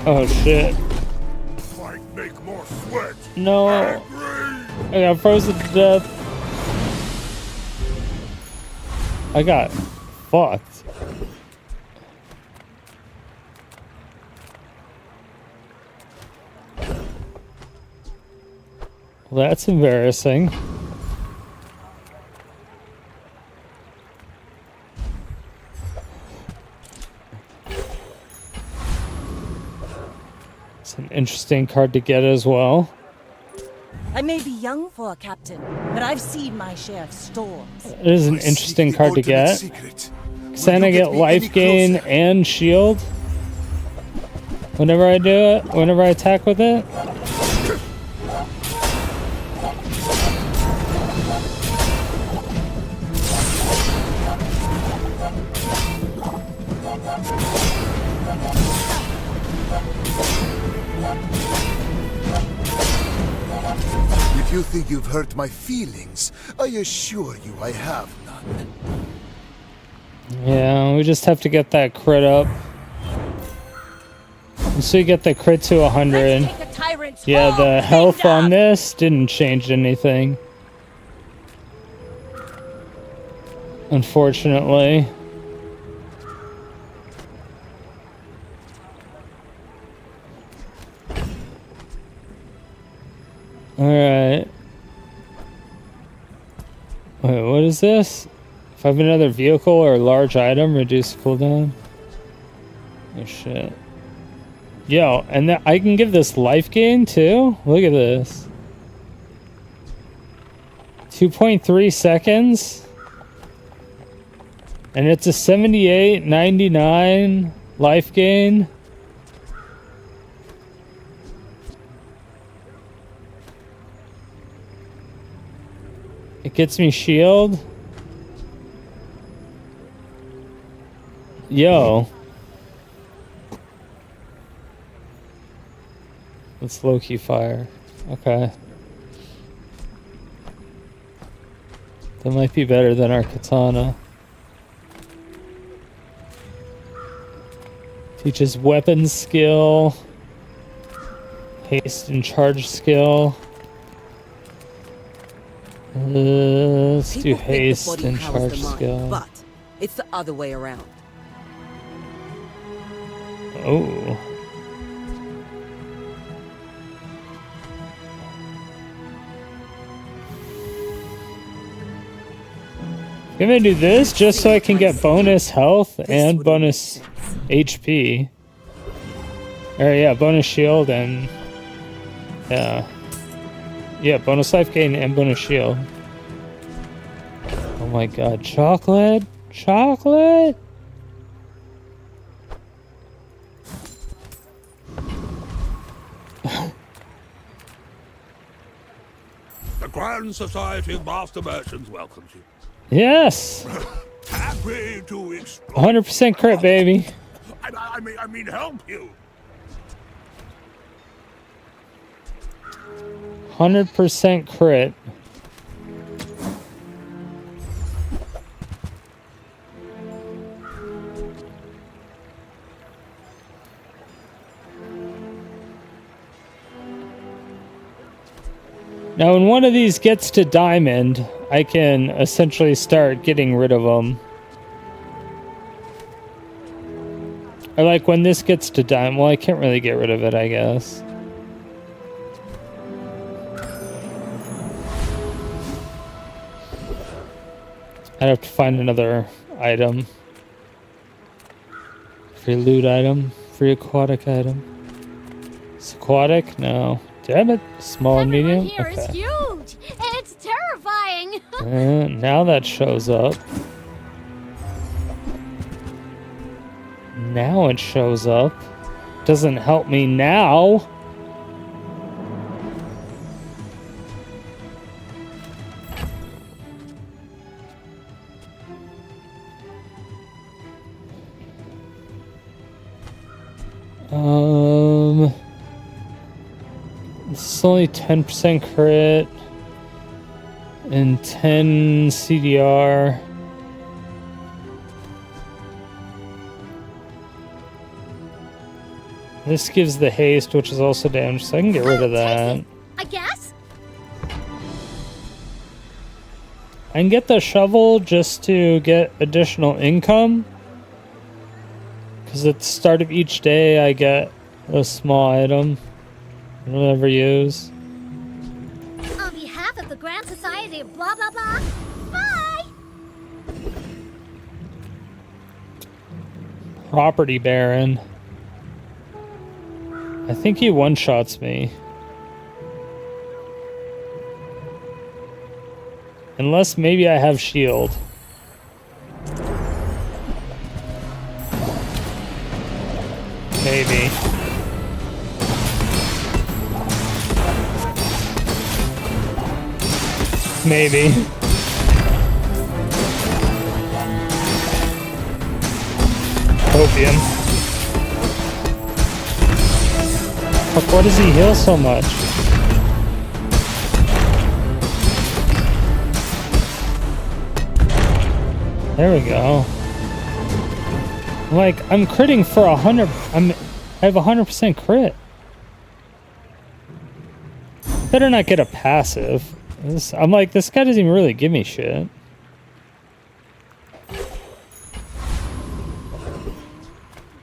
Speaker 1: Oh shit.
Speaker 13: Fight make more sweat.
Speaker 1: No.
Speaker 13: Angry.
Speaker 1: I got frozen to death. I got fucked. Well, that's embarrassing. It's an interesting card to get as well.
Speaker 6: I may be young for a captain, but I've seen my share of storms.
Speaker 1: It is an interesting card to get. Because then I get life gain and shield whenever I do it, whenever I attack with it.
Speaker 7: If you think you've hurt my feelings, I assure you I have none.
Speaker 1: Yeah, we just have to get that crit up. So you get the crit to 100. Yeah, the health on this didn't change anything. Unfortunately. Alright. Wait, what is this? If I have another vehicle or large item, reduce cooldown. Oh shit. Yo, and I can give this life gain too? Look at this. 2.3 seconds. And it's a 78.99 life gain. It gets me shield. Yo. It's low-key fire. Okay. That might be better than our katana. Teaches weapon skill. Haste and charge skill. Let's do haste and charge skill.
Speaker 6: But it's the other way around.
Speaker 1: Oh. I'm gonna do this just so I can get bonus health and bonus HP. Or yeah, bonus shield and yeah, bonus life gain and bonus shield. Oh my god, chocolate! Chocolate!
Speaker 13: The Grand Society of Master Merchants welcomes you.
Speaker 1: Yes!
Speaker 13: Happy to explore.
Speaker 1: 100% crit, baby.
Speaker 13: I mean, help you.
Speaker 1: 100% crit. Now, when one of these gets to diamond, I can essentially start getting rid of them. Or like when this gets to diamond, well, I can't really get rid of it, I guess. I'd have to find another item. Free loot item. Free aquatic item. It's aquatic? No. Damn it. Small and medium?
Speaker 9: Here is huge. It's terrifying.
Speaker 1: Now that shows up. Now it shows up. Doesn't help me now. This is only 10% crit and 10 CDR. This gives the haste, which is also damage, so I can get rid of that.
Speaker 9: I guess.
Speaker 1: I can get the shovel just to get additional income. Because at the start of each day, I get a small item. I don't ever use.
Speaker 9: On behalf of the Grand Society of blah blah blah, bye!
Speaker 1: Property Baron. I think he one-shots me. Unless maybe I have shield. Maybe. Maybe. Opium. Fuck, why does he heal so much? There we go. Like, I'm critting for 100. I have 100% crit. Better not get a passive. I'm like, this guy doesn't even really give me shit.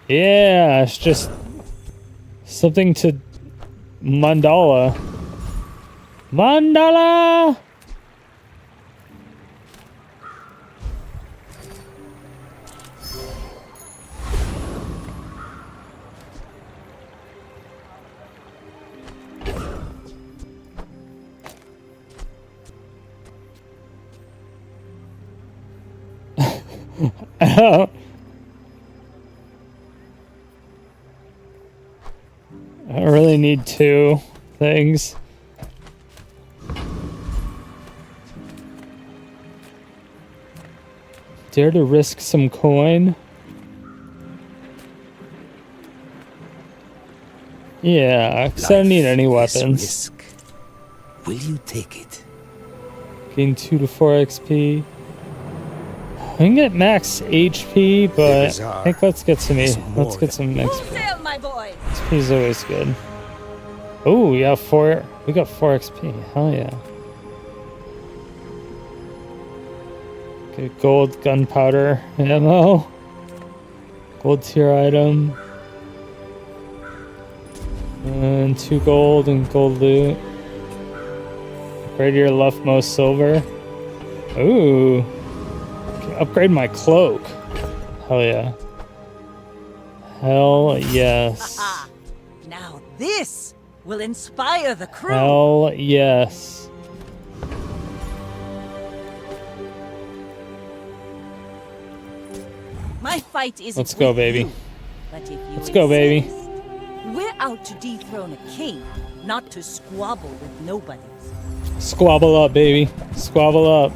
Speaker 1: Yeah, it's just something to mandala. Mandala! I really need 2 things. Dare to risk some coin? Yeah, because I don't need any weapons.
Speaker 14: Risk. Will you take it?
Speaker 1: Gain 2 to 4 XP. I can get max HP, but I think let's get some XP.
Speaker 6: My boy.
Speaker 1: XP is always good. Oh, we got 4 XP. Hell yeah. Get gold gunpowder ammo. Gold tier item. And 2 gold and gold loot. Upgrade your leftmost silver. Ooh. Upgrade my cloak. Hell yeah. Hell yes.
Speaker 6: Now this will inspire the crew.
Speaker 1: Hell yes.
Speaker 6: My fight is.
Speaker 1: Let's go, baby.
Speaker 6: But if you
Speaker 1: Let's go, baby.
Speaker 6: We're out to dethrone a king, not to squabble with nobodies.
Speaker 1: Squabble up, baby. Squabble up.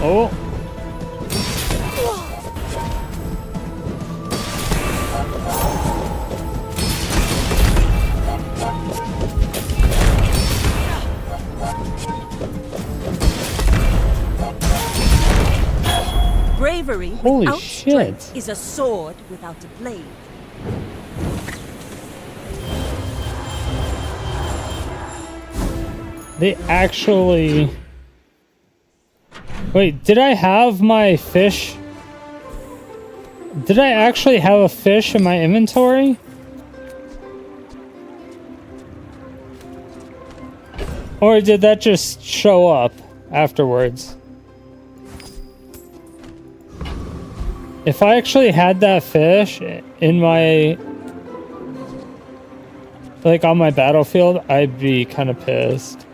Speaker 1: Oh.
Speaker 6: Bravery
Speaker 1: Holy
Speaker 6: without
Speaker 1: shit.
Speaker 6: strength is a sword without a blade.
Speaker 1: They actually... Wait, did I have my fish? Did I actually have a fish in my inventory? Or did that just show up afterwards? If I actually had that fish in my... like on my battlefield, I'd be kind of pissed.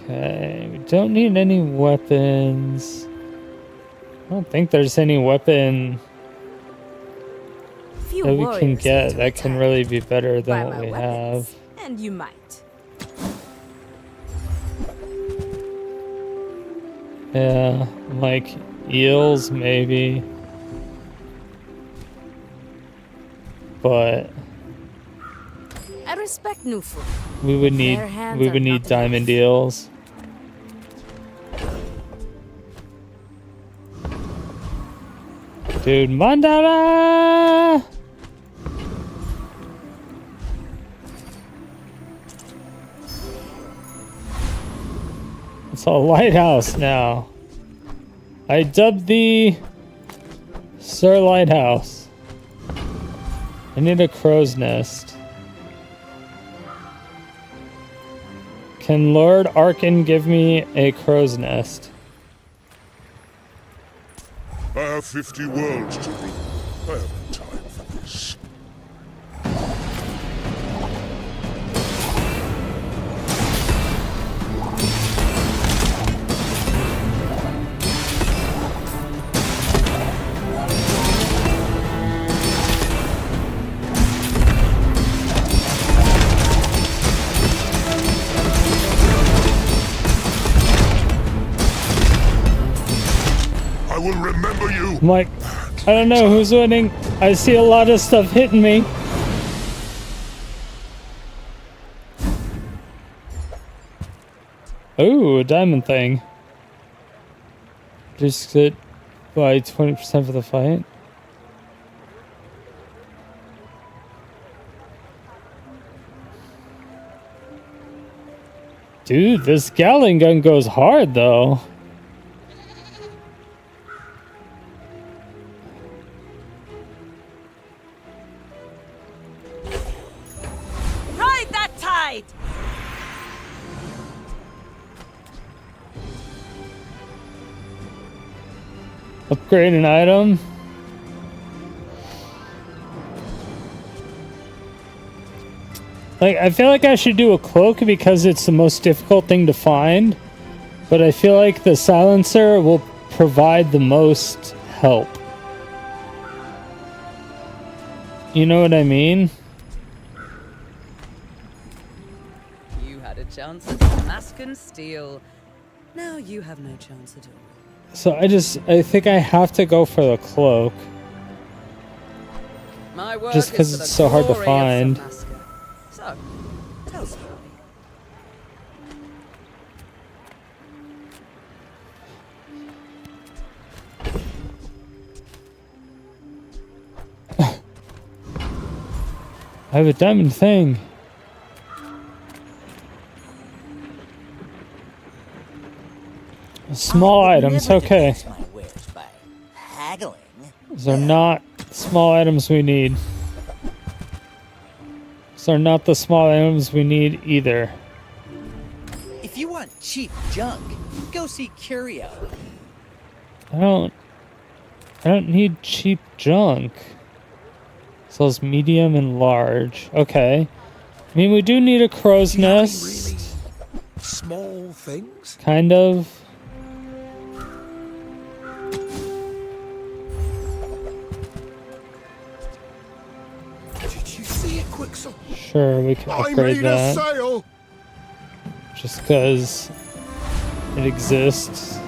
Speaker 1: Okay, we don't need any weapons. I don't think there's any weapon
Speaker 12: few
Speaker 1: that we can
Speaker 12: warriors
Speaker 1: get
Speaker 12: into
Speaker 1: that can
Speaker 12: attack.
Speaker 1: really be better
Speaker 12: Buy
Speaker 1: than what
Speaker 12: my
Speaker 1: we
Speaker 12: weapons,
Speaker 1: have.
Speaker 12: and you might.
Speaker 1: Yeah, like eels maybe. But
Speaker 12: I respect new food.
Speaker 1: we would need
Speaker 12: Bare hands are not
Speaker 1: diamond
Speaker 12: enough.
Speaker 1: eels. Dude, Mandala! It's a lighthouse now. I dubbed thee Sir Lighthouse. I need a crow's nest. Can Lord Arkin give me a crow's nest?
Speaker 13: I have 50 worlds to rule. I haven't time for this. I will remember you.
Speaker 1: I'm like, I don't know who's winning. I see a lot of stuff hitting me. Ooh, a diamond thing. Just get by 20% for the fight. Dude, this Gatling gun goes hard though.
Speaker 6: Ride that tide!
Speaker 1: Upgrade an item. Like, I feel like I should do a cloak because it's the most difficult thing to find. But I feel like the silencer will provide the most help. You know what I mean?
Speaker 15: You had a chance at Damascus steel. Now you have no chance at all.
Speaker 1: So I think I have to go for the cloak.
Speaker 15: My work
Speaker 1: Just because
Speaker 15: is for
Speaker 1: it's
Speaker 15: the
Speaker 1: so hard to
Speaker 15: glory of
Speaker 1: find.
Speaker 15: Damascus. So, tell us.
Speaker 1: I have a diamond thing. Small items, okay.
Speaker 10: Haggling.
Speaker 1: Those are not small items we need. Those are not the small items we need either.
Speaker 10: If you want cheap junk, go see Curio.
Speaker 1: I don't need cheap junk. Sells medium and large. Okay. I mean, we do need a crow's nest.
Speaker 11: Really small things?
Speaker 1: Kind of.
Speaker 11: Did you see it, Quicksilver?
Speaker 1: Sure, we can
Speaker 11: I
Speaker 1: upgrade
Speaker 11: made
Speaker 1: that.
Speaker 11: a sail.
Speaker 1: Just because it exists.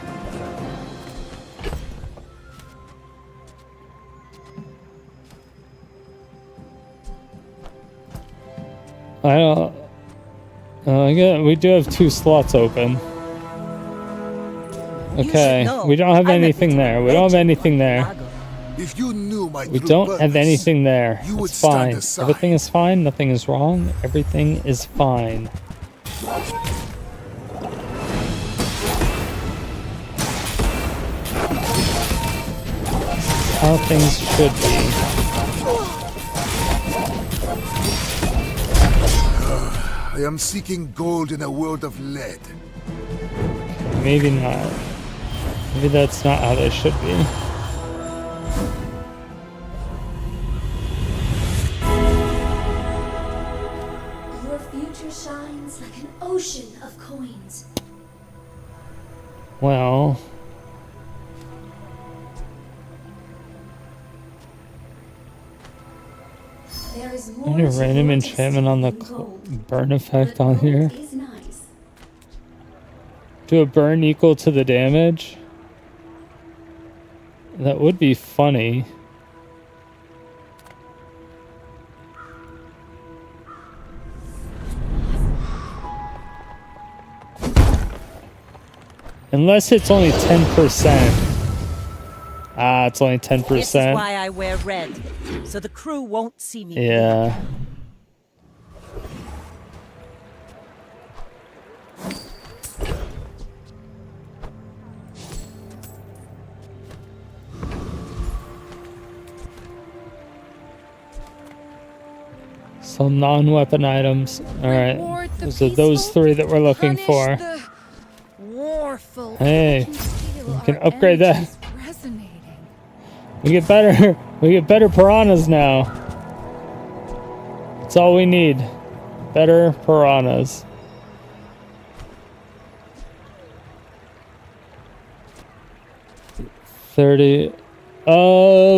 Speaker 1: I don't. Again, we do have 2 slots open. Okay, we don't have anything there. We don't have anything there.
Speaker 7: If you knew my
Speaker 1: We
Speaker 7: true
Speaker 1: don't have
Speaker 7: purpose,
Speaker 1: anything there.
Speaker 7: you would
Speaker 1: It's
Speaker 7: stand
Speaker 1: fine.
Speaker 7: aside.
Speaker 1: Everything is fine. Nothing is wrong. Everything is fine. How things should be.
Speaker 7: I am seeking gold in a world of lead.
Speaker 1: Maybe not. Maybe that's not how they should be.
Speaker 16: Your future shines like an ocean of coins.
Speaker 1: Well.
Speaker 16: There is
Speaker 1: Any
Speaker 16: more
Speaker 1: random enchantment on the burn effect on here?
Speaker 16: is nice.
Speaker 1: Do a burn equal to the damage? That would be funny. Unless it's only 10%. Ah, it's only 10%.
Speaker 6: This is why I wear red, so the crew won't see me.
Speaker 1: Yeah. Some non-weapon items. Alright. So those three that we're looking for. Hey. We can upgrade that. We get better. We get better piranhas now. That's all we need. Better piranhas. $30.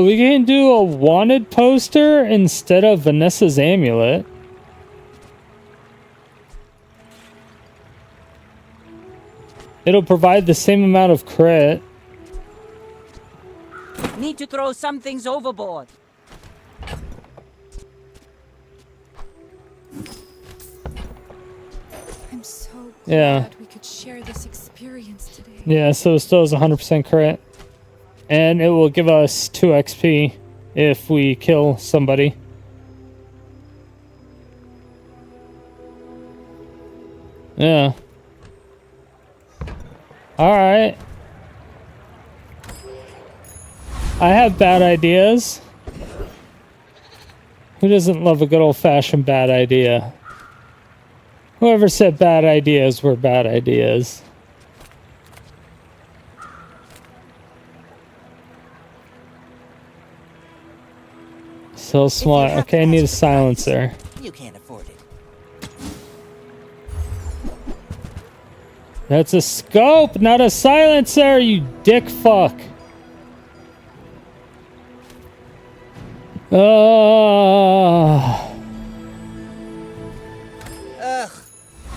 Speaker 1: We can do a wanted poster instead of Vanessa's amulet. It'll provide the same amount of crit.
Speaker 6: Need to throw some things overboard.
Speaker 17: I'm so
Speaker 1: Yeah.
Speaker 17: glad we could share this experience today.
Speaker 1: Yeah, so it still has 100% crit. And it will give us 2 XP if we kill somebody. Yeah. Alright. I have bad ideas. Who doesn't love a good old-fashioned bad idea? Whoever said bad ideas were bad ideas. So smart. Okay, I need a silencer.
Speaker 10: You can't afford it.
Speaker 1: That's a scope, not a silencer, you dick fuck.
Speaker 10: Ugh,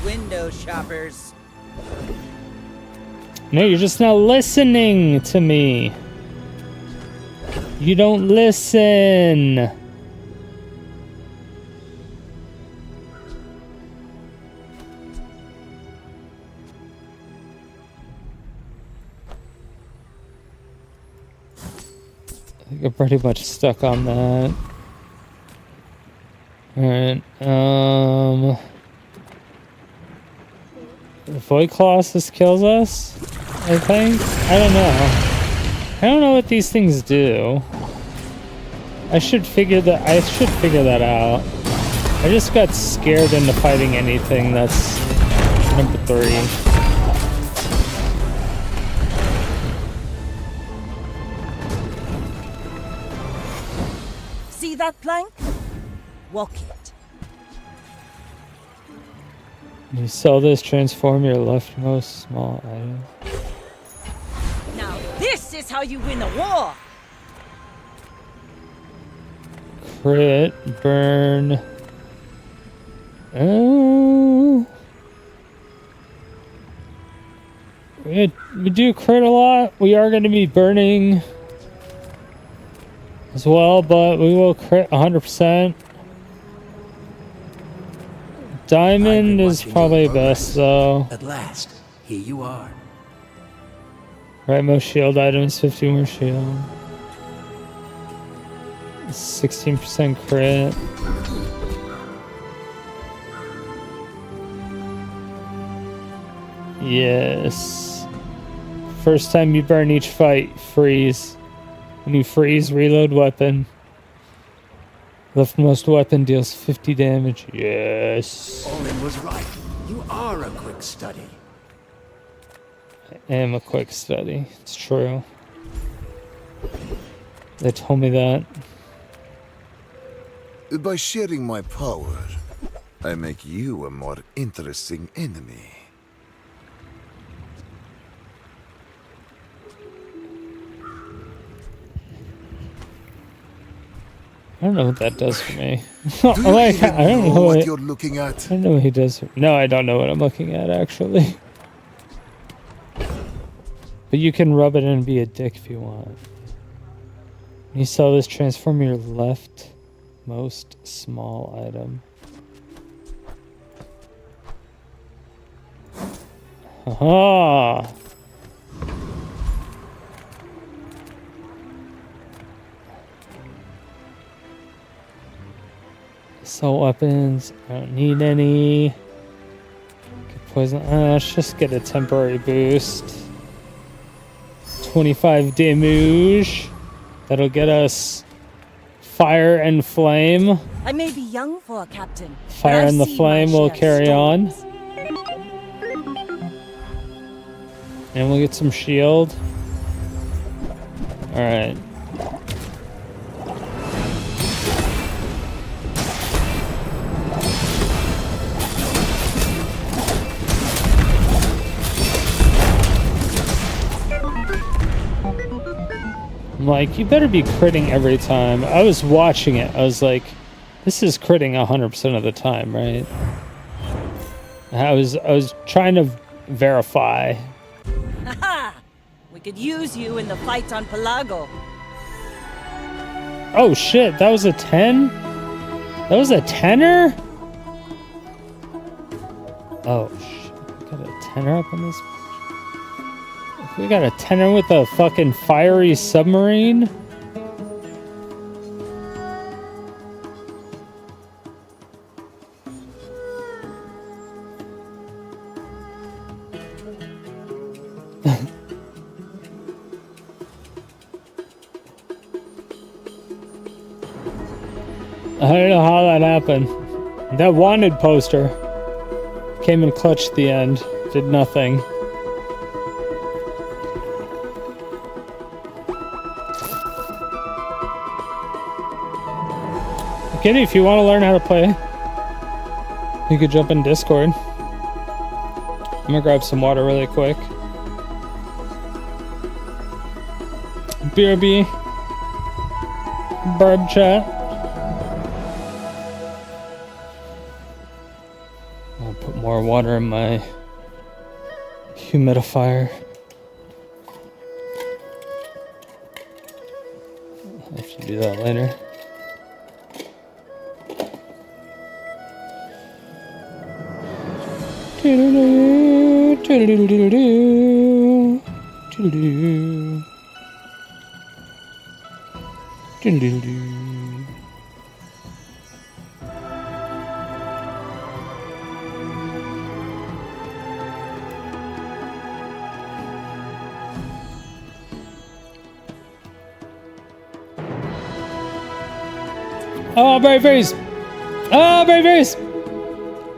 Speaker 10: window shoppers.
Speaker 1: No, you're just not listening to me. You don't listen. I think I'm pretty much stuck on that. Alright, Void Colossus kills us, I think? I don't know. I don't know what these things do. I should figure that out. I just got scared into fighting anything. That's number 3.
Speaker 6: See that plank? Walk it.
Speaker 1: You sell this, transform your leftmost small item.
Speaker 6: Now this is how you win a war.
Speaker 1: Crit, burn. Oh. We do crit a lot. We are going to be burning as well, but we will crit 100%. Diamond is probably best, though.
Speaker 11: At last, here you are.
Speaker 1: Rightmost shield items, 50 more shield. 16% crit. Yes. First time you burn each fight, freeze. When you freeze, reload weapon. Leftmost weapon deals 50 damage. Yes.
Speaker 11: Olin was right. You are a quick study.
Speaker 1: I am a quick study. It's true. They told me that.
Speaker 7: By sharing my power, I make you a more interesting enemy.
Speaker 1: I don't know what that does for me.
Speaker 7: Do you
Speaker 1: Like,
Speaker 7: even
Speaker 1: I don't
Speaker 7: know
Speaker 1: know
Speaker 7: what
Speaker 1: what
Speaker 7: you're looking at?
Speaker 1: I don't know what he does. No, I don't know what I'm looking at actually. But you can rub it in and be a dick if you want. When you sell this, transform your leftmost small item. Haha. Assault weapons. I don't need any. Get poison. Let's just get a temporary boost. 25 damage. That'll get us fire and flame.
Speaker 6: I may be young for a captain.
Speaker 1: Fire and the flame will carry on. And we'll get some shield. Alright. I'm like, you better be critting every time. I was watching it. I was like, this is critting 100% of the time, right? I was trying to verify.
Speaker 6: Haha! We could use you in the fight on Pelago.
Speaker 1: Oh shit, that was a 10? That was a 10er? Oh shit, we got a 10er up on this. We got a 10er with a fucking fiery submarine? I don't know how that happened. That wanted poster came in clutch at the end. Did nothing. Kitty, if you want to learn how to play, you could jump in Discord. I'm gonna grab some water really quick. BRB. Barb chat. I'll put more water in my humidifier. I'll have to do that later. Oh, brave face! Oh, brave face!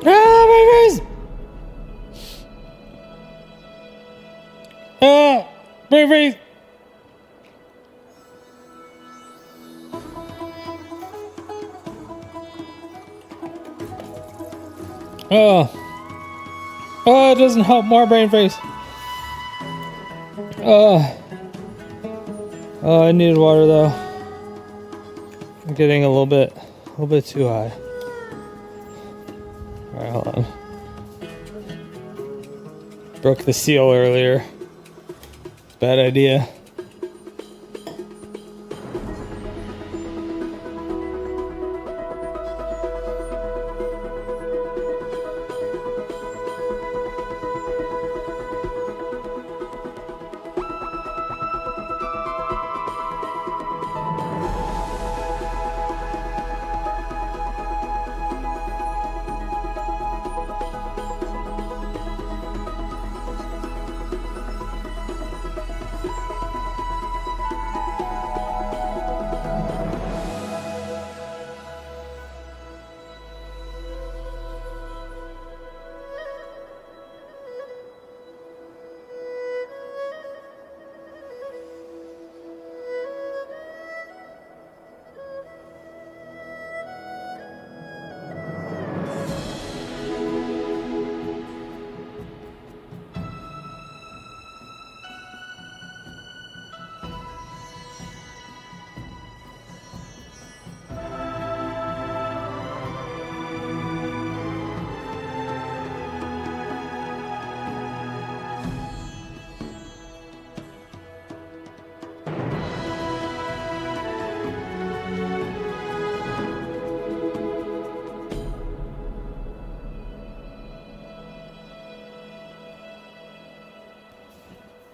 Speaker 1: Oh, brave face! Oh, brave face! Oh. Oh, it doesn't help more brain face. Oh. Oh, I needed water though. I'm getting a little bit too high. Alright, hold on. Broke the seal earlier. Bad idea.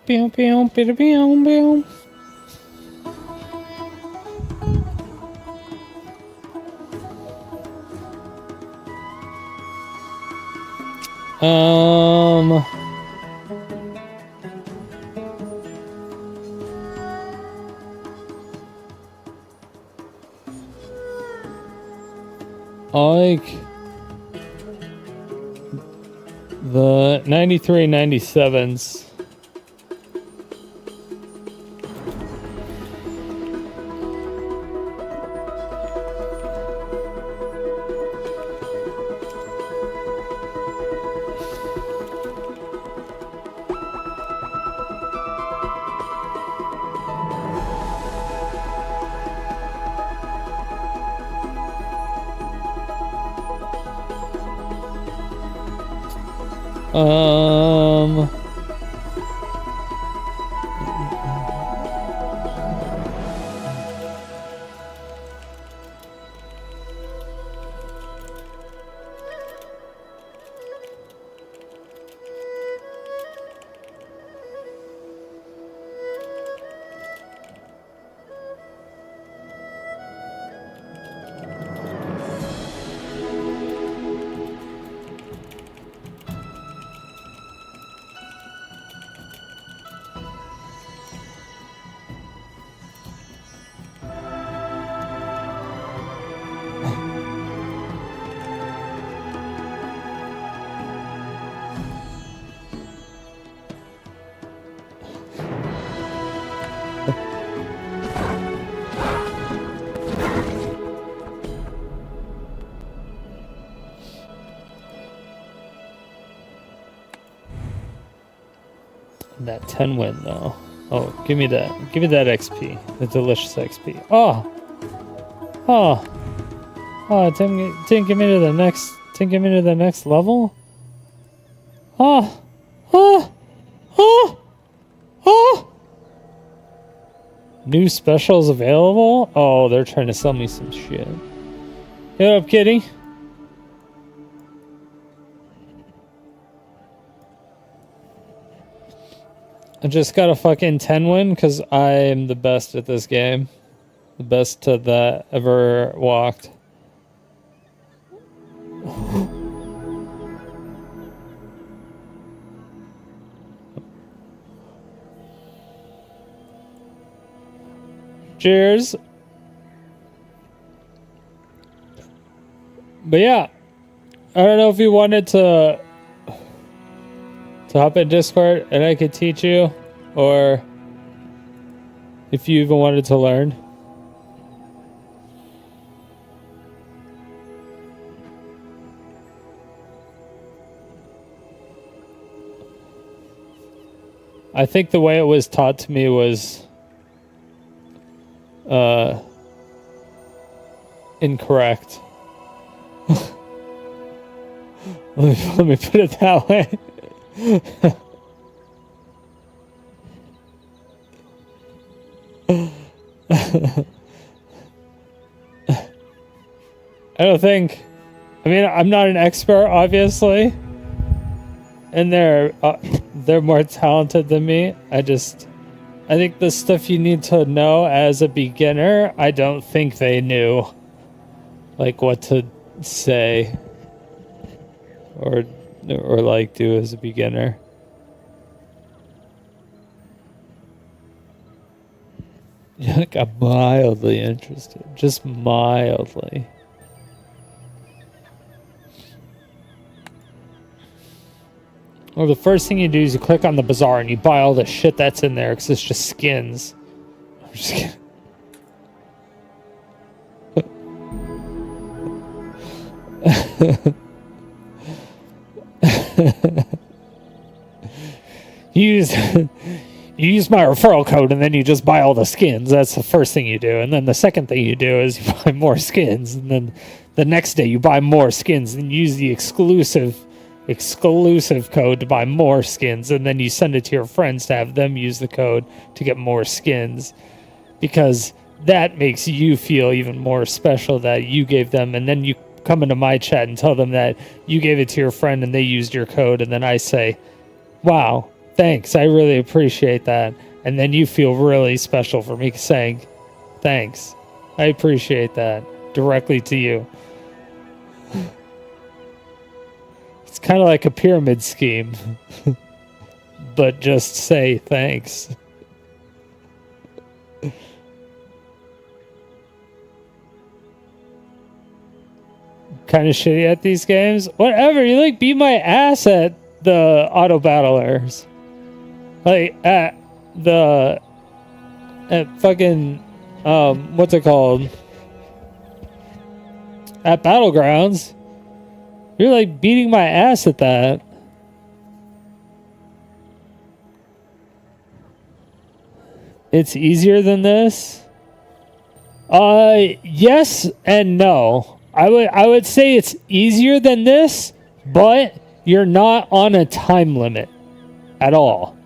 Speaker 1: Pew, pew, pew, pew, pew. I like the 93, 97s. That 10 win though. Oh, give me that. Give me that XP. The delicious XP. Oh, it didn't get me to the next. Didn't get me to the next level. Oh. New specials available. Oh, they're trying to sell me some shit. Hey, what up, kitty? I just got a fucking 10 win because I am the best at this game. The best that ever walked. Cheers. But yeah, I don't know if you wanted to hop in Discord and I could teach you, or if you even wanted to learn. I think the way it was taught to me was incorrect. Let me put it that way. I don't think. I mean, I'm not an expert, obviously, and they're more talented than me. I think the stuff you need to know as a beginner, I don't think they knew, like what to say or like do as a beginner. Like, I'm mildly interested, just mildly. Well, the first thing you do is you click on the Bazaar and you buy all the shit that's in there because it's just skins. I'm just kidding. You use my referral code and then you just buy all the skins. That's the first thing you do. And then the second thing you do is you buy more skins. And then the next day you buy more skins and use the exclusive code to buy more skins. And then you send it to your friends to have them use the code to get more skins. Because that makes you feel even more special that you gave them. And then you come into my chat and tell them that you gave it to your friend and they used your code. And then I say, wow, thanks. I really appreciate that. And then you feel really special for me saying thanks. I appreciate that directly to you. It's kind of like a pyramid scheme, but just say thanks. Kind of shitty at these games. Whatever, you like beat my ass at the auto battlers. Like at fucking what's it called? At Battlegrounds. You're like beating my ass at that. It's easier than this? Yes and no. I would say it's easier than this, but you're not on a time limit at all.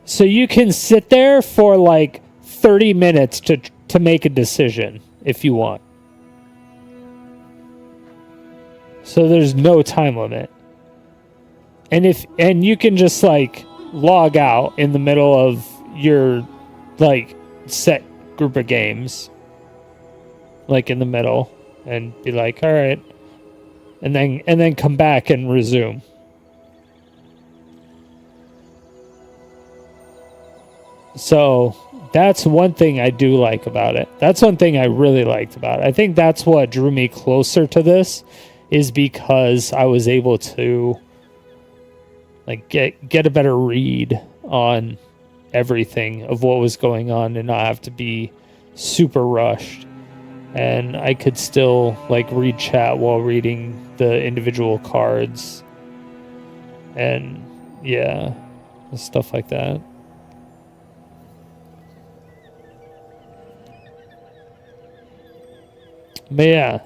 Speaker 1: So you can sit there for like 30 minutes to make a decision if you want. So there's no time limit. And you can just like log out in the middle of your like set group of games. Like in the middle and be like, "All right." And then come back and resume. So that's one thing I do like about it. That's one thing I really liked about it. I think that's what drew me closer to this, is because I was able to like get a better read on everything of what was going on and not have to be super rushed. And I could still like read chat while reading the individual cards. And yeah, stuff like that. But yeah.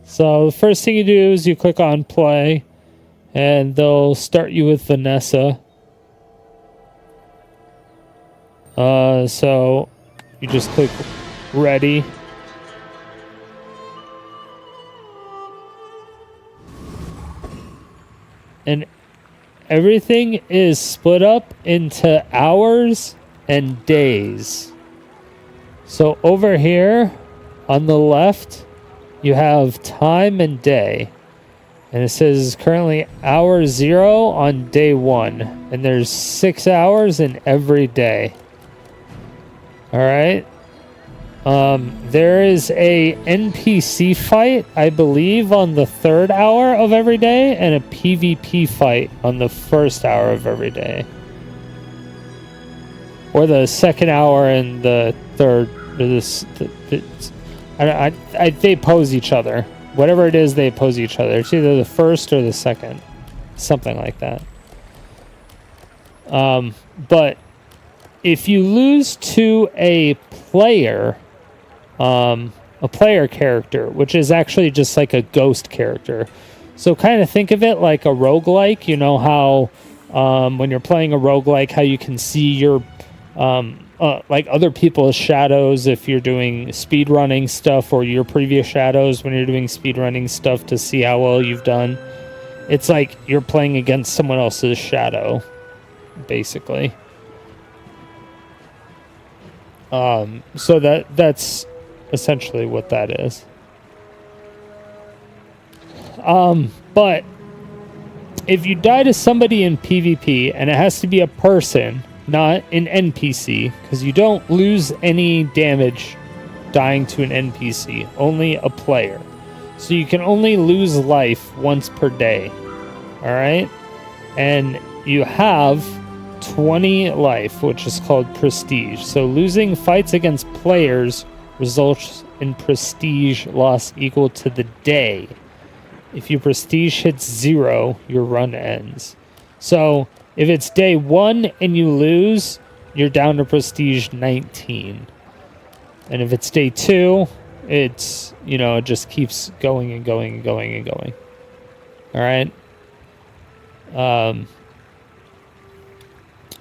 Speaker 1: So the first thing you do is you click on play, and they'll start you with Vanessa. So you just click ready. And everything is split up into hours and days. So over here on the left, you have time and day. And it says currently hour 0 on day 1. And there's 6 hours in every day. Alright. There is a NPC fight, I believe, on the 3rd hour of every day, and a PvP fight on the 1st hour of every day. Or the 2nd hour and the 3rd. They pose each other. Whatever it is, they oppose each other. It's either the 1st or the 2nd. Something like that. But if you lose to a player character, which is actually just like a ghost character. So kind of think of it like a roguelike. You know how when you're playing a roguelike, how you can see your like other people's shadows if you're doing speedrunning stuff, or your previous shadows when you're doing speedrunning stuff to see how well you've done. It's like you're playing against someone else's shadow, basically. So that's essentially what that is. But if you die to somebody in PvP, and it has to be a person, not an NPC, because you don't lose any damage dying to an NPC, only a player. So you can only lose life once per day. Alright? And you have 20 life, which is called prestige. So losing fights against players results in prestige loss equal to the day. If your prestige hits 0, your run ends. So if it's day 1 and you lose, you're down to prestige 19. And if it's day 2, it's, it just keeps going and going and going and going. Alright?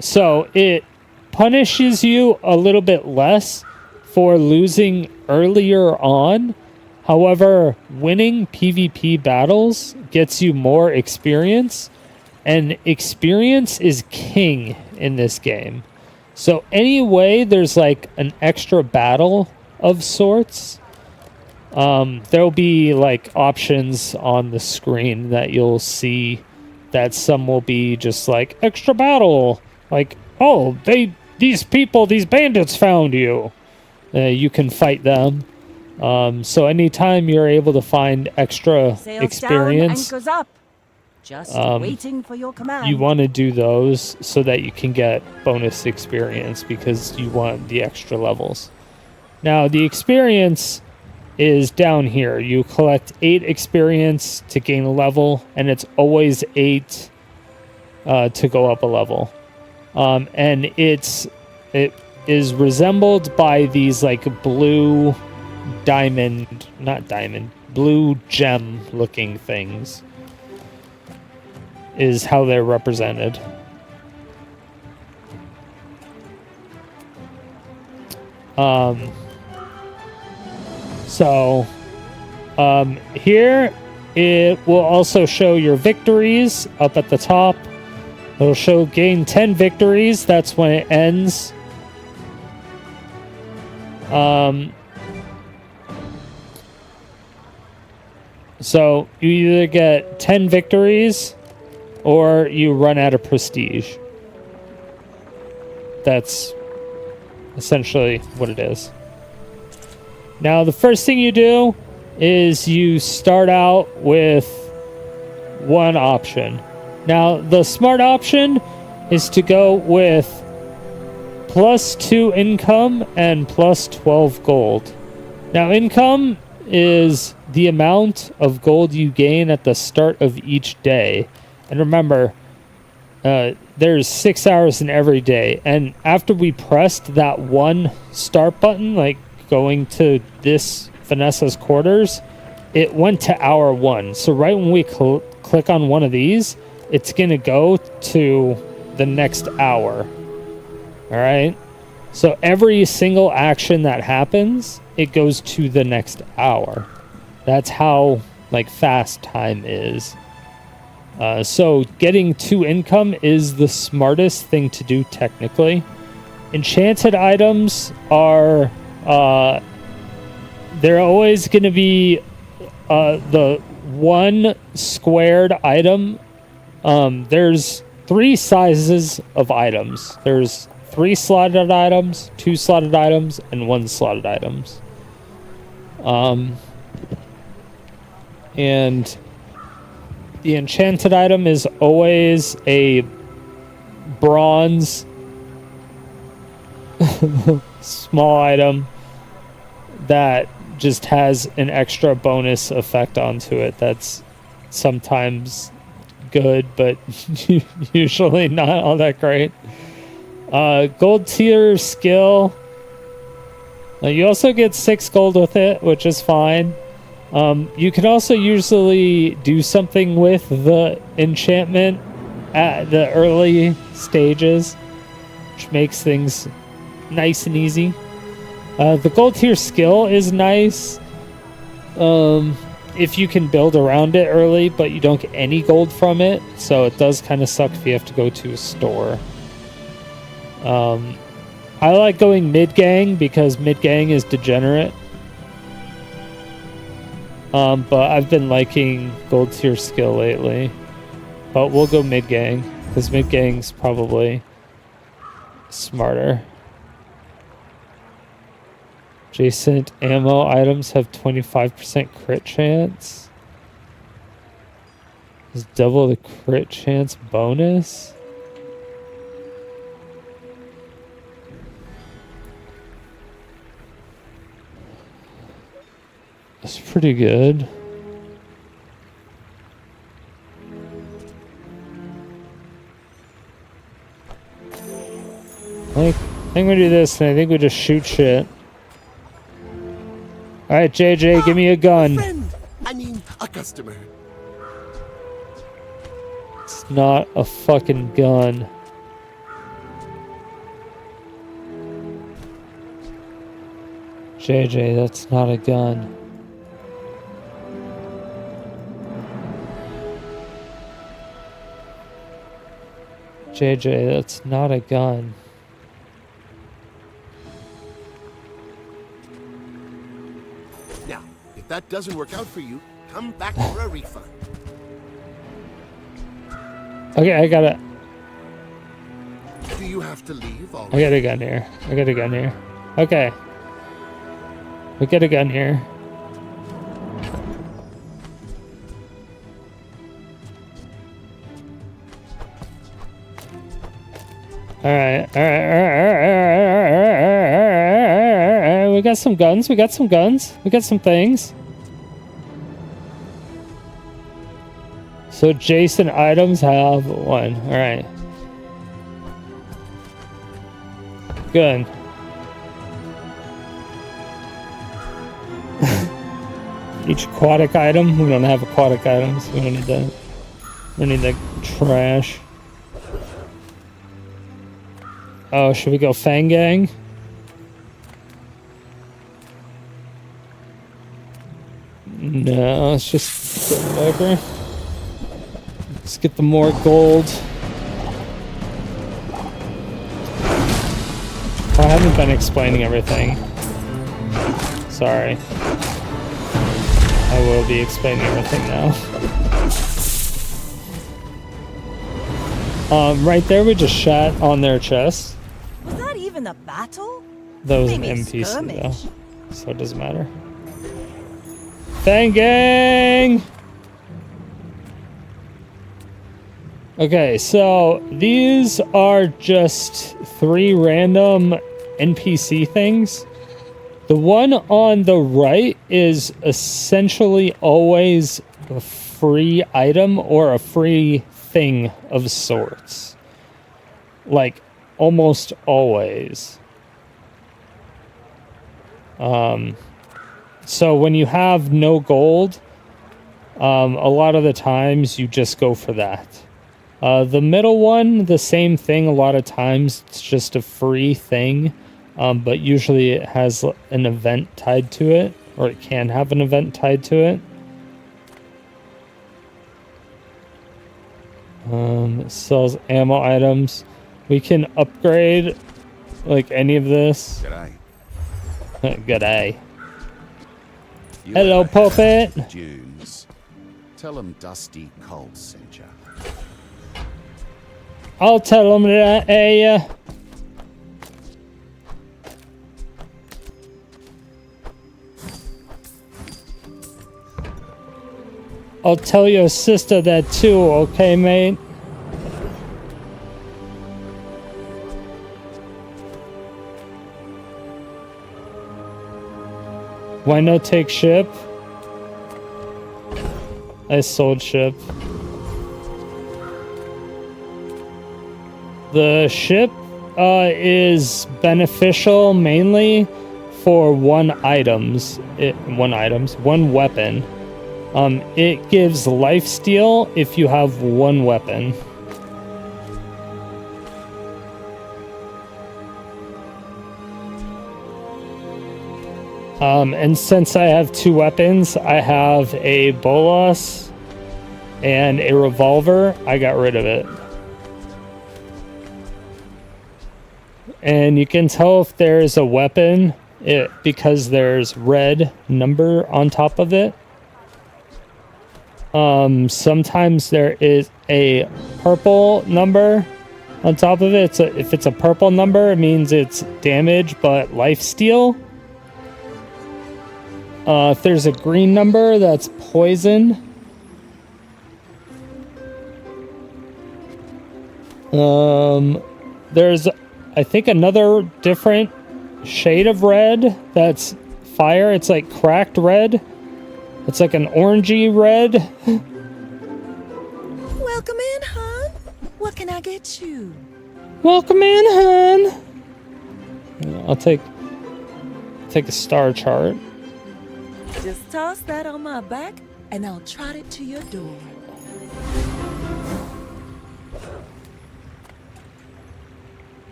Speaker 1: So it punishes you a little bit less for losing earlier on. However, winning PvP battles gets you more experience, And experience is king in this game. So anyway, there's like an extra battle of sorts. There'll be like options on the screen that you'll see that some will be just like extra battle. Like, oh, these bandits found you. You can fight them. So anytime you're able to find extra
Speaker 6: Sails
Speaker 1: experience,
Speaker 6: down, anchors up. Just waiting for your command.
Speaker 1: you want to do those so that you can get bonus experience because you want the extra levels. Now, the experience is down here. You collect 8 experience to gain a level, and it's always 8 to go up a level. And it is resembled by these like blue blue gem looking things is how they're represented. Here it will also show your victories up at the top. It'll show gain 10 victories. That's when it ends. So you either get 10 victories or you run out of prestige. That's essentially what it is. Now, the first thing you do is you start out with one option. Now, the smart option is to go with +2 income and +12 gold. Now, income is the amount of gold you gain at the start of each day. And remember, there's 6 hours in every day. And after we pressed that one start button, like going to this Vanessa's quarters, it went to hour 1. So right when we click on one of these, it's going to go to the next hour. All right? So every single action that happens, it goes to the next hour. That's how like fast time is. So getting 2 income is the smartest thing to do technically. Enchanted items are they're always going to be the one squared item. There's 3 sizes of items. There's 3 slotted items, 2 slotted items, and 1 slotted items. And the enchanted item is always a bronze small item that just has an extra bonus effect onto it. That's sometimes good, but usually not all that great. Gold tier skill. You also get 6 gold with it, which is fine. You can also usually do something with the enchantment at the early stages, which makes things nice and easy. The gold tier skill is nice if you can build around it early, but you don't get any gold from it, so it does kind of suck if you have to go to a store. I like going mid-gang because mid-gang is degenerate. But I've been liking gold tier skill lately. But we'll go mid-gang, because mid-gang's probably smarter. Adjacent ammo items have 25% crit chance. Is double the crit chance bonus? That's pretty good. I think we do this, and I think we just shoot shit. Alright, JJ, give me a gun.
Speaker 7: I mean, a customer.
Speaker 1: It's not a fucking gun. JJ, that's not a gun. JJ, that's not a gun.
Speaker 18: Now, if that doesn't work out for you, come back for a refund.
Speaker 1: Okay, I gotta...
Speaker 18: Do you have to leave already?
Speaker 1: I got a gun here. I got a gun here. Okay. We get a gun here. Alright. We got some guns. We got some guns. We got some things. So Jason items have one. Alright. Good. Each aquatic item. We don't have aquatic items. We don't need that. We don't need that trash. Oh, should we go Fang Gang? No, let's just go over. Let's get the more gold. I haven't been explaining everything. Sorry. I will be explaining everything now. Right there, we just shot on their chest.
Speaker 6: Was that even a battle?
Speaker 1: That was
Speaker 6: Maybe
Speaker 1: an
Speaker 6: a
Speaker 1: NPC
Speaker 6: skirmish.
Speaker 1: though, so it doesn't matter. Fang Gang! Okay, so these are just 3 random NPC things. The one on the right is essentially always a free item or a free thing of sorts. Like, almost always. So when you have no gold, a lot of the times you just go for that. The middle one, the same thing. A lot of times it's just a free thing, but usually it has an event tied to it, or it can have an event tied to it. It sells ammo items. We can upgrade like any of this.
Speaker 19: G'day.
Speaker 1: G'day. Hello, puppet.
Speaker 19: Dunes. Tell them Dusty Cold sent you.
Speaker 1: I'll tell them that, I'll tell your sister that too, okay, mate? Why not take ship? I sold ship. The ship is beneficial mainly for one weapon. It gives lifesteal if you have one weapon. And since I have 2 weapons, I have a bolas and a revolver. I got rid of it. And you can tell if there's a weapon because there's red number on top of it. Sometimes there is a purple number on top of it. So if it's a purple number, it means it's damage but lifesteal. If there's a green number, that's poison. There's, I think, another different shade of red that's fire. It's like cracked red. It's like an orangey red.
Speaker 6: Welcome in, hon. What can I get you?
Speaker 1: Welcome in, hon. I'll take a star chart.
Speaker 6: Just toss that on my back, and I'll trot it to your door.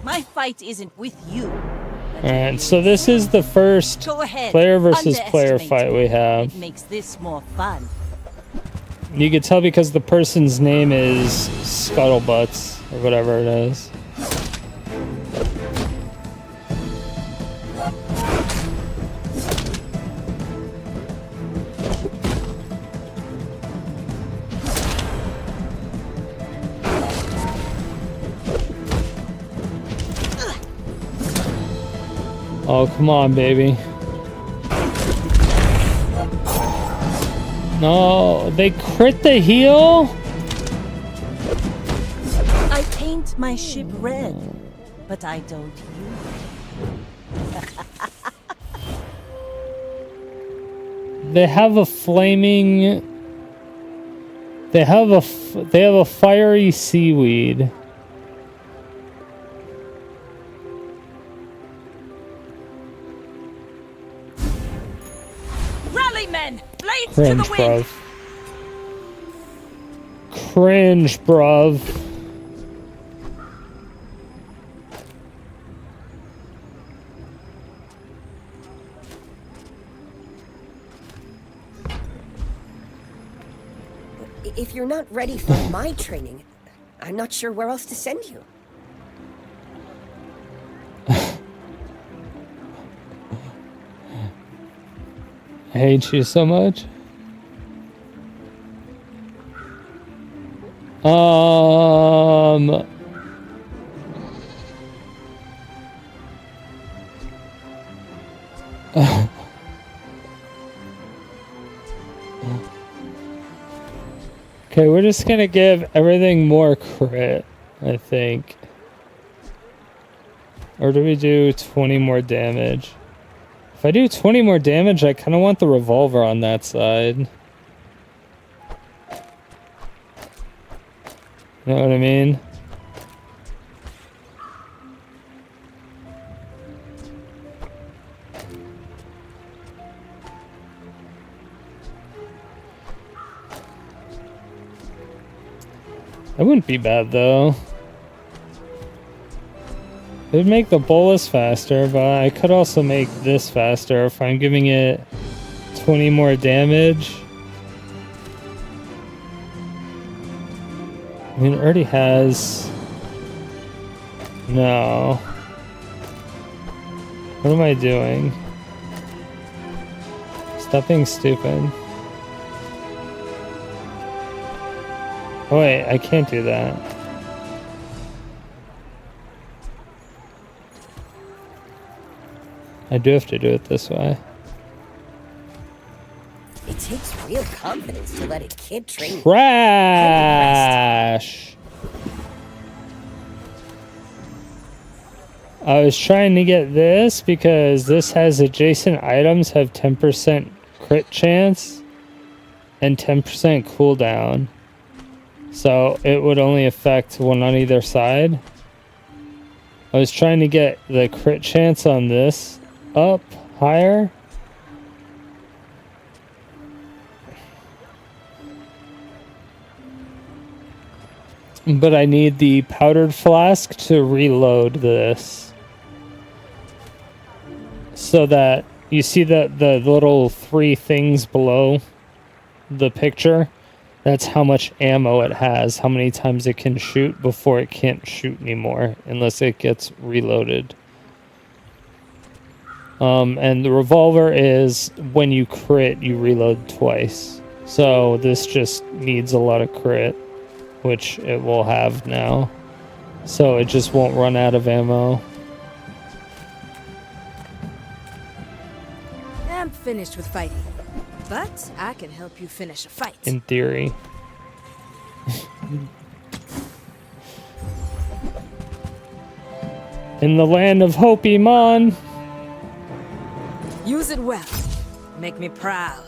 Speaker 6: My fight isn't with you.
Speaker 1: Alright, so this is the first
Speaker 6: Go ahead.
Speaker 1: player versus player
Speaker 6: Underestimate
Speaker 1: fight we have.
Speaker 6: It makes this more fun.
Speaker 1: You could tell because the person's name is Scuttlebutts or whatever it is. Oh, come on, baby. No, they crit the heal?
Speaker 6: I paint my ship red, but I don't use it.
Speaker 1: They have a flaming... They have a fiery seaweed.
Speaker 6: Rally men, blades
Speaker 1: Cringe,
Speaker 6: to the wind.
Speaker 1: bruv. Cringe, bruv.
Speaker 8: If you're not ready for my training, I'm not sure where else to send you.
Speaker 1: I hate you so much. Okay, we're just gonna give everything more crit, I think. Or do we do 20 more damage? If I do 20 more damage, I kind of want the revolver on that side. You know what I mean? That wouldn't be bad though. It would make the bolus faster, but I could also make this faster if I'm giving it 20 more damage. I mean, it already has... No. What am I doing? Stop being stupid. Oh wait, I can't do that. I do have to do it this way.
Speaker 8: It takes real confidence to let a kid train.
Speaker 1: Trash! I was trying to get this because this has adjacent items have 10% crit chance and 10% cooldown. So it would only affect one on either side. I was trying to get the crit chance on this up higher. But I need the powdered flask to reload this. So that you see the little 3 things below the picture. That's how much ammo it has, how many times it can shoot before it can't shoot anymore unless it gets reloaded. And the revolver is when you crit, you reload twice. So this just needs a lot of crit, which it will have now. So it just won't run out of ammo.
Speaker 12: I'm finished with fighting, but I can help you finish a fight.
Speaker 1: In theory. In the land of Hopimon.
Speaker 12: Use it well. Make me proud.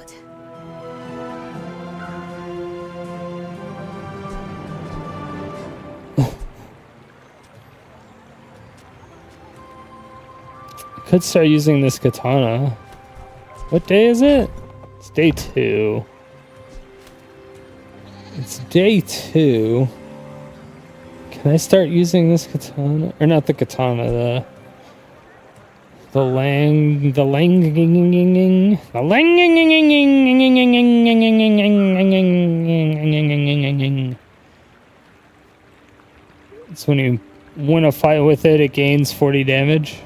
Speaker 1: Could start using this katana. What day is it? It's day 2. It's day 2. Can I start using this katana? Or not the katana, The lang, the lang, the lang. It's when you win a fight with it, it gains 40 damage.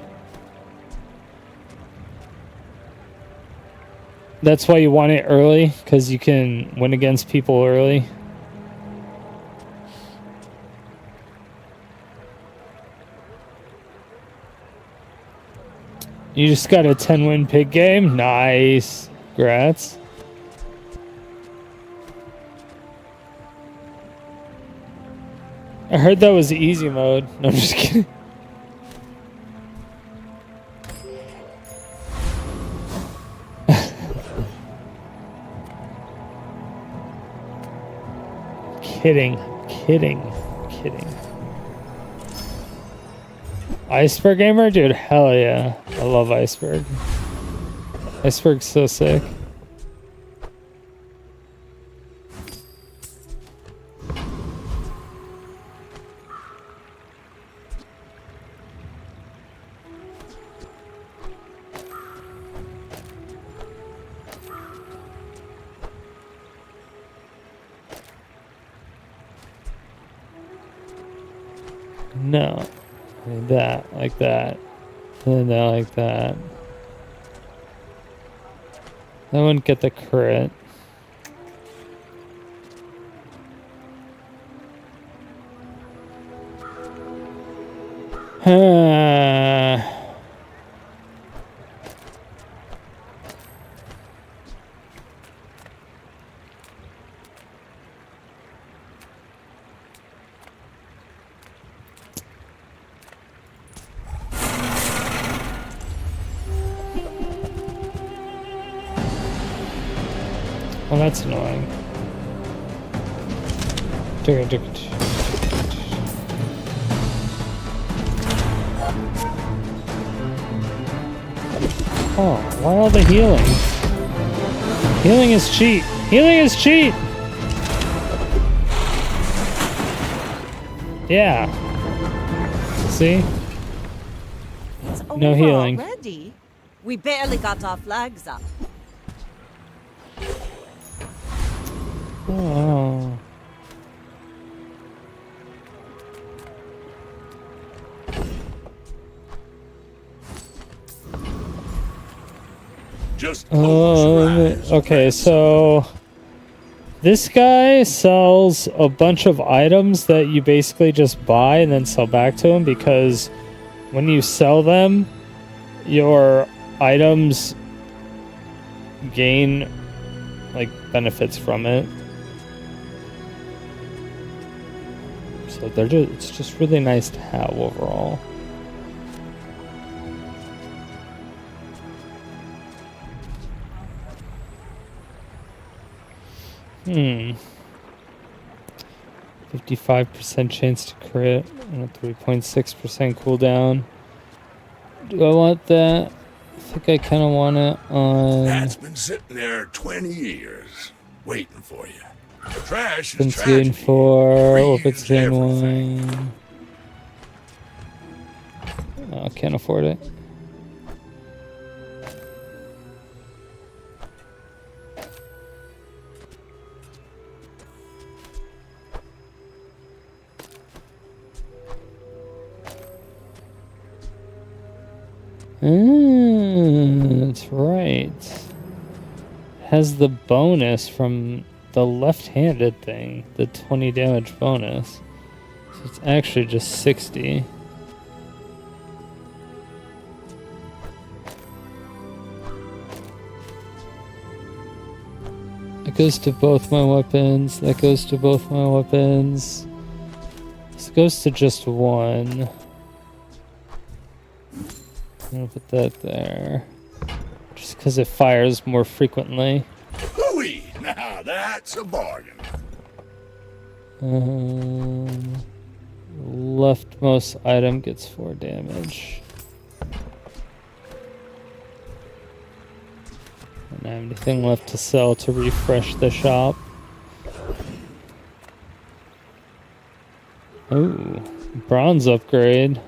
Speaker 1: That's why you want it early, because you can win against people early. You just got a 10-win pig game? Nice. Congrats. I heard that was easy mode. No, I'm just kidding. Kidding. Iceberg gamer? Dude, hell yeah. I love Iceberg. Iceberg's so sick. No. Like that, like that. And then like that. I wouldn't get the crit. Well, that's annoying. Oh, why all the healing? Healing is cheat. Healing is cheat. Yeah. See? No healing.
Speaker 6: Already? We barely got our flags up.
Speaker 1: Oh.
Speaker 13: Just
Speaker 1: okay, so this guy sells a bunch of items that you basically just buy and then sell back to him, because when you sell them, your items gain like benefits from it. So it's just really nice to have overall. Hmm. 55% chance to crit and a 3.6% cooldown. Do I want that? I think I kind of want it on.
Speaker 13: That's been sitting there 20 years, waiting for you. Trash is
Speaker 1: Defense
Speaker 13: trash.
Speaker 1: gain 4, weapons gain 1. Oh, can't afford it. That's right. Has the bonus from the left-handed thing, the 20 damage bonus. So it's actually just 60. It goes to both my weapons. That goes to both my weapons. This goes to just one. I'm gonna put that there. Just because it fires more frequently.
Speaker 13: Hooey! Now that's a bargain.
Speaker 1: Leftmost item gets 4 damage. And I have anything left to sell to refresh the shop. Ooh, bronze upgrade.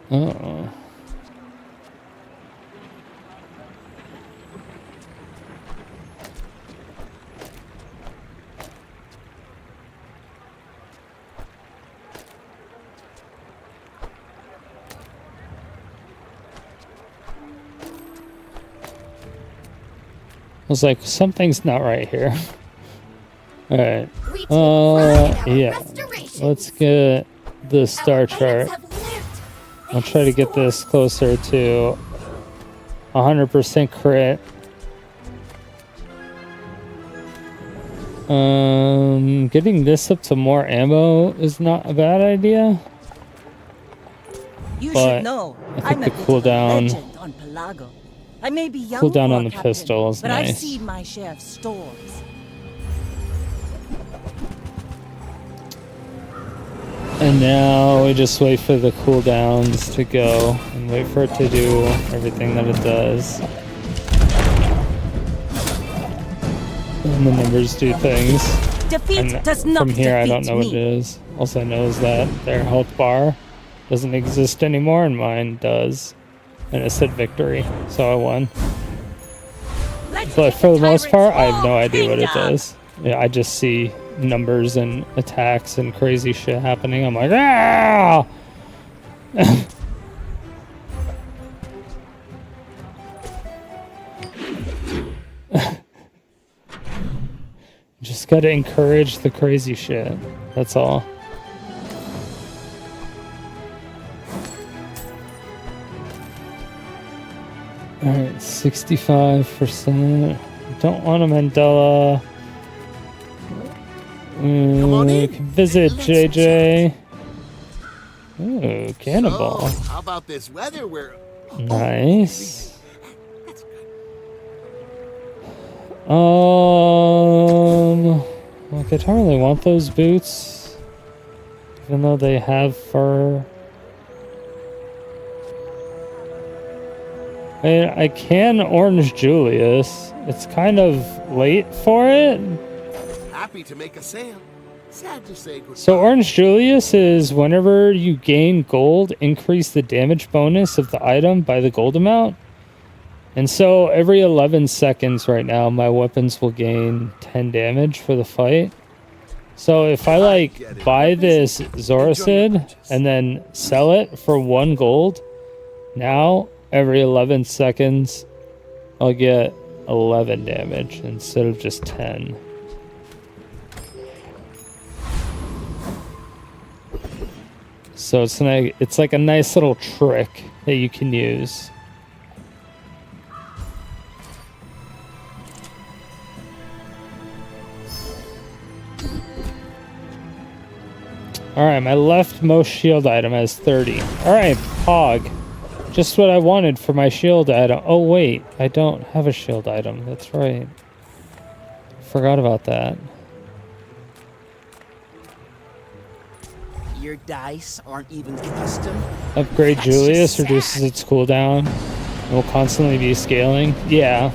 Speaker 1: Uh-oh. I was like, something's not right here. Alright. Yeah. Let's get the star chart. I'll try to get this closer to 100% crit. Getting this up to more ammo is not a bad idea.
Speaker 6: You
Speaker 1: But
Speaker 6: should know.
Speaker 1: I think
Speaker 6: I'm
Speaker 1: the
Speaker 6: a bit of a
Speaker 1: cooldown
Speaker 6: legend on Pelago. I may be young
Speaker 1: cooldown
Speaker 6: for
Speaker 1: on
Speaker 6: a
Speaker 1: the
Speaker 6: captain,
Speaker 1: pistol is
Speaker 6: but I've
Speaker 1: nice.
Speaker 6: seen my share of storms.
Speaker 1: And now we just wait for the cooldowns to go and wait for it to do everything that it does. And the numbers do things.
Speaker 6: Defeat
Speaker 1: And
Speaker 6: does not
Speaker 1: from here, I don't
Speaker 6: defeat
Speaker 1: know what
Speaker 6: me.
Speaker 1: it is. Also, I know is that their health bar doesn't exist anymore, and mine does. And it said victory, so I won. But for the most part, I have no idea what it does. Yeah, I just see numbers and attacks and crazy shit happening. I'm like, ah! Just gotta encourage the crazy shit. That's all. Alright, 65%. Don't want a Mandela. We can visit JJ. Ooh, cannonball.
Speaker 18: So, how about this weather?
Speaker 1: Nice. Like I don't really want those boots, even though they have fur. I can Orange Julius. It's kind of late for it.
Speaker 18: Happy to make a sale. Sad to say goodbye.
Speaker 1: So Orange Julius is whenever you gain gold, increase the damage bonus of the item by the gold amount. And so every 11 seconds right now, my weapons will gain 10 damage for the fight. So if I like buy this Zoracid and then sell it for 1 gold, now every 11 seconds I'll get 11 damage instead of just 10. So it's like a nice little trick that you can use. Alright, my leftmost shield item has 30. Alright, Pog. Just what I wanted for my shield item. Oh wait, I don't have a shield item. That's right. Forgot about that.
Speaker 10: Your dice aren't even custom.
Speaker 1: Upgrade
Speaker 10: That's
Speaker 1: Julius
Speaker 10: just
Speaker 1: reduces its cooldown. It will constantly be scaling. Yeah.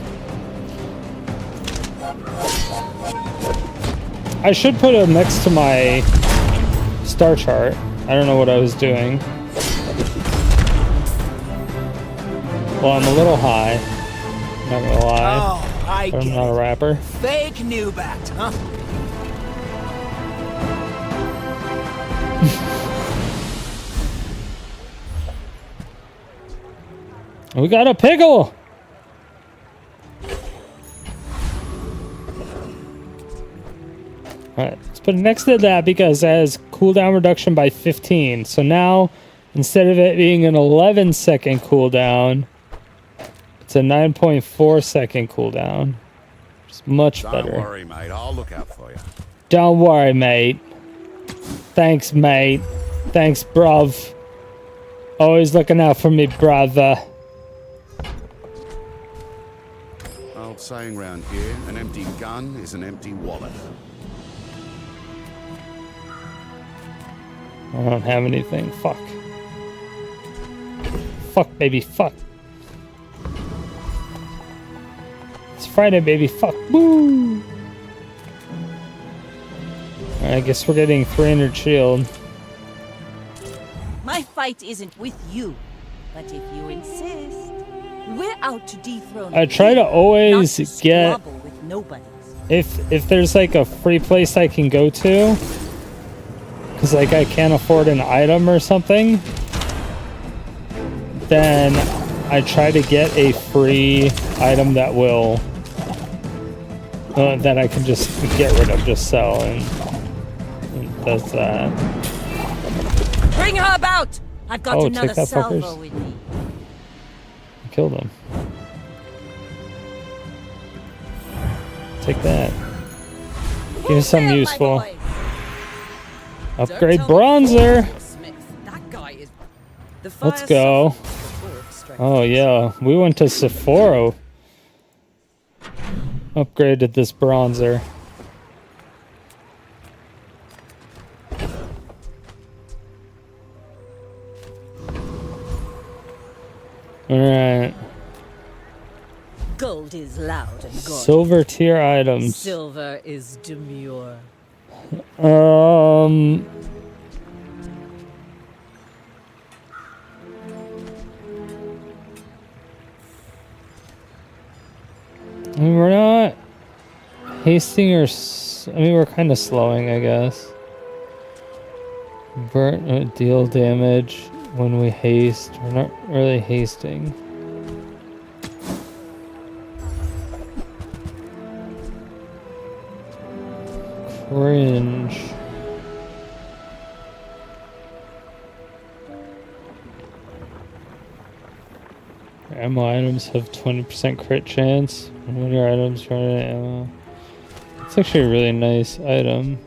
Speaker 1: I should put it next to my star chart. I don't know what I was doing. Well, I'm a little high. Not gonna lie.
Speaker 10: Oh, I
Speaker 1: But I'm
Speaker 10: get
Speaker 1: not a
Speaker 10: it.
Speaker 1: rapper.
Speaker 10: Fake Newbat, huh?
Speaker 1: We got a pickle! Alright, let's put it next to that because it has cooldown reduction by 15. So now, instead of it being an 11-second cooldown, it's a 9.4 second cooldown. It's much better.
Speaker 19: Don't worry, mate. I'll look out for you.
Speaker 1: Don't worry, mate. Thanks, mate. Thanks, bruv. Always looking out for me, brother.
Speaker 19: Old saying round here, an empty gun is an empty wallet.
Speaker 1: I don't have anything. Fuck. Fuck, baby. Fuck. It's Friday, baby. Fuck. Woo! Alright, I guess we're getting 300 shield.
Speaker 6: My fight isn't with you. But if you insist, we're out to dethrone
Speaker 1: I try to always
Speaker 6: not to
Speaker 1: get
Speaker 6: squabble with nobody.
Speaker 1: if there's like a free place I can go to, because like I can't afford an item or something, then I try to get a free item that will that I can just get rid of, just sell, and does that.
Speaker 6: Bring her about. I've got another
Speaker 1: take that,
Speaker 6: salvo
Speaker 1: fuckers.
Speaker 6: with me.
Speaker 1: Kill them. Take that. Give me something useful. Upgrade bronzer. Let's go. Oh yeah, we went to Sephora. Upgraded this bronzer. Alright.
Speaker 6: Gold is loud and gorgeous.
Speaker 1: Silver tier items.
Speaker 6: Silver is demure.
Speaker 1: I mean, we're not hasting or... I mean, we're kind of slowing, I guess. Burnt deal damage when we haste. We're not really hasting. Cringe. Ammo items have 20% crit chance. When your items run out of ammo. It's actually a really nice item.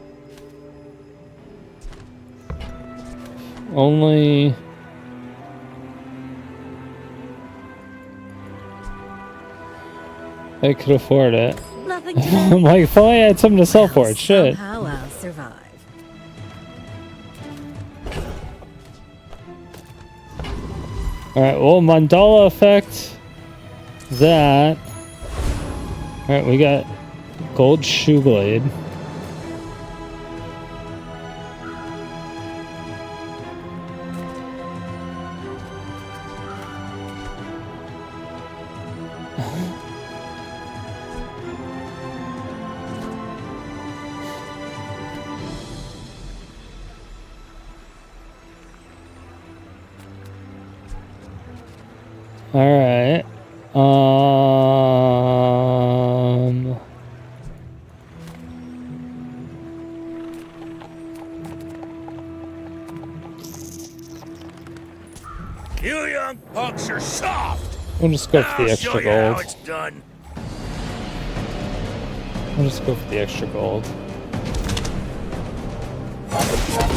Speaker 1: Only... I could afford it. I'm like, if only I had something to sell for it. Shit.
Speaker 6: Somehow I'll survive.
Speaker 1: Alright, well, mandala effect. That. Alright, we got gold shoe blade. Alright.
Speaker 20: You young punks are soft.
Speaker 1: We'll just go for the extra
Speaker 20: I'll show you how
Speaker 1: gold.
Speaker 20: it's done.
Speaker 1: We'll just go for the extra gold.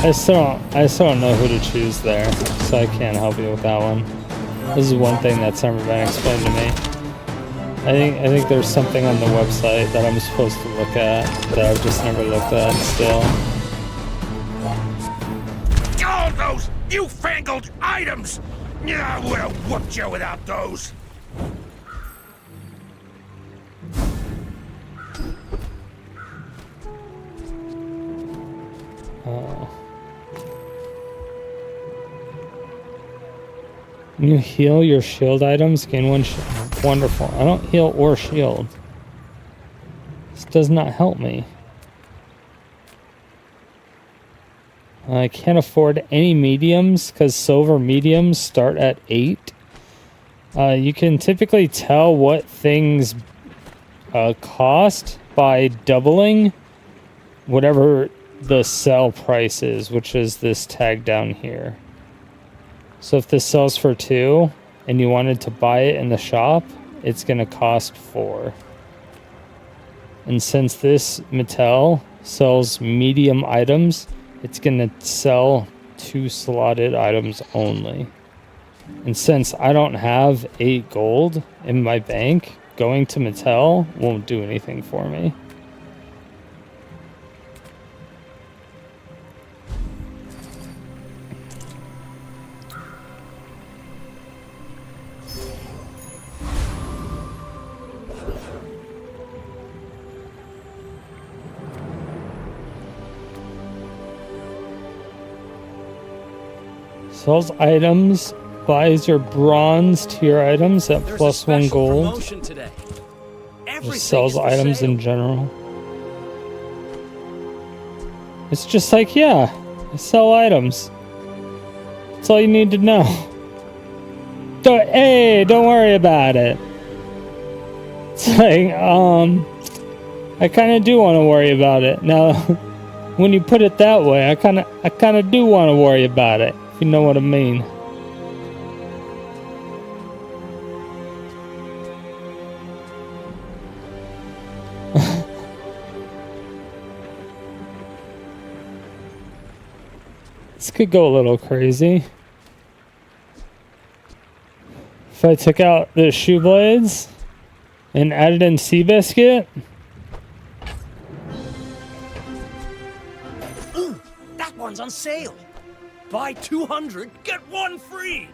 Speaker 1: I still don't know who to choose there, so I can't help you with that one. This is one thing that's never been explained to me. I think there's something on the website that I'm supposed to look at that I've just never looked at still.
Speaker 20: All those newfangled items! I would have whooped you without those.
Speaker 1: You heal your shield items, gain one shield. Wonderful. I don't heal or shield. This does not help me. I can't afford any mediums because silver mediums start at 8. You can typically tell what things cost by doubling whatever the sell price is, which is this tag down here. So if this sells for 2 and you wanted to buy it in the shop, it's going to cost 4. And since this Mattel sells medium items, it's going to sell 2 slotted items only. And since I don't have 8 gold in my bank, going to Mattel won't do anything for me. Sells items, buys your bronze tier items at +1 gold. Just sells items in general. It's just like, yeah, I sell items. That's all you need to know. Don't worry about it. It's like, I kind of do want to worry about it. Now, when you put it that way, I kind of do want to worry about it, if you know what I mean. This could go a little crazy. If I took out the shoe blades and added in Seabiscuit.
Speaker 10: Ooh, that one's on sale. Buy 200, get one free.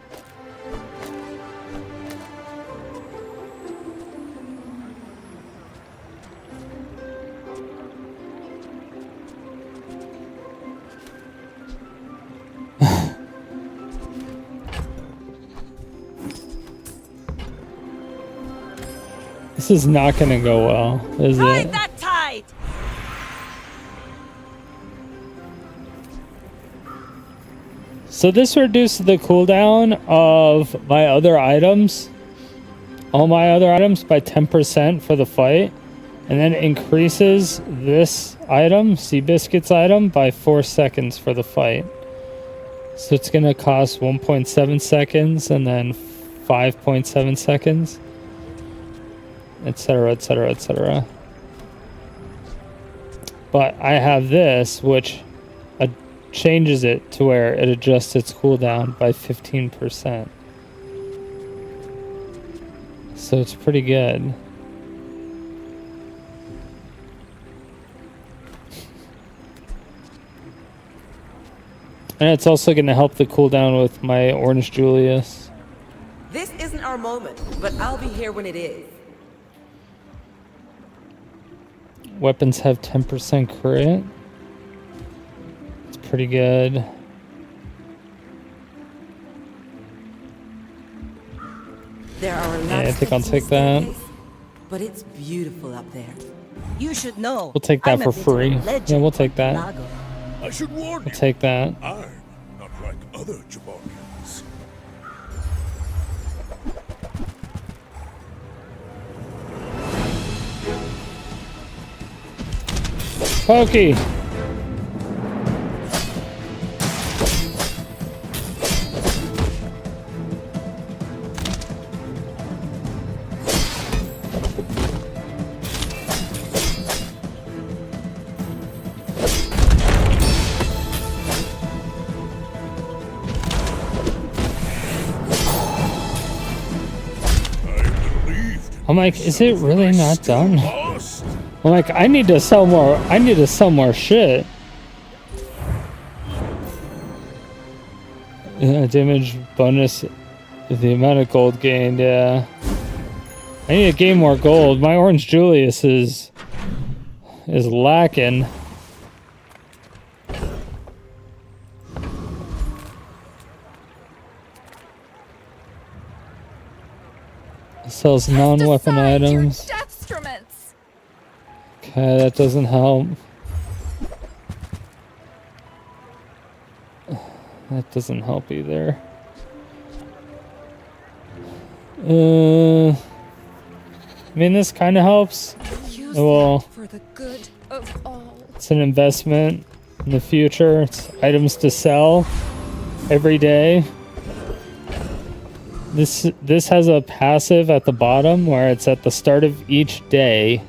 Speaker 1: This is not gonna go well, is it?
Speaker 6: That tide.
Speaker 1: So this reduces the cooldown of my other items, all my other items, by 10% for the fight, and then increases this item, Seabiscuit's item, by 4 seconds for the fight. So it's gonna cost 1.7 seconds and then 5.7 seconds. Etc, etc, etc. But I have this, which changes it to where it adjusts its cooldown by 15%. So it's pretty good. And it's also going to help the cooldown with my Orange Julius.
Speaker 21: This isn't our moment, but I'll be here when it is.
Speaker 1: Weapons have 10% crit. It's pretty good.
Speaker 21: There are
Speaker 1: Yeah, I think I'll take that.
Speaker 21: But it's beautiful up there.
Speaker 6: You should know.
Speaker 1: We'll take that for free. Yeah, we'll take that.
Speaker 13: I should warn
Speaker 1: We'll take that.
Speaker 13: I'm not like other Jabarians.
Speaker 1: Pokey! I'm like, is it really not done? I'm like, I need to sell more. I need to sell more shit. Damage bonus, the amount of gold gained. Yeah, I need to gain more gold. My Orange Julius is lacking. Sells non-weapon items. Okay, that doesn't help. That doesn't help either. I mean, this kind of helps. Well,
Speaker 3: for the good of all.
Speaker 1: It's an investment in the future. It's items to sell every day. This has a passive at the bottom where it's at the start of each day,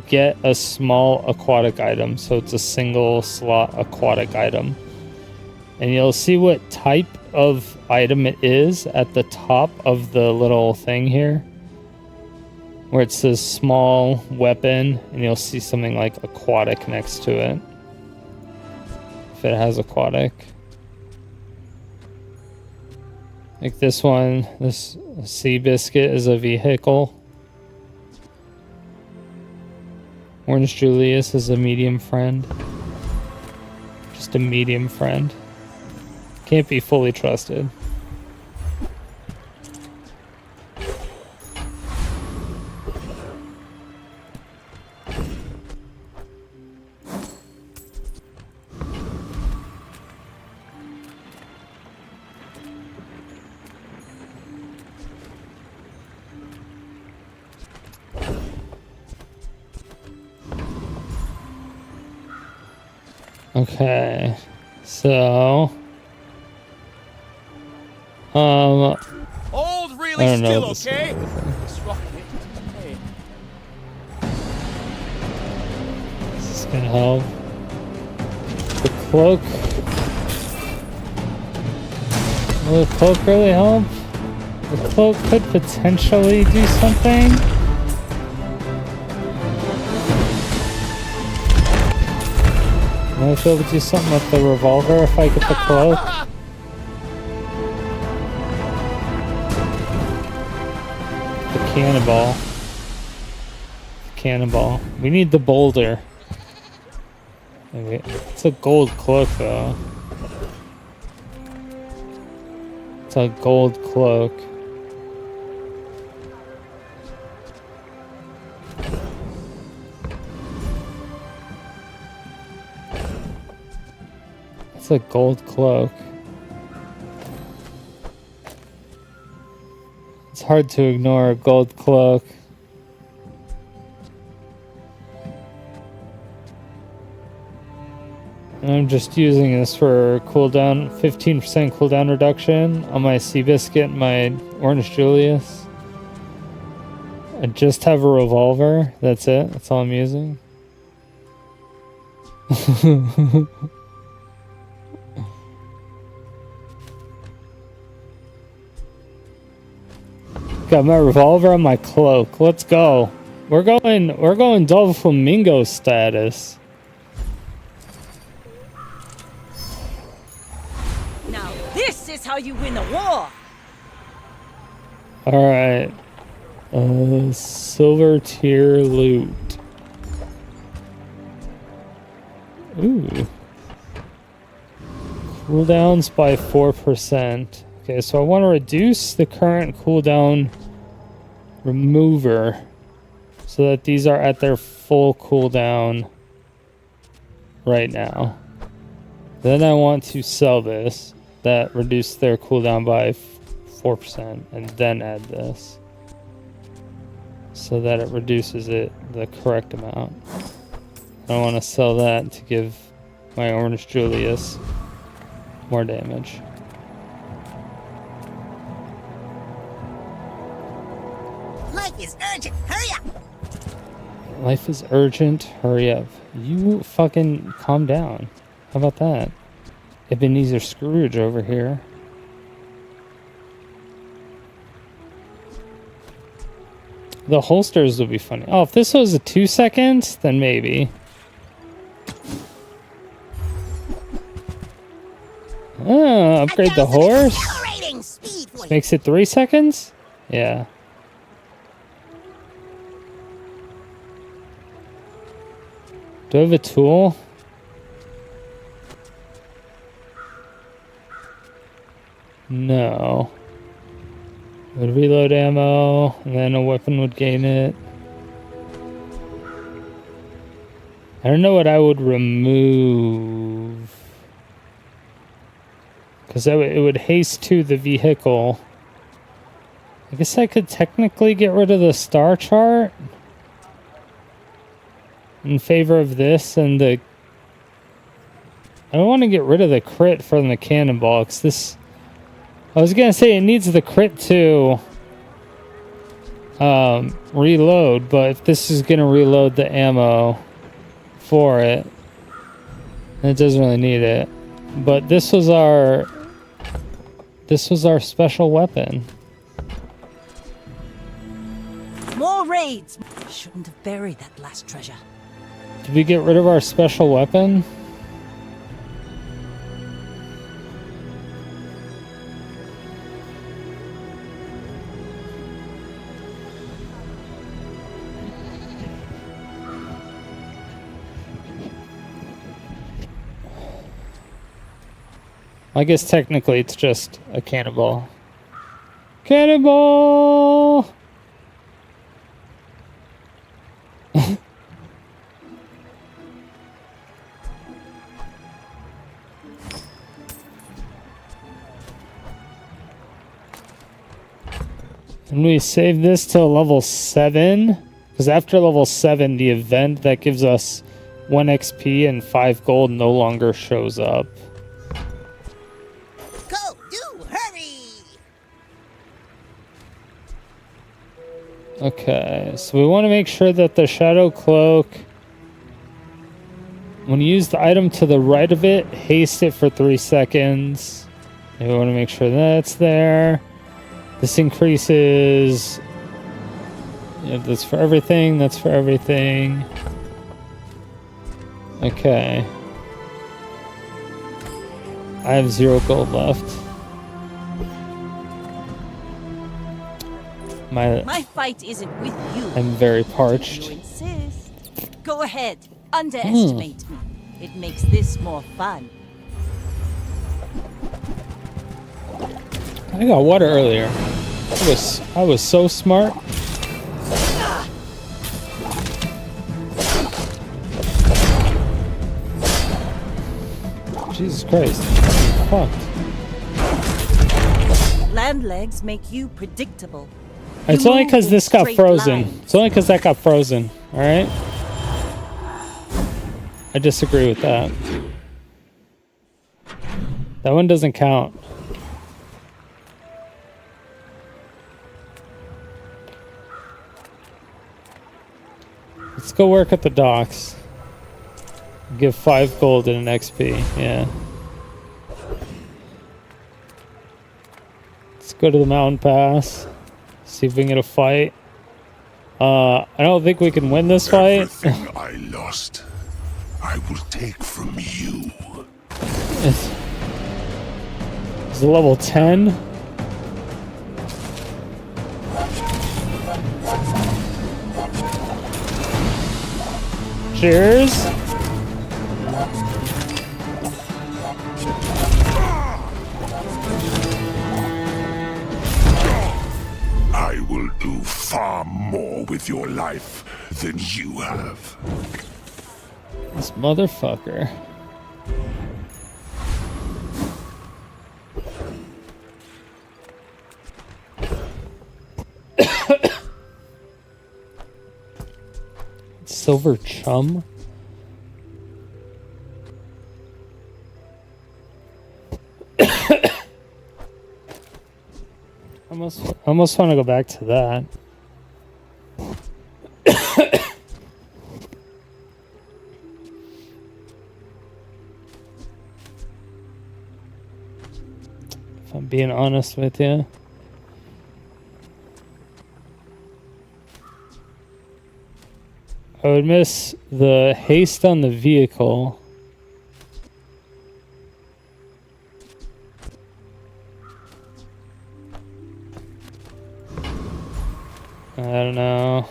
Speaker 1: get a small aquatic item. So it's a single slot aquatic item. And you'll see what type of item it is at the top of the little thing here, where it says small weapon, and you'll see something like aquatic next to it, if it has aquatic. Like this one, this Seabiscuit is a vehicle. Orange Julius is a medium friend. Just a medium friend. Can't be fully trusted. Okay, so
Speaker 20: Hold
Speaker 1: I
Speaker 20: really
Speaker 1: don't know
Speaker 20: still,
Speaker 1: this.
Speaker 20: okay? This rocket hey.
Speaker 1: This is gonna help. The cloak. Will the cloak really help? The cloak could potentially do something. Might be able to do something with the revolver if I get the cloak. The cannonball. Cannonball. We need the boulder. Okay. It's a gold cloak though. It's a gold cloak. It's a gold cloak. It's hard to ignore a gold cloak. I'm just using this for cooldown, 15% cooldown reduction on my Seabiscuit and my Orange Julius. I just have a revolver. That's it. That's all I'm using. Got my revolver and my cloak. Let's go. We're going Double Flamingo status.
Speaker 6: Now this is how you win a war.
Speaker 1: Alright. Silver tier loot. Ooh. Cooldowns by 4%. Okay, so I want to reduce the current cooldown remover so that these are at their full cooldown right now. Then I want to sell this. That reduced their cooldown by 4% and then add this so that it reduces it the correct amount. I want to sell that to give my Orange Julius more damage.
Speaker 8: Life is urgent. Hurry up!
Speaker 1: Life is urgent. Hurry up. You fucking calm down. How about that? Ebenezer Scrooge over here. The holsters would be funny. Oh, if this was a 2 seconds, then maybe. Oh, upgrade the horse. This makes it 3 seconds? Yeah. Do I have a tool? No. Would reload ammo, and then a weapon would gain it. I don't know what I would remove. Because it would haste to the vehicle. I guess I could technically get rid of the star chart in favor of this and the... I don't want to get rid of the crit from the cannonball, because this... I was gonna say it needs the crit to reload, but if this is gonna reload the ammo for it, it doesn't really need it. But this was our special weapon.
Speaker 6: More raids. Shouldn't have buried that last treasure.
Speaker 1: Did we get rid of our special weapon? I guess technically it's just a cannonball. Cannonball! And we save this till level 7. Because after level 7, the event that gives us 1 XP and 5 gold no longer shows up.
Speaker 8: Go, do, hurry!
Speaker 1: Okay, so we want to make sure that the Shadow Cloak, when you use the item to the right of it, haste it for 3 seconds. And we want to make sure that's there. This increases... Yeah, that's for everything, that's for everything. Okay. I have 0 gold left.
Speaker 6: My fight isn't with you.
Speaker 1: I'm very parched.
Speaker 6: You insist. Go ahead. Underestimate me. It makes this more fun.
Speaker 1: I got water earlier. I was so smart. Jesus Christ. Fuck.
Speaker 6: Land legs make you predictable.
Speaker 1: It's only because this got frozen. It's only because that got frozen. Alright? I disagree with that. That one doesn't count. Let's go work at the docks. Give 5 gold and an XP. Yeah. Let's go to the mountain pass. See if we can get a fight. I don't think we can win this fight.
Speaker 13: Everything I lost, I will take from you.
Speaker 1: It's level 10. Cheers.
Speaker 13: I will do far more with your life than you have.
Speaker 1: This motherfucker. Silver chum? I almost want to go back to that. If I'm being honest with you. I would miss the haste on the vehicle. I don't know.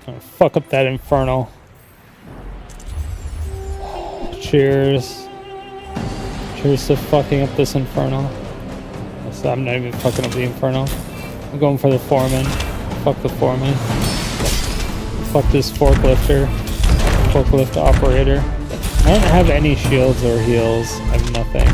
Speaker 1: Oh, fuck up that infernal. Cheers. Cheers to fucking up this infernal. So I'm not even fucking up the infernal. I'm going for the foreman. Fuck the foreman. Fuck this forklifter. Forklift operator. I don't have any shields or heals. I have nothing.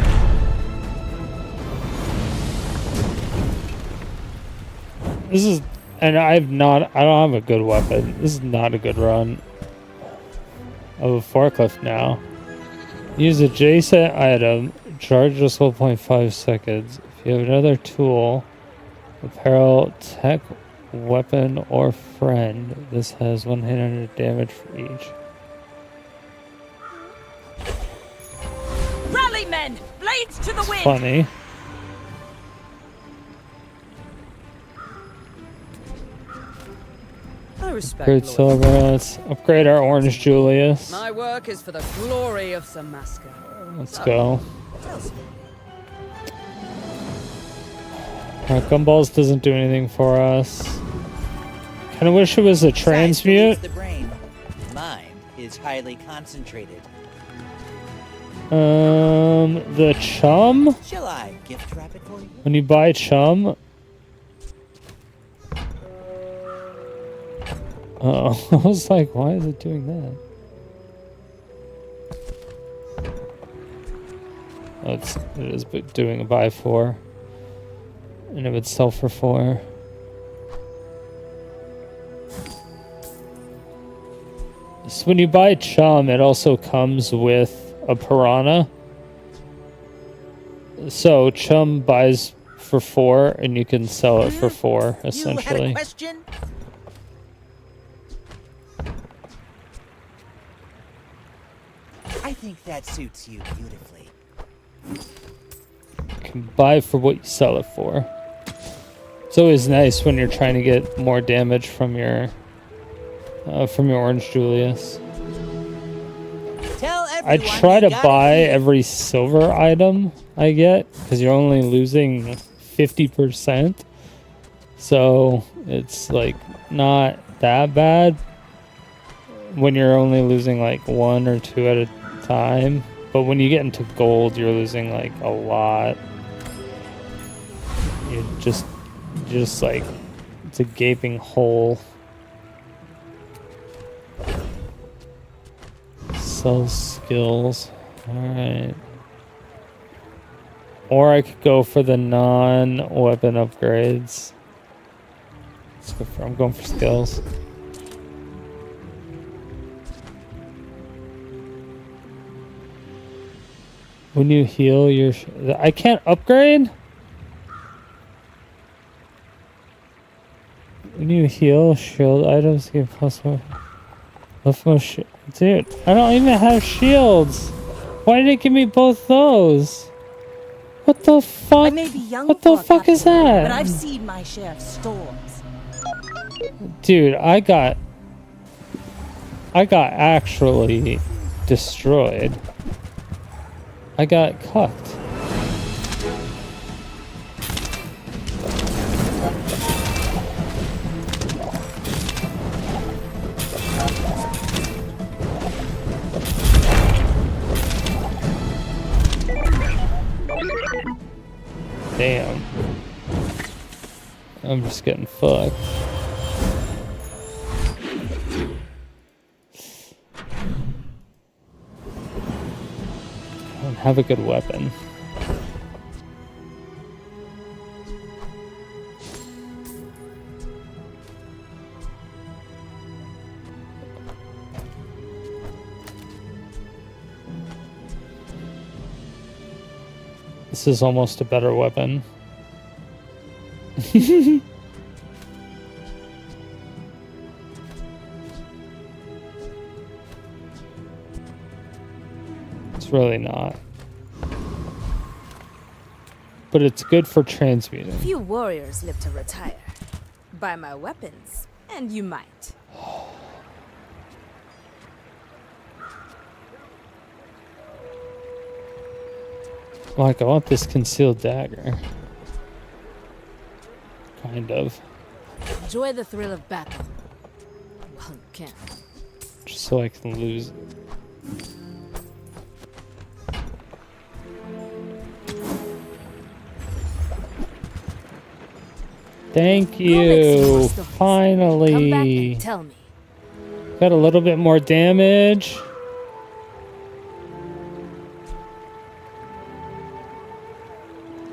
Speaker 1: This is, and I don't have a good weapon. This is not a good run of a forklift now. Use adjacent item. Charge just 1.5 seconds. If you have another tool, apparel, tech, weapon, or friend, this has 100 damage for each.
Speaker 6: Rally men! Blades to the wind!
Speaker 1: Funny.
Speaker 15: I respect
Speaker 1: Upgrade silver. Let's upgrade our orange Julius.
Speaker 15: My work is for the glory of Samaska.
Speaker 1: Let's go. Alright, Gumballs doesn't do anything for us. Kinda wish it was a transmute.
Speaker 10: The brain. is highly concentrated.
Speaker 1: The chum?
Speaker 10: Shall I gift wrap it for you?
Speaker 1: When you buy chum... Oh, I was like, why is it doing that? Oh, it is doing a buy 4. And it would sell for 4. So when you buy chum, it also comes with a piranha. So chum buys for 4, and you can sell it for 4, essentially.
Speaker 10: You had a question? I think that suits you beautifully.
Speaker 1: You can buy for what you sell it for. It's always nice when you're trying to get more damage from your Orange Julius. I try to buy every silver item I get, because you're only losing 50%. So it's like not that bad when you're only losing like 1 or 2 at a time. But when you get into gold, you're losing like a lot. You just like, it's a gaping hole. Sell skills. Alright. Or I could go for the non-weapon upgrades. I'm going for skills. When you heal your... I can't upgrade? When you heal, shield items give possible... Dude, I don't even have shields. Why did it give me both those? What the fuck?
Speaker 6: I may be young,
Speaker 1: what the fuck is that?
Speaker 6: But I've seen my share of storms.
Speaker 1: Dude, I got actually destroyed. I got cucked. Damn. I'm just getting fucked. I don't have a good weapon. This is almost a better weapon. It's really not. But it's good for transmuting.
Speaker 12: Few warriors live to retire. Buy my weapons, and you might.
Speaker 1: Like, I want this concealed dagger. Kind of.
Speaker 12: Enjoy the thrill of battle. Well, you can.
Speaker 1: Just so I can lose it. Thank you. Finally.
Speaker 12: Come back and tell me.
Speaker 1: Got a little bit more damage.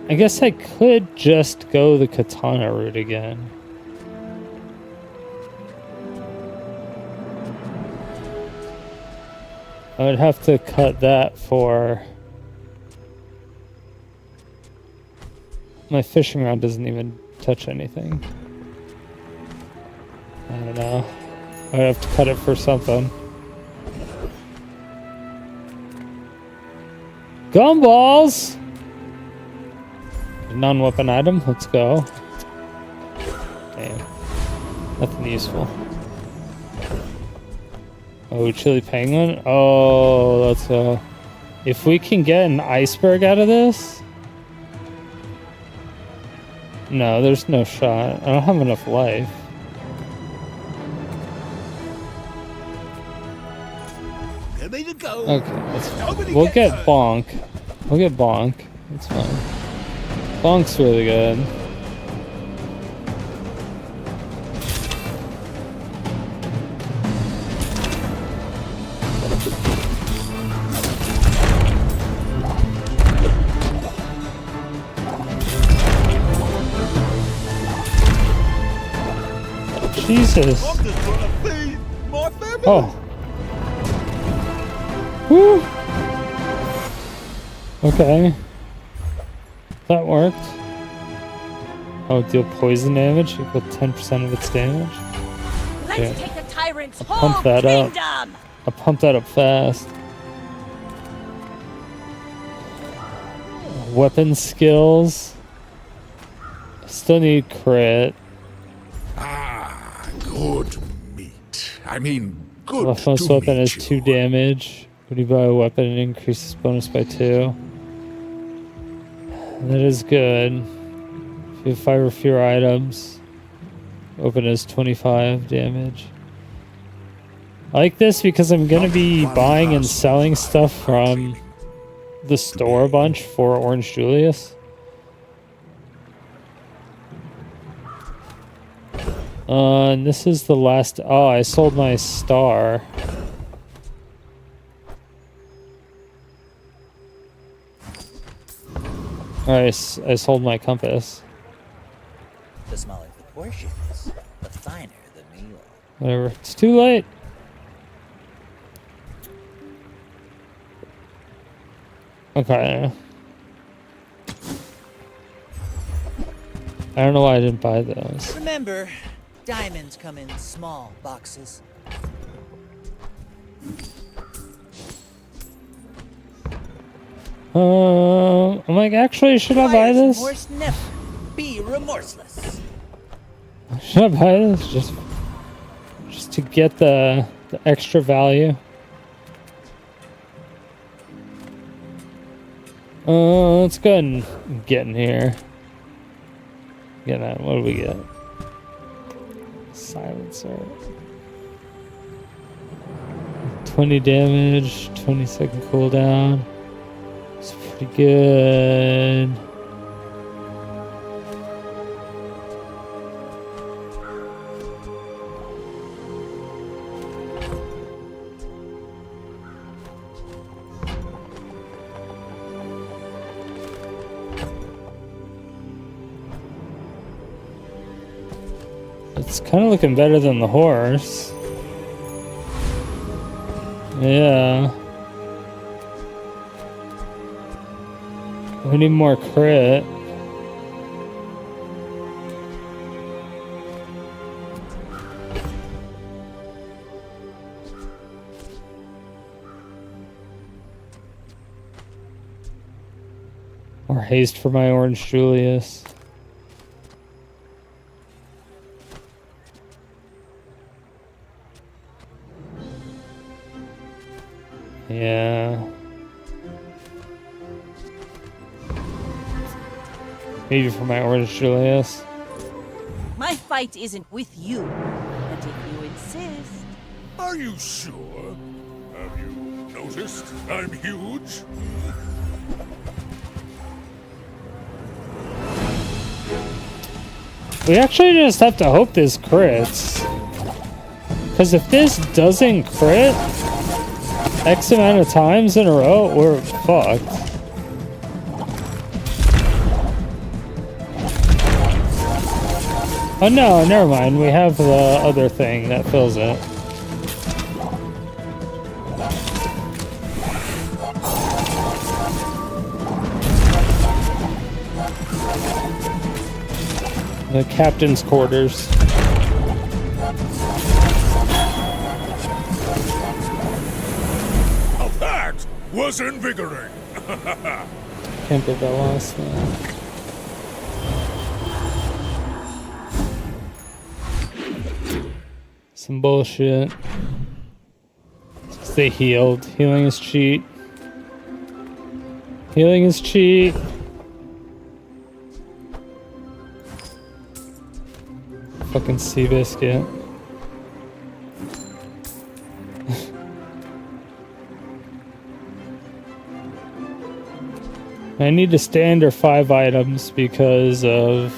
Speaker 1: I guess I could just go the katana route again. I would have to cut that for... My fishing rod doesn't even touch anything. I don't know. I would have to cut it for something. Gumballs! Non-weapon item, let's go. Damn. Nothing useful. Oh, chili penguin? Oh, let's go. If we can get an iceberg out of this... No, there's no shot. I don't have enough life.
Speaker 11: me to go.
Speaker 1: Okay, that's fine.
Speaker 11: Nobody
Speaker 1: We'll
Speaker 11: gets
Speaker 1: get
Speaker 11: hurt.
Speaker 1: Bonk. We'll get Bonk. It's fine. Bonk's really good. Jesus.
Speaker 11: I'm just trying to feed my family.
Speaker 1: Oh. Woo. Okay. That worked. Oh, deal poison damage equal 10% of its damage.
Speaker 6: Let's
Speaker 1: Okay.
Speaker 6: take the tyrant's
Speaker 1: I'll
Speaker 6: whole
Speaker 1: pump that up.
Speaker 6: kingdom.
Speaker 1: I'll pump that up fast. Weapon skills. Still need crit.
Speaker 13: Ah, good meat. I mean, good
Speaker 1: Most
Speaker 13: to
Speaker 1: weapon
Speaker 13: meet
Speaker 1: is 2 damage. When you buy a weapon, it increases bonus by 2. That is good. If you have 5 or fewer items, weapon is 25 damage. I like this because I'm going to be buying and selling stuff from the store a bunch for Orange Julius. And this is the last... Oh, I sold my star. Alright, I sold my compass.
Speaker 10: The smaller the portions, the finer the meal.
Speaker 1: Whatever. It's too late. Okay. I don't know why I didn't buy those.
Speaker 10: Remember, diamonds come in small boxes.
Speaker 1: I'm like, actually, should I buy this?
Speaker 10: Remorse never. Be remorseless.
Speaker 1: Should I buy this just to get the extra value? Let's go ahead and get in here. Get on. What do we get? Silencer. 20 damage, 20-second cooldown. It's pretty good. It's kind of looking better than the horse. Yeah. We need more crit. More haste for my Orange Julius. Yeah. Maybe for my Orange Julius.
Speaker 6: My fight isn't with you, but if you insist.
Speaker 13: Are you sure? Have you noticed I'm huge?
Speaker 1: We actually just have to hope this crits. Because if this doesn't crit X amount of times in a row, we're fucked. Oh no, never mind. We have the other thing that fills it. The captain's quarters.
Speaker 13: Now that was invigorating.
Speaker 1: Can't believe I lost that. Some bullshit. Stay healed. Healing is cheat. Healing is cheat. Fucking Seabiscuit. I need to stand or 5 items because of...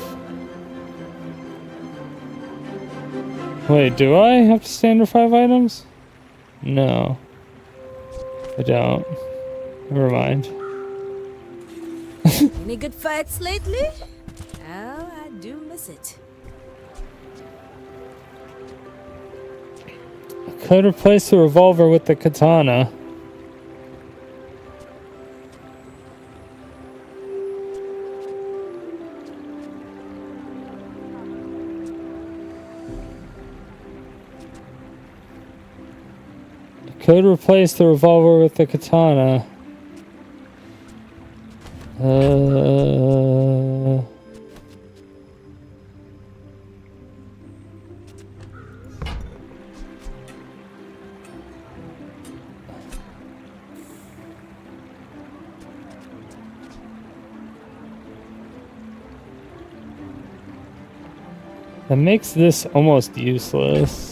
Speaker 1: Wait, do I have to stand or 5 items? No. I don't. Never mind.
Speaker 12: Any good fights lately? Oh, I do miss it.
Speaker 1: I could replace the revolver with the katana. Could replace the revolver with the katana. That makes this almost useless.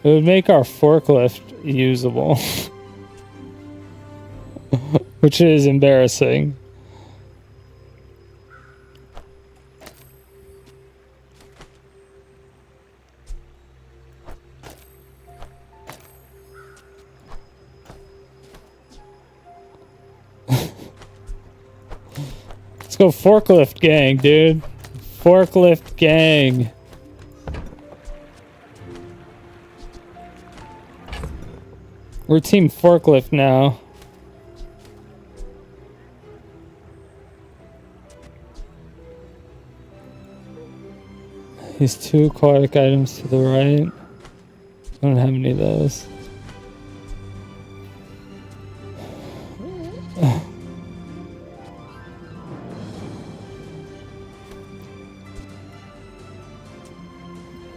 Speaker 1: It would make our forklift usable. Which is embarrassing. Let's go forklift gang, dude. Forklift gang. We're team forklift now. These 2 aquatic items to the right. I don't have any of those.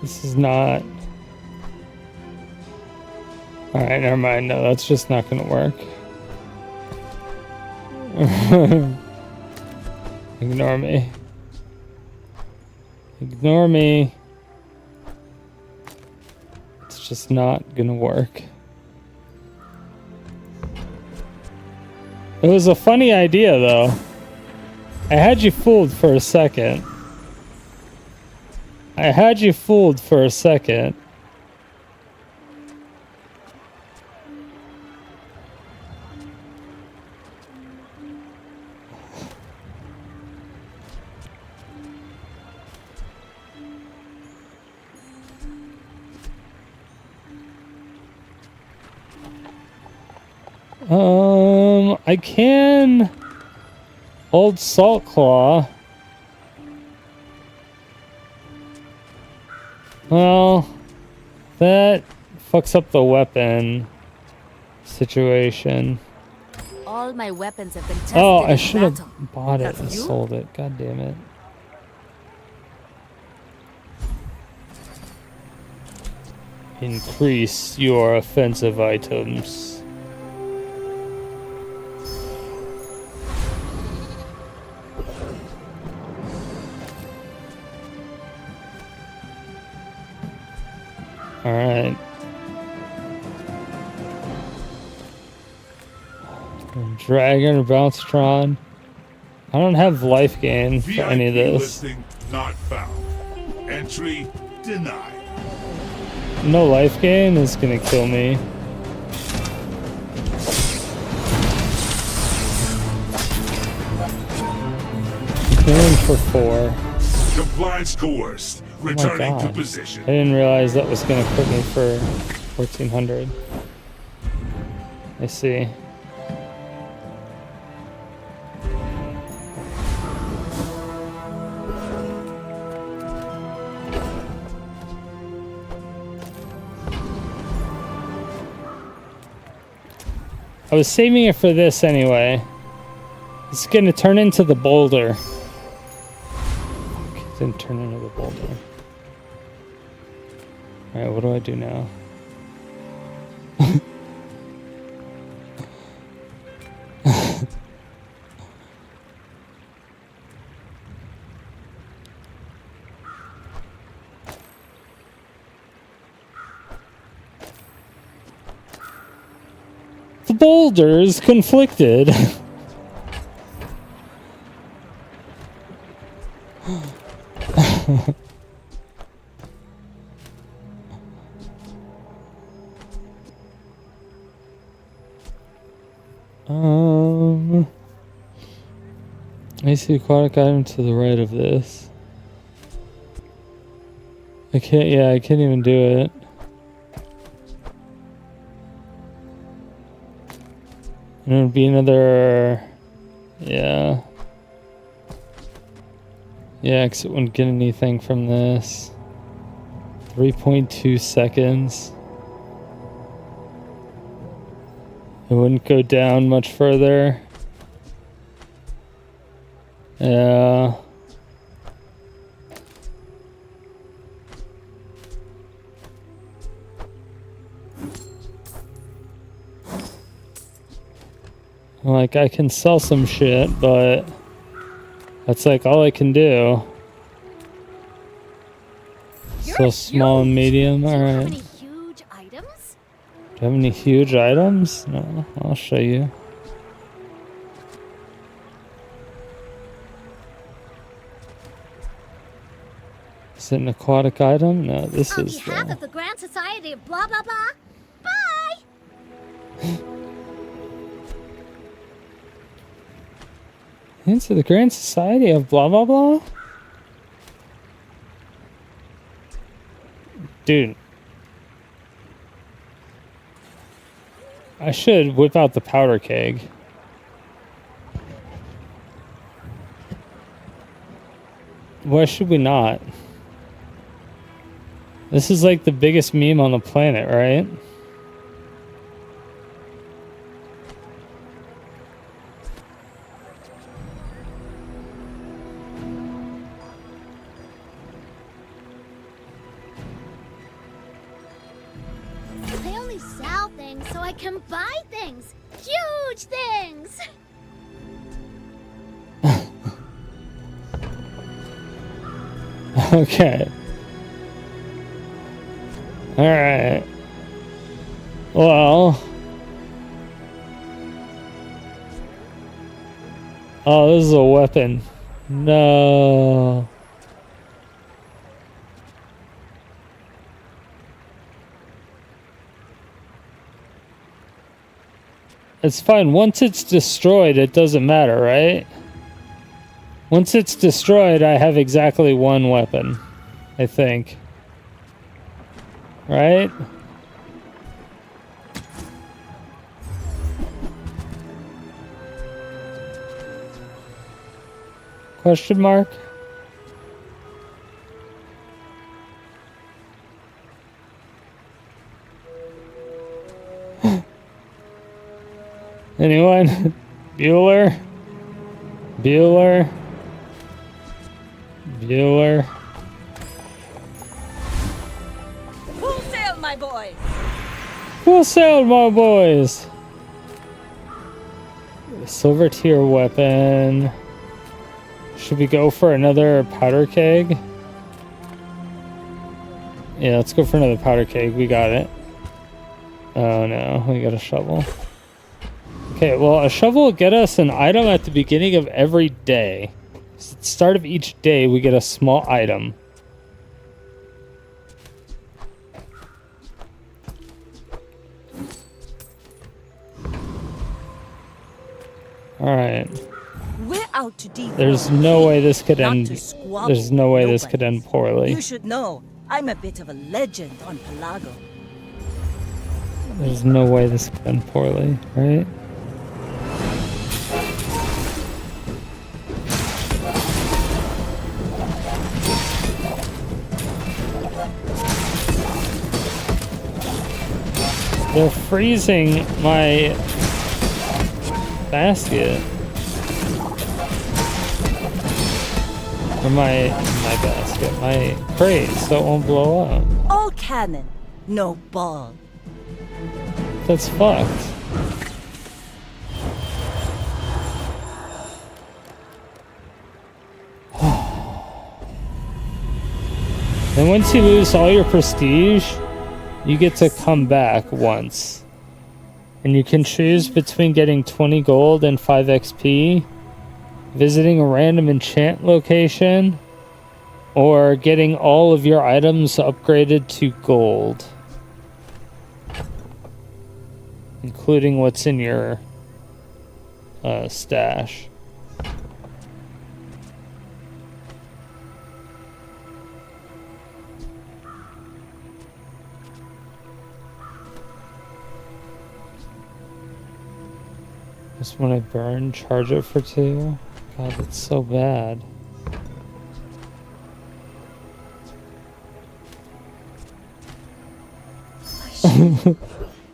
Speaker 1: This is not... Alright, never mind. No, that's just not gonna work. Ignore me. Ignore me. It's just not gonna work. It was a funny idea, though. I had you fooled for a second. I had you fooled for a second. I can... Old Salt Claw. Well, that fucks up the weapon situation.
Speaker 9: All my weapons have been tested.
Speaker 1: Oh, I
Speaker 9: in
Speaker 1: should have
Speaker 9: battle.
Speaker 1: bought it
Speaker 9: Have
Speaker 1: and
Speaker 9: you?
Speaker 1: sold it. God damn it. Increase your offensive items. Alright. Dragon or Bouncetron. I don't have life gain for any of
Speaker 13: VIP
Speaker 1: this.
Speaker 13: listing not found. Entry denied.
Speaker 1: No life gain is gonna kill me. Healing for 4.
Speaker 13: Compliance coerced.
Speaker 1: Oh my
Speaker 13: Returning to
Speaker 1: God.
Speaker 13: position.
Speaker 1: I didn't realize that was gonna put me for 1400. I see. I was saving it for this anyway. It's gonna turn into the boulder. Fuck, it didn't turn into the boulder. Alright, what do I do now? boulders conflicted. I see aquatic item to the right of this. I can't even do it. And it would be another, yeah, because it wouldn't get anything from this. 3.2 seconds. It wouldn't go down much further. Yeah. Like, I can sell some shit, but that's like all I can do. So small and medium, alright. Do you have any huge items? No, I'll show you. Is it an aquatic item? No, this is.
Speaker 9: On behalf of the Grand Society of blah blah blah. Bye.
Speaker 1: Into the Grand Society of blah blah blah. Dude, I should whip out the powder keg. Why should we not? This is like the biggest meme on the planet, right?
Speaker 9: I only sell things so I can buy things. Huge things.
Speaker 1: Okay. Alright. Well. Oh, this is a weapon. No. It's fine. Once it's destroyed, it doesn't matter, right? Once it's destroyed, I have exactly one weapon, I think. Right? Question mark? Anyone? Bueller? Bueller? Bueller?
Speaker 6: Full sail, my boys!
Speaker 1: Full sail, my boys! Silver tier weapon. Should we go for another powder keg? Yeah, let's go for another powder keg. We got it. Oh no, we got a shovel. Okay, well, a shovel will get us an item at the beginning of every day. So at the start of each day, we get a small item. Alright.
Speaker 6: We're out to defeat.
Speaker 1: There's no way this could end. There's no way this could end poorly.
Speaker 6: You should know, I'm a bit of a legend on Pelago.
Speaker 1: There's no way this could end poorly, right? They're freezing my basket. Or my basket, my crate, so it won't blow up.
Speaker 6: All cannon, no ball.
Speaker 1: That's fucked. And once you lose all your prestige, you get to come back once. And you can choose between getting 20 gold and 5 XP, visiting a random enchant location, or getting all of your items upgraded to gold, including what's in your stash. Just when I burn, charge it for 2. God, that's so bad.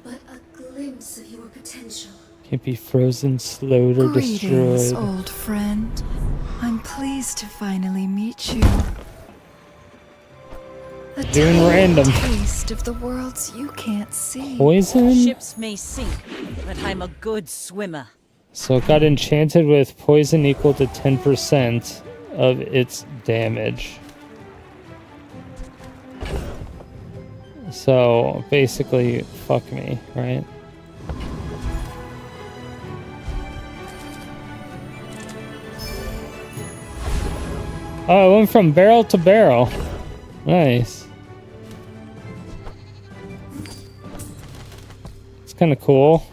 Speaker 16: But a glimpse of your potential.
Speaker 1: Can't be frozen, slowed, or
Speaker 17: Greetings,
Speaker 1: destroyed.
Speaker 17: old friend. I'm pleased to finally meet you. A
Speaker 1: Doing
Speaker 17: tiny
Speaker 1: random.
Speaker 17: taste of the worlds you can't see.
Speaker 1: Poison?
Speaker 6: Ships may sink, but I'm a good swimmer.
Speaker 1: So it got enchanted with poison equal to 10% of its damage. So basically, fuck me, right? Oh, I went from barrel to barrel. Nice. It's kind of cool.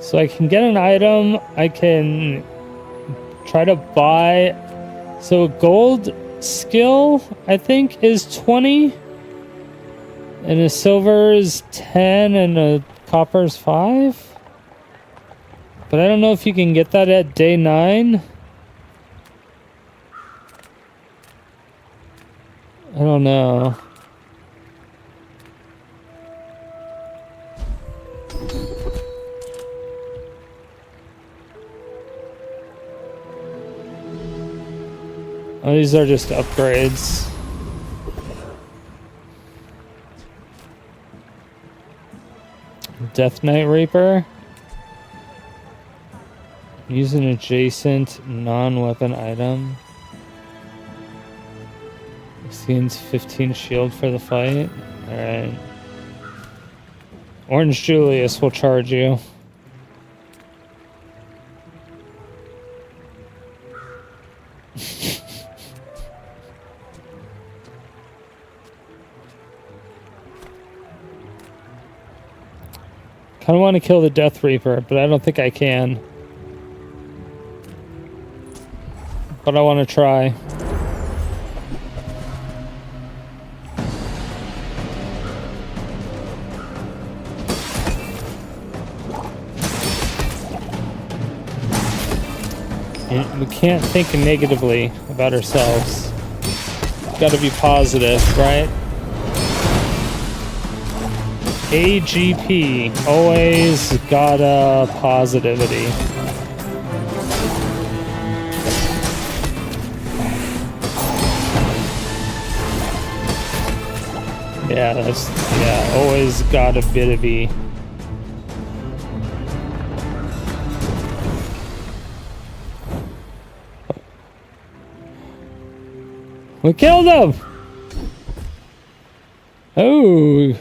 Speaker 1: So I can get an item, I can try to buy, so a gold skill, I think, is 20, and a silver is 10, and a copper is 5, but I don't know if you can get that at day 9. I don't know. Oh, these are just upgrades. Death Knight Reaper. Use an adjacent non-weapon item. Gains 15 shield for the fight. Alright. Orange Julius will charge you. Kind of want to kill the Death Reaper, but I don't think I can. But I want to try. We can't think negatively about ourselves. Got to be positive, right? AGP, always gotta positivity. Yeah, always got a bit of be. We killed him! Oh.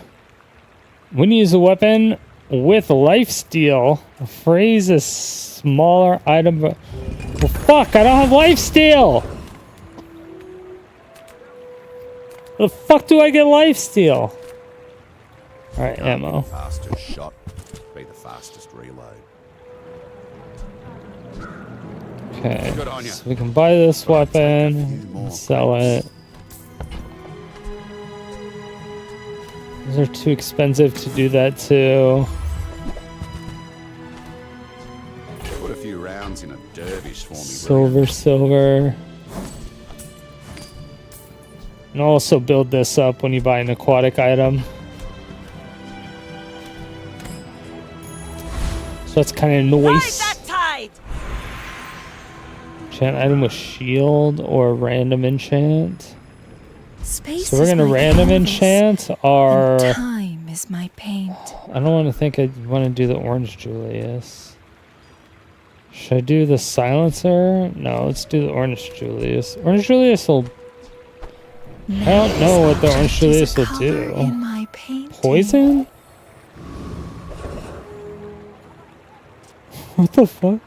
Speaker 1: When you use a weapon with lifesteal, phrase a smaller item. Well, fuck, I don't have lifesteal! The fuck do I get lifesteal? Alright, ammo.
Speaker 19: Fastest shot, be the fastest reload.
Speaker 1: Okay, so we can buy this weapon and sell it. Those are too expensive to do that too.
Speaker 19: Put a few rounds in a dervish for me.
Speaker 1: Silver. And also build this up when you buy an aquatic item. So that's kind of nice. Enchant item with shield or random enchant.
Speaker 17: Space
Speaker 1: So we're
Speaker 17: is
Speaker 1: gonna
Speaker 17: my
Speaker 1: random
Speaker 17: canvas,
Speaker 1: enchant our.
Speaker 17: and time is my paint.
Speaker 1: I don't want to think I want to do the orange Julius. Should I do the silencer? No, let's do the orange Julius. Orange Julius will. I don't know what the orange Julius will do.
Speaker 17: In my painting.
Speaker 1: Poison? What the fuck?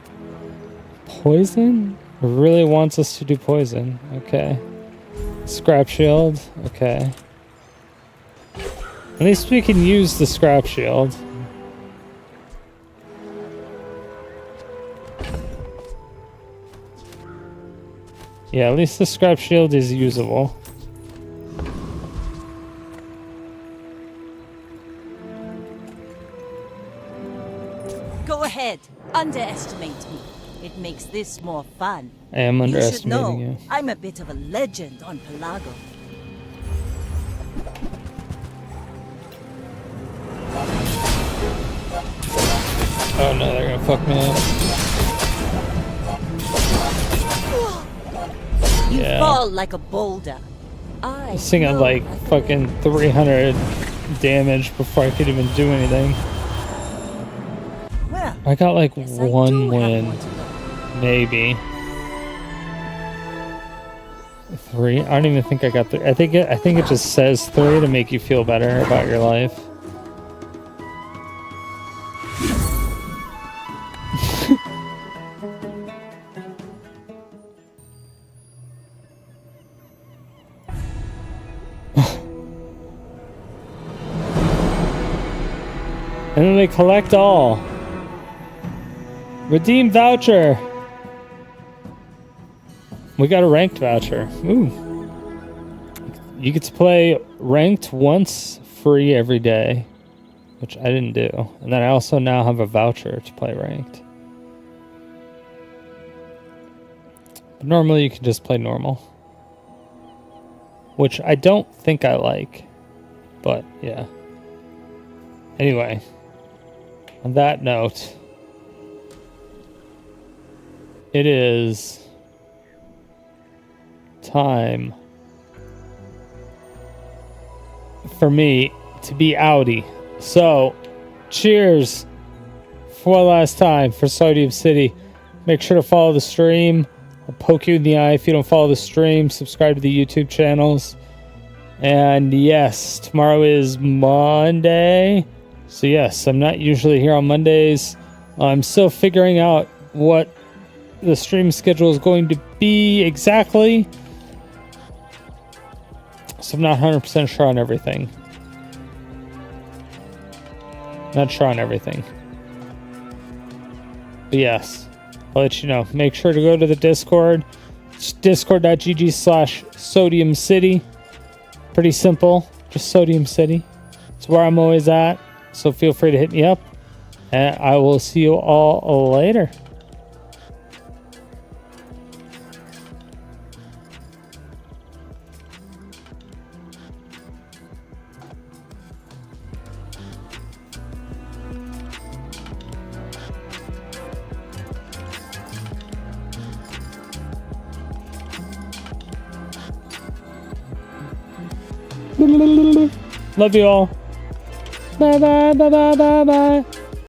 Speaker 1: Poison? It really wants us to do poison. Okay. Scrap shield. Okay. At least we can use the scrap shield. Yeah, at least the scrap shield is usable.
Speaker 6: Go ahead. Underestimate me. It makes this more fun.
Speaker 1: I am underestimating
Speaker 6: you.
Speaker 1: you.
Speaker 6: I'm a bit of a legend on Pelago.
Speaker 1: Oh no, they're gonna fuck me up.
Speaker 6: You
Speaker 1: Yeah.
Speaker 6: fall like a boulder. I
Speaker 1: This thing had like fucking 300 damage before I could even do anything.
Speaker 6: Well,
Speaker 1: I got like one win. Maybe. 3? I don't even think I got 3. I think it just says 3 to make you feel better about your life. And then they collect all. Redeem voucher. We got a ranked voucher. Ooh. You get to play ranked once free every day, which I didn't do. And then I also now have a voucher to play ranked. But normally you can just play normal, which I don't think I like, but yeah. Anyway, on that note, it is time for me to be outie. So, cheers for last time for Sodium City. Make sure to follow the stream. I'll poke you in the eye if you don't follow the stream. Subscribe to the YouTube channels. And yes, tomorrow is Monday. So yes, I'm not usually here on Mondays. I'm still figuring out what the stream schedule is going to be exactly. So I'm not 100% sure on everything. Not sure on everything. But yes, I'll let you know. Make sure to go to the Discord. It's discord.gg/Sodium City. Pretty simple. Just Sodium City. It's where I'm always at. So feel free to hit me up. And I will see you all later. Love you all. Bye bye bye bye bye bye.